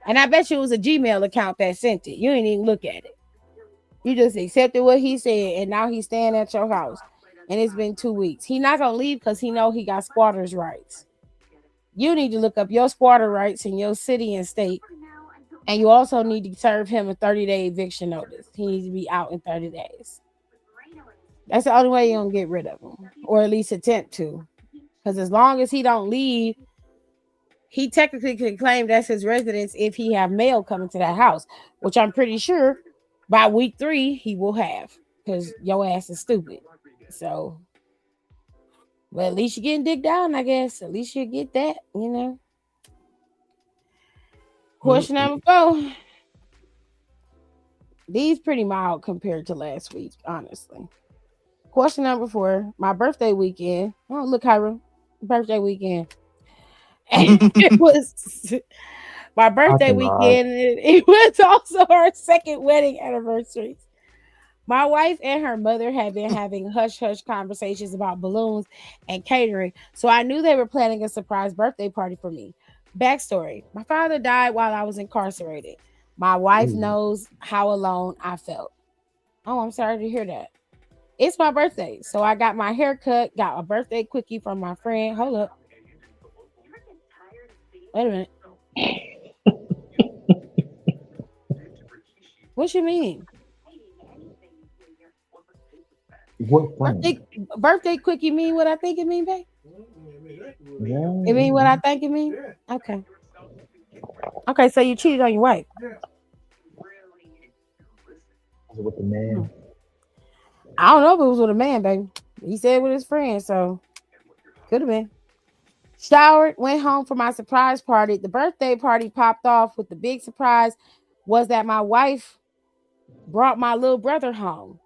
Speaker 2: And I bet you it was a Gmail account that sent it. You didn't even look at it. You just accepted what he said, and now he's staying at your house. And it's been 2 weeks. He not gonna leave because he know he got squatters' rights. You need to look up your squatter rights in your city and state. And you also need to serve him a 30-day eviction notice. He needs to be out in 30 days. That's the only way you're gonna get rid of him. Or at least attempt to. Because as long as he don't leave, he technically can claim that's his residence if he have mail coming to that house, which I'm pretty sure by week 3 he will have, because your ass is stupid. So, well, at least you're getting dick down, I guess. At least you get that, Question number 4. These pretty mild compared to last week, honestly. Question number 4. My birthday weekend. Oh, look, Hiram. Birthday weekend. And it was my birthday weekend. It was also our second wedding anniversary. My wife and her mother had been having hush-hush conversations about balloons and catering, so I knew they were planning a surprise birthday party for me. Backstory: my father died while I was incarcerated. My wife knows how alone I felt. Oh, I'm sorry to hear that. It's my birthday, so I got my hair cut, got a birthday quickie from my friend. Hold up. Wait a minute. What you mean?
Speaker 8: What friend?
Speaker 2: Birthday quickie mean what I think it mean, babe?
Speaker 8: Yeah.
Speaker 2: It mean what I think it mean? Okay. Okay, so you cheated on your wife.
Speaker 8: Was it with the man?
Speaker 2: I don't know if it was with a man, baby. He said with his friend, so could have been. Showered, went home for my surprise party. The birthday party popped off with the big surprise was that my wife brought my little brother home.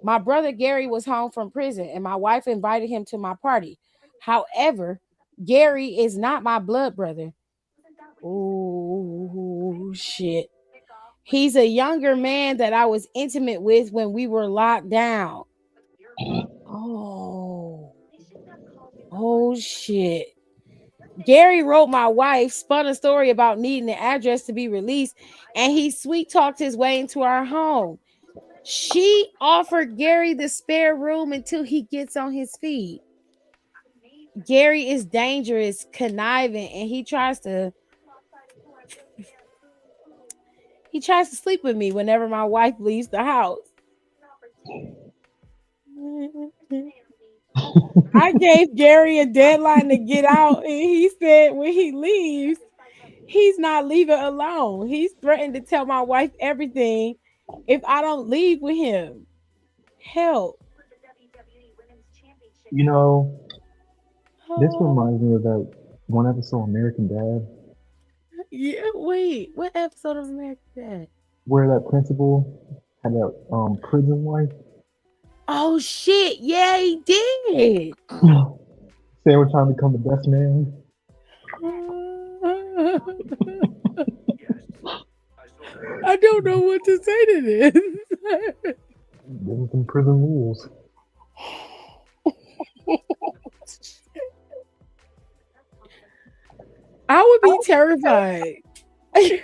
Speaker 2: My brother Gary was home from prison and my wife invited him to my party. However, Gary is not my blood brother. Oh, shit. He's a younger man that I was intimate with when we were locked down. Oh, shit. Gary wrote my wife, spun a story about needing the address to be released, and he sweet talked his way into our home. She offered Gary the spare room until he gets on his feet. Gary is dangerous, conniving, and he tries to sleep with me whenever my wife leaves the house. I gave Gary a deadline to get out, and he said when he leaves, he's not leaving alone. He's threatened to tell my wife everything if I don't leave with him. Help.
Speaker 8: You know, this
Speaker 2: Oh,
Speaker 8: reminds me of that one episode of American Dad
Speaker 2: yeah, wait. What episode of American Dad?
Speaker 8: where that principal had that prison wife
Speaker 2: Oh shit! Yeah, he did.
Speaker 8: saying we're trying to become the best man.
Speaker 2: I don't know what to say to this.
Speaker 8: Give him some prison rules.
Speaker 2: I would be terrified. The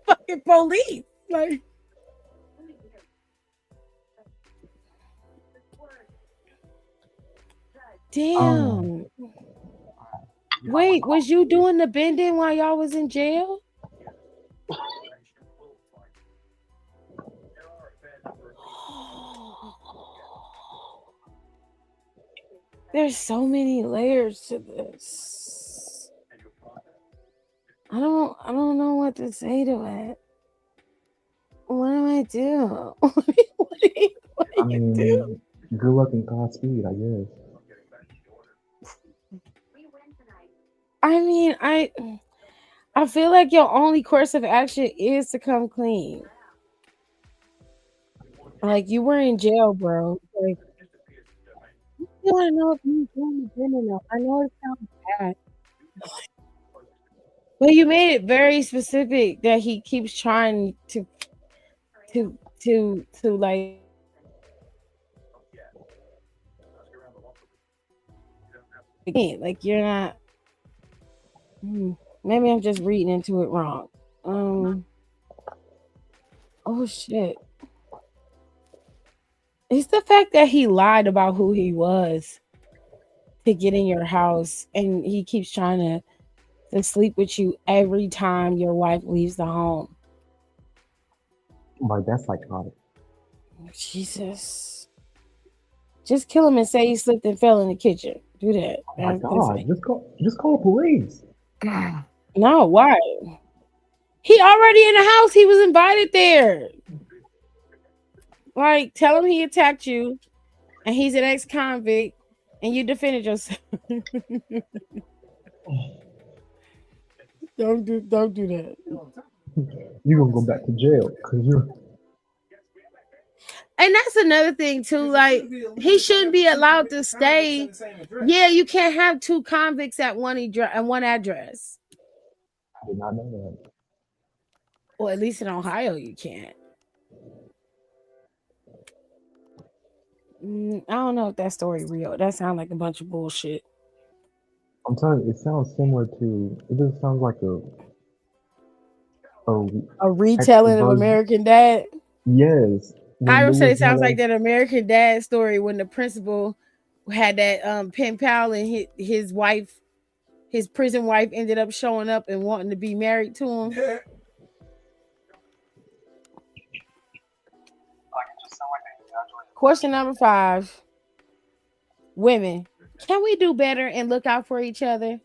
Speaker 2: fucking police. Like, damn. Wait, was you doing the bending while y'all was in jail? There's so many layers to this. I don't know what to say to it. What do I do? What do you do?
Speaker 8: Good luck and Godspeed, I guess.
Speaker 2: I mean, I feel like your only course of action is to come clean. Like, you were in jail, bro. Like, I want to know if you doing the bending though. I know it sounds bad, but you made it very specific that he keeps trying to like. Like, you're not. Maybe I'm just reading into it wrong. Oh shit. It's the fact that he lied about who he was to get in your house, and he keeps trying to sleep with you every time your wife leaves the home.
Speaker 8: Like, that's psychotic.
Speaker 2: Jesus. Just kill him and say he slipped and fell in the kitchen. Do that.
Speaker 8: Oh my God, just call police.
Speaker 2: No, why? He already in the house. He was invited there. Like, tell him he attacked you, and he's an ex-convict, and you defended yourself. Don't do that.
Speaker 8: You're gonna go back to jail because you're.
Speaker 2: And that's another thing too. Like, he shouldn't be allowed to stay. Yeah, you can't have two convicts at one address.
Speaker 8: I did not know that.
Speaker 2: Well, at least in Ohio, you can't. I don't know if that story real. That sounds like a bunch of bullshit.
Speaker 8: I'm telling you, it sounds similar to. It just sounds like
Speaker 2: a retelling of American Dad.
Speaker 8: Yes.
Speaker 2: I would say it sounds like that American Dad story when the principal had that pen pal and his wife, his prison wife, ended up showing up and wanting to be married to him. Question number 5. Women, can we do better and look out for each other?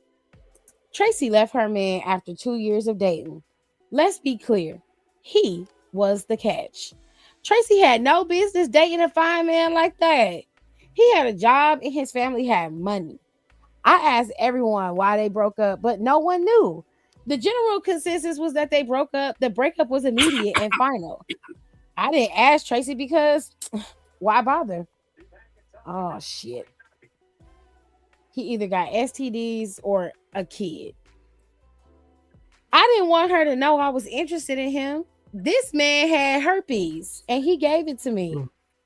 Speaker 2: Tracy left her man after 2 years of dating. Let's be clear. He was the catch. Tracy had no business dating a fine man like that. He had a job and his family had money. I asked everyone why they broke up, but no one knew. The general consensus was that they broke up. The breakup was immediate and final. I didn't ask Tracy because why bother? Oh, shit. He either got STDs or a kid. I didn't want her to know I was interested in him. This man had herpes and he gave it to me.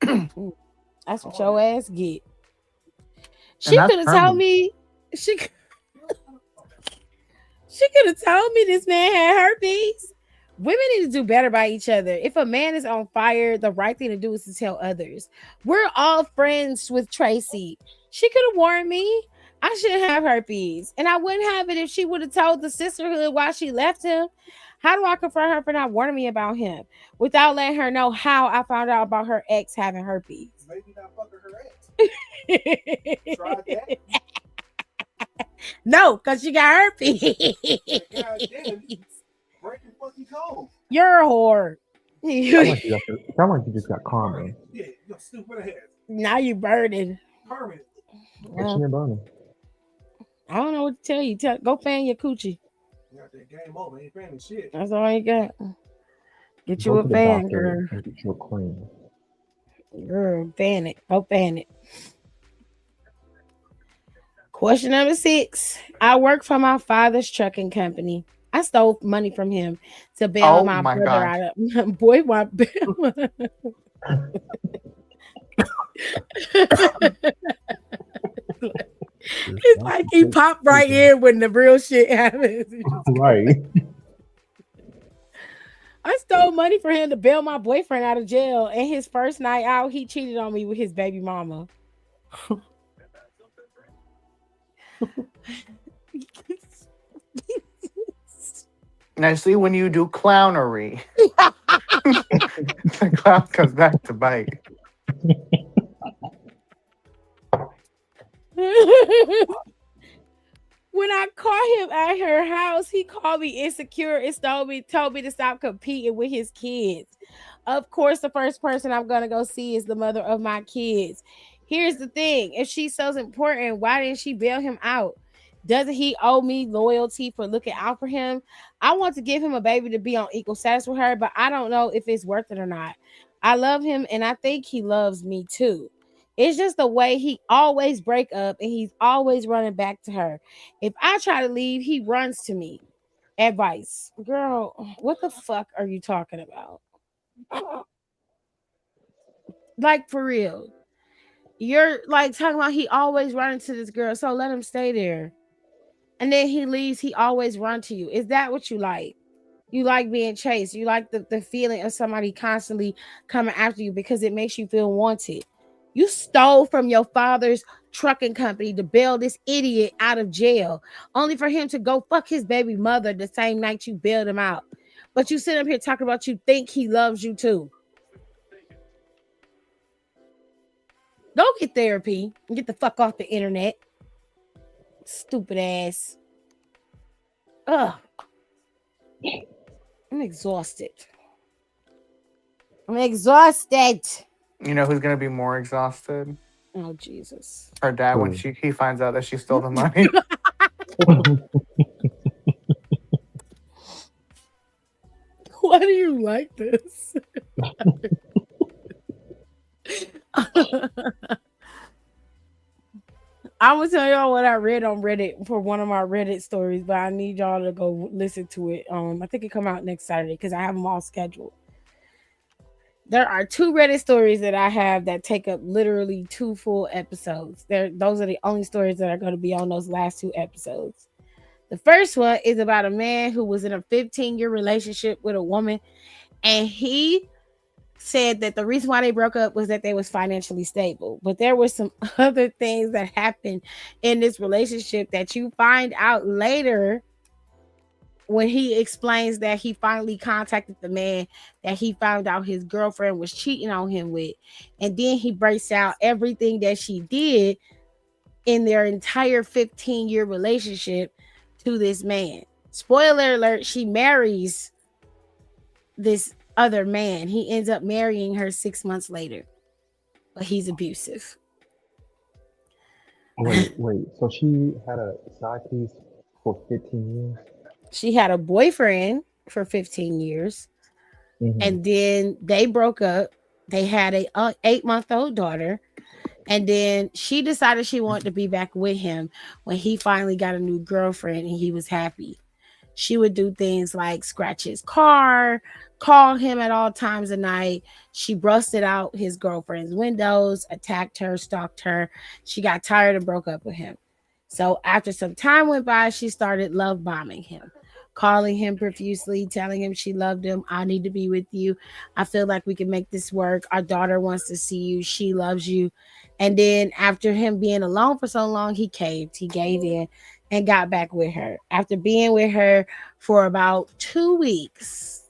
Speaker 2: That's what your ass get. She could have told me. She could have told me this man had herpes. Women need to do better by each other. If a man is on fire, the right thing to do is to tell others. We're all friends with Tracy. She could have warned me. I shouldn't have herpes. And I wouldn't have it if she would have told the sisterhood why she left him. How do I confront her for not warning me about him without letting her know how I found out about her ex having herpes?
Speaker 9: Maybe not fucking her ex. Try that.
Speaker 2: No, because she got herpes.
Speaker 9: God damn. Breaking fucking cold.
Speaker 2: You're a whore.
Speaker 8: Sound like you just got karma.
Speaker 9: Yeah, you're stupid ass.
Speaker 2: Now you burning.
Speaker 9: Permanent.
Speaker 8: Well, she ain't burning.
Speaker 2: I don't know what to tell you. Go fan your coochie.
Speaker 9: You got that game over. Ain't fanning shit.
Speaker 2: That's all you got. Get you
Speaker 8: Go
Speaker 2: a
Speaker 8: to the
Speaker 2: fan,
Speaker 8: doctor
Speaker 2: girl.
Speaker 8: and get you a cream.
Speaker 2: Girl, fan it. Go fan it. Question number 6. I work for my father's trucking company. I stole money from him to bail
Speaker 6: Oh
Speaker 2: my
Speaker 6: my
Speaker 2: brother
Speaker 6: gosh.
Speaker 2: out of boy. My it's like he popped right in when the real shit happens.
Speaker 8: Right.
Speaker 2: I stole money for him to bail my boyfriend out of jail, and his first night out, he cheated on me with his baby mama.
Speaker 6: Now, see, when you do clownery, the clown comes back to bite.
Speaker 2: When I caught him at her house, he called me insecure and told me to stop competing with his kids. Of course, the first person I'm gonna go see is the mother of my kids. Here's the thing: if she's so important, why didn't she bail him out? Doesn't he owe me loyalty for looking out for him? I want to give him a baby to be on equal status with her, but I don't know if it's worth it or not. I love him and I think he loves me too. It's just the way he always break up and he's always running back to her. If I try to leave, he runs to me. Advice. Girl, what the fuck are you talking about? Like for real. You're like talking about he always running to this girl, so let him stay there. And then he leaves, he always run to you. Is that what you like? You like being chased. You like the feeling of somebody constantly coming after you because it makes you feel wanted. You stole from your father's trucking company to bail this idiot out of jail, only for him to go fuck his baby mother the same night you bailed him out. But you sit up here talking about you think he loves you too. Go get therapy and get the fuck off the internet. Stupid ass. Ugh. I'm exhausted. I'm exhausted.
Speaker 6: You know who's gonna be more exhausted?
Speaker 2: Oh, Jesus.
Speaker 6: Her dad when he finds out that she stole the money.
Speaker 2: Why do you like this? I'm gonna tell y'all what I read on Reddit for one of my Reddit stories, but I need y'all to go listen to it. I think it come out next Saturday because I have them all scheduled. There are 2 Reddit stories that I have that take up literally 2 full episodes. Those are the only stories that are going to be on those last 2 episodes. The first one is about a man who was in a 15-year relationship with a woman, and he said that the reason why they broke up was that they was financially stable. But there were some other things that happened in this relationship that you find out later when he explains that he finally contacted the man that he found out his girlfriend was cheating on him with. And then he breaks out everything that she did in their entire 15-year relationship to this man. Spoiler alert, she marries this other man. He ends up marrying her 6 months later, but he's abusive.
Speaker 8: Wait. So she had a side piece for 15 years?
Speaker 2: She had a boyfriend for 15 years. Mm-hmm. And then they broke up. They had a 8-month-old daughter. And then she decided she wanted to be back with him when he finally got a new girlfriend and he was happy. She would do things like scratch his car, call him at all times of night. She busted out his girlfriend's windows, attacked her, stalked her. She got tired and broke up with him. So after some time went by, she started love bombing him, calling him profusely, telling him she loved him. I need to be with you. I feel like we can make this work. Our daughter wants to see you. She loves you. And then after him being alone for so long, he caved. He gave in and got back with her. After being with her for about 2 weeks,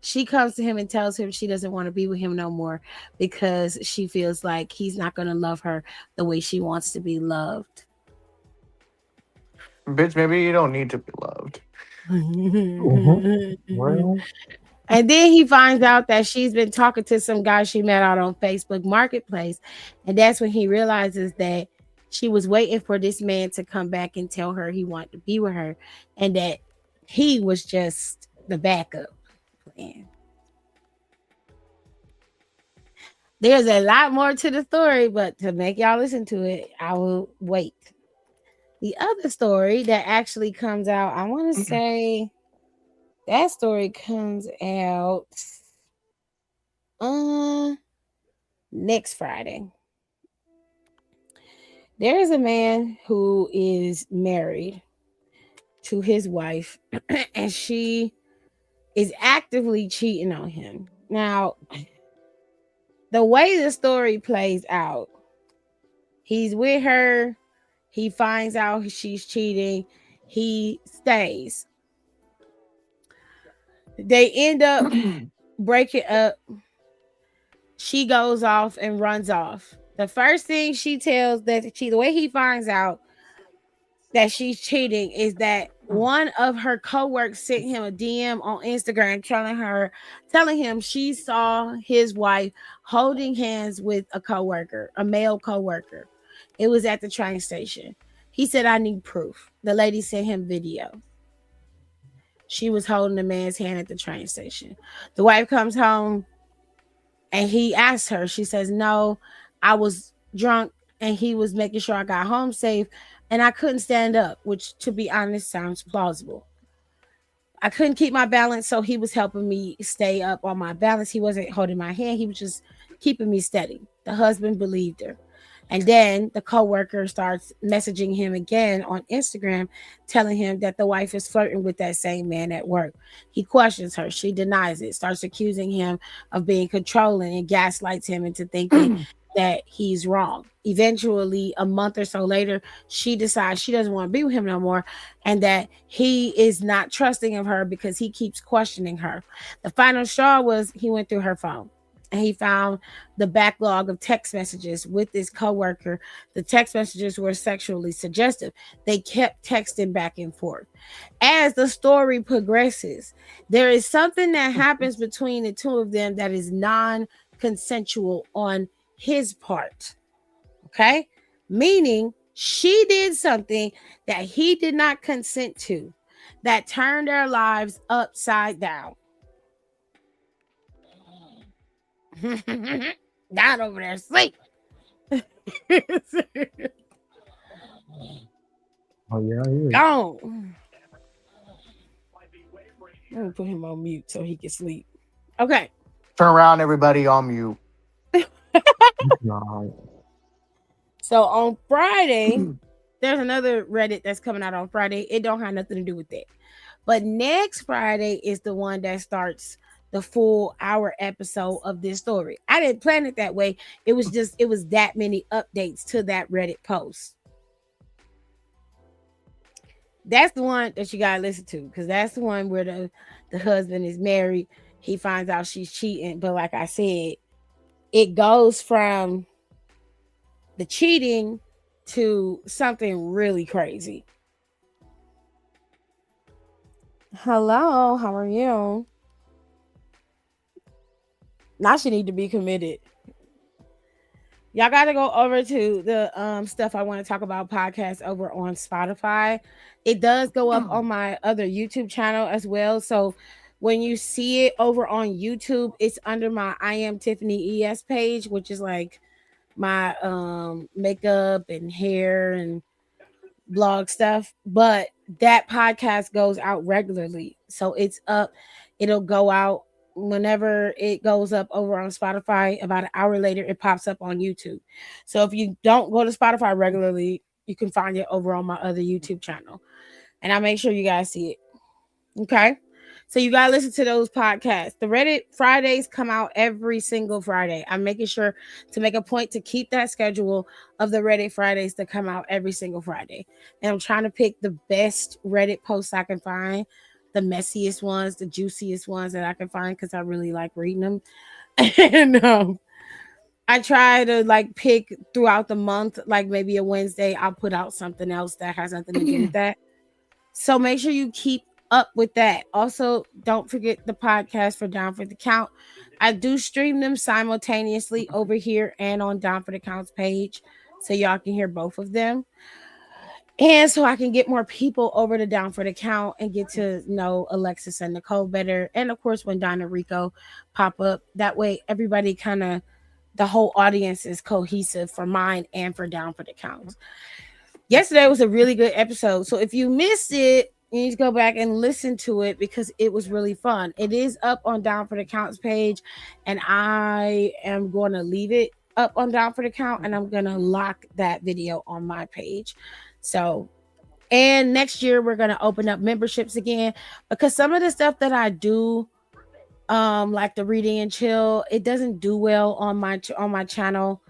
Speaker 2: she comes to him and tells him she doesn't want to be with him no more because she feels like he's not going to love her the way she wants to be loved.
Speaker 6: Bitch, maybe you don't need to be loved.
Speaker 8: Well,
Speaker 2: And then he finds out that she's been talking to some guy she met out on Facebook Marketplace. And that's when he realizes that she was waiting for this man to come back and tell her he wanted to be with her and that he was just the backup plan. There's a lot more to the story, but to make y'all listen to it, I will wait. The other story that actually comes out, I want to say that story comes out next Friday. There is a man who is married to his wife, and she is actively cheating on him. Now, the way the story plays out, he's with her, he finds out she's cheating, he stays. They end up breaking up. She goes off and runs off. The first thing she tells the way he finds out that she's cheating is that one of her coworkers sent him a DM on Instagram telling him she saw his wife holding hands with a coworker, a male coworker. It was at the train station. He said, I need proof. The lady sent him video. She was holding the man's hand at the train station. The wife comes home and he asks her. She says, no, I was drunk and he was making sure I got home safe and I couldn't stand up, which to be honest sounds plausible. I couldn't keep my balance, so he was helping me stay up on my balance. He wasn't holding my hand. He was just keeping me steady. The husband believed her. And then the coworker starts messaging him again on Instagram, telling him that the wife is flirting with that same man at work. He questions her. She denies it, starts accusing him of being controlling and gaslights him into thinking that he's wrong. Eventually, a month or so later, she decides she doesn't want to be with him no more and that he is not trusting of her because he keeps questioning her. The final straw was he went through her phone. And he found the backlog of text messages with this coworker. The text messages were sexually suggestive. They kept texting back and forth. As the story progresses, there is something that happens between the two of them that is non-consensual on his part. Okay? Meaning she did something that he did not consent to that turned their lives upside down. Not over there sleep.
Speaker 8: oh yeah, I hear it.
Speaker 2: Gone. I'm gonna put him on mute so he can sleep. Okay.
Speaker 6: Turn around, everybody, on mute.
Speaker 8: Nah,
Speaker 2: So on Friday, there's another Reddit that's coming out on Friday. It don't have nothing to do with that. But next Friday is the one that starts the full hour episode of this story. I didn't plan it that way. It was that many updates to that Reddit post. That's the one that you gotta listen to because that's the one where the husband is married. He finds out she's cheating, but like I said, it goes from the cheating to something really crazy. Hello, how are you? Now she need to be committed. Y'all got to go over to the stuff I want to talk about podcast over on Spotify. It does go up on my other YouTube channel as well. So when you see it over on YouTube, it's under my I Am Tiffany ES page, which is like my makeup and hair and blog stuff. But that podcast goes out regularly. So it's up. It'll go out whenever it goes up over on Spotify, about an hour later, it pops up on YouTube. So if you don't go to Spotify regularly, you can find it over on my other YouTube channel. And I'll make sure you guys see it. Okay. So you gotta listen to those podcasts. The Reddit Fridays come out every single Friday. I'm making sure to make a point to keep that schedule of the Reddit Fridays to come out every single Friday. And I'm trying to pick the best Reddit posts I can find, the messiest ones, the juiciest ones that I can find, because I really like reading them. And I try to like pick throughout the month, like maybe a Wednesday, I'll put out something else that has nothing to do with that. So make sure you keep up with that. Also, don't forget the podcast for Down for the Count. I do stream them simultaneously over here and on Down for the Count's page, so y'all can hear both of them. And so I can get more people over to Down for the Count and get to know Alexis and Nicole better. And of course, when Don and Rico pop up, that way everybody kind of, the whole audience is cohesive for mine and for Down for the Count. Yesterday was a really good episode. So if you missed it, you need to go back and listen to it because it was really fun. It is up on Down for the Count's page, and I am going to leave it up on Down for the Count, and I'm going to lock that video on my page. So, and next year we're going to open up memberships again, because some of the stuff that I do, like the reading and chill, it doesn't do well on my channel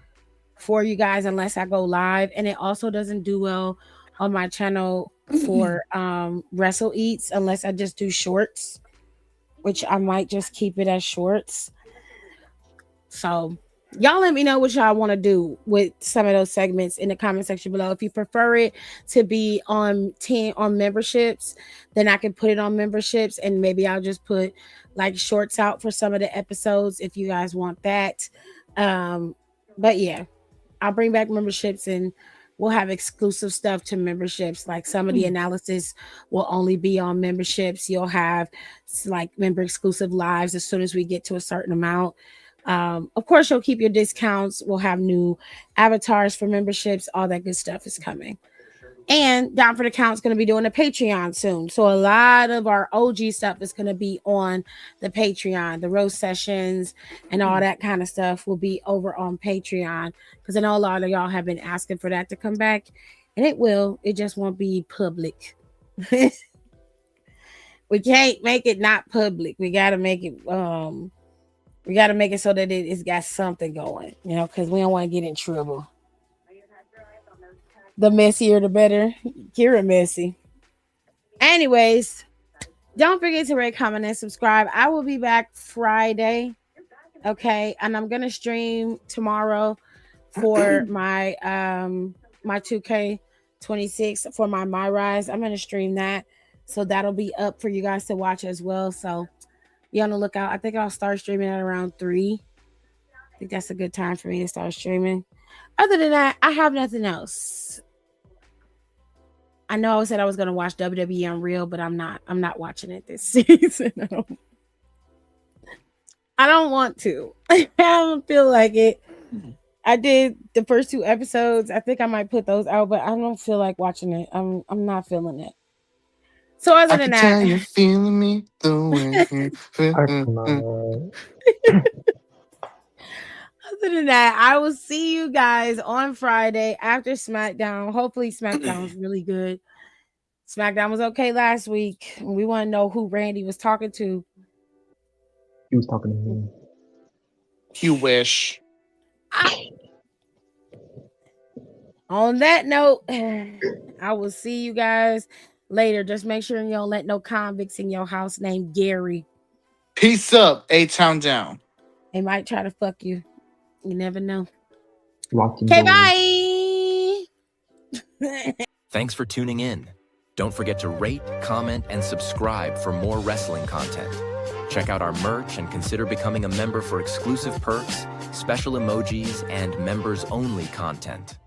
Speaker 2: for you guys unless I go live, and it also doesn't do well on my channel for Wrestle Eats unless I just do shorts, which I might just keep it as shorts. So y'all let me know what y'all want to do with some of those segments in the comment section below. If you prefer it to be on memberships, then I can put it on memberships, and maybe I'll just put like shorts out for some of the episodes if you guys want that. But yeah, I'll bring back memberships, and we'll have exclusive stuff to memberships. Like some of the analysis will only be on memberships. You'll have like member exclusive lives as soon as we get to a certain amount. Of course, you'll keep your discounts. We'll have new avatars for memberships. All that good stuff is coming. And Down for the Count is going to be doing a Patreon soon. So a lot of our OG stuff is going to be on the Patreon. The roast sessions and all that kind of stuff will be over on Patreon, because I know a lot of y'all have been asking for that to come back, and it will. It just won't be public. We can't make it not public. We got to make it so that it's got something going, because we don't want to get in trouble. The messier, the better. Kira messy. Anyways, don't forget to rate, comment, and subscribe. I will be back Friday. Okay. And I'm going to stream tomorrow for my my 2K26 for my Rise. I'm going to stream that. So that'll be up for you guys to watch as well. So be on the lookout. I think I'll start streaming at around 3. I think that's a good time for me to start streaming. Other than that, I have nothing else. I know I said I was going to watch WWE Unreal, but I'm not watching it this season. I don't want to. I don't feel like it. I did the first 2 episodes. I think I might put those out, but I don't feel like watching it. I'm not feeling it. So other than that,
Speaker 6: tell you're feeling me the way.
Speaker 2: Other than that, I will see you guys on Friday after SmackDown. Hopefully SmackDown was really good. SmackDown was okay last week. We want to know who Randy was talking to.
Speaker 8: He was talking to me.
Speaker 6: You wish.
Speaker 2: On that note, I will see you guys later. Just make sure you don't let no convicts in your house named Gary.
Speaker 6: Peace up, A-Town down.
Speaker 2: They might try to fuck you. You never know.
Speaker 8: Okay,
Speaker 2: bye.
Speaker 1: Thanks for tuning in. Don't forget to rate, comment, and subscribe for more wrestling content. Check out our merch and consider becoming a member for exclusive perks, special emojis, and members-only content.